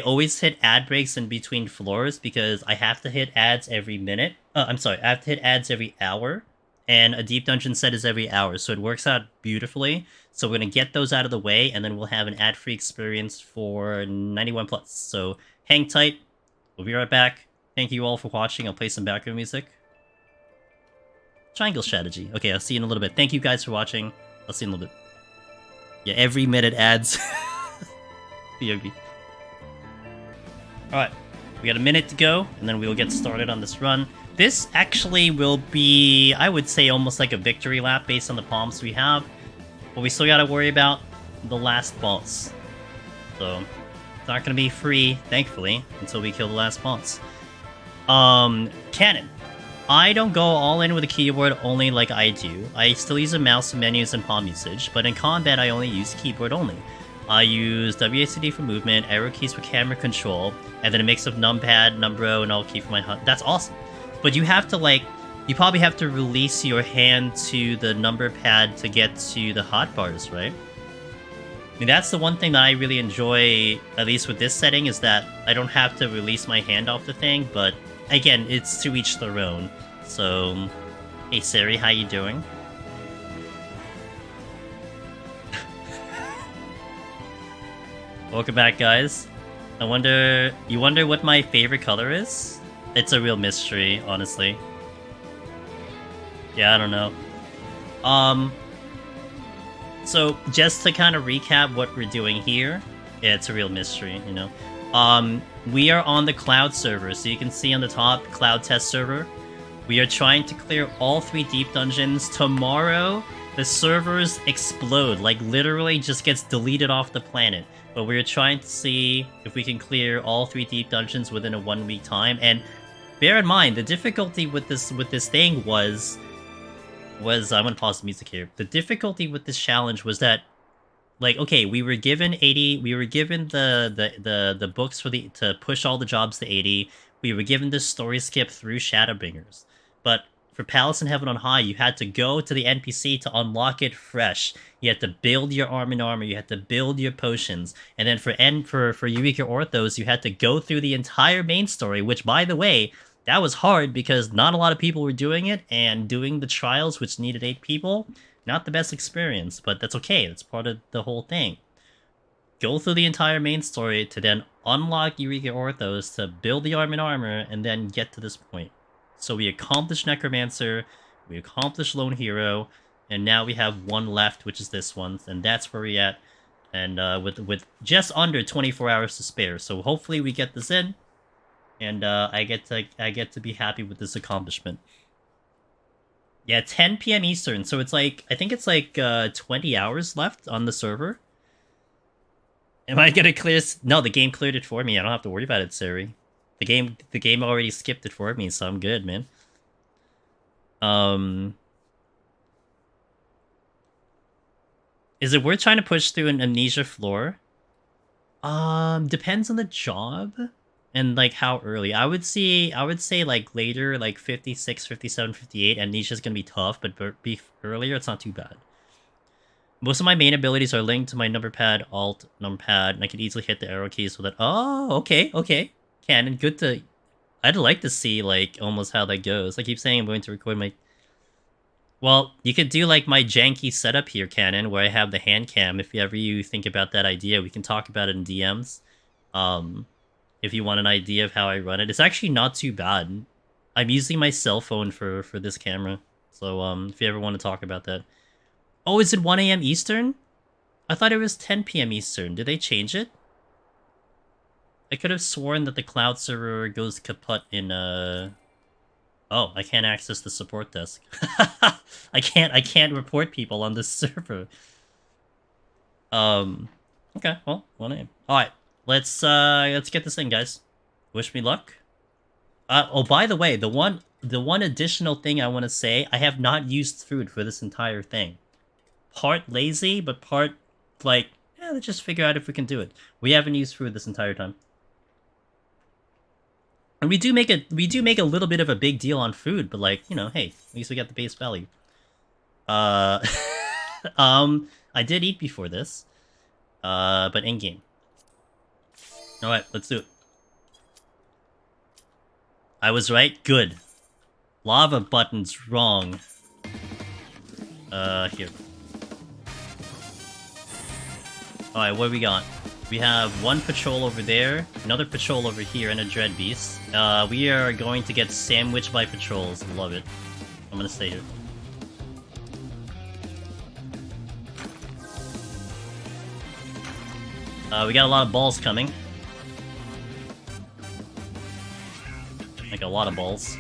always hit ad breaks in between floors because I have to hit ads every minute. I'm sorry, I have to hit ads every hour, and a deep dungeon set is every hour, so it works out beautifully. So we're gonna get those out of the way, and then we'll have an ad-free experience for 91 plus. So hang tight. We'll be right back. Thank you all for watching. I'll play some background music. Triangle strategy. Okay, I'll see you in a little bit. Thank you guys for watching. I'll see you in a little bit. Yeah, every minute ads. BRB. Alright, we got a minute to go, and then we will get started on this run. This actually will be, I would say, almost like a victory lap based on the palms we have. But we still gotta worry about the last boss. So, not gonna be free, thankfully, until we kill the last boss. Cannon. I don't go all in with a keyboard only like I do. I still use a mouse, menus, and palm usage, but in combat I only use keyboard only. I use WASD for movement, arrow keys for camera control, and then a mix of numpad, numbro, and alt key for my hunt. That's awesome. But you have to, like, you probably have to release your hand to the number pad to get to the hotbars, right? I mean, that's the one thing that I really enjoy, at least with this setting, is that I don't have to release my hand off the thing, but again, it's to each their own. So, hey Siri, how you doing? Welcome back, guys. You wonder what my favorite color is? It's a real mystery, honestly. Yeah, I don't know. So just to kind of recap what we're doing here, yeah, it's a real mystery, you know. We are on the cloud server, so you can see on the top, cloud test server. We are trying to clear all 3 deep dungeons. Tomorrow, the servers explode, like literally just gets deleted off the planet. But we're trying to see if we can clear all 3 deep dungeons within a 1-week time. And bear in mind, the difficulty with this thing was I'm gonna pause the music here. The difficulty with this challenge was that, like, okay, we were given 80. We were given the books to push all the jobs to 80. We were given this story skip through Shadowbringers, but for Palace in Heaven on High, you had to go to the NPC to unlock it fresh. You had to build your arm and armor. You had to build your potions, and then for Eureka Orthos, you had to go through the entire main story. Which, by the way, that was hard because not a lot of people were doing it, and doing the trials, which needed 8 people, not the best experience, but that's okay. That's part of the whole thing. Go through the entire main story to then unlock Eureka Orthos to build the arm and armor, and then get to this point. So we accomplished Necromancer, we accomplished Lone Hero, and now we have one left, which is this one, and that's where we're at. And with just under 24 hours to spare, so hopefully we get this in, and I get to be happy with this accomplishment. Yeah, 10 p.m. Eastern, so it's like, I think it's like 20 hours left on the server. Am I gonna clear? No, the game cleared it for me. I don't have to worry about it, Siri. The game already skipped it for me, so I'm good, man. Is it worth trying to push through an amnesia floor? Depends on the job and like how early. I would say like later, like 56, 57, 58. Amnesia's gonna be tough, but be earlier, it's not too bad. Most of my main abilities are linked to my number pad, alt, numpad, and I can easily hit the arrow keys so that. Oh, okay. Cannon, good to. I'd like to see like almost how that goes. I keep saying I'm going to record my. Well, you could do like my janky setup here, Cannon, where I have the hand cam. If ever you think about that idea, we can talk about it in DMs. If you want an idea of how I run it, it's actually not too bad. I'm using my cell phone for this camera, so if you ever want to talk about that. Oh, is it 1 a.m. Eastern? I thought it was 10 p.m. Eastern. Did they change it? I could have sworn that the cloud server goes kaput in Oh, I can't access the support desk. I can't report people on this server. Okay, well, 1 a.m. Alright, let's get this in, guys. Wish me luck. Oh, by the way, the one additional thing I want to say, I have not used food for this entire thing. Part lazy, but part like, yeah, let's just figure out if we can do it. We haven't used food this entire time. And we do make a little bit of a big deal on food, but like, you know, hey, at least we got the base value. I did eat before this. But in game. Alright, let's do it. I was right? Good. Lava button's wrong. Here. Alright, what do we got? We have one patrol over there, another patrol over here, and a dread beast. We are going to get sandwiched by patrols. Love it. I'm gonna stay here. We got a lot of balls coming. Like a lot of balls.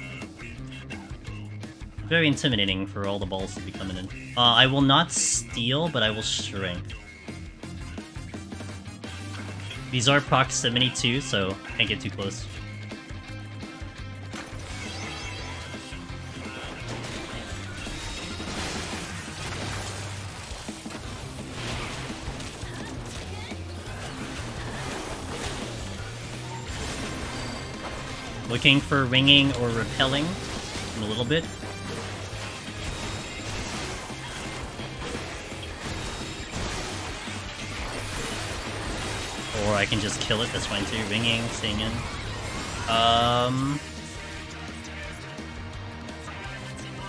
Very intimidating for all the balls to be coming in. I will not steal, but I will shrink. These are proximity too, so can't get too close. Looking for ringing or repelling in a little bit. Or I can just kill it, that's fine too. Ringing, staying in.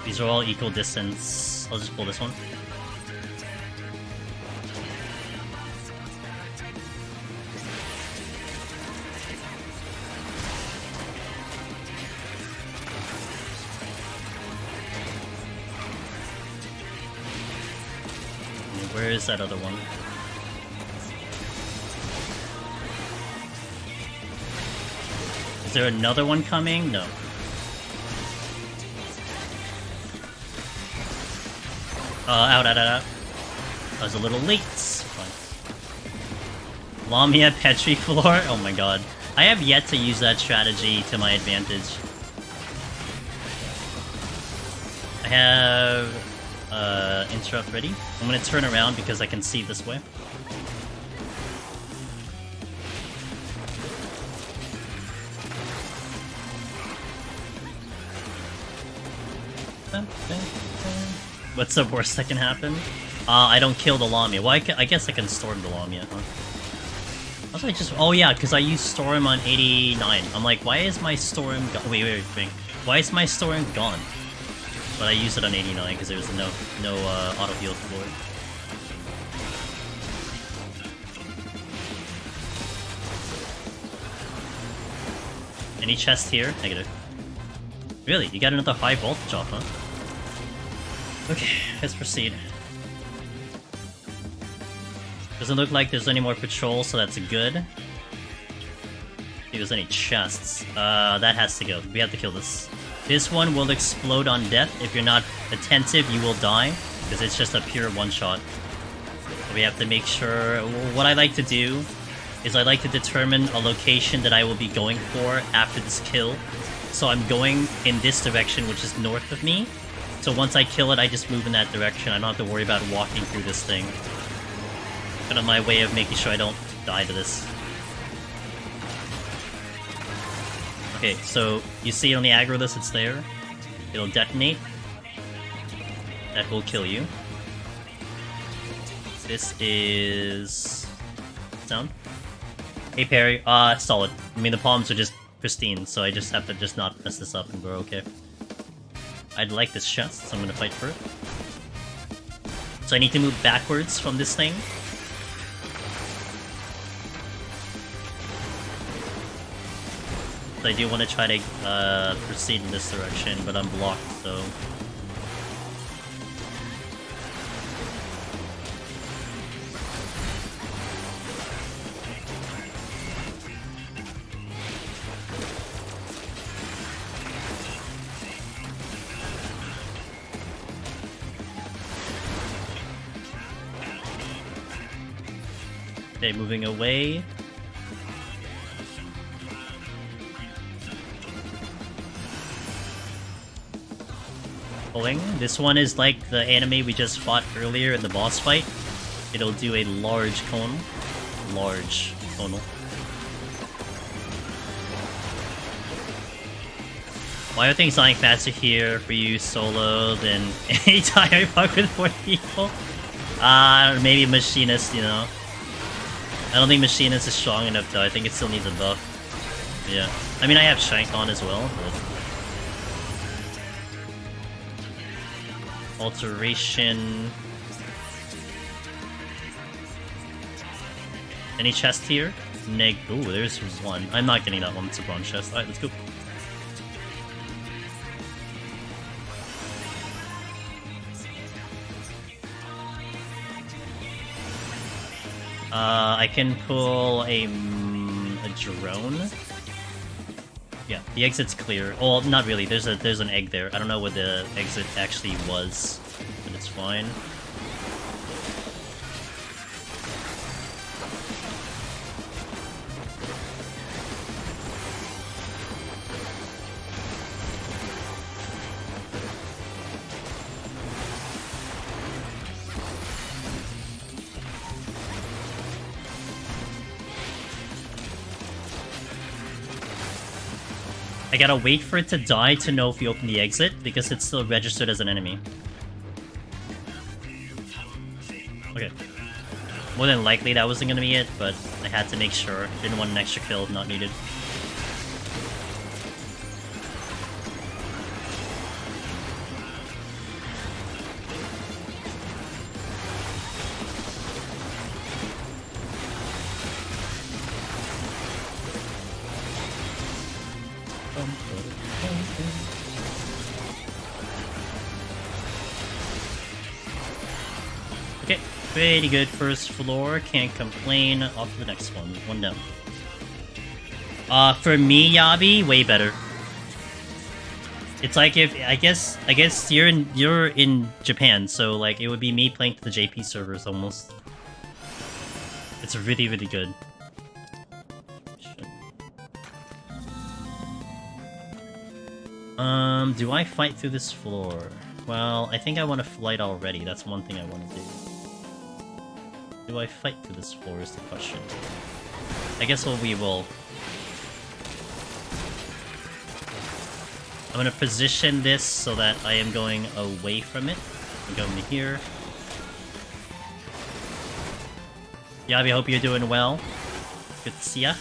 These are all equal distance. I'll just pull this one. Where is that other one? Is there another one coming? No. Out. I was a little late. Fine. Lamia Petri Floor? Oh my god. I have yet to use that strategy to my advantage. I have... interrupt ready. I'm gonna turn around because I can see this way. What's the worst that can happen? I don't kill the Lamia. Well, I guess I can storm the Lamia, huh? How was I just... Oh yeah, because I used storm on 89. I'm like, why is my storm... Wait. Why is my storm gone? But I used it on 89 because there was no auto heal for it. Any chest here? Negative. Really? You got another high voltage off, huh? Okay, let's proceed. Doesn't look like there's any more patrols, so that's good. See if there's any chests. That has to go. We have to kill this. This one will explode on death. If you're not attentive, you will die, because it's just a pure one-shot. So we have to make sure... What I like to do is I like to determine a location that I will be going for after this kill. So I'm going in this direction, which is north of me. So once I kill it, I just move in that direction. I don't have to worry about walking through this thing. Kind of my way of making sure I don't die to this. Okay, so you see on the aggro list, it's there. It'll detonate. That will kill you. This is... down. Hey Perry, solid. I mean, the palms are just pristine, so I just have to just not mess this up and we're okay. I'd like this chest, so I'm gonna fight for it. So I need to move backwards from this thing. So I do want to try to proceed in this direction, but I'm blocked, so... Okay, moving away. Pulling. This one is like the enemy we just fought earlier in the boss fight. It'll do a large cone. Large conal. Why are things dying faster here for you solo than any time I fuck with 4 people? Maybe Machinist, you know. I don't think Machinist is strong enough though, I think it still needs a buff. Yeah. I mean, I have Shank on as well, but... Alteration... Any chest here? Ooh, there's one. I'm not getting that one, it's a bronze chest. Alright, let's go. I can pull a drone. Yeah, the exit's clear. Oh, not really. There's an egg there. I don't know what the exit actually was, but it's fine. I gotta wait for it to die to know if you open the exit, because it's still registered as an enemy. Okay. More than likely that wasn't gonna be it, but I had to make sure. Didn't want an extra kill if not needed. Okay, pretty good first floor, can't complain. Off to the next one, one down. For me, Yabi, way better. It's like if I guess you're in Japan, so like it would be me playing to the JP servers almost. It's really good. Do I fight through this floor? Well, I think I want to flight already. That's one thing I want to do. Do I fight through this floor is the question. I guess we will. I'm gonna position this so that I am going away from it. I'm going to here. Yabi, I hope you're doing well. Good to see ya.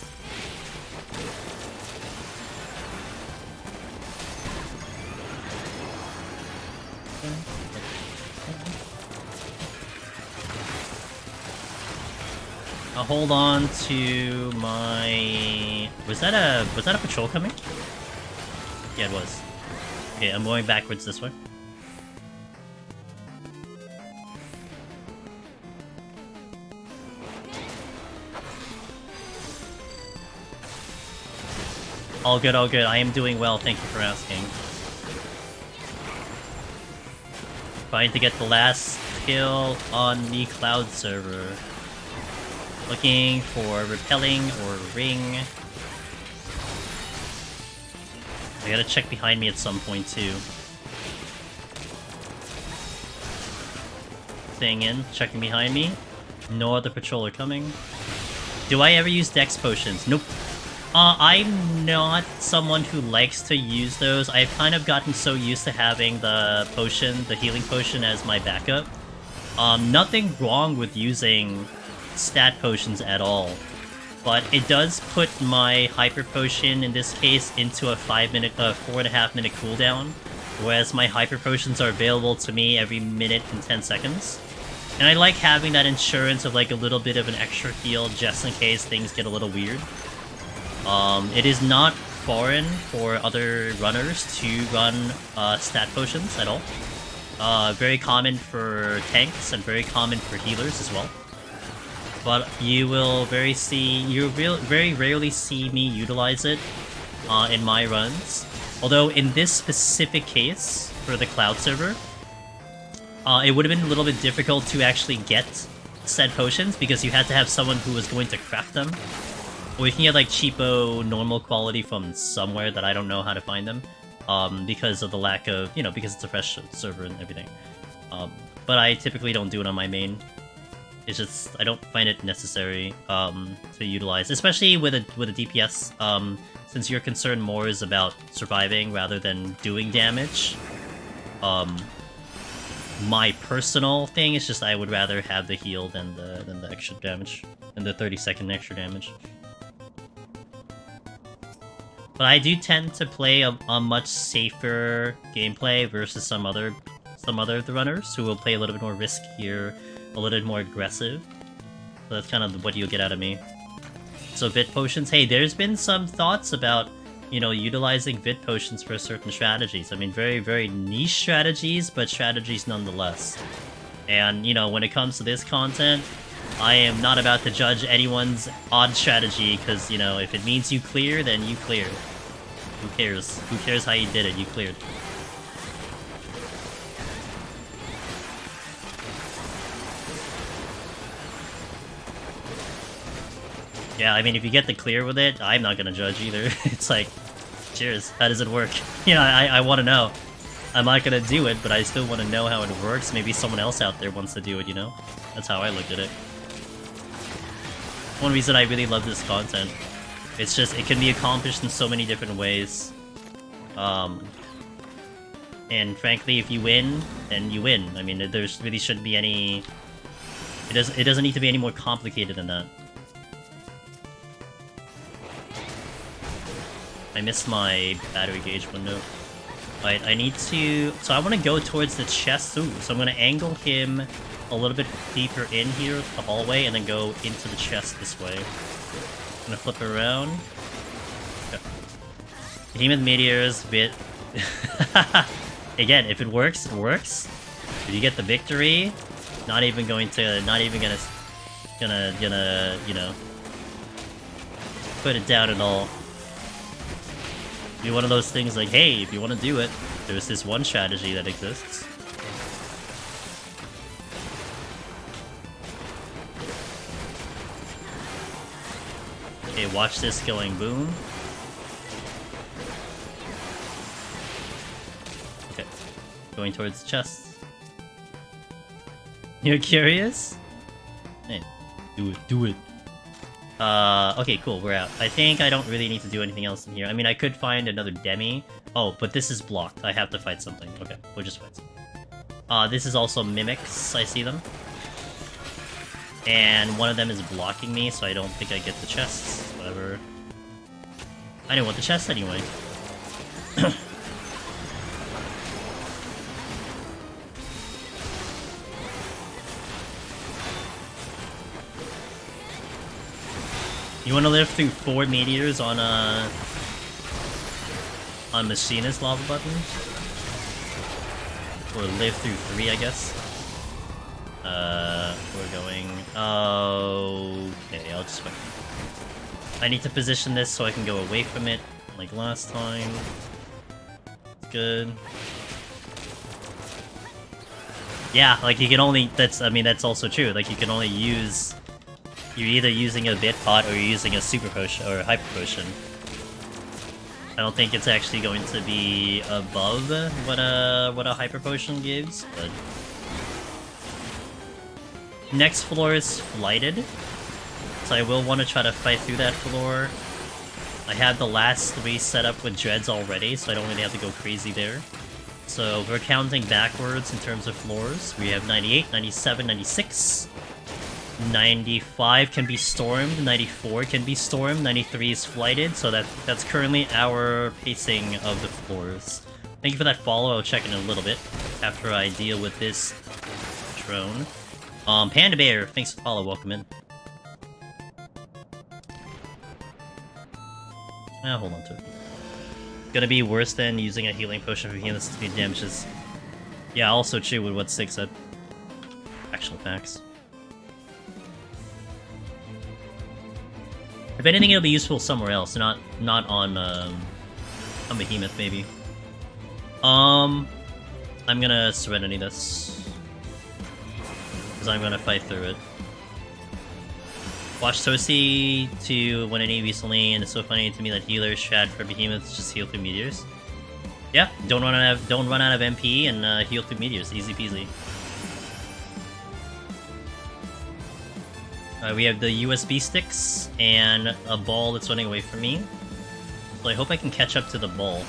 I'll hold on to my... Was that a patrol coming? Yeah, it was. Okay, I'm going backwards this way. All good, all good. I am doing well, thank you for asking. Trying to get the last kill on the Cloud server. Looking for repelling or ring. I gotta check behind me at some point too. Staying in, checking behind me. No other patroller coming. Do I ever use Dex potions? Nope. I'm not someone who likes to use those. I've kind of gotten so used to having the potion, the healing potion, as my backup. Nothing wrong with using stat potions at all. But it does put my hyper potion, in this case, into a 4.5 minute cooldown. Whereas my hyper potions are available to me every minute and 10 seconds. And I like having that insurance of like a little bit of an extra heal just in case things get a little weird. It is not foreign for other runners to run stat potions at all. Very common for tanks and very common for healers as well. But you will very rarely see me utilize it in my runs. Although in this specific case, for the Cloud server, it would have been a little bit difficult to actually get said potions because you had to have someone who was going to craft them. Or you can get like cheapo, normal quality from somewhere that I don't know how to find them. Because of the lack of, because it's a fresh server and everything. But I typically don't do it on my main. It's just, I don't find it necessary to utilize, especially with a DPS, since your concern more is about surviving rather than doing damage. My personal thing is just I would rather have the heal than the extra damage, than the 30-second extra damage. But I do tend to play a much safer gameplay versus some other runners who will play a little bit more riskier, a little bit more aggressive. So that's kind of what you'll get out of me. So Vit Potions, hey, there's been some thoughts about, utilizing Vit Potions for certain strategies. I mean, very, very niche strategies, but strategies nonetheless. And, when it comes to this content, I am not about to judge anyone's odd strategy, because, if it means you clear, then you clear. Who cares? Who cares how you did it? You cleared. Yeah, I mean, if you get the clear with it, I'm not gonna judge either. It's like, cheers, how does it work? I want to know. I'm not gonna do it, but I still want to know how it works. Maybe someone else out there wants to do it, That's how I looked at it. One reason I really love this content. It's just, it can be accomplished in so many different ways. And frankly, if you win, then you win. I mean, there's really shouldn't be any... It doesn't need to be any more complicated than that. I missed my battery gauge window. Right, I need to... So I want to go towards the chest. Ooh, so I'm going to angle him a little bit deeper in here, the hallway, and then go into the chest this way. I'm going to flip around. Okay. Behemoth Meteors, bit... Again, if it works, it works. If you get the victory, not even gonna, you know, put it down at all. Be one of those things like, hey, if you want to do it, there's this one strategy that exists. Okay, watch this going boom. Okay, going towards the chest. You're curious? Hey, do it, do it. Okay, cool, we're out. I think I don't really need to do anything else in here. I mean, I could find another Demi. Oh, but this is blocked. I have to fight something. Okay, we'll just fight something. This is also Mimics. I see them. And one of them is blocking me, so I don't think I get the chests. Whatever. I didn't want the chest anyway. You want to live through 4 meteors on Machinist lava button? Or live through 3, I guess. We're going... Okay, I'll just wait. I need to position this so I can go away from it, like last time. Good. Yeah, like you can only... I mean, that's also true. Like, you can only use... You're either using a bit pot or you're using a super potion or a hyper potion. I don't think it's actually going to be above what a hyper potion gives, but next floor is flighted, so I will want to try to fight through that floor. I have the last 3 set up with dreads already, so I don't really have to go crazy there. So we're counting backwards in terms of floors. We have 98, 97, 96. 95 can be stormed, 94 can be stormed, 93 is flighted, so that's currently our pacing of the floors. Thank you for that follow, I'll check in a little bit after I deal with this drone. Panda Bear, thanks for the follow, welcome in. Hold on to it. Gonna be worse than using a healing potion for healing speed damages. Yeah, also true with what Sig said. Actual facts. If anything, it'll be useful somewhere else, not on Behemoth, maybe. I'm gonna Serenity this. Because I'm gonna fight through it. Watched Tosi to win an E recently, and it's so funny to me that healers Shad for Behemoths just heal through meteors. Yeah, don't run out of MP and heal through meteors, easy peasy. We have the USB sticks and a ball that's running away from me. So I hope I can catch up to the ball.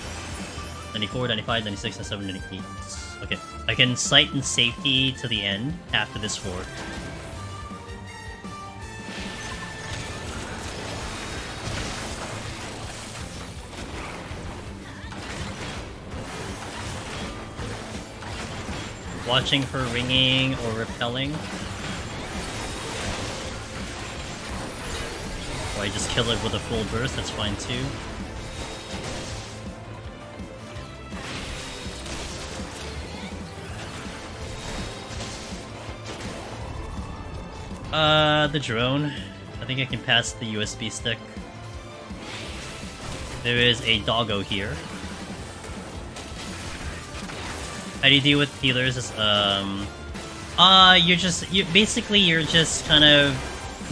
94, 95, 96, 97, 98. Okay, I can sight in safety to the end after this fork. Watching for ringing or repelling. Or I just kill it with a full burst, that's fine too. The drone. I think I can pass the USB stick. There is a doggo here. How do you deal with healers?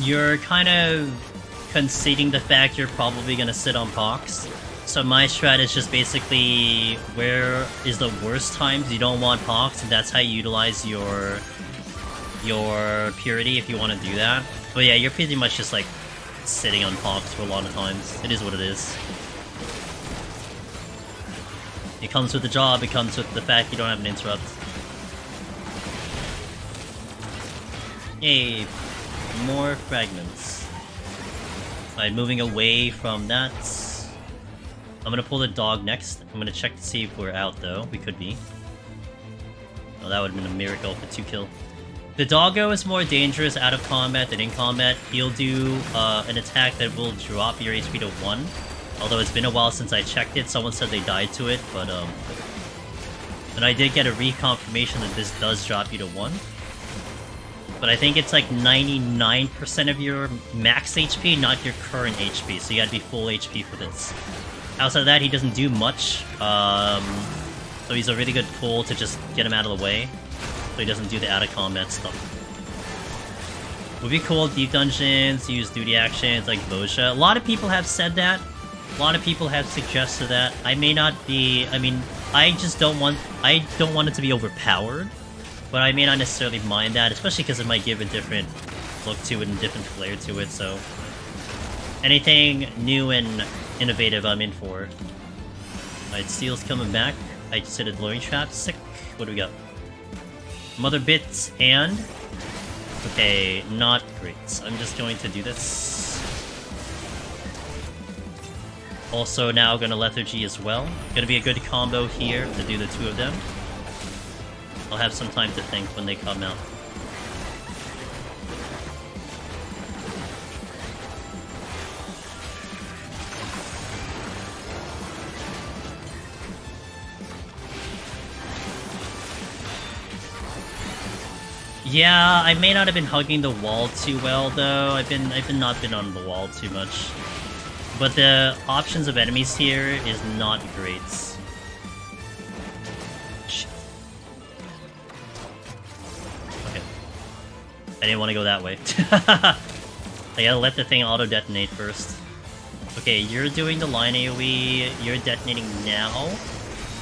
You're kind of conceding the fact you're probably gonna sit on Pox. So my strat is just basically where is the worst times you don't want Pox, and that's how you utilize your purity if you want to do that. But yeah, you're pretty much just like sitting on Pox for a lot of times. It is what it is. It comes with the job, it comes with the fact you don't have an interrupt. Yay, more fragments. Alright, moving away from that. I'm gonna pull the dog next. I'm gonna check to see if we're out though. We could be. Oh, that would have been a miracle for 2 kill. The doggo is more dangerous out of combat than in combat. He'll do an attack that will drop your HP to 1. Although it's been a while since I checked it. Someone said they died to it, but and I did get a reconfirmation that this does drop you to 1. But I think it's like 99% of your max HP, not your current HP. So you gotta be full HP for this. Outside of that, he doesn't do much. So he's a really good pull to just get him out of the way. So he doesn't do the out-of-combat stuff. Would be cool, deep dungeons, use duty actions like Bosha. A lot of people have said that. A lot of people have suggested that. I may not be... I mean, I don't want it to be overpowered. But I may not necessarily mind that, especially because it might give a different look to it and different flair to it, so... Anything new and innovative I'm in for. Alright, Steel's coming back. I just hit a luring trap. Sick. What do we got? Mother bits and... Okay, not great. I'm just going to do this. Also now gonna Lethargy as well. Gonna be a good combo here to do the 2 of them. I'll have some time to think when they come out. Yeah, I may not have been hugging the wall too well though. I've not been on the wall too much. But the options of enemies here is not great. Shit. Okay. I didn't want to go that way. I gotta let the thing auto-detonate first. Okay, you're doing the line AoE, you're detonating now.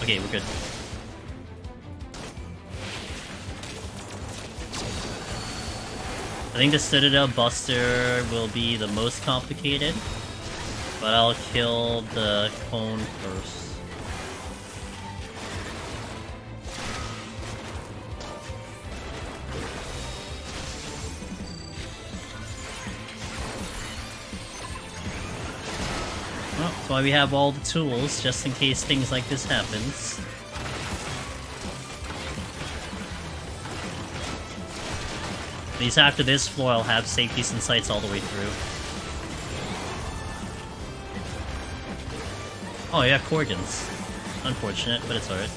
Okay, we're good. I think the Citadel Buster will be the most complicated, but I'll kill the cone first. Well, that's why we have all the tools, just in case things like this happens. At least after this floor, I'll have safeties and sights all the way through. Oh yeah, Corgans. Unfortunate, but it's alright.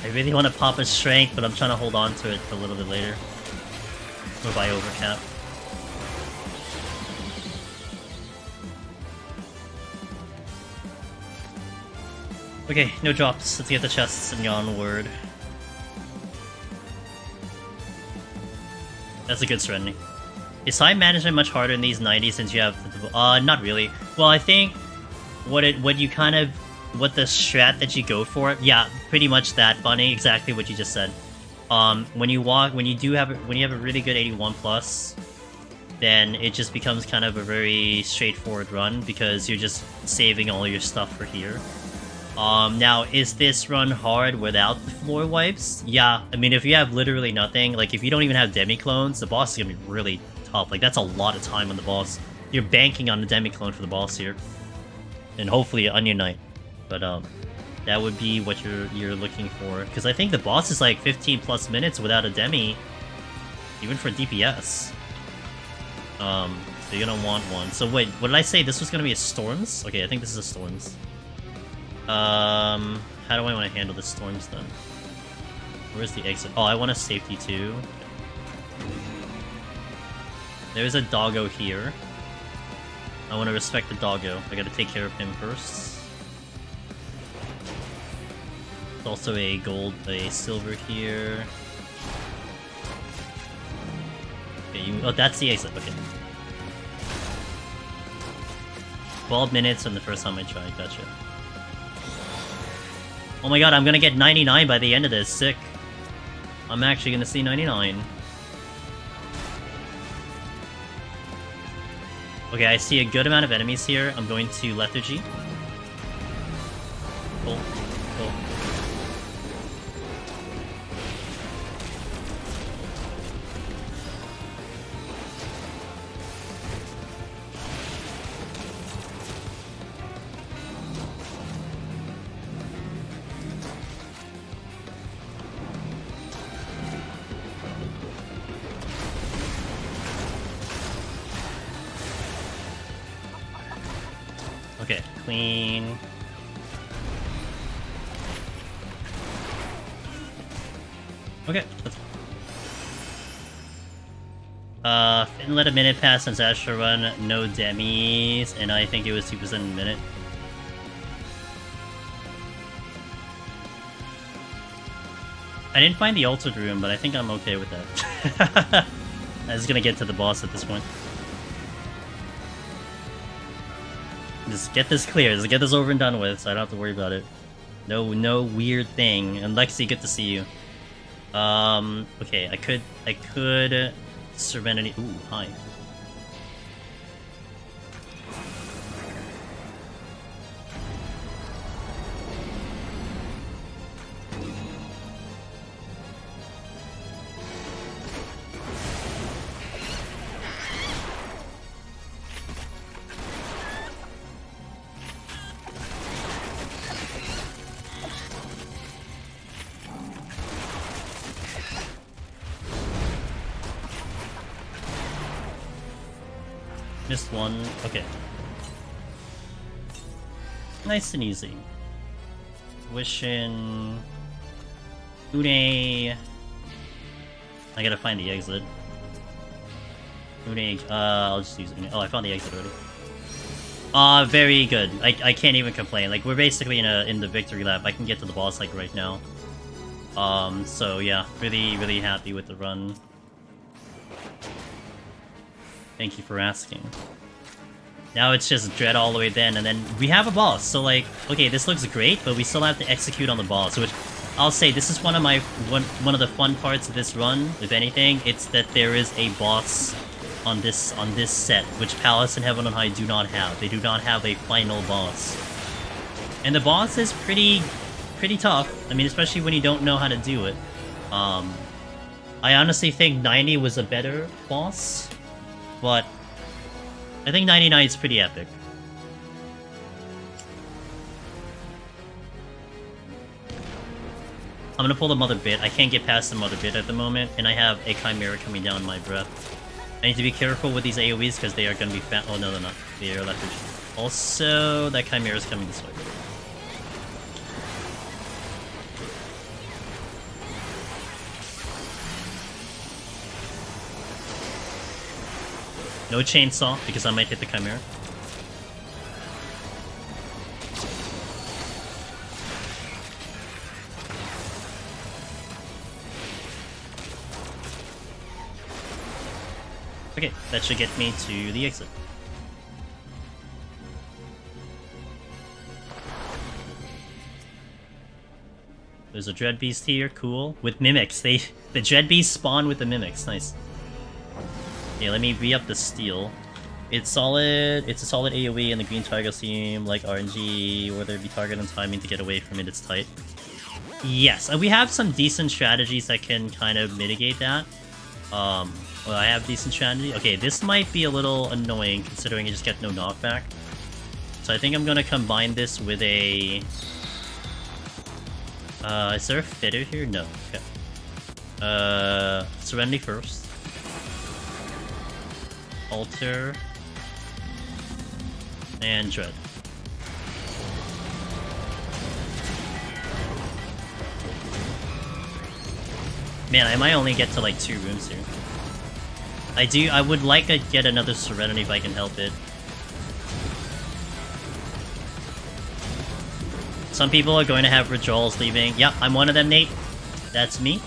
I really want to pop a strength, but I'm trying to hold on to it for a little bit later. Or by overcap. Okay, no drops. Let's get the chests and onward. That's a good Serenity. Is time management much harder in these 90s since you have not really. Well, I think what the strat that you go for, yeah, pretty much that, Bunny, exactly what you just said. When you have a really good 81 plus, then it just becomes kind of a very straightforward run because you're just saving all your stuff for here. Now, is this run hard without the floor wipes? Yeah, I mean, if you have literally nothing, like if you don't even have demi-clones, the boss is gonna be really tough. Like, that's a lot of time on the boss. You're banking on the demi-clone for the boss here. And hopefully Onion Knight. But, that would be what you're looking for. Because I think the boss is like 15 plus minutes without a demi. Even for DPS. So you're gonna want one. So wait, what did I say? This was gonna be a Storms? Okay, I think this is a Storms. How do I want to handle the Storms then? Where's the exit? Oh, I want a safety too. There's a doggo here. I want to respect the doggo. I gotta take care of him first. There's also a silver here. Okay, oh, that's the exit. Okay. 12 minutes from the first time I tried. Gotcha. Oh my god, I'm gonna get 99 by the end of this. Sick. I'm actually gonna see 99. Okay, I see a good amount of enemies here. I'm going to Lethargy. Cool. Cool. Okay, clean. Okay, that's Finn let a minute pass since Astro Run, no demis, and I think it was 2% a minute. I didn't find the altered room, but I think I'm okay with that. I'm just gonna get to the boss at this point. Just get this clear, just get this over and done with, so I don't have to worry about it. No weird thing. And Lexi, good to see you. Okay, I could Serenity. Ooh, hi. Missed one. Okay. Nice and easy. Wishing. Une. I gotta find the exit. Une. I'll just use Une. Oh, I found the exit already. Very good. I can't even complain. Like, we're basically in the victory lap. I can get to the boss like right now. So yeah, really happy with the run. Thank you for asking. Now it's just dread all the way then, and then we have a boss. So like, okay, this looks great, but we still have to execute on the boss. Which I'll say this is one of one of the fun parts of this run. If anything, it's that there is a boss on this set, which Palace and Heaven on High do not have. They do not have a final boss, and the boss is pretty tough. I mean, especially when you don't know how to do it. I honestly think 90 was a better boss. But I think 99 is pretty epic. I'm gonna pull the Mother Bit. I can't get past the Mother Bit at the moment, and I have a Chimera coming down my breath. I need to be careful with these AoEs because they are gonna be fat. Oh no, they're not. They are lethargy. Also, that Chimera is coming this way. No chainsaw, because I might hit the Chimera. Okay, that should get me to the exit. There's a Dread Beast here, cool. With mimics, the Dread Beast spawn with the mimics, nice. Okay, let me re-up the steel. It's solid. It's a solid AoE, and the green tiger seem like RNG, whether it be target and timing to get away from it, it's tight. Yes, we have some decent strategies that can kind of mitigate that. Well, I have decent strategy. Okay, this might be a little annoying considering you just get no knockback. So I think I'm gonna combine this with a... is there a fitter here? No. Okay. Serenity first. Alter. And Dread. Man, I might only get to like 2 rooms here. I would like to get another Serenity if I can help it. Some people are going to have withdrawals leaving. Yep, I'm one of them, Nate. That's me.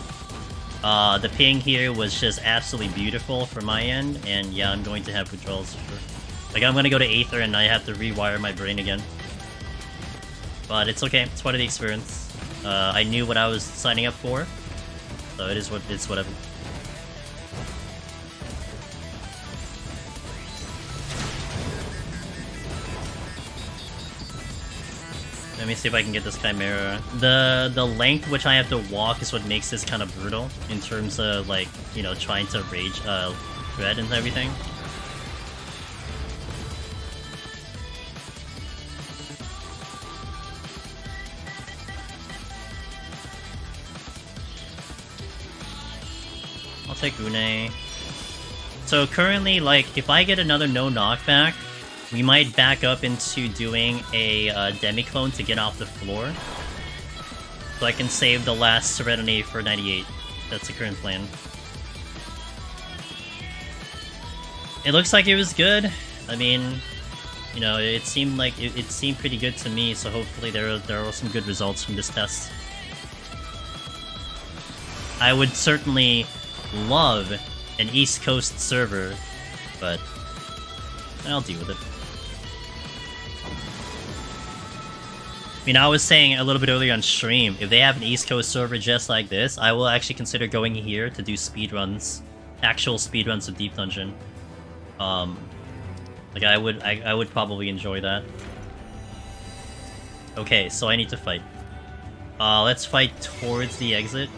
The ping here was just absolutely beautiful from my end, and yeah, I'm going to have withdrawals. Like, I'm gonna go to Aether and I have to rewire my brain again. But it's okay, it's part of the experience. I knew what I was signing up for, so it's whatever. Let me see if I can get this Chimera. The length which I have to walk is what makes this kind of brutal in terms of, like, you know, trying to rage dread and everything. I'll take Une. So currently, like, if I get another no knockback, we might back up into doing a demi-clone to get off the floor. So I can save the last Serenity for 98. That's the current plan. It looks like it was good. I mean, you know, it seemed like it seemed pretty good to me, so hopefully there are some good results from this test. I would certainly love an East Coast server, but I'll deal with it. I mean, I was saying a little bit earlier on stream, if they have an East Coast server just like this, I will actually consider going here to do speedruns. Actual speedruns of Deep Dungeon. Like, I would probably enjoy that. Okay, so I need to fight. Let's fight towards the exit.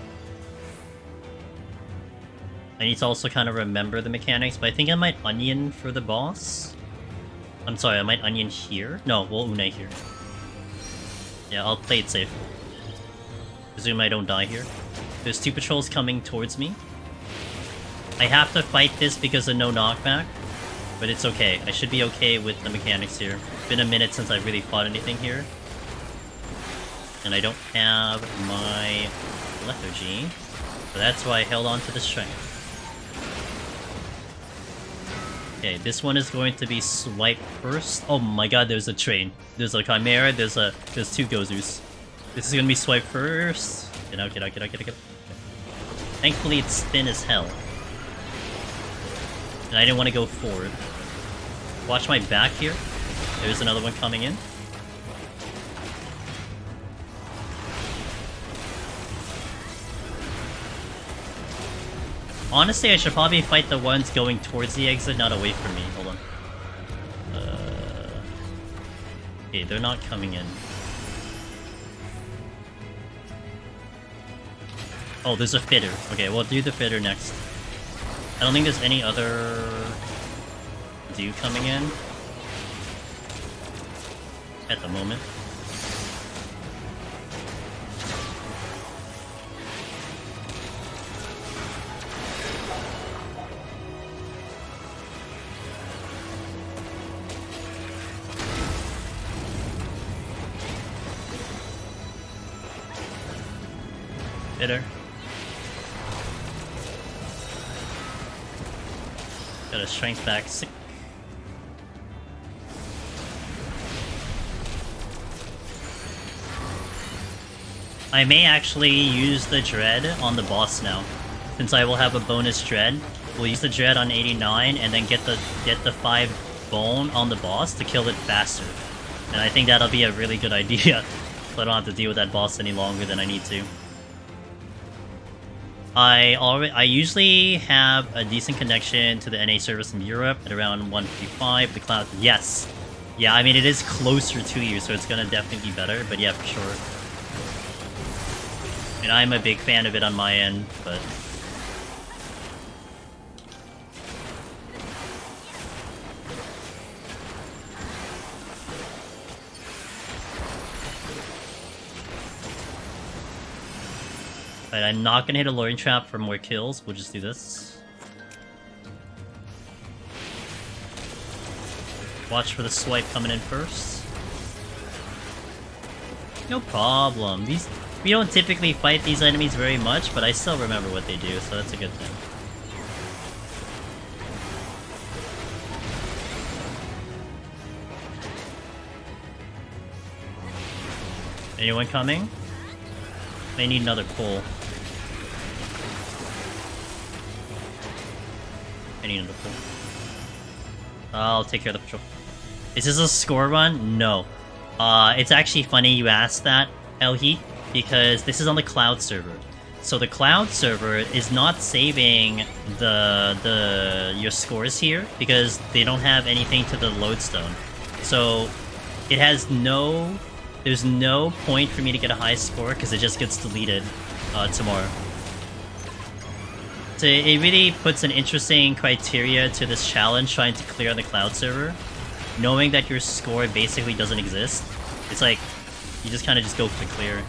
I need to also kind of remember the mechanics, but I think I might Onion for the boss. I'm sorry, I might Onion here? No, we'll Une here. Yeah, I'll play it safe. Presume I don't die here. There's 2 patrols coming towards me. I have to fight this because of no knockback, but it's okay. I should be okay with the mechanics here. It's been a minute since I really fought anything here. And I don't have my lethargy, so that's why I held on to the strength. Okay, this one is going to be swipe first. Oh my god, there's a train. There's a Chimera, there's 2 Gozus. This is gonna be swipe first. Get out, get out, get out, get out, get out. Thankfully, it's thin as hell. And I didn't want to go forward. Watch my back here. There's another one coming in. Honestly, I should probably fight the ones going towards the exit, not away from me. Hold on. Okay, they're not coming in. Oh, there's a fitter. Okay, we'll do the fitter next. I don't think there's any other dude coming in at the moment. Fitter. Got a strength back 6. I may actually use the Dread on the boss now. Since I will have a bonus Dread, we'll use the Dread on 89 and then get the 5 bone on the boss to kill it faster. And I think that'll be a really good idea. So I don't have to deal with that boss any longer than I need to. I usually have a decent connection to the NA service in Europe at around 155. The cloud, yes. Yeah, I mean, it is closer to you, so it's gonna definitely be better, but yeah, for sure. And I'm a big fan of it on my end, but... But I'm not gonna hit a luring trap for more kills, we'll just do this. Watch for the swipe coming in first. No problem. We don't typically fight these enemies very much, but I still remember what they do, so that's a good thing. Anyone coming? They need another pull. I need another pull. I'll take care of the patrol. Is this a score run? No. It's actually funny you asked that, Elheat, because this is on the cloud server. So the cloud server is not saving your scores here because they don't have anything to the lodestone. So it has there's no point for me to get a high score because it just gets deleted tomorrow. So it really puts an interesting criteria to this challenge trying to clear on the cloud server, knowing that your score basically doesn't exist. It's like you just kind of just go for the clear.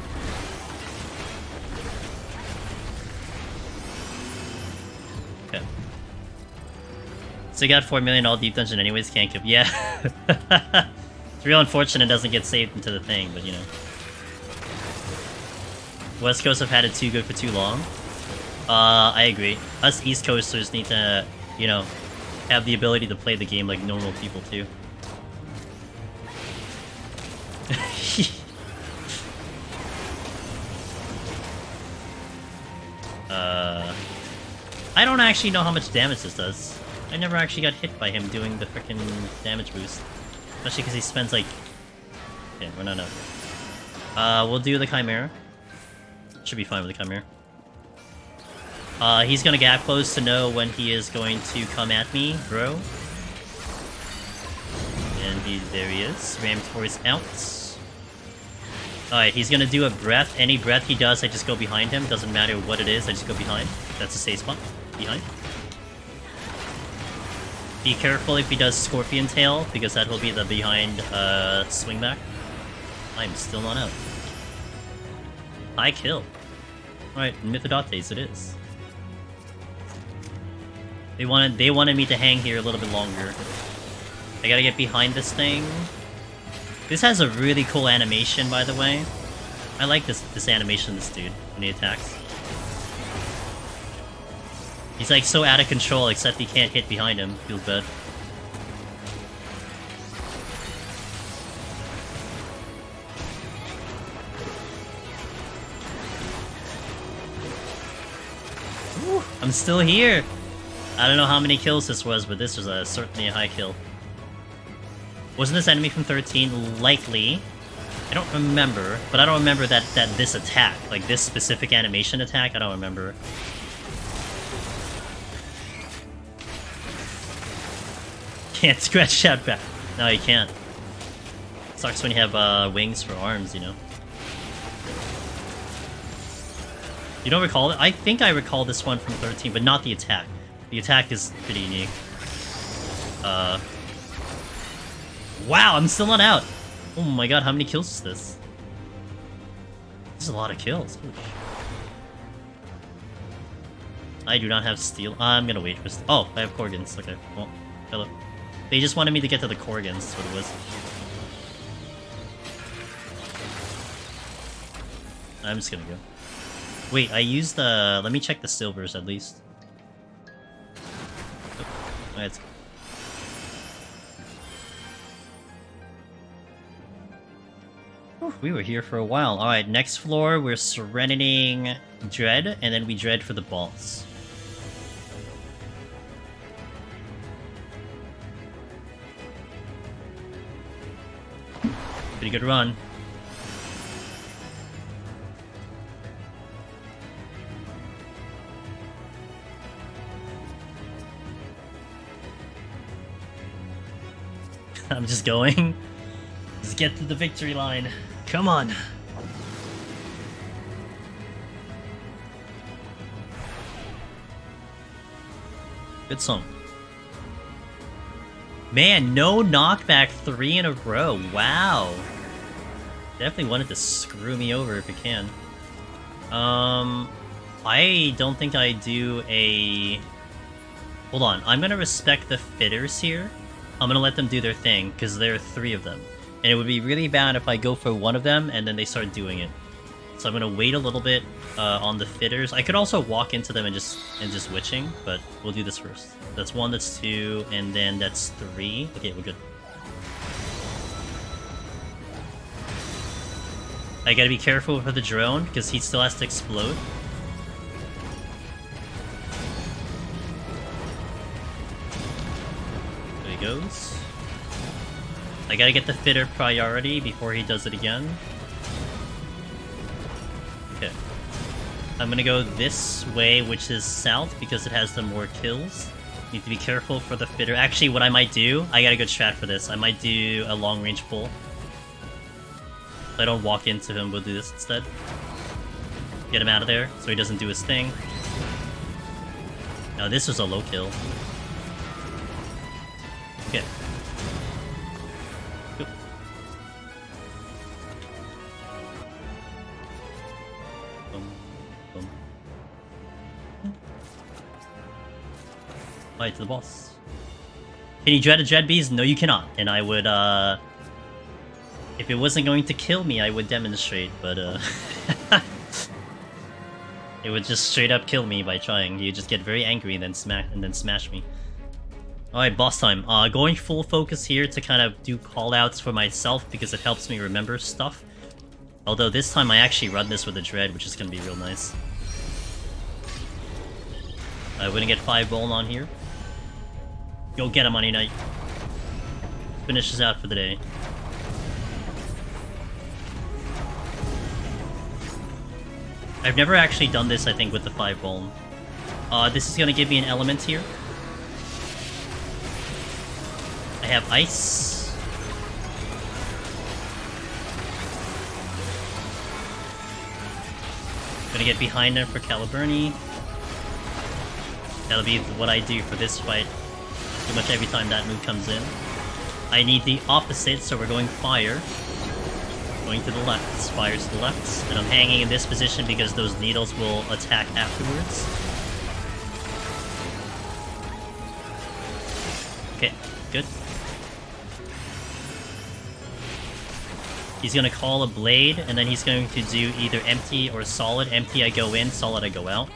Okay. So you got 4 million all deep dungeon anyways, can't kill. Yeah. It's real unfortunate it doesn't get saved into the thing, but you know. West Coast have had it too good for too long. I agree. Us East Coasters need to, you know, have the ability to play the game like normal people too. I don't actually know how much damage this does. I never actually got hit by him doing the frickin' damage boost. Especially because he spends like... Okay, we're not up. We'll do the Chimera. Should be fine with the Chimera. He's gonna gap close to know when he is going to come at me, bro. And there he is. Ramtor is out. Alright, he's gonna do a breath. Any breath he does, I just go behind him. Doesn't matter what it is, I just go behind. That's a safe spot. Behind. Be careful if he does Scorpion Tail, because that will be the behind swing back. I'm still not out. High kill. Alright, Mythodotes it is. They wanted me to hang here a little bit longer. I gotta get behind this thing. This has a really cool animation, by the way. I like this animation of this dude when he attacks. He's like so out of control, except he can't hit behind him. Feels bad. Woo, I'm still here! I don't know how many kills this was, but this was certainly a high kill. Wasn't this enemy from 13? Likely. I don't remember, but I don't remember that this attack, like this specific animation attack, I don't remember. Can't scratch that back. No, you can't. Sucks when you have wings for arms, you know. You don't recall it? I think I recall this one from 13, but not the attack. The attack is pretty unique. Wow, I'm still not out! Oh my god, how many kills is this? This is a lot of kills. Oof. I do not have steel. I'm gonna wait for steel. Oh, I have Korgans. Okay, well, hello. They just wanted me to get to the Korgans, that's what it was. I'm just gonna go. Wait, I used the... Let me check the silvers, at least. Oh, let's go. Whew, we were here for a while. Alright, next floor, we're serenading Dread, and then we Dread for the boss. Pretty good run. I'm just going. Just get to the victory line. Come on. Good song. Man, no knockback 3 in a row. Wow. Definitely wanted to screw me over if it can. I don't think I do a... Hold on. I'm gonna respect the fitters here. I'm gonna let them do their thing, because there are 3 of them. And it would be really bad if I go for one of them and then they start doing it. So I'm gonna wait a little bit on the fitters. I could also walk into them and just witching, but we'll do this first. That's 1, that's 2, and then that's 3. Okay, we're good. I gotta be careful for the drone, because he still has to explode. There he goes. I gotta get the fitter priority before he does it again. Okay. I'm gonna go this way, which is south, because it has the more kills. Need to be careful for the fitter. Actually, what I might do, I got a good strat for this. I might do a long-range pull. If I don't walk into him, we'll do this instead. Get him out of there, so he doesn't do his thing. Now this was a low kill. Okay. Cool. Boom. Boom. Fight to the boss. Can you dread a Dread Beast? No, you cannot. And I would, if it wasn't going to kill me, I would demonstrate, but, it would just straight up kill me by trying. You just get very angry and then smash me. Alright, boss time. Going full focus here to kind of do callouts for myself because it helps me remember stuff. Although this time I actually run this with a Dread, which is gonna be real nice. I wouldn't get 5 bone on here. Go get him, Money Knight. Finishes out for the day. I've never actually done this, I think, with the 5 bone. This is gonna give me an element here. I have ice. Gonna get behind him for Caliburni. That'll be what I do for this fight. Pretty much every time that move comes in. I need the opposite, so we're going fire. Going to the left. Fire to the left. And I'm hanging in this position because those needles will attack afterwards. Okay, good. He's gonna call a blade, and then he's going to do either empty or solid. Empty I go in, solid I go out.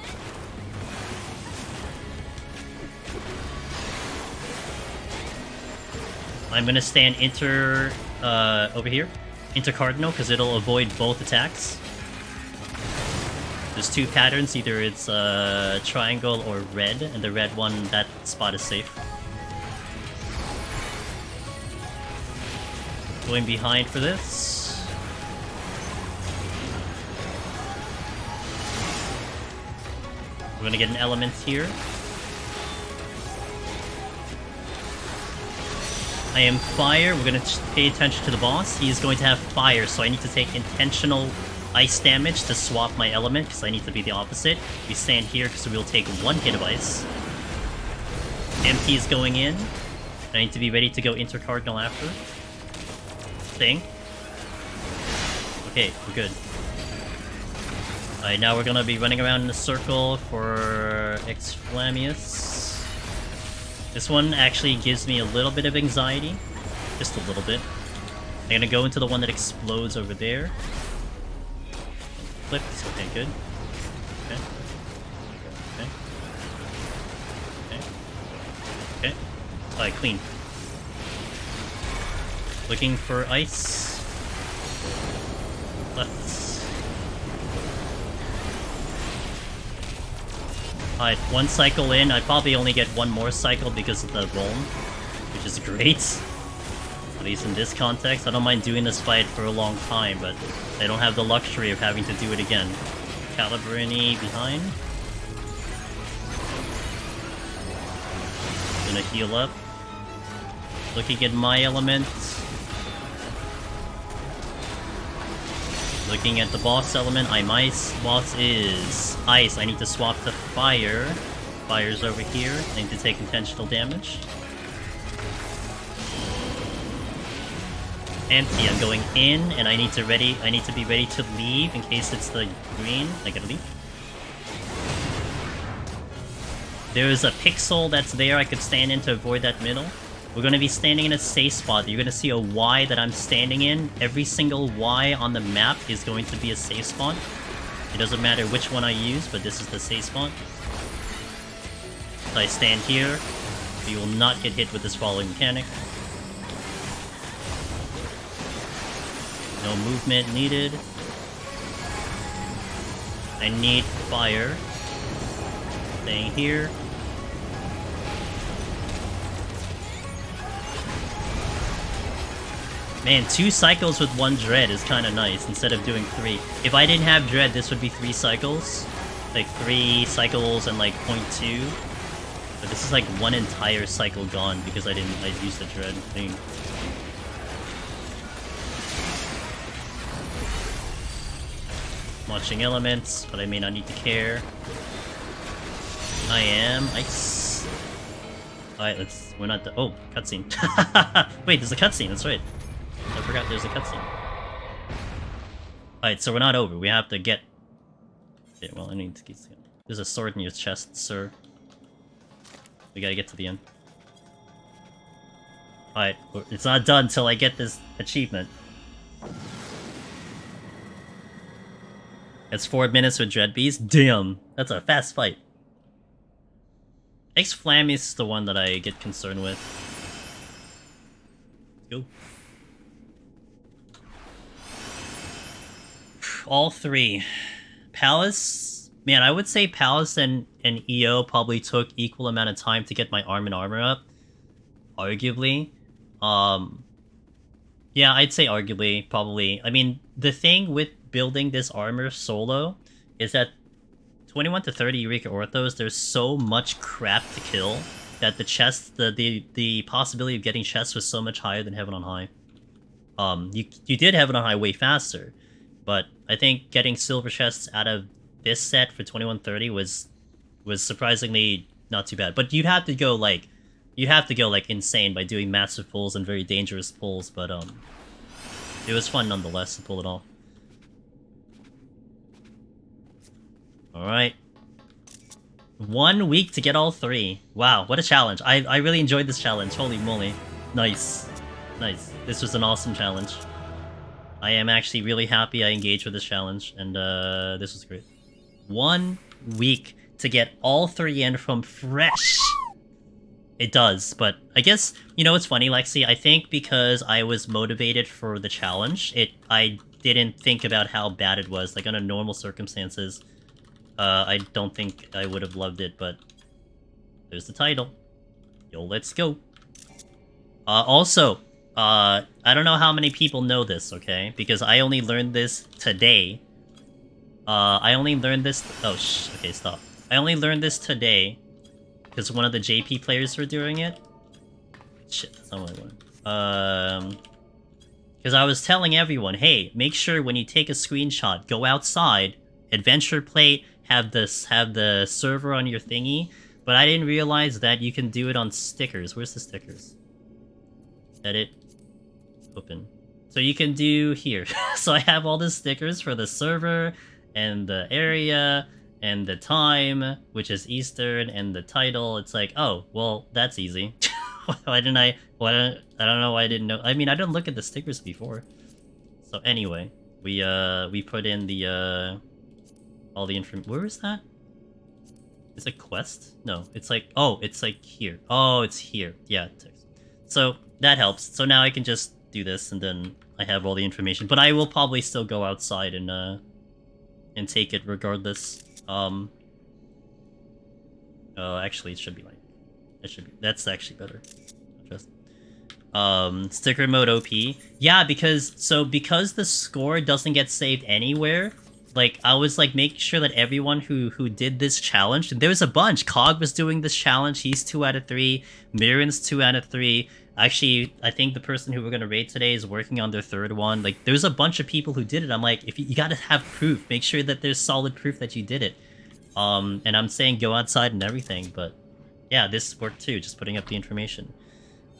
I'm gonna stand over here. Intercardinal, because it'll avoid both attacks. There's 2 patterns, either it's triangle or red, and the red one, that spot is safe. Going behind for this. We're gonna get an element here. I am fire. We're gonna pay attention to the boss. He is going to have fire, so I need to take intentional ice damage to swap my element, because I need to be the opposite. We stand here because we'll take 1 hit of ice. Empty is going in. I need to be ready to go intercardinal after. Thing. Okay, we're good. Alright, now we're gonna be running around in a circle for Exflamius. This one actually gives me a little bit of anxiety. Just a little bit. I'm gonna go into the one that explodes over there. Flipped. Okay, good. Okay. Okay. Okay. Okay. Alright, clean. Looking for ice. Left. Alright, 1 cycle in. I probably only get 1 more cycle because of the roam, which is great. At least in this context. I don't mind doing this fight for a long time, but I don't have the luxury of having to do it again. Caliburni behind. Gonna heal up. Looking at my element. Looking at the boss element, I'm ice. Boss is ice. I need to swap to fire. Fire's over here. I need to take intentional damage. Empty. I'm going in, and I need to be ready to leave in case it's the green. I gotta leave. There's a pixel that's there I could stand in to avoid that middle. We're going to be standing in a safe spot. You're going to see a Y that I'm standing in. Every single Y on the map is going to be a safe spot. It doesn't matter which one I use, but this is the safe spot. So I stand here. You will not get hit with this following mechanic. No movement needed. I need fire. Staying here. Man, 2 cycles with 1 dread is kind of nice instead of doing 3. If I didn't have dread, this would be 3 cycles. Like 3 cycles and like 0.2. But this is like 1 entire cycle gone because I used the dread thing. Watching elements, but I may not need to care. I am ice. Alright, we're not oh, cutscene. Wait, there's a cutscene, that's right. I forgot there's a cutscene. Alright, so we're not over. We have to get... Okay, well, I need to get... There's a sword in your chest, sir. We gotta get to the end. Alright, it's not done till I get this achievement. It's 4 minutes with Dread Beast? Damn! That's a fast fight. X-Flam is the one that I get concerned with. Go. All 3. Palace... Man, I would say Palace and EO probably took equal amount of time to get my arm and armor up. Arguably. Yeah, I'd say arguably, probably. I mean, the thing with building this armor solo is that 21 to 30 Eureka Orthos, there's so much crap to kill that the chest, the possibility of getting chests was so much higher than Heaven on High. You did Heaven on High way faster, but I think getting silver chests out of this set for 2130 was surprisingly not too bad. But you'd have to go like insane by doing massive pulls and very dangerous pulls, but it was fun nonetheless to pull it off. Alright. 1 week to get all 3. Wow, what a challenge. I really enjoyed this challenge. Holy moly. Nice. Nice. This was an awesome challenge. I am actually really happy I engaged with this challenge, and this was great. 1 week to get all 3 in from fresh. It does, but I guess, you know what's funny, Lexi? I think because I was motivated for the challenge, I didn't think about how bad it was. Like, under normal circumstances, I don't think I would have loved it, but there's the title. Yo, let's go. Also, I don't know how many people know this, okay? Because I only learned this today. I only learned this... Oh, okay, stop. I only learned this today because one of the JP players were doing it. Shit, that's not what I wanted. Because I was telling everyone, hey, make sure when you take a screenshot, go outside, adventure plate, have the server on your thingy. But I didn't realize that you can do it on stickers. Where's the stickers? Edit. Open. So you can do here. So I have all the stickers for the server, and the area, and the time, which is Eastern, and the title. It's like, oh, well, that's easy. I don't know why I didn't know. I mean, I didn't look at the stickers before. So anyway, we put in the all the information. Where is that? Is it quest? No, it's like, oh, it's like here. Oh, it's here. Yeah, text. So that helps. So now I can just do this, and then I have all the information. But I will probably still go outside and take it regardless. Actually, it should be like, that's actually better. Just sticker mode OP. Yeah, because the score doesn't get saved anywhere. Like, I was like making sure that everyone who did this challenge, and there was a bunch. Cog was doing this challenge. He's 2 out of 3. Miran's 2 out of 3. Actually, I think the person who we're gonna raid today is working on their 3rd one. Like, there's a bunch of people who did it. I'm like, if you gotta have proof, make sure that there's solid proof that you did it. And I'm saying go outside and everything, but yeah, this worked too. Just putting up the information.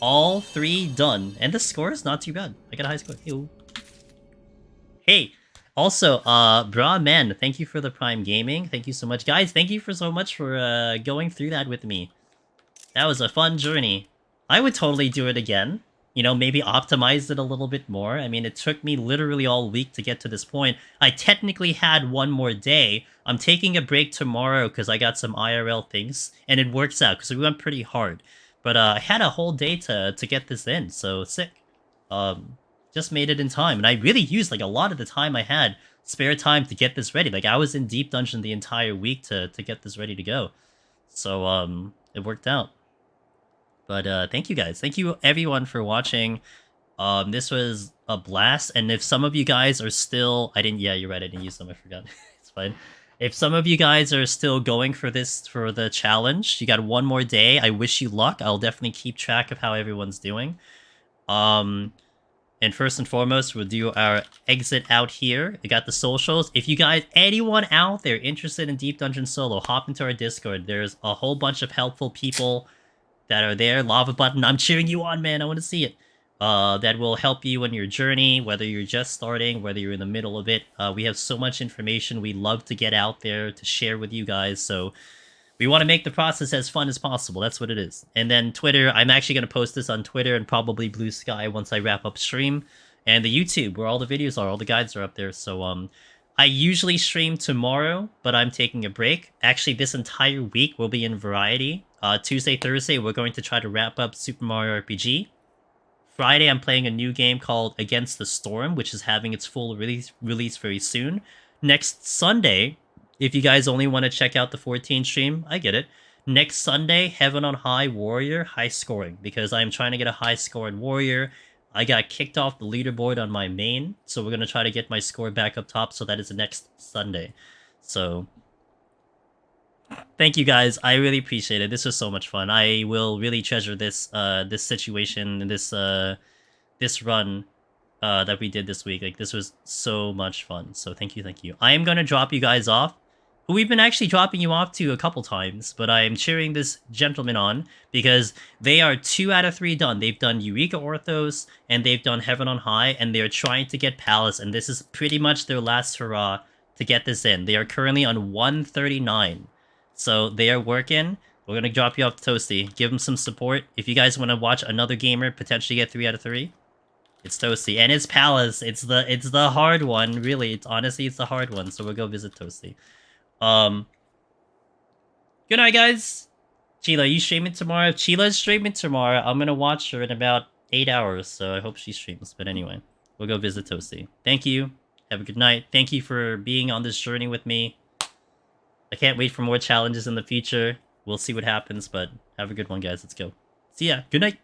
All 3 done, and the score is not too bad. I got a high score. Ew. Hey. Also, Bra Men, thank you for the Prime Gaming. Thank you so much. Guys, thank you so much for going through that with me. That was a fun journey. I would totally do it again. You know, maybe optimize it a little bit more. I mean, it took me literally all week to get to this point. I technically had 1 more day. I'm taking a break tomorrow because I got some IRL things. And it works out because we went pretty hard. But I had a whole day to get this in, so sick. Just made it in time, and I really used like a lot of the time I had spare time to get this ready. Like, I was in deep dungeon the entire week to get this ready to go. So, it worked out. But, thank you guys. Thank you everyone for watching. This was a blast, and if some of you guys are still... yeah, you're right, I didn't use them, I forgot. It's fine. If some of you guys are still going for the challenge, you got one more day. I wish you luck. I'll definitely keep track of how everyone's doing. And first and foremost, we'll do our exit out here. We got the socials. If you guys, anyone out there interested in Deep Dungeon Solo, hop into our Discord. There's a whole bunch of helpful people that are there. Lava button, I'm cheering you on, man. I want to see it. That will help you on your journey, whether you're just starting, whether you're in the middle of it. We have so much information we love to get out there to share with you guys, so we want to make the process as fun as possible. That's what it is. And then Twitter, I'm actually going to post this on Twitter and probably Blue Sky once I wrap up stream. And the YouTube, where all the videos are, all the guides are up there. So I usually stream tomorrow, but I'm taking a break. Actually, this entire week will be in variety. Tuesday, Thursday, we're going to try to wrap up Super Mario RPG. Friday, I'm playing a new game called Against the Storm, which is having its full release very soon. Next Sunday, if you guys only want to check out the 14 stream, I get it. Next Sunday, Heaven on High Warrior, high scoring, because I'm trying to get a high scoring warrior. I got kicked off the leaderboard on my main, so we're going to try to get my score back up top, so that is next Sunday. So, thank you guys. I really appreciate it. This was so much fun. I will really treasure this this situation and this run that we did this week. Like, this was so much fun. So thank you. I am gonna drop you guys off, who we've been actually dropping you off to a couple times, but I am cheering this gentleman on because they are 2 out of 3 done. They've done Eureka Orthos and they've done Heaven on High, and they are trying to get Palace, and this is pretty much their last hurrah to get this in. They are currently on 139. So they are working. We're going to drop you off to Toasty. Give them some support. If you guys want to watch another gamer potentially get 3 out of 3, it's Toasty. And it's Palace. It's the hard one, really. Honestly, it's the hard one. So we'll go visit Toasty. Good night, guys. Sheila, you streaming tomorrow? If Sheila's streaming tomorrow, I'm going to watch her in about 8 hours. So I hope she streams. But anyway, we'll go visit Toasty. Thank you. Have a good night. Thank you for being on this journey with me. I can't wait for more challenges in the future. We'll see what happens, but have a good one, guys. Let's go. See ya. Good night.